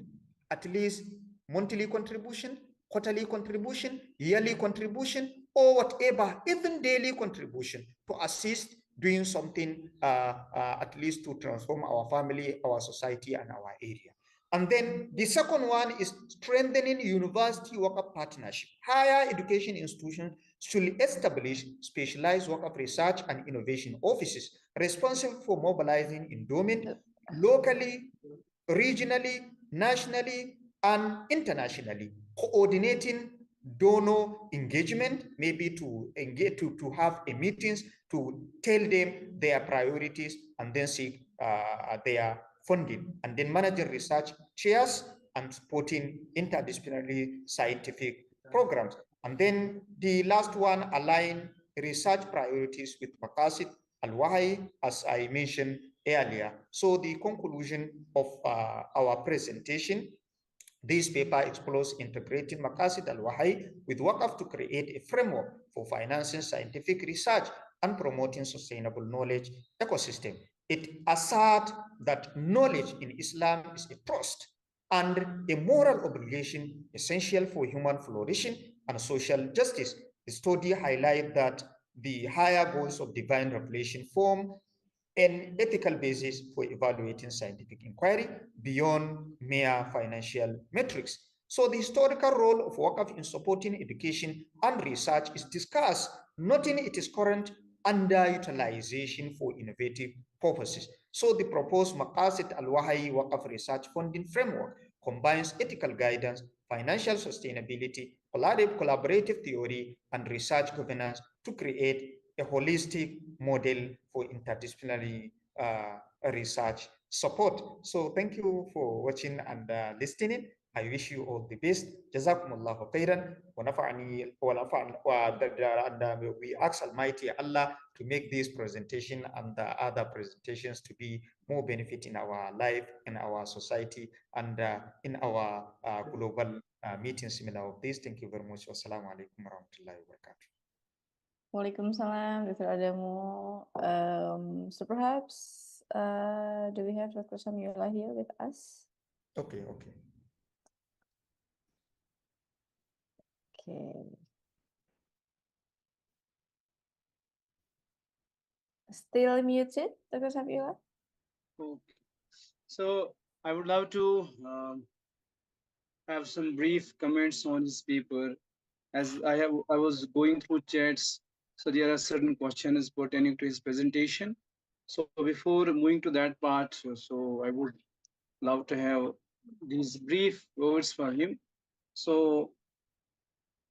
at least monthly contribution, quarterly contribution, yearly contribution, or whatever, even daily contribution to assist doing something at least to transform our family, our society, and our area. And then the second one is strengthening university worker partnership. Higher education institutions should establish specialized work of research and innovation offices responsible for mobilizing endowment locally, regionally, nationally, and internationally, coordinating donor engagement, maybe to engage, to have a meetings, to tell them their priorities, and then seek their funding, and then managing research chairs and supporting interdisciplinary scientific programs. And then the last one, align research priorities with Maqasid Al-Wahy, as I mentioned earlier. So the conclusion of our presentation, this paper explores integrating Maqasid Al-Wahy with WAQF to create a framework for financing scientific research and promoting sustainable knowledge ecosystem. It asserts that knowledge in Islam is a trust and a moral obligation essential for human flourishing and social justice. The study highlights that the higher goals of divine revelation form an ethical basis for evaluating scientific inquiry beyond mere financial metrics. So the historical role of WAQF in supporting education and research is discussed, noting its current underutilization for innovative purposes. So the proposed Maqasid Al-Wahy WAQF research funding framework combines ethical guidance, financial sustainability, collaborative theory, and research governance to create a holistic model for interdisciplinary research support. So thank you for watching and listening. I wish you all the best. Jazakumullahu khairan wa nafa'ani wa and we ask Almighty Allah to make this presentation and the other presentations to be more benefit in our life, in our society, and in our global meetings similar of this. Thank you very much. Wassalamu alaikum warahmatullahi wabarakatuh. Waalaikumsalam, Dr. Adamu. So perhaps, do we have Dr. Samiola here with us? Okay, okay. Okay. Still muted, Dr. Samiola? Okay. So I would love to have some brief comments on this paper. As I was going through chats, so there are certain questions pertaining to his presentation. So before moving to that part, so I would love to have these brief words for him. So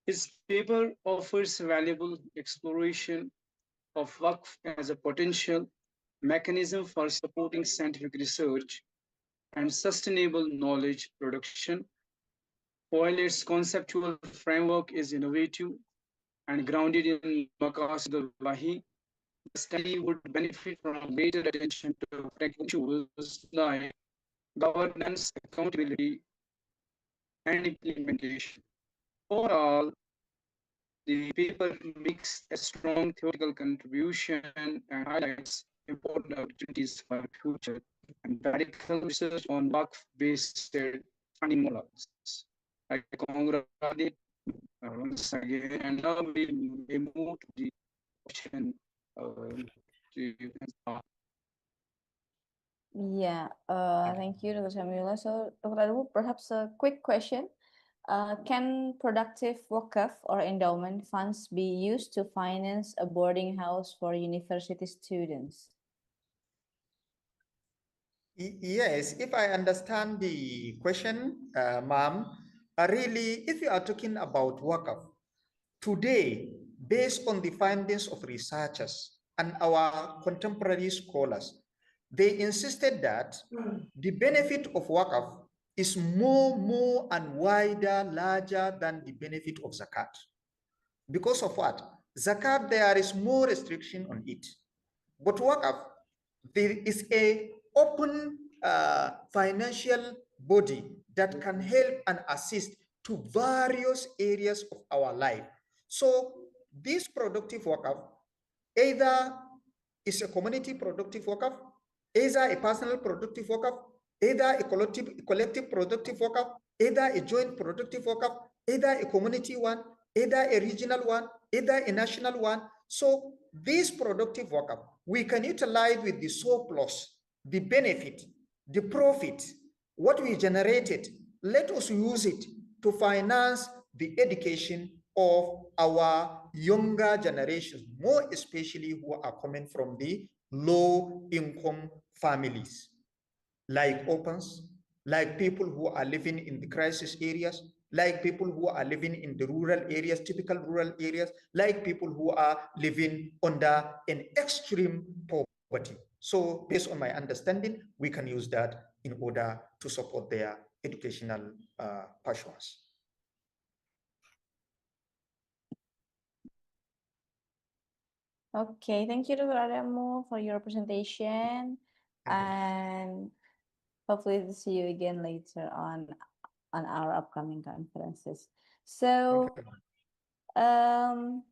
his paper offers valuable exploration of WAQF as a potential mechanism for supporting scientific research and sustainable knowledge production. While its conceptual framework is innovative and grounded in Maqasid Al-Wahy, the study would benefit from greater attention to practical issues like governance, accountability, and implementation. Overall, the paper makes a strong theoretical contribution and highlights important opportunities for future and radical research on WAQF-based funding models. I congratulate once again. And now we move to the question. You can start. Yeah, thank you, Dr. Shamila. So, Dr. Adamu, perhaps a quick question. Can productive wakaf or endowment funds be used to finance a boarding house for university students? Yes, if I understand the question, ma'am, really, if you are talking about wakaf, today, based on the findings of researchers and our contemporary scholars, they insisted that the benefit of wakaf is more and wider, larger than the benefit of zakat. Because of what? Zakat, there is more restriction on it. But wakaf, there is a open financial body that can help and assist to various areas of our life. So this productive wakaf either is a community productive wakaf, either a personal productive wakaf, either a collective productive wakaf, either a joint productive wakaf, either a community one, either a regional one, either a national one. So this productive wakaf, we can utilize with the surplus, the benefit, the profit, what we generated. Let us use it to finance the education of our younger generations, more especially who are coming from the low income families, like orphans, like people who are living in the crisis areas, like people who are living in the rural areas, typical rural areas, like people who are living under an extreme poverty. So based on my understanding, we can use that in order to support their educational passions. Okay, thank you, Dr. Adamu, for your presentation. And hopefully to see you again later on our upcoming conferences. So we're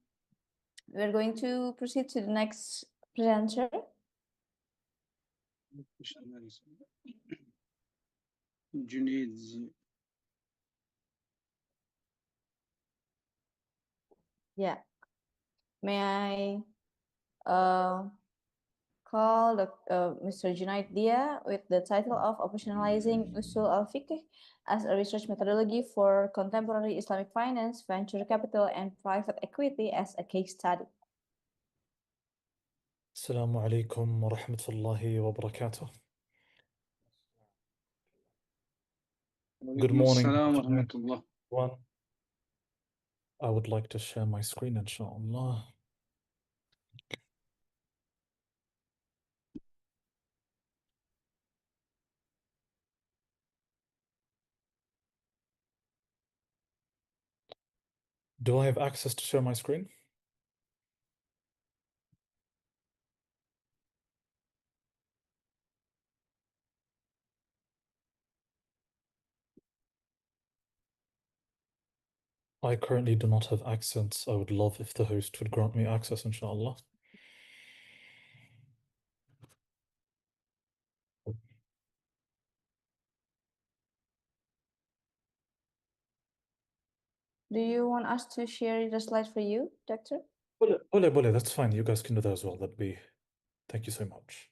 going to proceed to the next presenter. Yeah. May I call Mr. Junaid Dia with the title of Operationalizing Usul al-Fiqh as a research methodology for contemporary Islamic finance, venture capital, and private equity as a case study. Assalamu alaikum wa rahmatullahi wa barakatuh. Good morning, everyone. I would like to share my screen, inshallah. Do I have access to share my screen? I currently do not have access. I would love if the host would grant me access, inshallah. Do you want us to share the slide for you, Doctor? Bole, that's fine. You guys can do that as well. That'd be, thank you so much.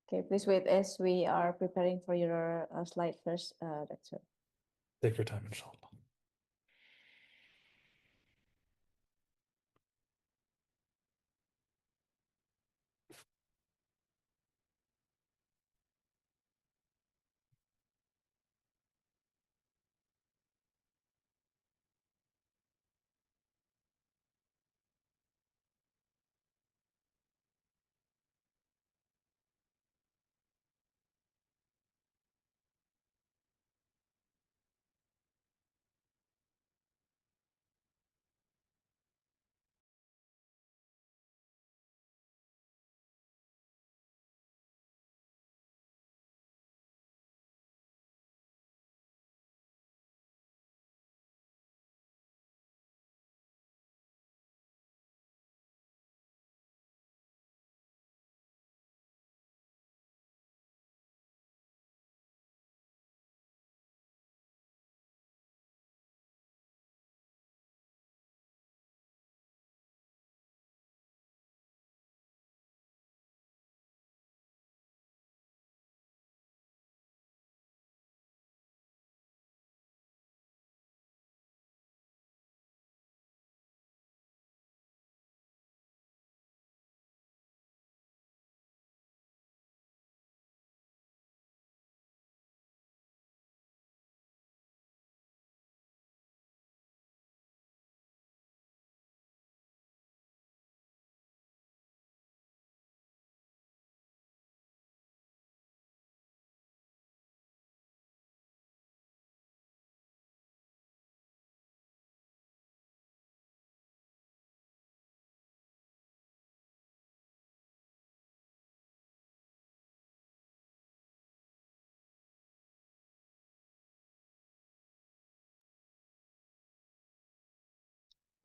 Okay, please wait as we are preparing for your slide first, Doctor. Take your time, inshallah.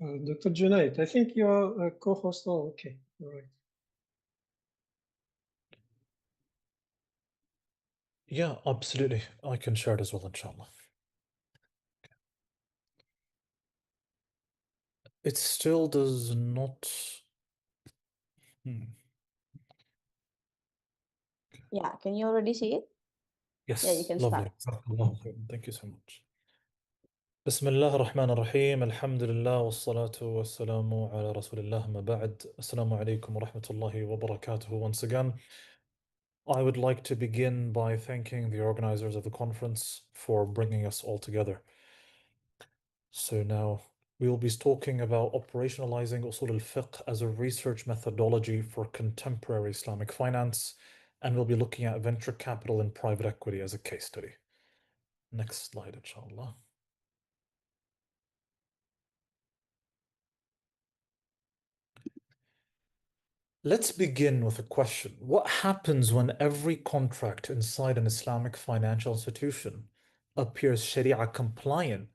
Dr. Junaid, I think you're a co-host. Oh, okay, all right. Yeah, absolutely. I can share it as well, inshallah. It still does not. Yeah, can you already see it? Yes, Yeah, you can lovely. start. Thank you so much. بسم الله الرحمن الرحيم الحمد لله والصلاة والسلام على رسول الله ما بعد السلام عليكم ورحمة الله وبركاته. Once again, I would like to begin by thanking the organizers of the conference for bringing us all together. So now we will be talking about operationalizing usul al-fiqh as a research methodology for contemporary Islamic finance, and we'll be looking at venture capital and private equity as a case study. Next slide, inshallah. Let's begin with a question. What happens when every contract inside an Islamic financial institution appears Sharia compliant,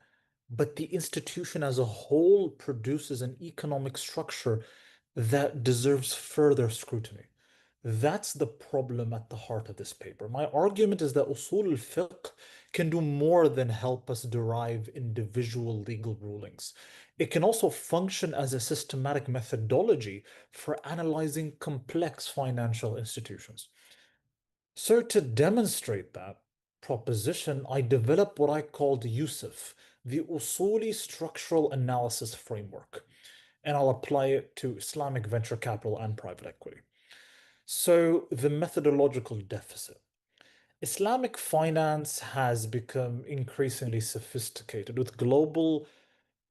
but the institution as a whole produces an economic structure that deserves further scrutiny? That's the problem at the heart of this paper. My argument is that usul al-fiqh can do more than help us derive individual legal rulings. It can also function as a systematic methodology for analyzing complex financial institutions. So to demonstrate that proposition, I developed what I called Yusuf, the Usuli Structural Analysis Framework, and I'll apply it to Islamic venture capital and private equity. So the methodological deficit. Islamic finance has become increasingly sophisticated, with global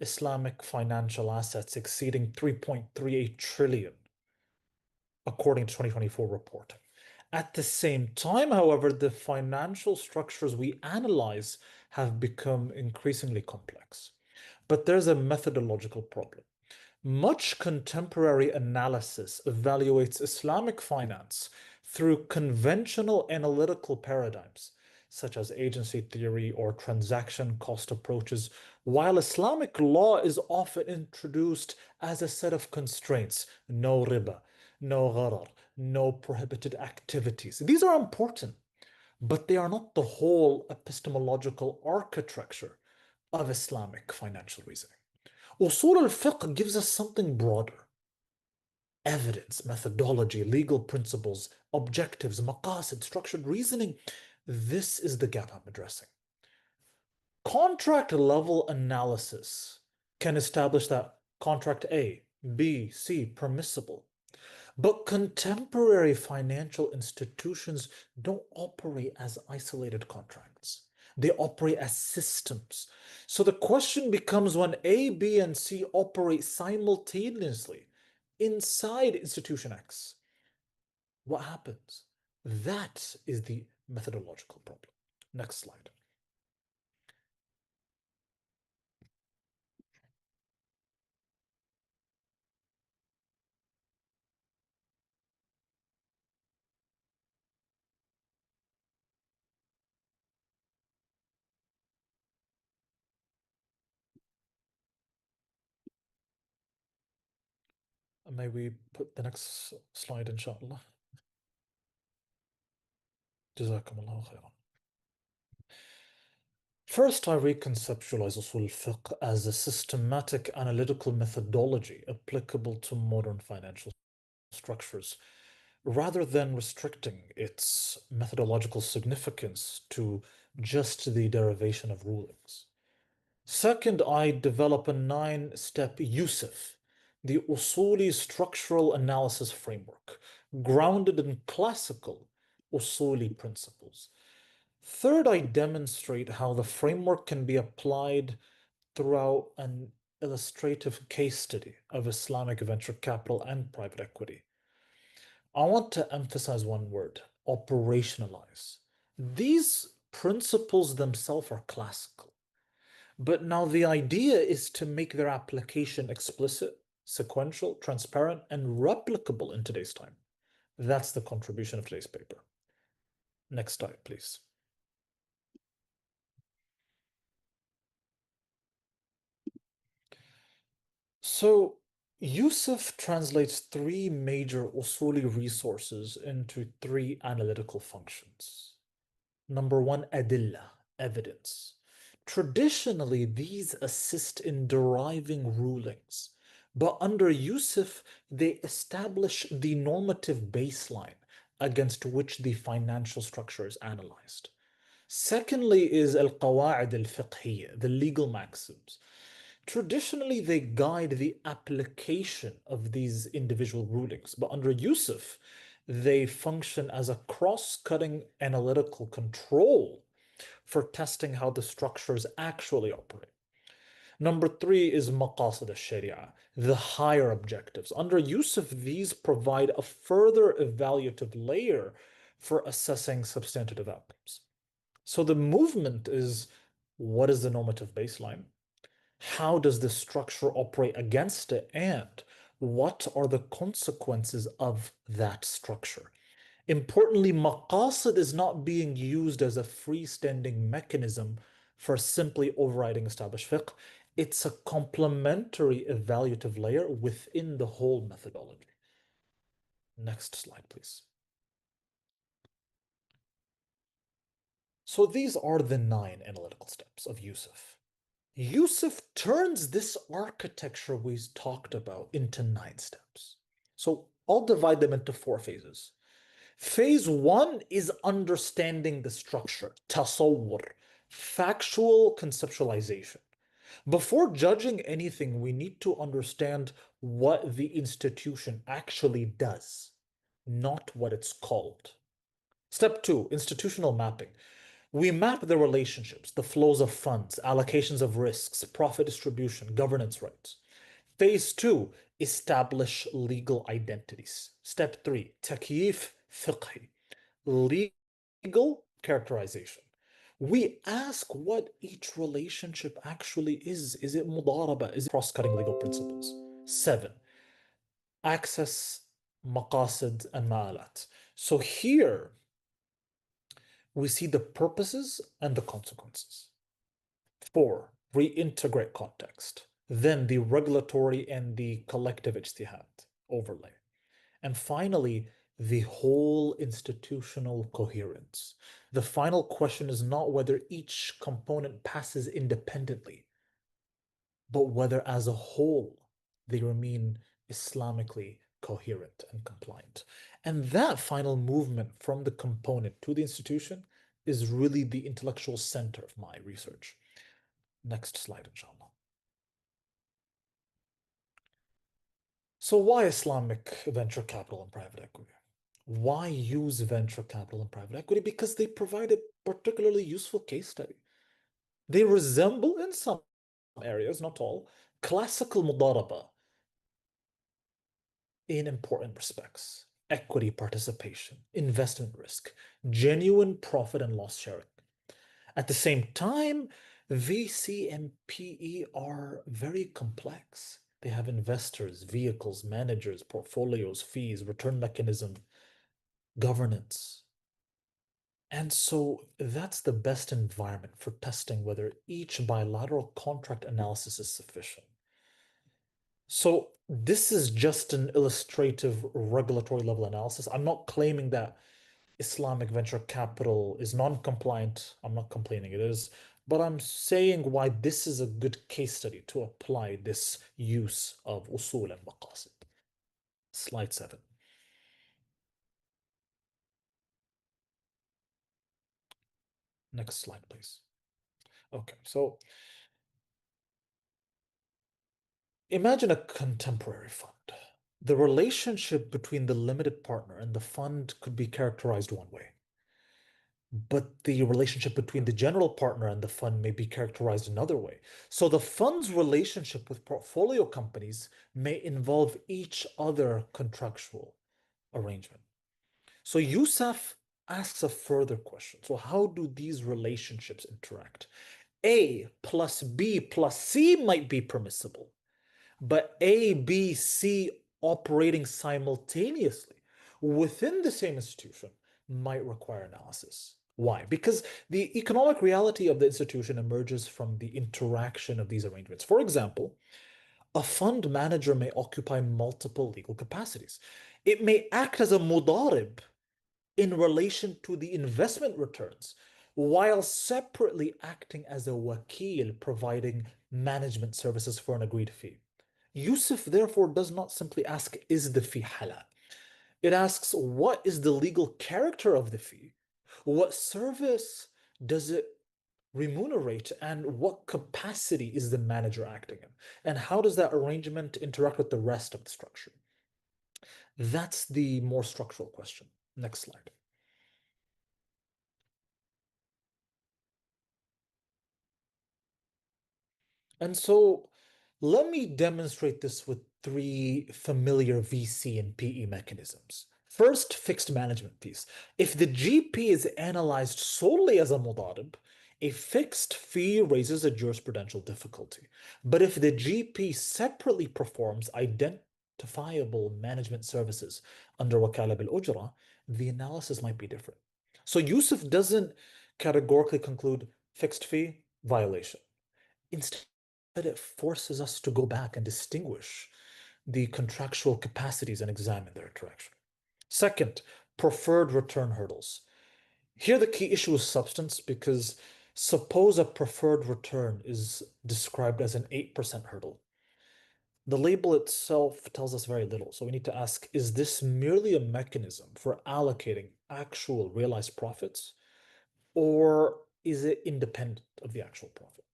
Islamic financial assets exceeding 3.38 trillion, according to 2024 reporting. At the same time, however, the financial structures we analyze have become increasingly complex. But there's a methodological problem. Much contemporary analysis evaluates Islamic finance through conventional analytical paradigms, such as agency theory or transaction cost approaches, while Islamic law is often introduced as a set of constraints: no riba, no gharar, no prohibited activities. These are important, but they are not the whole epistemological architecture of Islamic financial reasoning. Usul al-fiqh gives us something broader: evidence, methodology, legal principles, objectives, maqasid, structured reasoning. This is the gap I'm addressing. Contract level analysis can establish that contract A, B, C permissible. But contemporary financial institutions don't operate as isolated contracts. They operate as systems. So the question becomes, when A, B, and C operate simultaneously inside institution X, what happens? That is the methodological problem. Next slide. May we put the next slide, inshallah? Jazakumullahu khairan. First, I reconceptualize usul al-fiqh as a systematic analytical methodology applicable to modern financial structures, rather than restricting its methodological significance to just the derivation of rulings. Second, I develop a 9-step Yusuf, the Usuli structural analysis framework, grounded in classical Usuli principles. Third, I demonstrate how the framework can be applied throughout an illustrative case study of Islamic venture capital and private equity. I want to emphasize one word: operationalize. These principles themselves are classical, but now the idea is to make their application explicit, sequential, transparent, and replicable in today's time. That's the contribution of today's paper. Next slide, please. So Yusuf translates three major usuli resources into three analytical functions. Number one, adilla, evidence. Traditionally, these assist in deriving rulings, but under Yusuf, they establish the normative baseline against which the financial structure is analyzed. Secondly is al-qawa'id al-fiqhiyya, the legal maxims. Traditionally, they guide the application of these individual rulings, but under Yusuf, they function as a cross-cutting analytical control for testing how the structures actually operate. Number three is Maqasid al-Sharia, the higher objectives. Under Yusuf, these provide a further evaluative layer for assessing substantive outcomes. So the movement is, what is the normative baseline? How does this structure operate against it? And what are the consequences of that structure? Importantly, maqasid is not being used as a freestanding mechanism for simply overriding established fiqh. It's a complementary evaluative layer within the whole methodology. Next slide, please. So these are the 9 analytical steps of Yusuf. Yusuf turns this architecture we talked about into 9 steps. So I'll divide them into 4 phases. Phase 1 is understanding the structure, tasawwur, factual conceptualization. Before judging anything, we need to understand what the institution actually does, not what it's called. Step 2, institutional mapping. We map the relationships, the flows of funds, allocations of risks, profit distribution, governance rights. Phase 2, establish legal identities. Step 3, takyif fiqhi, legal characterization. We ask what each relationship actually is. Is it mudaraba? Is it cross-cutting legal principles? 7, access maqasid and ma'alat. So here, we see the purposes and the consequences. 4, reintegrate context. Then the regulatory and the collective ijtihad overlay. And finally, the whole institutional coherence. The final question is not whether each component passes independently, but whether as a whole they remain Islamically coherent and compliant. And that final movement from the component to the institution is really the intellectual center of my research. Next slide, inshallah. So why Islamic venture capital and private equity? Why use venture capital and private equity? Because they provide a particularly useful case study. They resemble, in some areas, not all, classical mudaraba in important respects: equity participation, investment risk, genuine profit and loss sharing. At the same time, VC and PE are very complex. They have investors, vehicles, managers, portfolios, fees, return mechanism, governance. And so that's the best environment for testing whether each bilateral contract analysis is sufficient. So this is just an illustrative regulatory level analysis. I'm not claiming that Islamic venture capital is non-compliant. I'm not complaining it is, but I'm saying why this is a good case study to apply this use of usul and maqasid. Slide 7. Next slide, please. Okay, so imagine a contemporary fund. The relationship between the limited partner and the fund could be characterized one way, but the relationship between the general partner and the fund may be characterized another way. So the fund's relationship with portfolio companies may involve each other contractual arrangement. So Yusuf asks a further question. So how do these relationships interact? A plus B plus C might be permissible, but A, B, C operating simultaneously within the same institution might require analysis. Why? Because the economic reality of the institution emerges from the interaction of these arrangements. For example, A fund manager may occupy multiple legal capacities. It may act as a mudarib in relation to the investment returns, while separately acting as a wakil, providing management services for an agreed fee. Yusuf therefore does not simply ask, is the fee halal? It asks, what is the legal character of the fee? What service does it remunerate, and what capacity is the manager acting in? And how does that arrangement interact with the rest of the structure? That's the more structural question. Next slide. And so let me demonstrate this with three familiar VC and PE mechanisms. First, fixed management fees. If the GP is analyzed solely as a mudarib, a fixed fee raises a jurisprudential difficulty. But if the GP separately performs identifiable management services under wakala bil ujra, the analysis might be different. So Yusuf doesn't categorically conclude fixed fee violation. Instead, it forces us to go back and distinguish the contractual capacities and examine their interaction. Second, preferred return hurdles. Here the key issue is substance, because suppose a preferred return is described as an 8% hurdle. The label itself tells us very little, so we need to ask, is this merely a mechanism for allocating actual realized profits, or is it independent of the actual profit?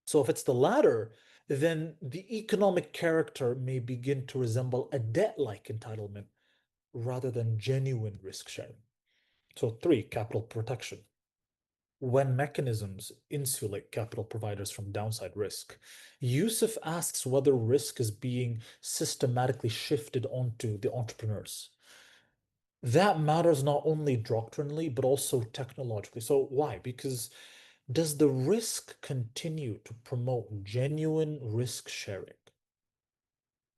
So if it's the latter, then the economic character may begin to resemble a debt-like entitlement rather than genuine risk sharing. So 3, capital protection. When mechanisms insulate capital providers from downside risk, Yusuf asks whether risk is being systematically shifted onto the entrepreneurs. That matters not only doctrinally, but also technologically. So why? Because does the risk continue to promote genuine risk sharing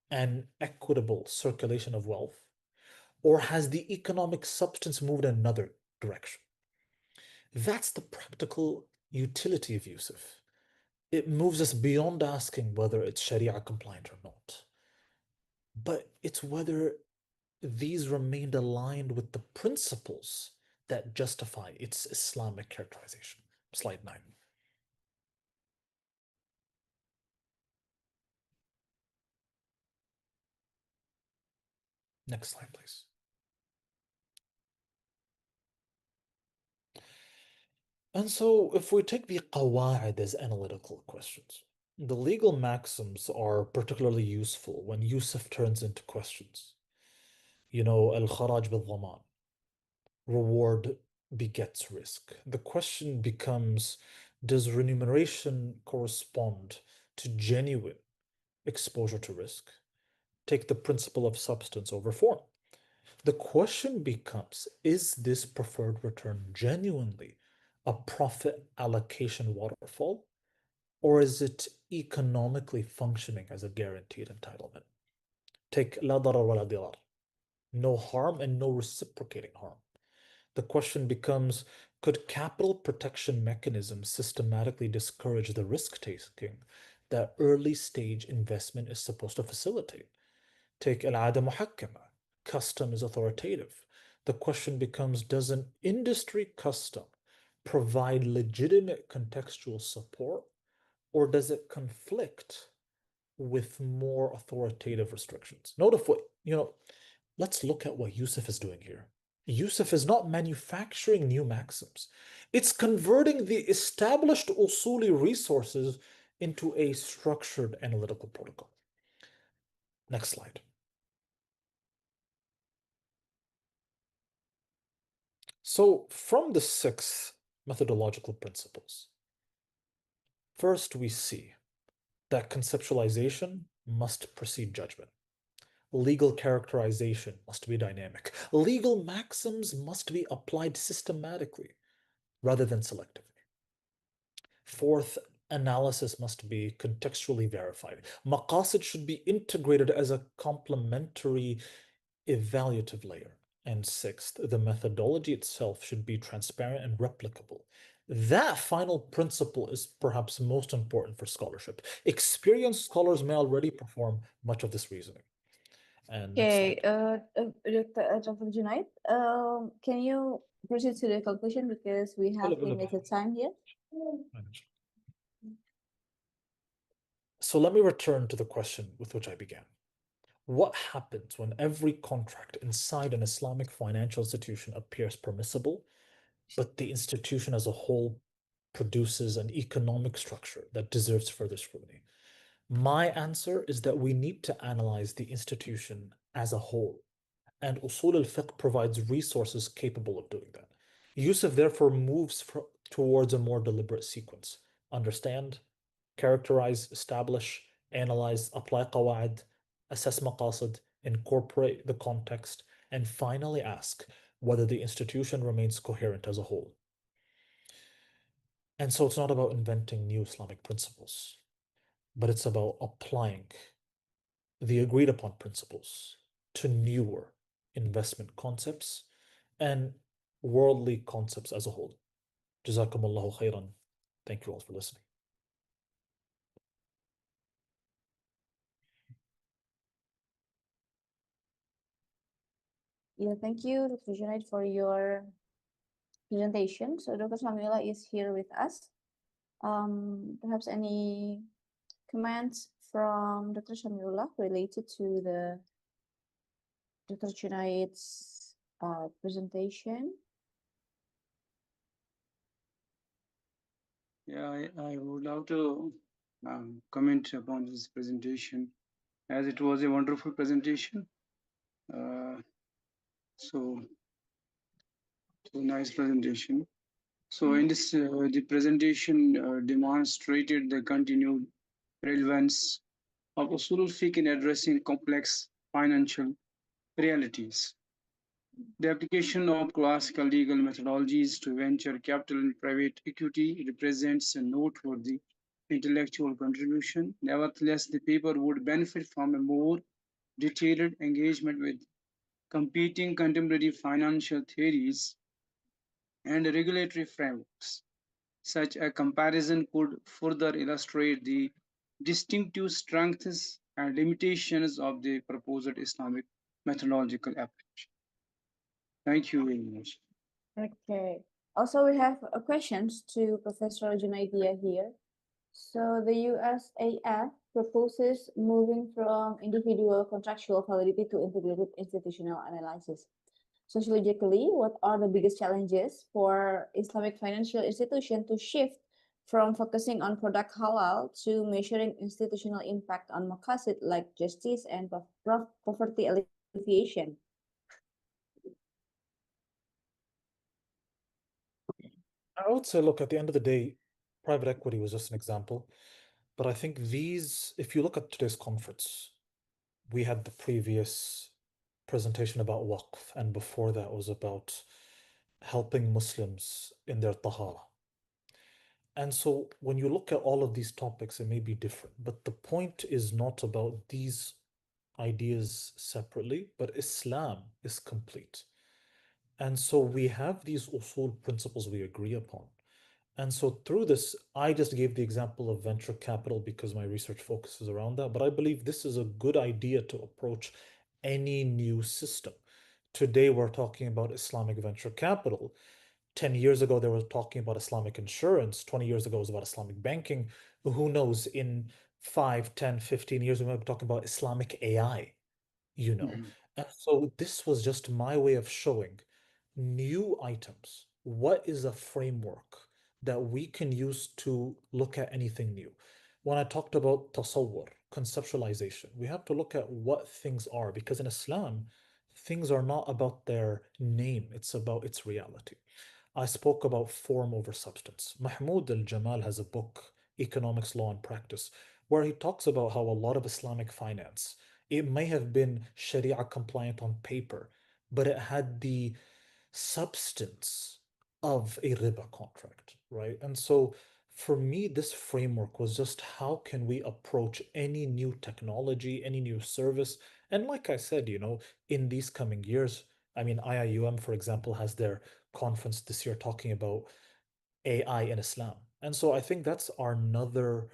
and equitable circulation of wealth, or has the economic substance moved in another direction? That's the practical utility of Yusuf. It moves us beyond asking whether it's Sharia compliant or not, but it's whether these remained aligned with the principles that justify its Islamic characterization. Slide 9. Next slide, please. And so if we take the qawa'id as analytical questions, the legal maxims are particularly useful when Yusuf turns into questions. You know, al-kharaj bil-dhaman, reward begets risk. The question becomes, does remuneration correspond to genuine exposure to risk? Take the principle of substance over form. The question becomes, is this preferred return genuinely a profit allocation waterfall, or is it economically functioning as a guaranteed entitlement? Take la darar wa la dirar, no harm and no reciprocating harm. The question becomes, could capital protection mechanisms systematically discourage the risk-taking that early stage investment is supposed to facilitate? Take al-'ada muhakkama, custom is authoritative. The question becomes, does an industry custom provide legitimate contextual support, or does it conflict with more authoritative restrictions? Notice what, let's look at what Yusuf is doing here. Yusuf is not manufacturing new maxims. It's converting the established usuli resources into a structured analytical protocol. Next slide. So from the 6 methodological principles, first we see that conceptualization must precede judgment. Legal characterization must be dynamic. Legal maxims must be applied systematically rather than selectively. Fourth, analysis must be contextually verified. Maqasid should be integrated as a complementary evaluative layer. And sixth, the methodology itself should be transparent and replicable. That final principle is perhaps most important for scholarship. Experienced scholars may already perform much of this reasoning. And next Okay, slide. Dr. Junaid, can you proceed to the conclusion because we have limited time here? So let me return to the question with which I began. What happens when every contract inside an Islamic financial institution appears permissible, but the institution as a whole produces an economic structure that deserves further scrutiny? My answer is that we need to analyze the institution as a whole, and Usul al-Fiqh provides resources capable of doing that. Yusuf therefore moves towards a more deliberate sequence. Understand, characterize, establish, analyze, apply qawaid, assess maqasid, incorporate the context, and finally ask whether the institution remains coherent as a whole. And so it's not about inventing new Islamic principles, but it's about applying the agreed upon principles to newer investment concepts and worldly concepts as a whole. Jazakumullahu khairan. Thank you all for listening. Yeah, thank you, Dr. Junaid, for your presentation. So Dr. Samila is here with us. Perhaps any comments from Dr. Shamila related to the Dr. Junaid's presentation? Yeah, I would love to comment upon this presentation, as it was a wonderful presentation. So nice presentation. So in this, the presentation demonstrated the continued relevance of Usul al-Fiqh in addressing complex financial realities. The application of classical legal methodologies to venture capital and private equity represents a noteworthy intellectual contribution. Nevertheless, the paper would benefit from a more detailed engagement with competing contemporary financial theories and regulatory frameworks. Such a comparison could further illustrate the distinctive strengths and limitations of the proposed Islamic methodological approach. Thank you very much. Okay. Also, we have questions to Professor Junaidia here. So the USAF proposes moving from individual contractual validity to integrated institutional analysis. Sociologically, what are the biggest challenges for Islamic financial institutions to shift from focusing on product halal to measuring institutional impact on maqasid like justice and poverty alleviation? I would say, look, at the end of the day, private equity was just an example. But I think these, if you look at today's conference, we had the previous presentation about waqf, and before that was about helping Muslims in their tahara. And so when you look at all of these topics, it may be different, but the point is not about these ideas separately, but Islam is complete. And so we have these usul principles we agree upon. And so through this, I just gave the example of venture capital because my research focuses around that, but I believe this is a good idea to approach any new system. Today, we're talking about Islamic venture capital. 10 years ago, they were talking about Islamic insurance. 20 years ago, it was about Islamic banking. Who knows, in 5, 10, 15 years, we might be talking about Islamic AI, you know. And so this was just my way of showing new items. What is a framework that we can use to look at anything new? When I talked about tasawwur, conceptualization, we have to look at what things are, because in Islam, things are not about their name, it's about its reality. I spoke about form over substance. Mahmoud al-Jamal has a book, Economics, Law and Practice, where he talks about how a lot of Islamic finance, it may have been Sharia compliant on paper, but it had the substance of a riba contract, right? And so for me, this framework was just how can we approach any new technology, any new service? And like I said, you know, in these coming years, I mean, IIUM, for example, has their conference this year talking about AI in Islam. And so I think that's another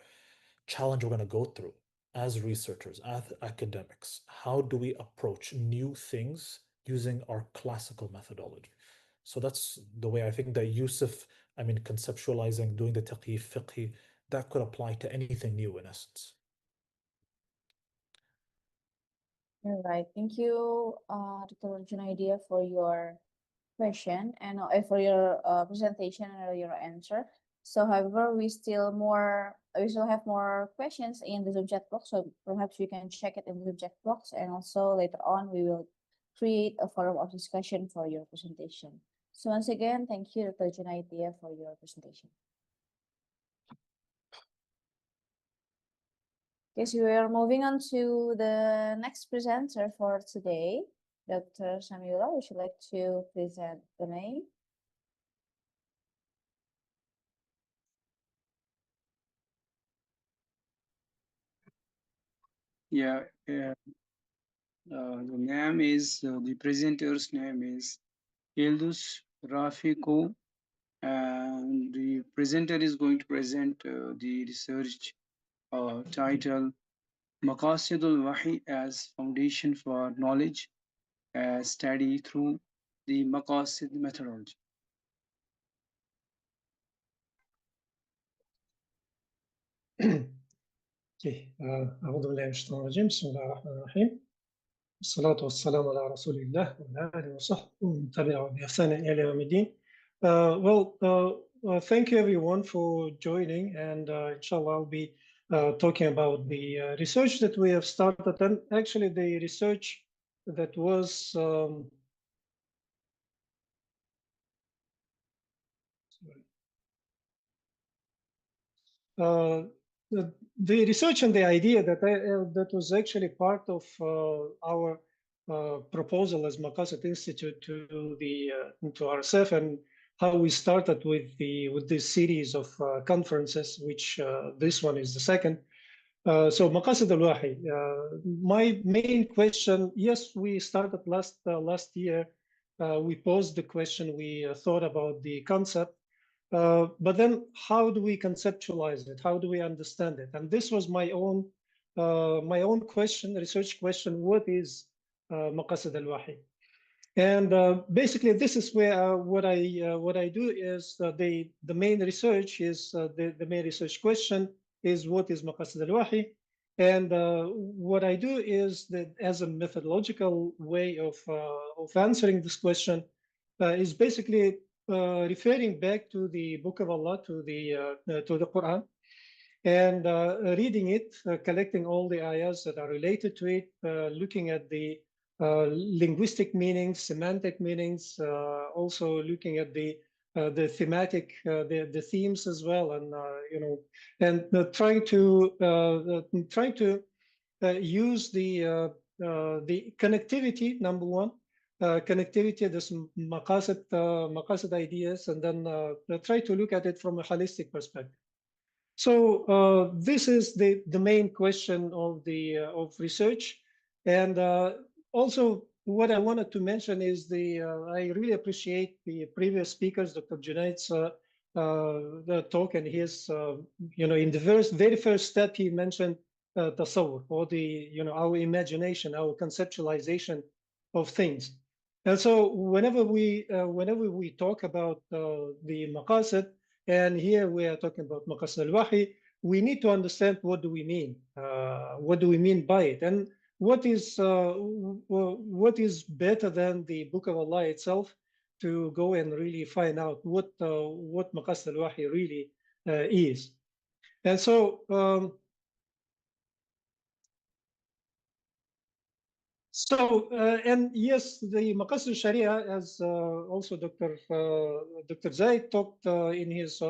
challenge we're going to go through as researchers, as academics. How do we approach new things using our classical methodology? So that's the way I think that Yusuf, I mean, conceptualizing, doing the taqi, fiqhi, that could apply to anything new in essence. All right, thank you, Dr. Junaidi, for your question and for your presentation and your answer. So, however, we still have more questions in the Zoom chat box. So perhaps you can check it in the Zoom chat box, and also later on we will create a forum of discussion for your presentation. So once again, thank you, Dr. Junaidi, for your presentation. Okay, so we are moving on to the next presenter for today, Dr. Samila. Would you like to present the name? Yeah, the name is, the presenter's name is Yıldız Rafiko, and the presenter is going to present the research title Maqasid Al-Wahy as Foundation for Knowledge Study through the Maqasid methodology. أعوذ بالله من الشيطان الرجيم بسم الله الرحمن الرحيم الصلاة والسلام على رسول الله وعلى آله وصحبه ومن تبعهم بإحسان إلى يوم الدين. Thank you everyone for joining, and inshallah I'll be talking about the research that we have started, and actually the research that was the research and the idea that that was actually part of our proposal as Maqasid Institute to RSF, and how we started with this series of conferences, which this one is the second. So Maqasid Al-Wahy, my main question, yes, we started last year. We posed the question, we thought about the concept, but then how do we conceptualize it? How do we understand it? And this was my own question, research question: what is Maqasid Al-Wahy? And basically, this is where what I do is the main research is the main research question is what is Maqasid Al-Wahy, and what I do is that as a methodological way of answering this question is basically referring back to the Book of Allah, to the Quran, and reading it, collecting all the ayahs that are related to it, looking at the linguistic meanings, semantic meanings, also looking at the thematic, the themes as well, and and trying to use the connectivity, number one. Connectivity, this maqasid ideas, and then try to look at it from a holistic perspective. So this is the main question of the research, and also what I wanted to mention is I really appreciate the previous speakers, Dr. Junaid's the talk, and his in the very first step he mentioned tasawwur, or our imagination, our conceptualization of things. And so whenever we talk about the maqasid, and here we are talking about Maqasid Al-Wahy, we need to understand what do we mean. What do we mean by it? And what is better than the Book of Allah itself to go and really find out what Maqasid Al-Wahy really is. And so and yes, the Maqasid Sharia, as also Dr. Zaid talked in his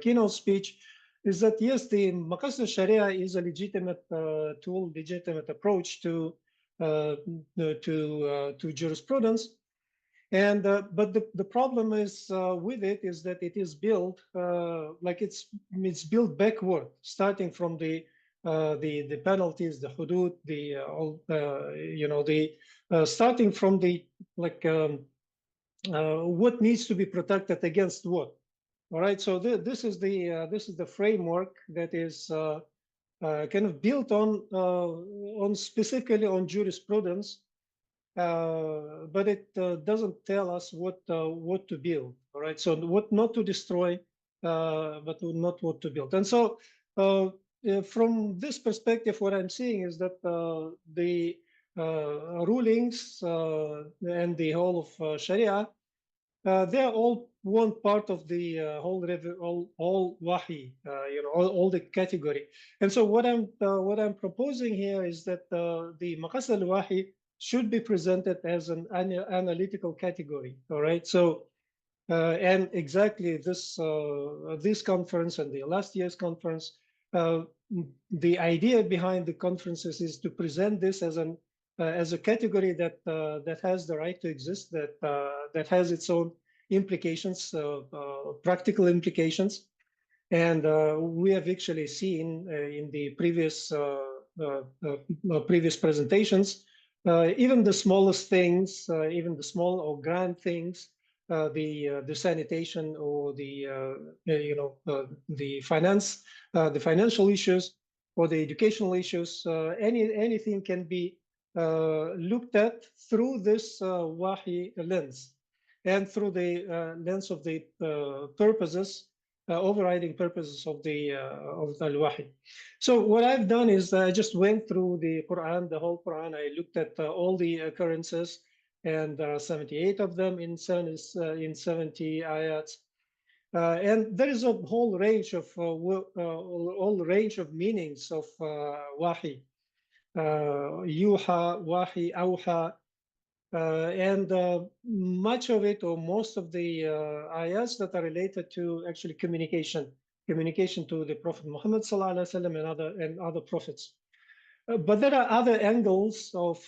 keynote speech, is that yes, the Maqasid Sharia is a legitimate tool, legitimate approach to jurisprudence, and but the problem is with it is that it is built like it's built backward, starting from the the penalties, the hudud, the all starting from the what needs to be protected against what. All right, so this is the framework that is kind of built on specifically on jurisprudence, but it doesn't tell us what to build. All right, so what not to destroy, but not what to build. And so from this perspective, what I'm seeing is that the rulings and the whole of Sharia, they're all one part of the whole Wahy, all the category. And so what I'm proposing here is that the Maqasid al-Wahy should be presented as an analytical category. All right, so and exactly this conference and the last year's conference, the idea behind the conferences is to present this as a category that that has the right to exist, that has its own implications, practical implications, and we have actually seen in the previous previous presentations, even the smallest things, even the small or grand things, the sanitation or the the financial issues or the educational issues, anything can be looked at through this Wahy lens and through the lens of the purposes, overriding purposes of the Al-Wahy. So what I've done is I just went through the Quran, the whole Quran. I looked at all the occurrences, and 78 of them in 70 ayats. And there is a whole range of meanings of Wahy. Yuha, Wahy, Awha, and much of it, or most of the ayats that are related to actually communication to the Prophet Muhammad ﷺ and other prophets. But there are other angles of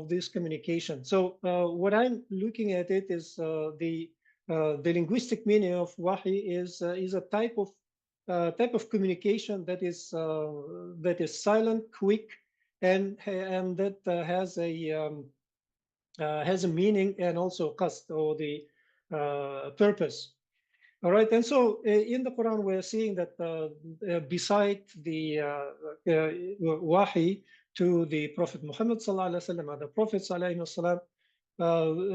this communication. So what I'm looking at it is the linguistic meaning of Wahy is a type of communication that is silent, quick, and that has a meaning and also qasd, or the purpose. All right, and so in the Quran we're seeing that beside the Wahy to the Prophet Muhammad ﷺ, other prophets ﷺ,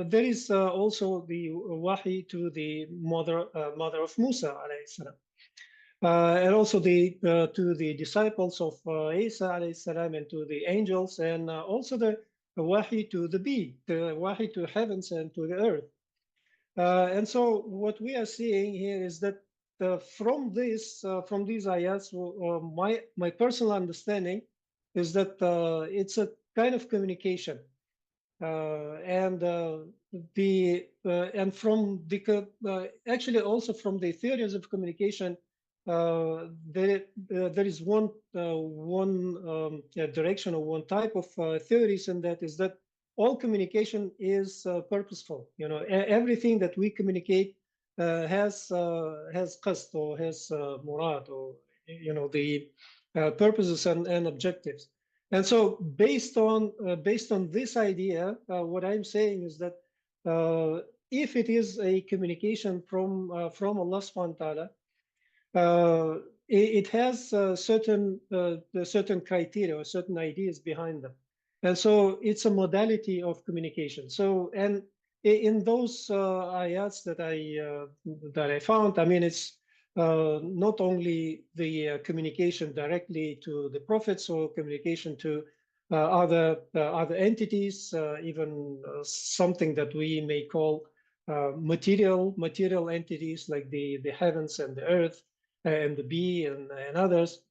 there is also the Wahy to the mother of Musa ﷺ. And also to the disciples of Isa ﷺ, and to the angels, and also the Wahy to the bee, the Wahy to heavens and to the earth. And so what we are seeing here is that from these ayats, my personal understanding is that it's a kind of communication, and from the actually also from the theories of communication, there is one direction or one type of theories, and that is that all communication is purposeful. Everything that we communicate has qasd, or has murad, or the purposes and objectives. And so based on this idea, what I'm saying is that if it is a communication from Allah subhanahu wa ta'ala, it has certain criteria or certain ideas behind them. And so it's a modality of communication. So, and in those ayats that I found, I mean, it's not only the communication directly to the prophets, or communication to other entities, even something that we may call material entities, like the heavens and the earth and the bee and others,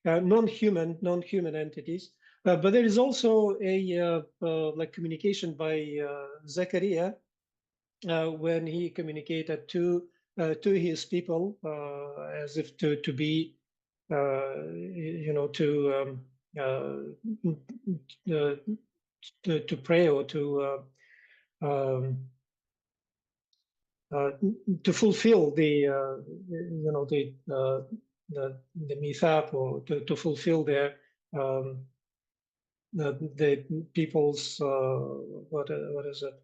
non-human entities. But there is also a like communication by Zechariah when he communicated to his people, as if to be to pray, or to fulfill the mithaq, or to fulfill their the people's what is it?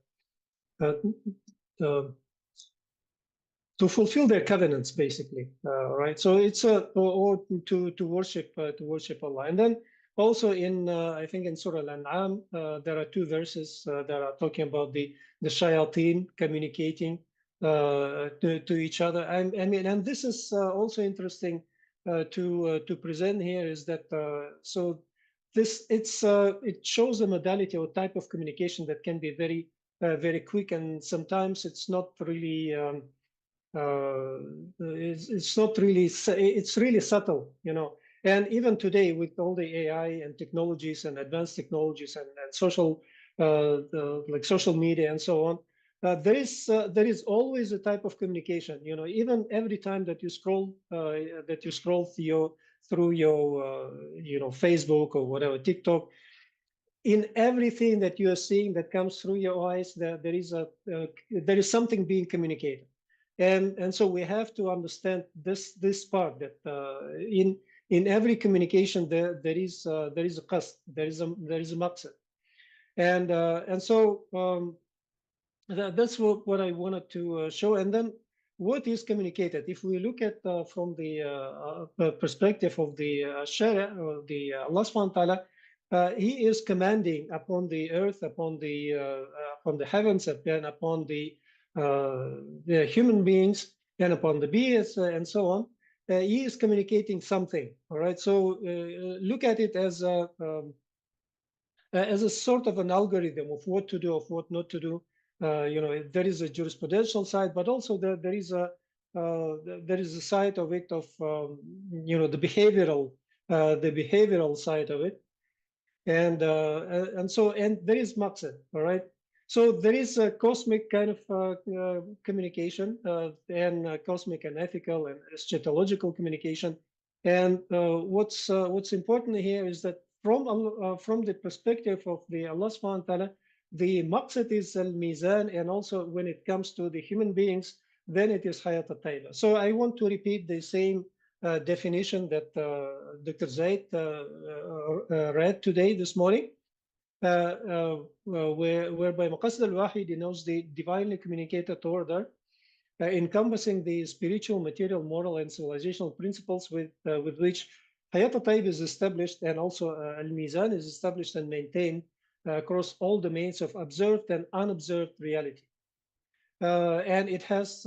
To fulfill their covenants, basically, right? So it's or to worship Allah. And then also in I think in Surah Al-An'am there are two verses that are talking about the shayateen communicating to each other. I mean, and this is also interesting to present here, is that so this it shows a modality or type of communication that can be very very quick, and sometimes it's not really it's not really, it's really subtle, you know. And even today, with all the AI and technologies and advanced technologies and social like social media and so on, there is always a type of communication, you know. Even every time that you scroll through your you know, Facebook or whatever, TikTok, in everything that you are seeing that comes through your eyes, there is something being communicated. And so we have to understand this part, that in every communication there is a qasd, there is a maqsad, and so that's what I wanted to show. And then what is communicated, if we look at from the perspective of the Sharia, or the Allah subhanahu wa ta'ala, he is commanding upon the earth, upon the heavens, and upon the human beings, and upon the beings, and so on. He is communicating something. All right. So look at it as a sort of an algorithm of what to do, of what not to do. You know, there is a jurisprudential side, but also there is a side of it of you know, the behavioral side of it, and there is maqsad. All right. So there is a cosmic kind of communication, and cosmic and ethical and eschatological communication. And what's important here is that from the perspective of the Allah subhanahu wa ta'ala, the maqsad is al-mizan, and also when it comes to the human beings, then it is hayat al-tayyiba. So I want to repeat the same definition that Dr. Zaid read today, this morning, whereby Maqasid Al-Wahy denotes the divinely communicated order, encompassing the spiritual, material, moral, and civilizational principles with which Hayat al-Tayyib is established, and also Al-Mizan is established and maintained across all domains of observed and unobserved reality. And it has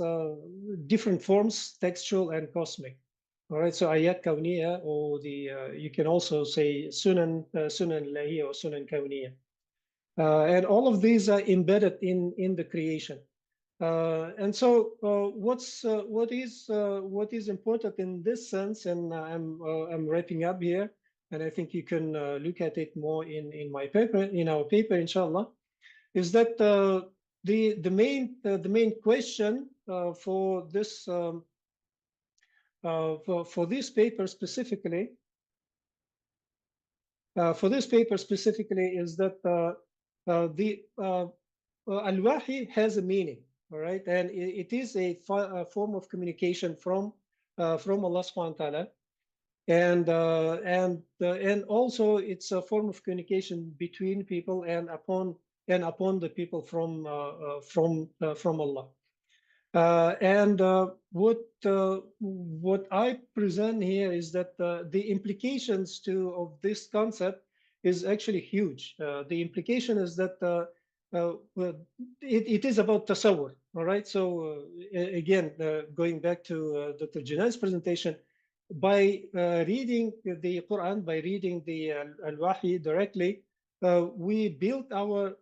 different forms, textual and cosmic. All right, so ayat kawniya, or the you can also say sunan lahi or sunan kawniya. And all of these are embedded in the creation. And so what is important in this sense, and I'm wrapping up here, and I think you can look at it more in my paper, in our paper, inshallah, is that the main question for this for this paper specifically is that the Al-Wahy has a meaning, all right, and it is a form of communication from Allah subhanahu wa ta'ala, and also it's a form of communication between people and upon the people from Allah. What I present here is that the implications of this concept is actually huge. The implication is that it is about tasawwur, all right? So again, going back to Dr. Junaid's presentation, by reading the Quran, by reading the Al-Wahy directly, we built our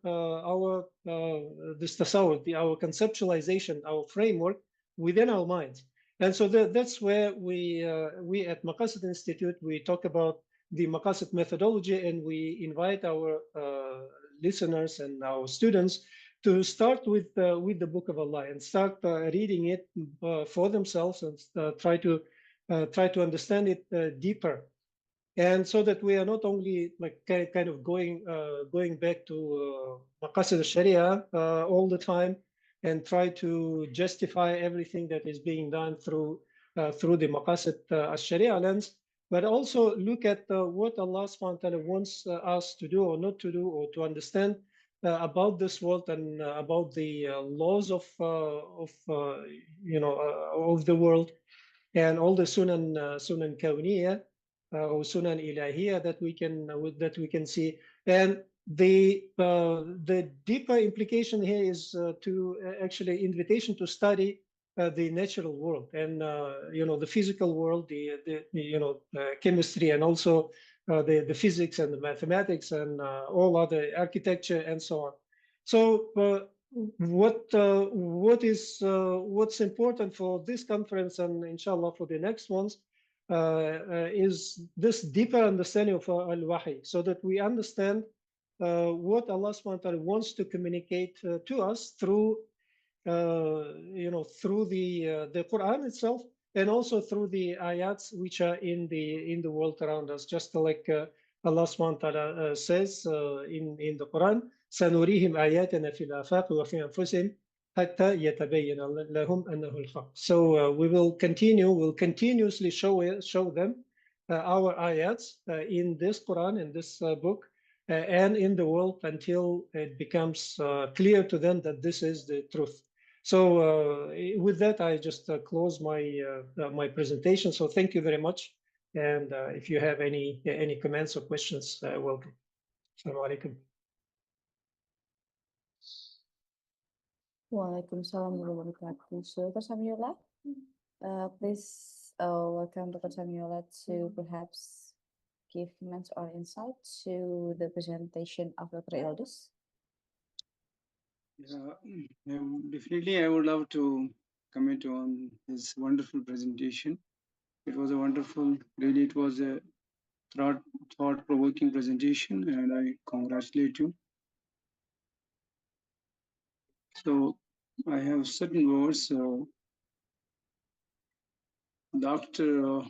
this tasawwur, our conceptualization, our framework within our minds. And so that's where we at Maqasid Institute, we talk about the Maqasid methodology, and we invite our listeners and our students to start with the Book of Allah and start reading it for themselves, and try to understand it deeper. And so that we are not only like kind of going back to Maqasid al-Sharia all the time, and try to justify everything that is being done through the Maqasid al-Sharia lens, but also look at what Allah subhanahu wa ta'ala wants us to do or not to do, or to understand about this world and about the laws of of the world, and all the sunan kawniyah or sunan ilahiyah that we can see. And the deeper implication here is to actually invitation to study the natural world, and the physical world, the chemistry, and also the physics and the mathematics and all other architecture and so on. So what's important for this conference, and inshallah for the next ones, is this deeper understanding of Al-Wahy, so that we understand what Allah subhanahu wa ta'ala wants to communicate to us through through the Quran itself, and also through the ayats which are in the world around us. Just like Allah subhanahu wa ta'ala says in the Quran, سَنُرِيهِمْ آيَاتِنَا فِي الْآفَاقِ وَفِي أَنفُسِهِمْ حَتَّى يَتَبَيَّنَ لَهُمْ أَنَّهُ الْحَقُّ. So we'll continuously show them our ayats in this Quran, in this book, and in the world, until it becomes clear to them that this is the truth. So with that, I just close my presentation. So thank you very much. And if you have any comments or questions, welcome. Assalamu alaikum. Waalaikumsalam warahmatullahi wabarakatuh. So, Dr. Samiola, please welcome Dr. Samiola to perhaps give comments or insight to the presentation of Dr. Ildus. Definitely, I would love to comment on his wonderful presentation. It was a wonderful, really, it was a thought-provoking presentation, and I congratulate you. So I have certain words. Dr.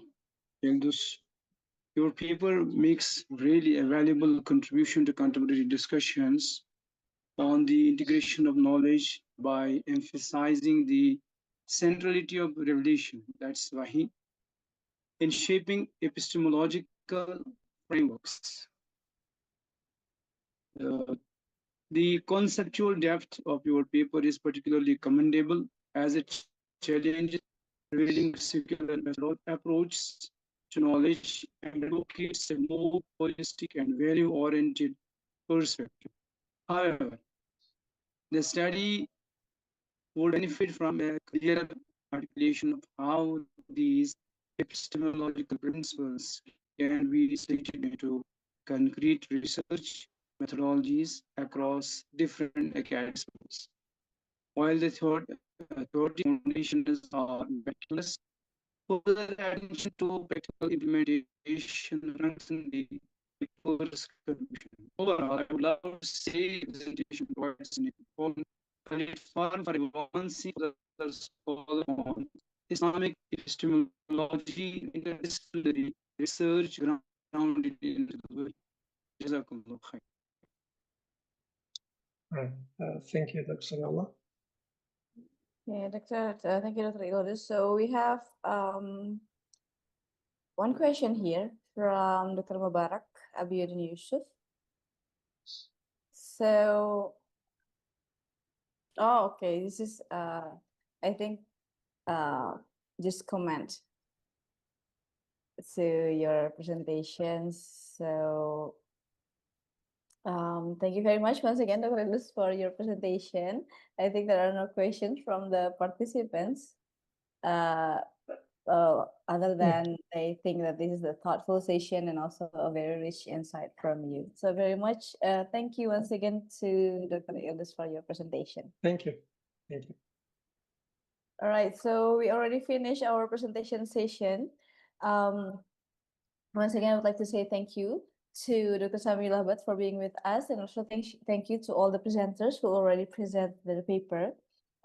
Ildus, your paper makes really a valuable contribution to contemporary discussions on the integration of knowledge by emphasizing the centrality of revelation, that's Wahy, in shaping epistemological frameworks. The conceptual depth of your paper is particularly commendable, as it challenges prevailing secular approach to knowledge and advocates a more holistic and value-oriented perspective. However, the study would benefit from a clearer articulation of how these epistemological principles can be translated into concrete research methodologies across different academic schools. While the theoretic foundations are meticulous, further attention to practical implementation strengthens the paper's contribution. Overall, I would love to say the presentation provides an important platform for advancing the scholar on Islamic epistemology, interdisciplinary research grounded in the Jazakallah khair. Thank you, Dr. Sanallah. Yeah, Doctor, thank you, Dr. Ildus. So we have one question here from Dr. Mubarak Abiuddin Yusuf. So, okay, this is I think just comment to your presentations. So thank you very much once again, Dr. Ildus, for your presentation. I think there are no questions from the participants, other than they think that this is a thoughtful session and also a very rich insight from you. So very much thank you once again to Dr. Ildus for your presentation. Thank you. Thank you. All right, so we already finished our presentation session. Once again, I would like to say thank you to Dr. Samiola Abad for being with us, and also thank you to all the presenters who already presented the paper.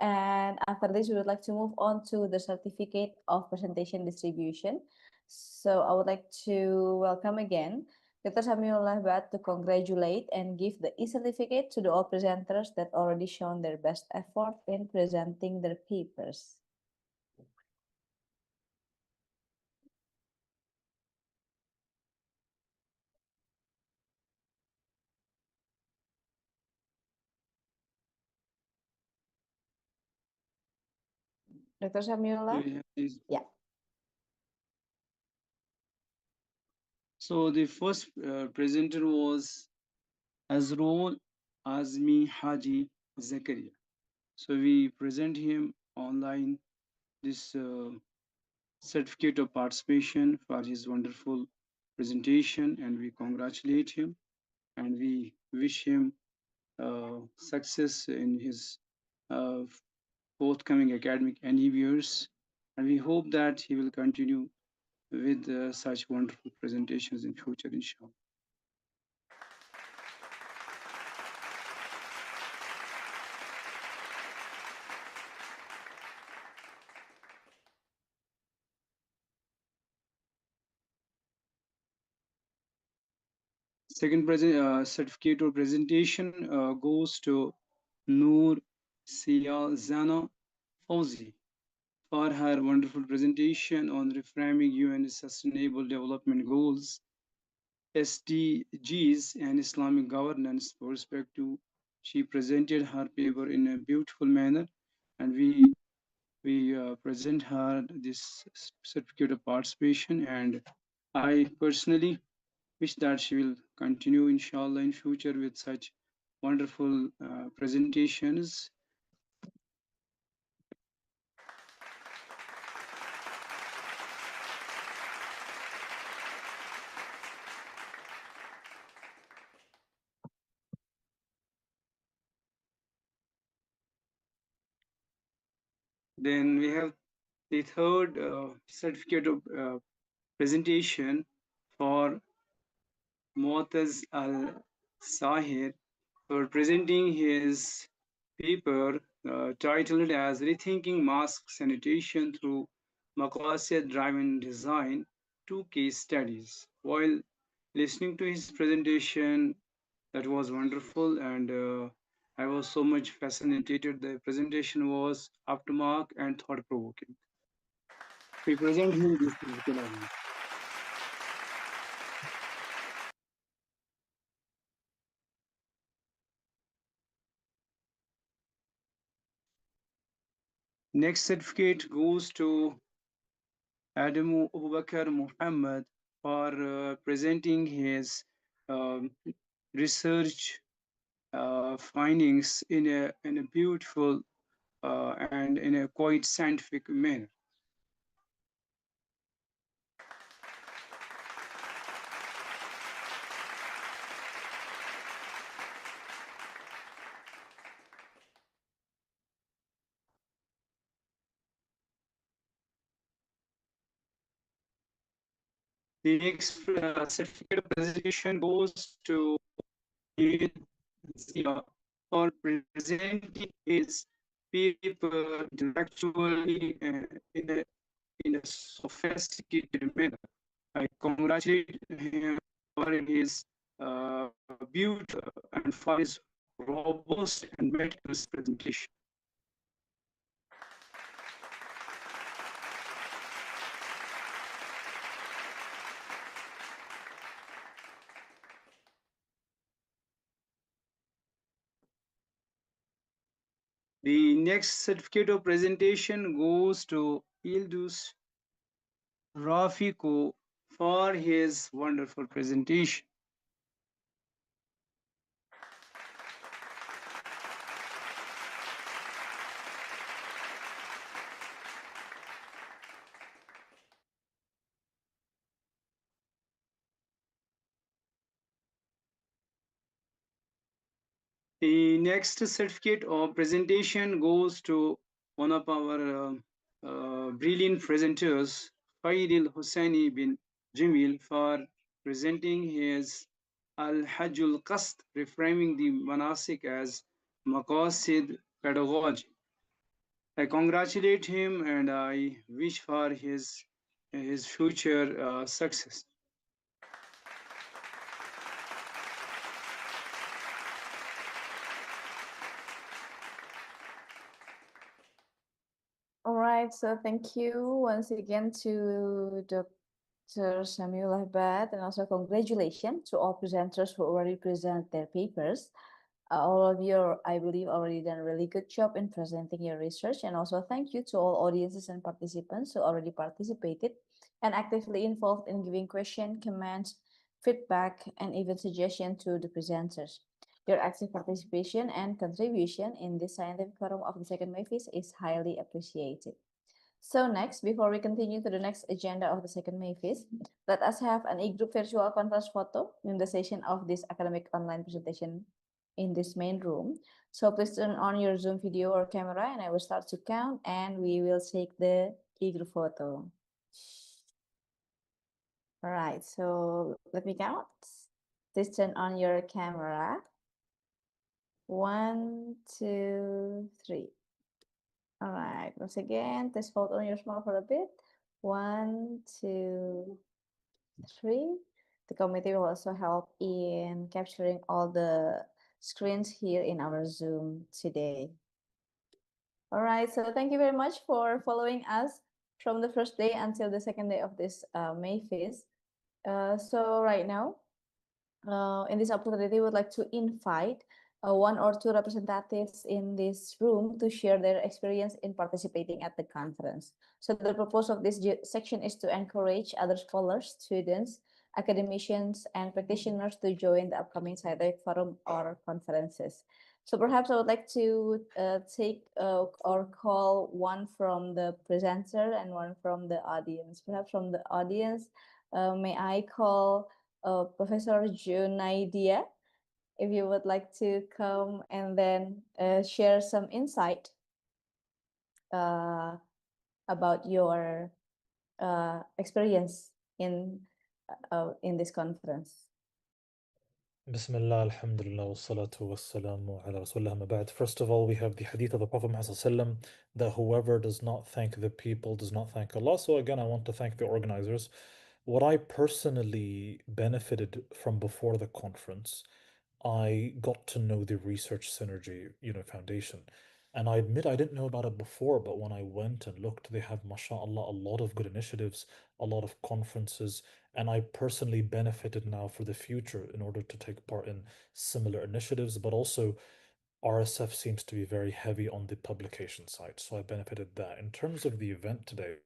And after this, we would like to move on to the certificate of presentation distribution. So I would like to welcome again Dr. Samiola Abad to congratulate and give the e-certificate to the all presenters that already shown their best effort in presenting their papers. Dr. Samiullah? Yeah. So the first presenter was Azrul Azmi Haji Zakaria. So we present him online this certificate of participation for his wonderful presentation, and we congratulate him and we wish him success in his forthcoming academic endeavors, and we hope that he will continue with such wonderful presentations in future, inshallah. Second certificate or presentation goes to Noor Zana Fauzi for her wonderful presentation on reframing UN Sustainable Development Goals, SDGs, and Islamic governance perspective. She presented her paper in a beautiful manner, and we present her this certificate of participation, and I personally wish that she will continue, inshallah, in future with such wonderful presentations. Then we have the third certificate of presentation for Mu'taz Al-Sahir for presenting his paper titled as Rethinking Mosque Sanitation Through Maqasid Driven Design, 2 case studies. While listening to his presentation, that was wonderful, and I was so much fascinated. The presentation was up to mark and thought-provoking. We present him this certificate of honor. Next certificate goes to Adamu Abubakar Muhammad for presenting his research findings in a beautiful and in a quite scientific manner. The next certificate of presentation goes to Zia for presenting his paper intellectually in a sophisticated manner. I congratulate him for his beautiful and for his robust and meticulous presentation. The next certificate of presentation goes to Ildus Rafiko for his wonderful presentation. The next certificate of presentation goes to one of our brilliant presenters, Faidil Hussaini bin Jamil, for presenting his Al-Hajjul Qasd, reframing the manasik as Maqasid pedagogy. I congratulate him and I wish for his future success. All right, so thank you once again to Dr. Samiullah Bad, and also congratulations to all presenters who already present their papers. All of you, I believe, already done a really good job in presenting your research. And also thank you to all audiences and participants who already participated and actively involved in giving questions, comments, feedback, and even suggestions to the presenters. Your active participation and contribution in this scientific forum of the second MAFIS is highly appreciated. So next, before we continue to the next agenda of the second MAFIS, let us have an e-group virtual conference photo in the session of this academic online presentation in this main room. So please turn on your Zoom video or camera and I will start to count and we will take the e-group photo. All right, so let me count. Please turn on your camera. 1, 2, 3. All right, once again, please hold on your smile for a bit. 1, 2, 3. The committee will also help in capturing all the screens here in our Zoom today. All right, so thank you very much for following us from the first day until the second day of this MAFIS. So right now, in this opportunity, we would like to invite 1 or 2 representatives in this room to share their experience in participating at the conference. So the purpose of this section is to encourage other scholars, students, academicians, and practitioners to join the upcoming scientific forum or conferences. So perhaps I would like to take or call one from the presenter and one from the audience. Perhaps from the audience, may I call Professor Junaidia, if you would like to come and then share some insight about your experience in this conference. Bismillah, alhamdulillah, wassalatu wassalamu ala rasulullah, ma ba'd. First of all, we have the hadith of the Prophet Muhammad that whoever does not thank the people does not thank Allah. So again, I want to thank the organizers. What I personally benefited from before the conference, I got to know the Research Synergy, Foundation. And I admit I didn't know about it before, but when I went and looked, they have, mashallah, a lot of good initiatives, a lot of conferences, and I personally benefited now for the future in order to take part in similar initiatives, but also RSF seems to be very heavy on the publication side, so I benefited that. In terms of the event today,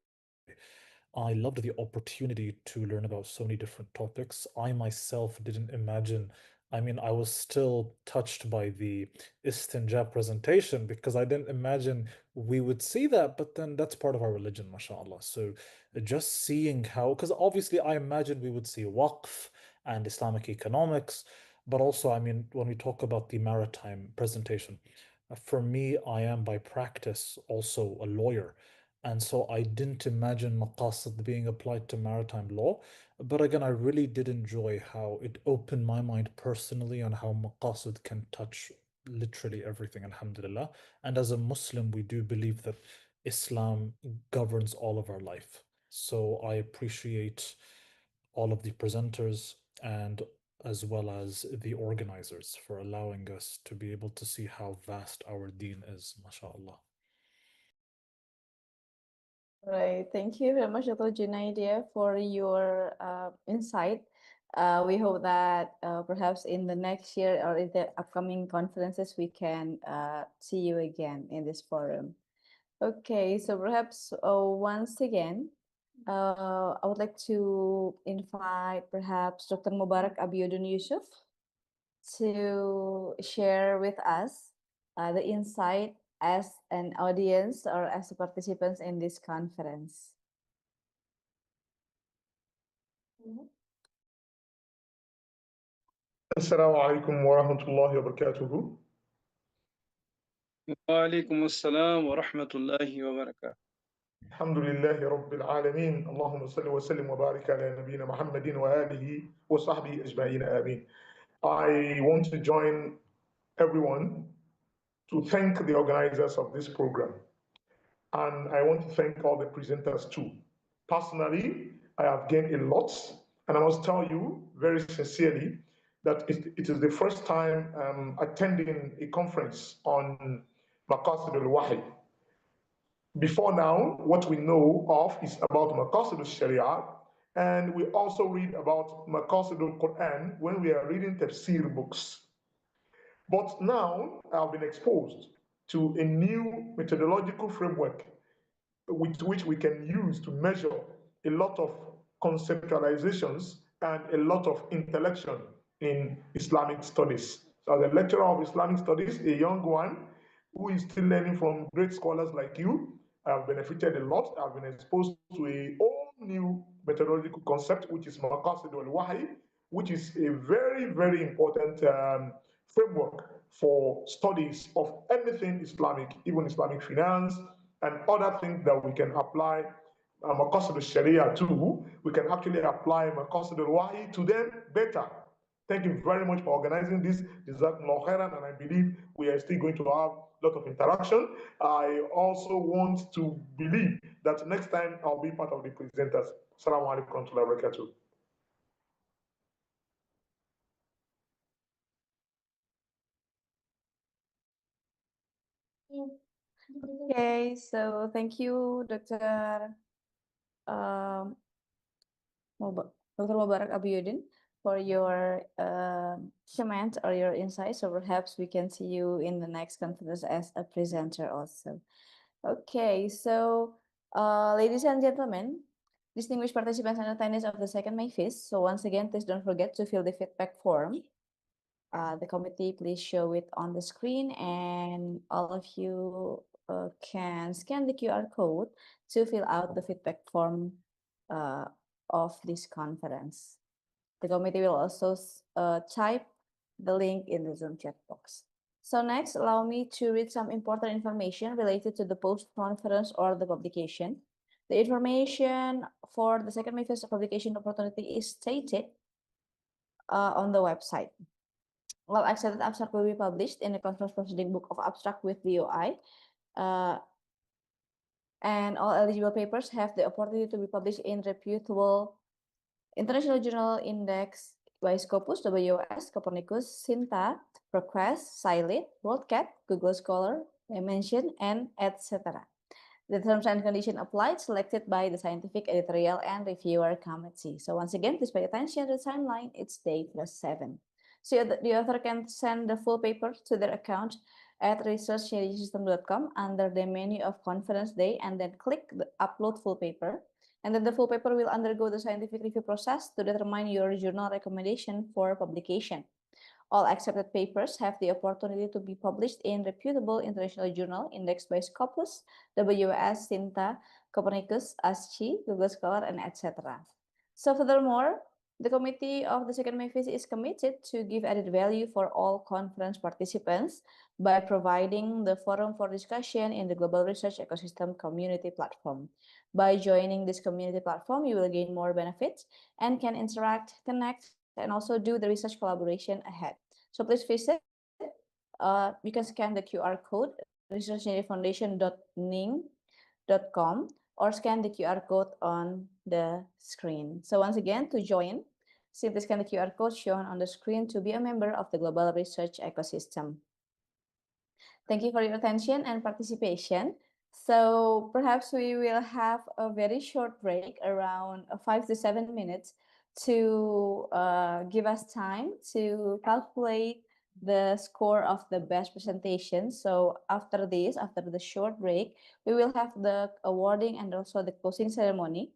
I loved the opportunity to learn about so many different topics. I myself didn't imagine, I was still touched by the istinja presentation because I didn't imagine we would see that, but then that's part of our religion, mashallah. So just seeing how, because obviously I imagined we would see waqf and Islamic economics, but also, when we talk about the maritime presentation, for me, I am by practice also a lawyer. And so I didn't imagine Maqasid being applied to maritime law. But again, I really did enjoy how it opened my mind personally on how Maqasid can touch literally everything, alhamdulillah. And as a Muslim, we do believe that Islam governs all of our life. So I appreciate all of the presenters and as well as the organizers for allowing us to be able to see how vast our deen is, mashallah. Right. Thank you very much, Dr. Junaidia, for your insight. We hope that perhaps in the next year or in the upcoming conferences, we can see you again in this forum. Okay, so perhaps once again, I would like to invite perhaps Dr. Mubarak Abiodun Yusuf to share with us the insight as an audience or as participants in this conference. Assalamu alaikum wa rahmatullahi wa barakatuhu. Wa alaikum assalam wa rahmatullahi wa barakatuh. Alhamdulillahi Rabbil Alameen. Allahumma salli wa sallim wa barik ala nabiyyina Muhammadin wa alihi wa sahbihi ajma'in. Ameen. I want to join everyone to thank the organizers of this program. And I want to thank all the presenters too. Personally, I have gained a lot. And I must tell you very sincerely that it is the first time attending a conference on Maqasid Al-Wahy. Before now, what we know of is about Maqasid al-Sharia, and we also read about Maqasid al-Quran when we are reading tafsir books. But now I've been exposed to a new methodological framework with which we can use to measure a lot of conceptualizations and a lot of intellection in Islamic studies. So as a lecturer of Islamic studies, a young one who is still learning from great scholars like you, I've benefited a lot. I've been exposed to a whole new methodological concept, which is Maqasid Al-Wahy, which is a very, very important framework for studies of anything Islamic, even Islamic finance and other things that we can apply Maqasid al-Sharia to. We can actually apply Maqasid al-Wahy to them better. Thank you very much for organizing this. Jazakumullah khairan, and I believe we are still going to have a lot of interaction. I also want to believe that next time I'll be part of the presenters. Assalamu alaikum wa rahmatullahi wa barakatuh. Okay, so thank you, Dr. Dr. Mubarak Abiuddin, for your comment or your insights. So perhaps we can see you in the next conference as a presenter also. Okay, so ladies and gentlemen, distinguished participants and attendees of the second MAFIS. So once again, please don't forget to fill the feedback form. The committee, please show it on the screen, and all of you can scan the QR code to fill out the feedback form of this conference. The committee will also type the link in the Zoom chat box. So next, allow me to read some important information related to the post-conference or the publication. The information for the second MAFIS publication opportunity is stated on the website. All accepted abstract will be published in the conference proceeding book of abstract with DOI. And all eligible papers have the opportunity to be published in reputable international journal index by Scopus, WOS, Copernicus, Sinta, ProQuest, Scilite, WorldCat, Google Scholar, Dimension, and etc. The terms and conditions applied selected by the scientific, editorial, and reviewer committee. So once again, please pay attention to the timeline. It's day +7. So the author can send the full paper to their account at research.com under the menu of conference day, and then click the upload full paper. And then the full paper will undergo the scientific review process to determine your journal recommendation for publication. All accepted papers have the opportunity to be published in reputable international journal indexed by Scopus, WS, Sinta, Copernicus, ASCII, Google Scholar, and etc. So furthermore, the committee of the second MAFIS is committed to give added value for all conference participants by providing the forum for discussion in the Global Research Ecosystem Community Platform. By joining this community platform, you will gain more benefits and can interact, connect, and also do the research collaboration ahead. So please visit, you can scan the QR code, researchfoundation.ning.com, or scan the QR code on the screen. So once again, to join, simply scan the QR code shown on the screen to be a member of the global research ecosystem. Thank you for your attention and participation. So perhaps we will have a very short break, around 5 to 7 minutes, to give us time to calculate the score of the best presentation. So after this, after the short break, we will have the awarding and also the closing ceremony,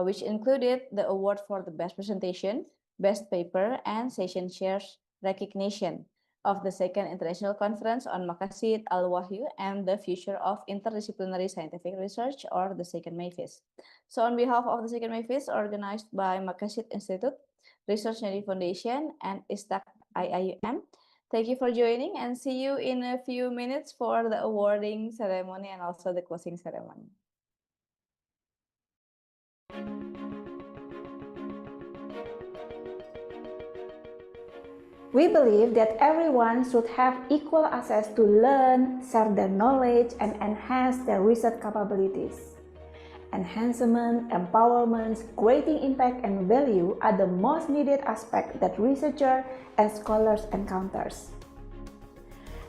which included the award for the best presentation, best paper, and session chairs recognition of the second international conference on Maqasid Al-Wahy and the future of interdisciplinary scientific research, or the second MAFIS. So on behalf of the second MAFIS, organized by Maqasid Institute, Research Navy Foundation, and ISTAC-IIUM, thank you for joining, and see you in a few minutes for the awarding ceremony and also the closing ceremony. We believe that everyone should have equal access to learn, share their knowledge, and enhance their research capabilities. Enhancement, empowerment, creating impact and value are the most needed aspects that researchers and scholars encounters.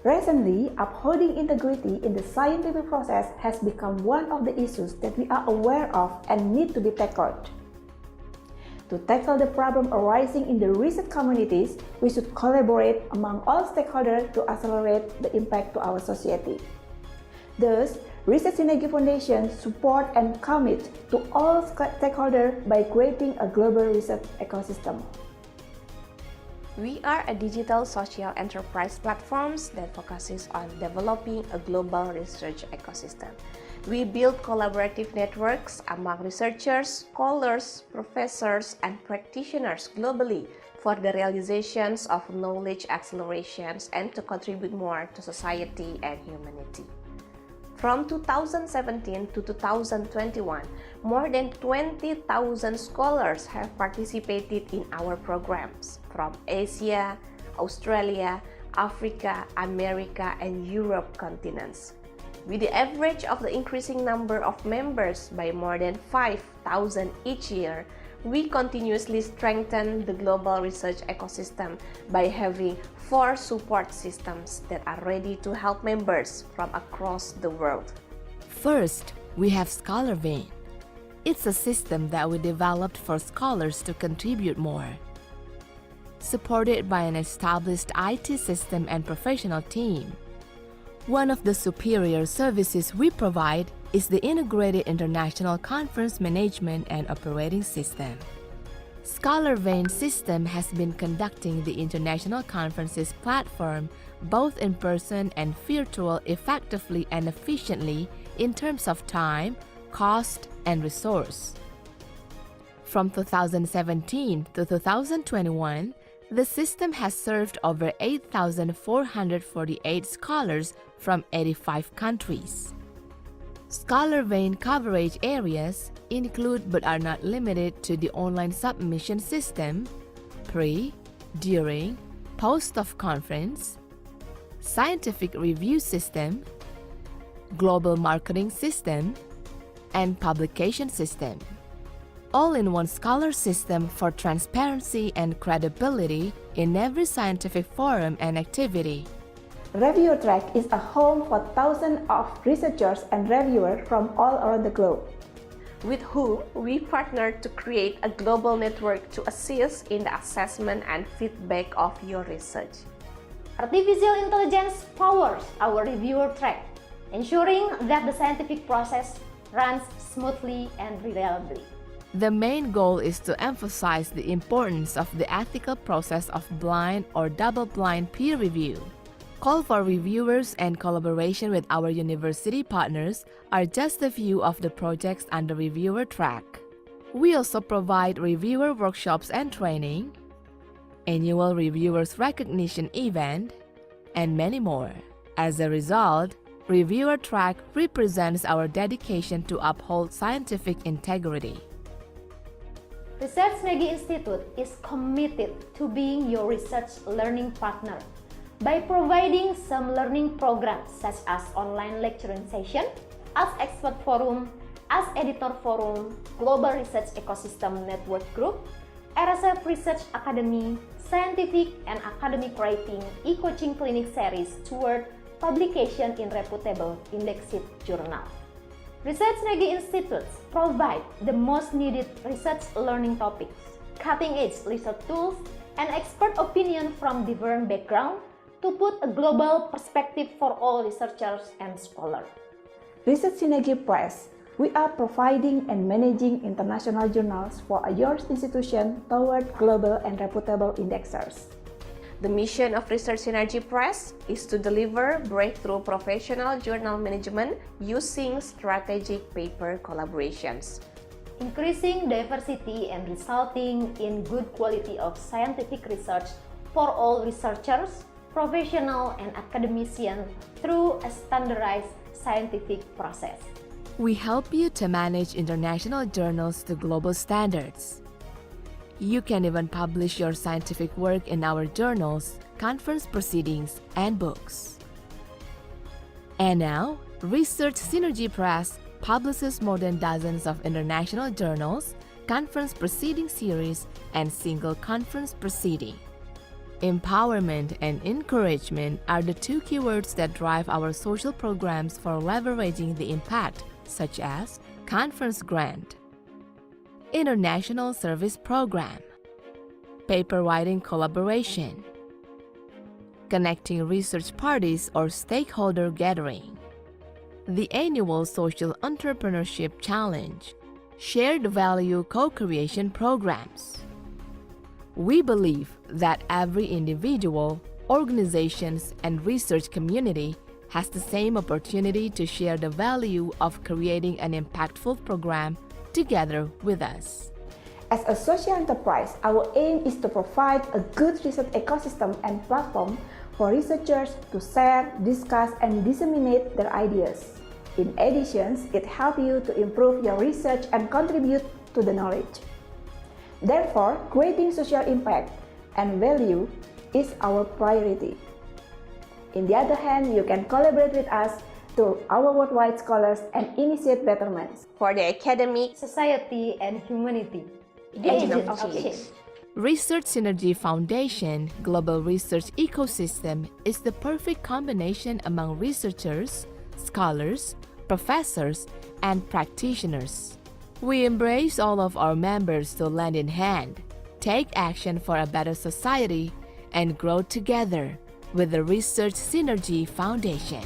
Recently, upholding integrity in the scientific process has become one of the issues that we are aware of and need to be tackled. To tackle the problem arising in the research communities, we should collaborate among all stakeholders to accelerate the impact to our society. Thus, Research Synergy Foundation support and commit to all stakeholders by creating a global research ecosystem. We are a digital social enterprise platform that focuses on developing a global research ecosystem. We build collaborative networks among researchers, scholars, professors, and practitioners globally for the realizations of knowledge accelerations and to contribute more to society and humanity. From 2017 to 2021, more than 20,000 scholars have participated in our programs from Asia, Australia, Africa, America, and Europe continents. With the average of the increasing number of members by more than 5,000 each year, we continuously strengthen the global research ecosystem by having 4 support systems that are ready to help members from across the world. First, we have Scholarvein. It's a system that we developed for scholars to contribute more. Supported by an established IT system and professional team. One of the superior services we provide is the Integrated International Conference Management and Operating System. Scholarvein system has been conducting the international conferences platform both in person and virtual effectively and efficiently in terms of time, cost, and resource. From 2017 to 2021, the system has served over 8,448 scholars from 85 countries. Scholarvein coverage areas include but are not limited to the online submission system, pre, during, post of conference, scientific review system, global marketing system, and publication system. All-in-one scholar system for transparency and credibility in every scientific forum and activity. Reviewer Track is a home for thousands of researchers and reviewers from all around the globe, with whom we partner to create a global network to assist in the assessment and feedback of your research. Artificial intelligence powers our reviewer track, ensuring that the scientific process runs smoothly and reliably. The main goal is to emphasize the importance of the ethical process of blind or double-blind peer review. Call for reviewers and collaboration with our university partners are just a few of the projects under Reviewer Track. We also provide reviewer workshops and training, annual reviewers recognition event, and many more. As a result, Reviewer Track represents our dedication to uphold scientific integrity. Research Synergy Institute is committed to being your research learning partner by providing some learning programs such as online lecturing session, Ask Expert Forum, Ask Editor Forum, Global Research Ecosystem Network Group, RSF Research Academy, Scientific and Academic Writing e-coaching clinic series toward publication in reputable indexed journal. Research Synergy Institutes provide the most needed research learning topics, cutting-edge research tools, and expert opinion from different backgrounds to put a global perspective for all researchers and scholars. Research Synergy Press, we are providing and managing international journals for your institution toward global and reputable indexers. The mission of Research Synergy Press is to deliver breakthrough professional journal management using strategic paper collaborations, increasing diversity and resulting in good quality of scientific research for all researchers, professionals, and academicians through a standardized scientific process. We help you to manage international journals to global standards. You can even publish your scientific work in our journals, conference proceedings, and books. And now, Research Synergy Press publishes more than dozens of international journals, conference proceeding series, and single conference proceeding. Empowerment and encouragement are the 2 keywords that drive our social programs for leveraging the impact, such as Conference Grant, international service program, paper writing collaboration, connecting research parties or stakeholder gathering, the annual social entrepreneurship challenge, shared value co-creation programs. We believe that every individual, organizations, and research community has the same opportunity to share the value of creating an impactful program together with us. As a social enterprise, our aim is to provide a good research ecosystem and platform for researchers to share, discuss, and disseminate their ideas. In addition, it helps you to improve your research and contribute to the knowledge. Therefore, creating social impact and value is our priority. On the other hand, you can collaborate with us to our worldwide scholars and initiate betterments for the academic, society, and humanity. Agent of change. Research Synergy Foundation Global Research Ecosystem is the perfect combination among researchers, scholars, professors, and practitioners. We embrace all of our members to lend in hand, take action for a better society, and grow together with the Research Synergy Foundation.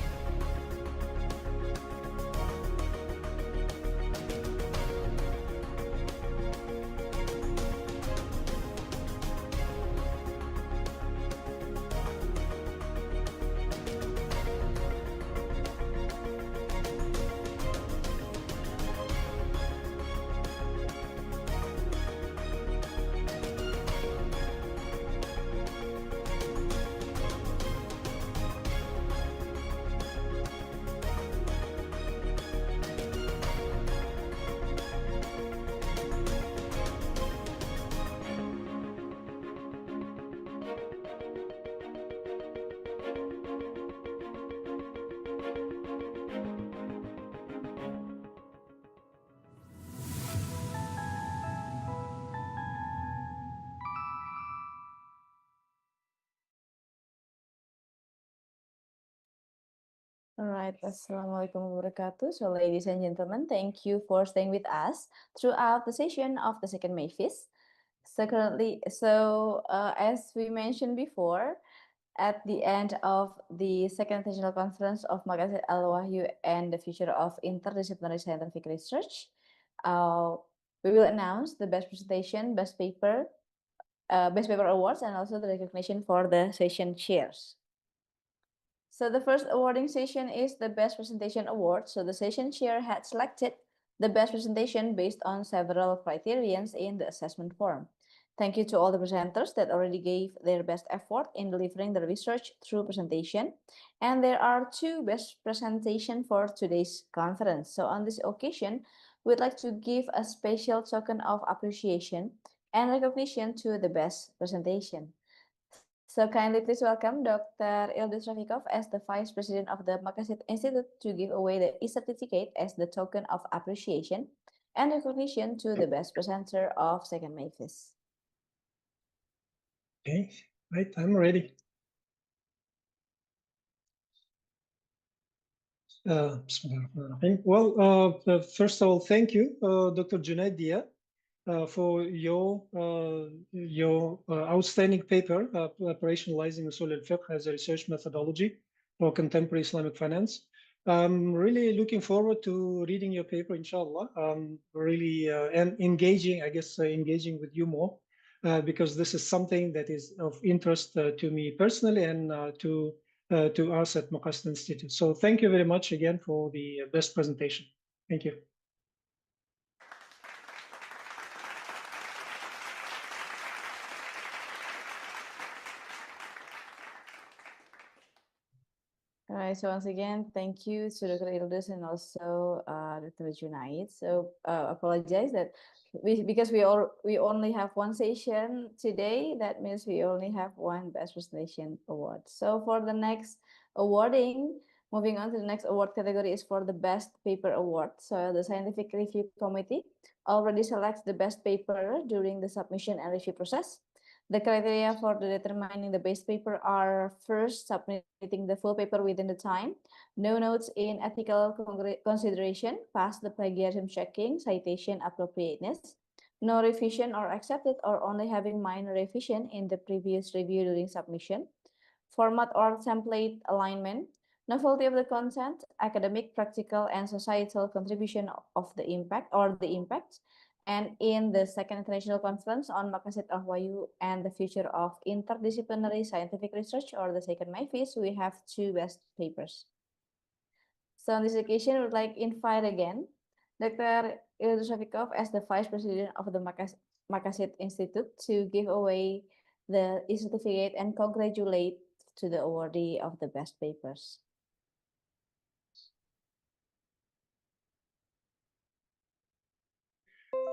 All right, Assalamualaikum wabarakatuh. So ladies and gentlemen, thank you for staying with us throughout the session of the second MAFIS. As we mentioned before, at the end of the second international conference of Maqasid Al-Wahy and the future of interdisciplinary scientific research, we will announce the best presentation, best paper awards, and also the recognition for the session chairs. So the first awarding session is the Best Presentation Award. So the session chair had selected the best presentation based on several criterions in the assessment form. Thank you to all the presenters that already gave their best effort in delivering the research through presentation. And there are two best presentations for today's conference. So on this occasion, we'd like to give a special token of appreciation and recognition to the best presentation. So kindly please welcome Dr. Ildis Rafikov as the Vice President of the Maqasid Institute to give away the e-certificate as the token of appreciation and recognition to the best presenter of second MAFIS. Okay, right, I'm ready. Well, first of all, thank you, Dr. Junaid Dia, for your outstanding paper, Operationalizing Usul al-Fiqh as a research methodology for contemporary Islamic finance. I'm really looking forward to reading your paper, inshallah. Really and engaging, I guess, engaging with you more, because this is something that is of interest to me personally and to us at Maqasid Institute. So thank you very much again for the best presentation. Thank you. All right, so once again, thank you to Dr. Ildis and also Dr. Junaid. So apologize that because we only have one session today, that means we only have one best presentation award. So for the next awarding, moving on to the next award category is for the best paper award. So the scientific review committee already selects the best paper during the submission and review process. The criteria for determining the best paper are first, submitting the full paper within the time, no notes in ethical consideration, pass the plagiarism checking, citation appropriateness, no revision or accepted, or only having minor revision in the previous review during submission, format or template alignment, novelty of the content, academic, practical, and societal contribution of the impact or the impacts. And in the second international conference on Maqasid Al-Wahy and the future of interdisciplinary scientific research, or the second MAFIS, we have 2 best papers. So on this occasion, we would like to invite again Dr. Ildu Shafikov as the Vice President of the Maqasid Institute to give away the certificate and congratulate to the awardee of the best papers.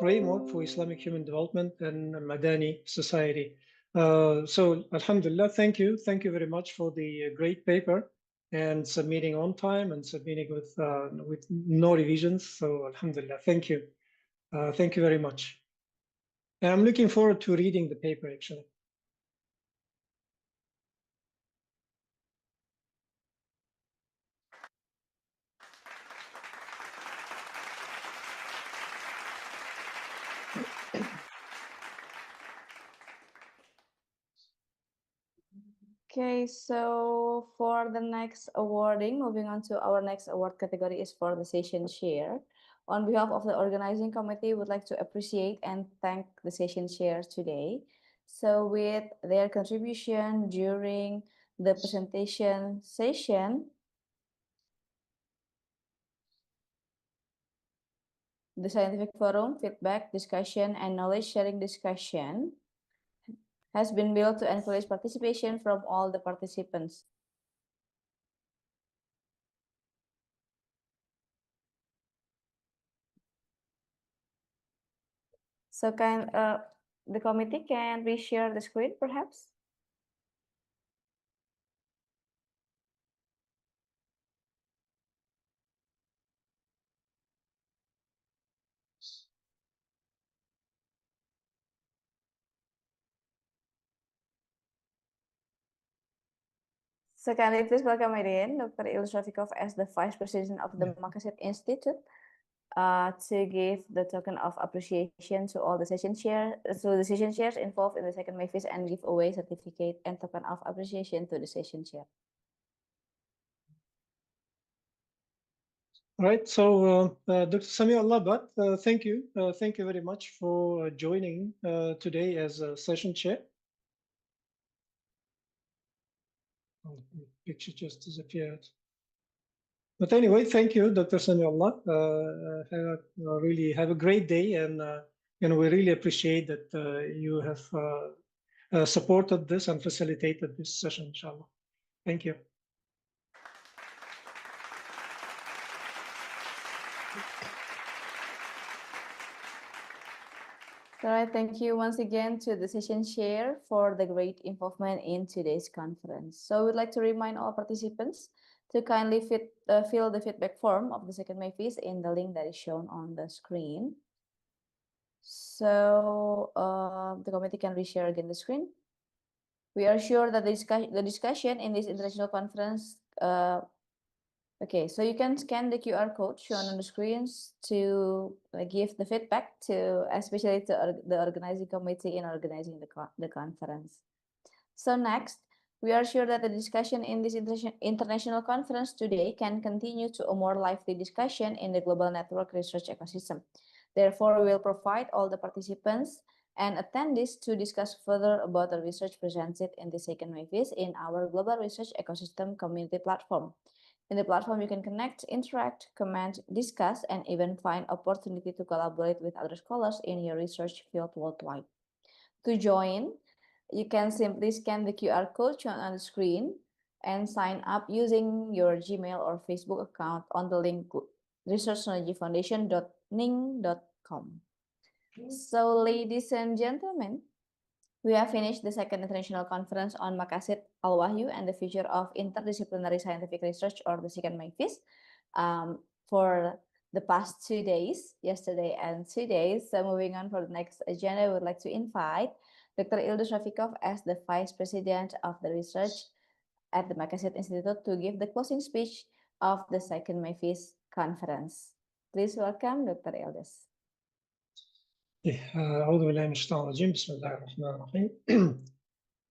Framework for Islamic Human Development and Madani Society. So, Alhamdulillah, thank you. Thank you very much for the great paper and submitting on time and submitting with no revisions. So, Alhamdulillah, thank you. Thank you very much. And I'm looking forward to reading the paper, actually. Okay, so for the next awarding, moving on to our next award category is for the session chair. On behalf of the organizing committee, we would like to appreciate and thank the session chair today. So with their contribution during the presentation session, the scientific forum, feedback, discussion, and knowledge sharing discussion has been built to encourage participation from all the participants. So can the committee can reshare the screen, perhaps? So can I please welcome again Dr. Ildu Shafikov as the Vice President of the Maqasid Institute to give the token of appreciation to all the session chairs involved in the second MAFIS and give away certificate and token of appreciation to the session chair. All right, so Dr. Sami Allah, thank you. Thank you very much for joining today as a session chair. Oh, the picture just disappeared. But anyway, thank you, Dr. Sami Allah. Really have a great day, and we really appreciate that you have supported this and facilitated this session, inshallah. Thank you. All right, thank you once again to the session chair for the great involvement in today's conference. So we'd like to remind all participants to kindly fill the feedback form of the second MAFIS in the link that is shown on the screen. So the committee can reshare again the screen. We are sure that the discussion in this international conference okay, so you can scan the QR code shown on the screens to give the feedback to, especially to the organizing committee in organizing the conference. So next, we are sure that the discussion in this international conference today can continue to a more lively discussion in the global network research ecosystem. Therefore, we will provide all the participants and attendees to discuss further about the research presented in the second MAFIS in our global research ecosystem community platform. In the platform, you can connect, interact, comment, discuss, and even find opportunity to collaborate with other scholars in your research field worldwide. To join, you can simply scan the QR code shown on the screen and sign up using your Gmail or Facebook account on the link researchnologyfoundation.ning.com. So, ladies and gentlemen, we have finished the second international conference on Maqasid Al-Wahy and the future of interdisciplinary scientific research, or the second MAFIS, for the past 2 days, yesterday and today. So moving on for the next agenda, I would like to invite Dr. Ildu Shafikov as the Vice President of the Research at the Maqasid Institute to give the closing speech of the second MAFIS conference. Please welcome Dr. Ildu. أعوذ بالله من الشيطان الرجيم بسم الله الرحمن الرحيم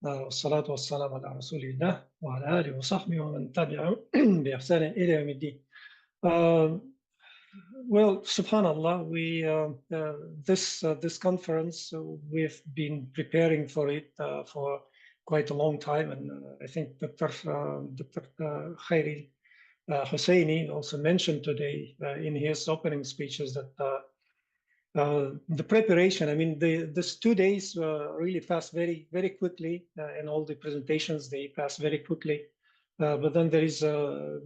والصلاة والسلام على رسول الله وعلى آله وصحبه ومن تبعهم بإحسان إلى يوم الدين. Well, subhanallah, this conference, we've been preparing for it for quite a long time, and I think Dr. Khairi Husseini also mentioned today in his opening speeches that the preparation, I mean, this 2 days really passed very, very quickly, and all the presentations, they pass very quickly. But then there's a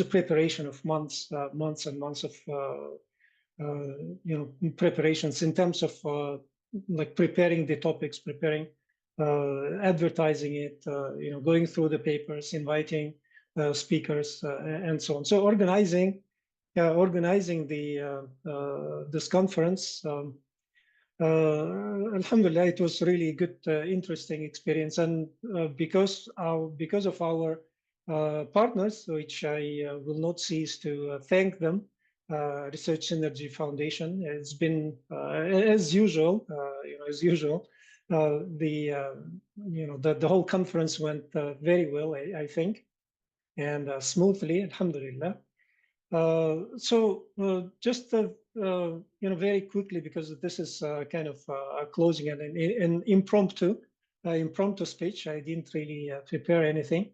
preparation of months and months of preparations in terms of like preparing the topics, preparing, advertising it, going through the papers, inviting speakers, and so on. So organizing this conference. Alhamdulillah, it was really good, interesting experience, and because of our partners, which I will not cease to thank them, Research Synergy Foundation. It's been as usual, the whole conference went very well, I think, and smoothly, alhamdulillah. Just very quickly, because this is kind of a closing and an impromptu speech. I didn't really prepare anything.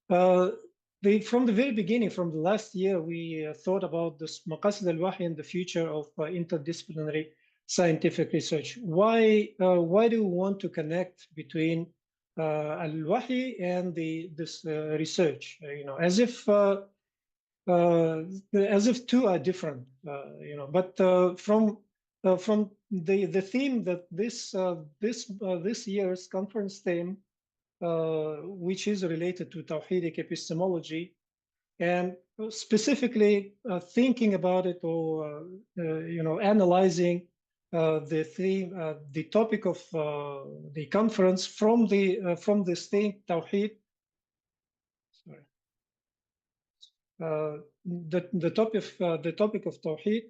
From the very beginning, from the last year, we thought about this Maqasid Al-Wahy and the future of interdisciplinary scientific research. Why do we want to connect between Al-Wahy and this research? As if two are different, but from the theme that this year's conference theme, which is related to Tawhidic epistemology, and specifically thinking about it, or analyzing the theme, the topic of the conference from this theme, Tawhid. Sorry. The topic of Tawhid,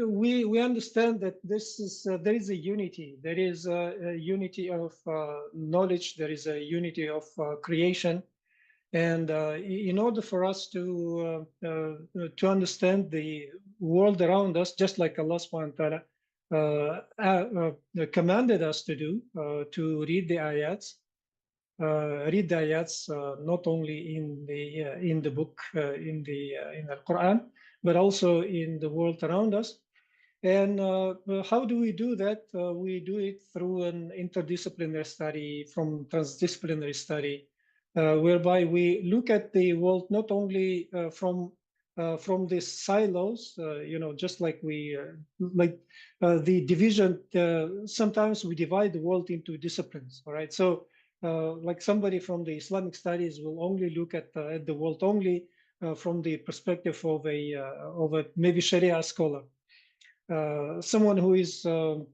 we understand that there is a unity. There is a unity of knowledge. There is a unity of creation, and in order for us to understand the world around us, just like Allah Subhanahu wa Taala commanded us to do, to read the ayats. Not only in the book, in the Quran, but also in the world around us. And how do we do that? We do it through an interdisciplinary study, from transdisciplinary study, whereby we look at the world not only from these silos, just like the division. Sometimes we divide the world into disciplines. All right, so. Like somebody from the Islamic studies will only look at the world only from the perspective of a maybe Sharia scholar. Someone who is that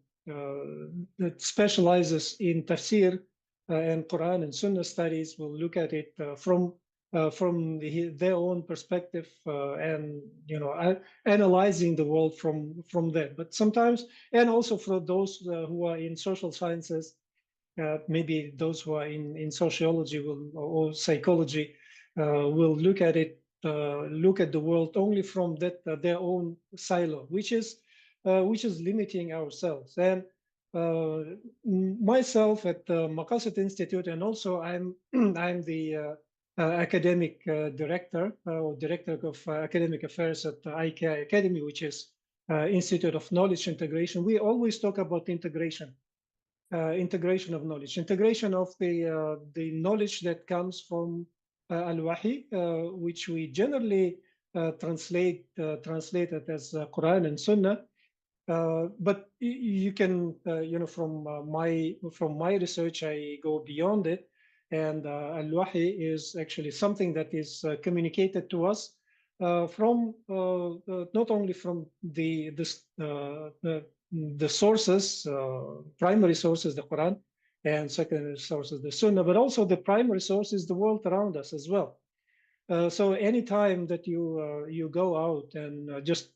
specializes in tafsir and Quran and Sunnah studies will look at it from their own perspective, and analyzing the world from there. But sometimes, and also for those who are in social sciences. Maybe those who are in sociology or psychology will look at it, look at the world only from their own silo, which is limiting ourselves. And myself at the Maqasid Institute, and also I'm the academic director or director of academic affairs at the IKI Academy, which is Institute of Knowledge Integration. We always talk about integration. Integration of knowledge, integration of the knowledge that comes from Al-Wahy, which we generally translate it as Quran and Sunnah. But you can, from my research, I go beyond it, and Al-Wahy is actually something that is communicated to us from not only from the sources, primary sources, the Quran, and secondary sources, the Sunnah, but also the primary source is the world around us as well. So anytime that you go out and just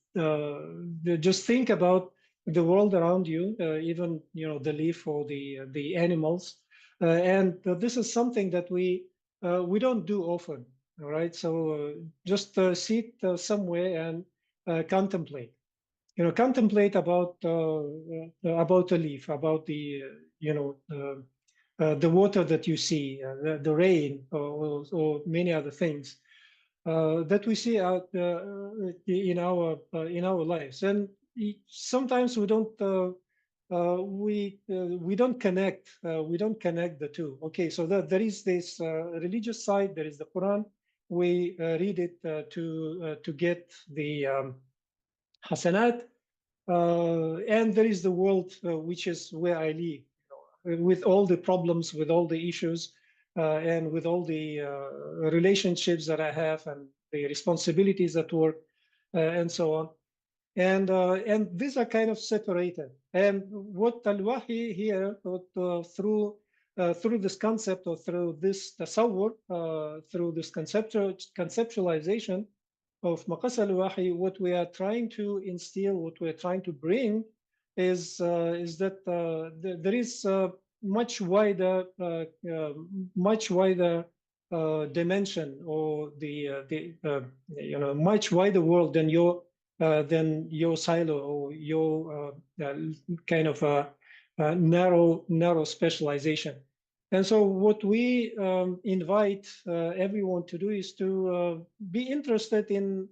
think about the world around you, even the leaf or the animals, and this is something that we don't do often. All right, so just sit somewhere and contemplate. Contemplate about a leaf, about the the water that you see, the rain, or many other things that we see out in our lives. And sometimes we don't connect the two. Okay, so there is this religious side, there is the Quran. We read it to get the hasanat, and there is the world, which is where I live, with all the problems, with all the issues, and with all the relationships that I have and the responsibilities at work, and so on. And these are kind of separated. And what Al-Wahy here, through this concept, or through this tasawwur, through this conceptualization of Maqasid Al-Wahy, what we are trying to instill, what we are trying to bring, is that there is much wider dimension, or the much wider world than your silo, or your kind of narrow specialization. And so what we invite everyone to do is to be interested in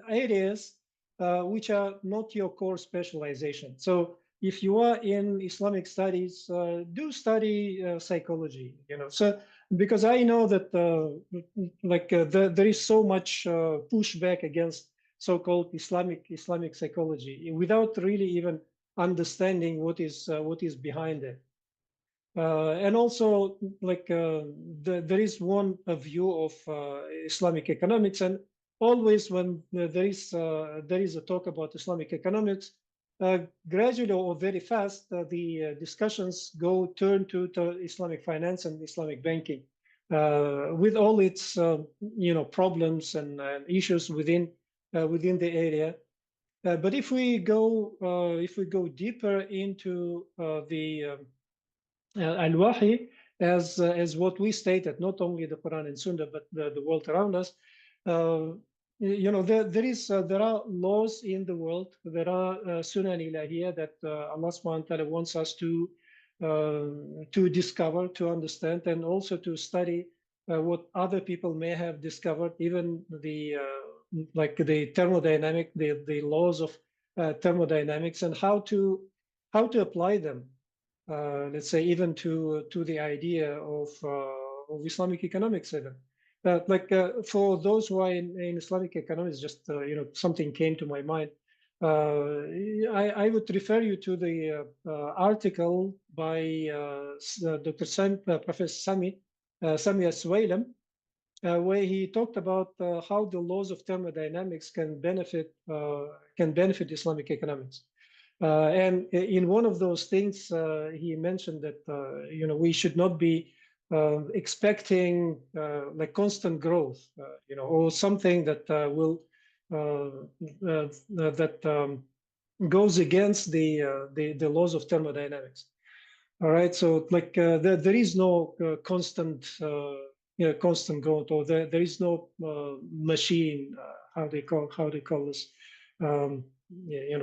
areas which are not your core specialization. So if you are in Islamic studies, do study psychology. So because I know that there is so much pushback against so-called Islamic psychology without really even understanding what is behind it. And also, there is one view of Islamic economics, and always when there is a talk about Islamic economics, gradually or very fast, the discussions turn to Islamic finance and Islamic banking, with all its problems and issues within the area. But if we go deeper into the Al-Wahy, as what we stated, not only the Quran and Sunnah, but the world around us, there are laws in the world. There are Sunan Ilahiyya that Allah subhanahu wa ta'ala wants us to discover, to understand, and also to study what other people may have discovered, even the thermodynamic, the laws of thermodynamics, and how to apply them. Let's say even to the idea of Islamic economics even. For those who are in Islamic economics, just something came to my mind. I would refer you to the article by Professor Sami As-Suwailam, where he talked about how the laws of thermodynamics can benefit Islamic economics. And in one of those things, he mentioned that we should not be expecting constant growth, or something that will goes against the laws of thermodynamics. All right, so there is no constant growth, or there is no machine. How they call this?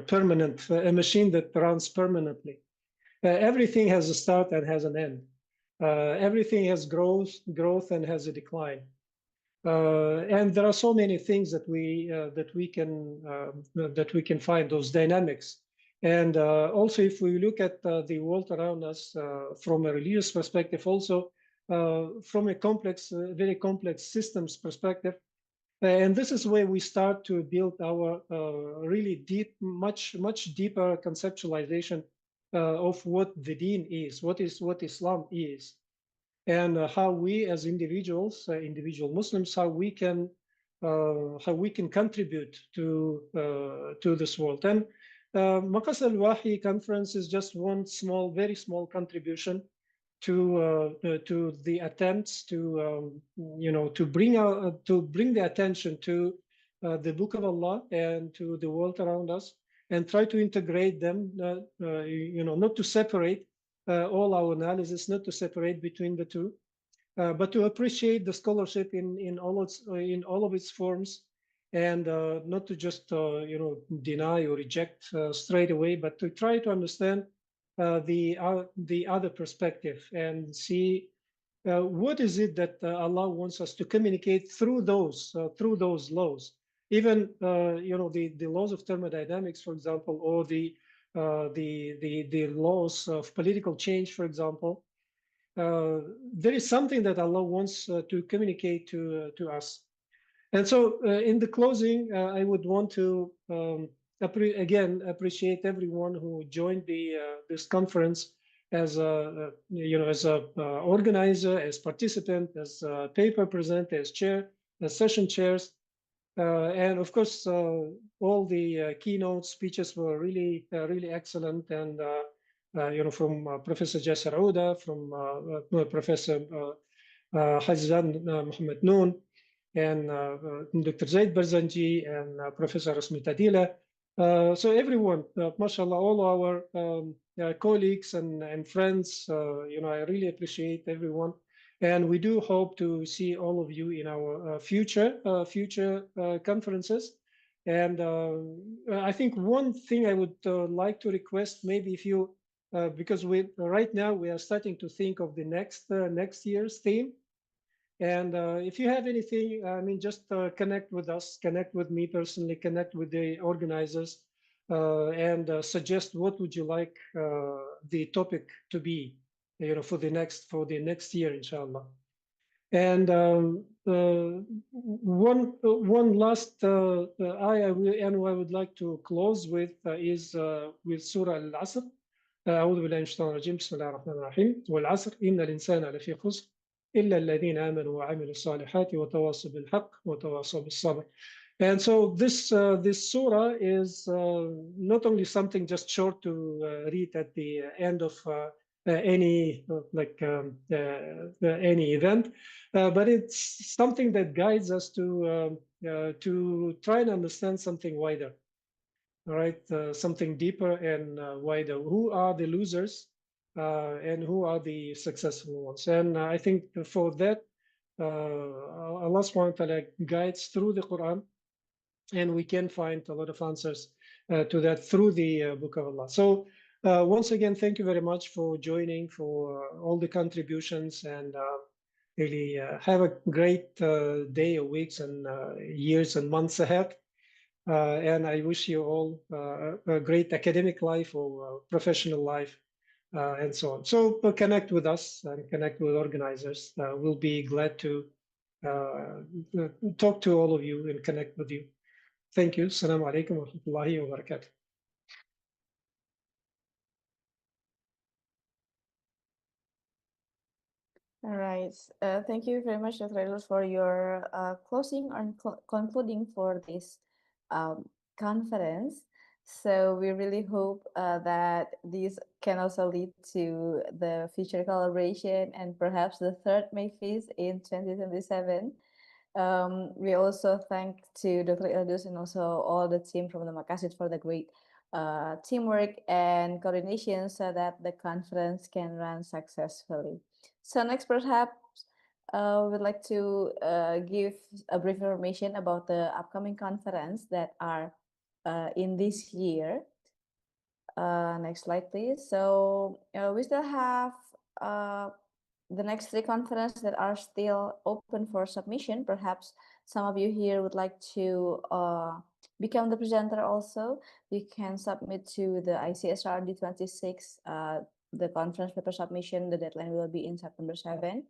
Permanent, a machine that runs permanently. Everything has a start and has an end. Everything has growth and has a decline. And there are so many things that we can find, those dynamics. And also, if we look at the world around us from a religious perspective, also from a very complex systems perspective. And this is where we start to build our really deep, much deeper conceptualization of what the Deen is, what Islam is, and how we as individuals, individual Muslims, how we can contribute to this world. And Maqasid Al-Wahy conference is just one very small contribution to the attempts to bring the attention to the Book of Allah and to the world around us, and try to integrate them, not to separate all our analysis, not to separate between the two, but to appreciate the scholarship in all of its forms, and not to just deny or reject straight away, but to try to understand the other perspective and see what is it that Allah wants us to communicate through those laws. Even the laws of thermodynamics, for example, or the laws of political change, for example. There is something that Allah wants to communicate to us. And so in the closing, I would want to again appreciate everyone who joined this conference as a organizer, as participant, as paper presenter, as chair, as session chairs. And of course, all the keynote speeches were really excellent, and from Professor Jasser Ouda, from Professor Hajjan Mohammed Noon, and Dr. Zaid Barzanji, and Professor Rasmita Dila. So everyone, mashallah, all our colleagues and friends, I really appreciate everyone. And we do hope to see all of you in our future conferences. And I think one thing I would like to request, maybe if you, because right now we are starting to think of the next year's theme. And if you have anything, I mean, just connect with us, connect with me personally, connect with the organizers, and suggest what would you like the topic to be, for the next year, inshallah. And one last ayah I would like to close with is with Surah Al-Asr. أعوذ بالله من الشيطان الرجيم بسم الله الرحمن الرحيم والعصر إن الإنسان لفي خسر إلا الذين آمنوا وعملوا الصالحات وتواصوا بالحق وتواصوا بالصبر. And so this surah is not only something just short to read at the end of any event, but it's something that guides us to try and understand something wider. All right, something deeper and wider. Who are the losers and who are the successful ones? And I think for that, Allah subhanahu wa ta'ala guides through the Quran, and we can find a lot of answers to that through the Book of Allah. So once again, thank you very much for joining, for all the contributions, and really have a great day or weeks and years and months ahead. And I wish you all a great academic life or professional life, and so on. So connect with us and connect with organizers. We'll be glad to talk to all of you and connect with you. Thank you. Assalamu alaikum wa rahmatullahi wa barakatuh. All right. Thank you very much, Dr. Elos, for your closing and concluding for this conference. So we really hope that this can also lead to the future collaboration and perhaps the third MAFIS in 2027. We also thank to Dr. Ildus and also all the team from the Maqasid for the great teamwork and coordination so that the conference can run successfully. So next, perhaps we'd like to give a brief information about the upcoming conference that are in this year. Next slide, please. So we still have the next 3 conferences that are still open for submission. Perhaps some of you here would like to become the presenter also. You can submit to the ICSRD 26, the conference paper submission. The deadline will be in September 7,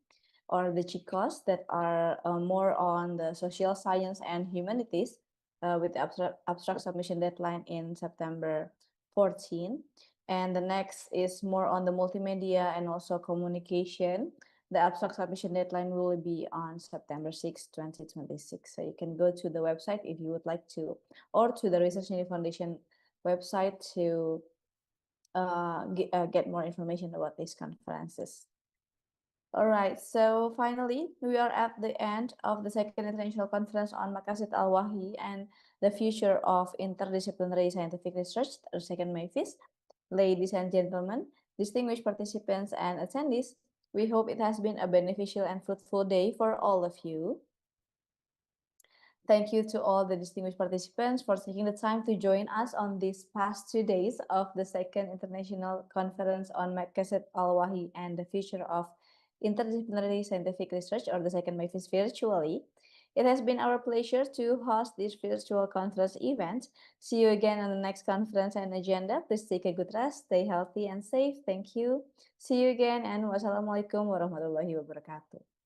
or the CHICOS that are more on the social science and humanities, with the abstract submission deadline in September 14. And the next is more on the multimedia and also communication. The abstract submission deadline will be on September 6, 2026. So you can go to the website if you would like to, or to the Research Unity Foundation website to get more information about these conferences. All right, so finally, we are at the end of the second international conference on Maqasid Al-Wahy, and the future of interdisciplinary scientific research, or second MAFIS. Ladies and gentlemen, distinguished participants and attendees, we hope it has been a beneficial and fruitful day for all of you. Thank you to all the distinguished participants for taking the time to join us on these past 2 days of the second International Conference on Maqasid Al-Wahy and the Future of Interdisciplinary Scientific Research, or the second MAFIS, virtually. It has been our pleasure to host this virtual conference event. See you again on the next conference and agenda. Please take a good rest, stay healthy and safe. Thank you. See you again, and wassalamualaikum warahmatullahi wabarakatuh.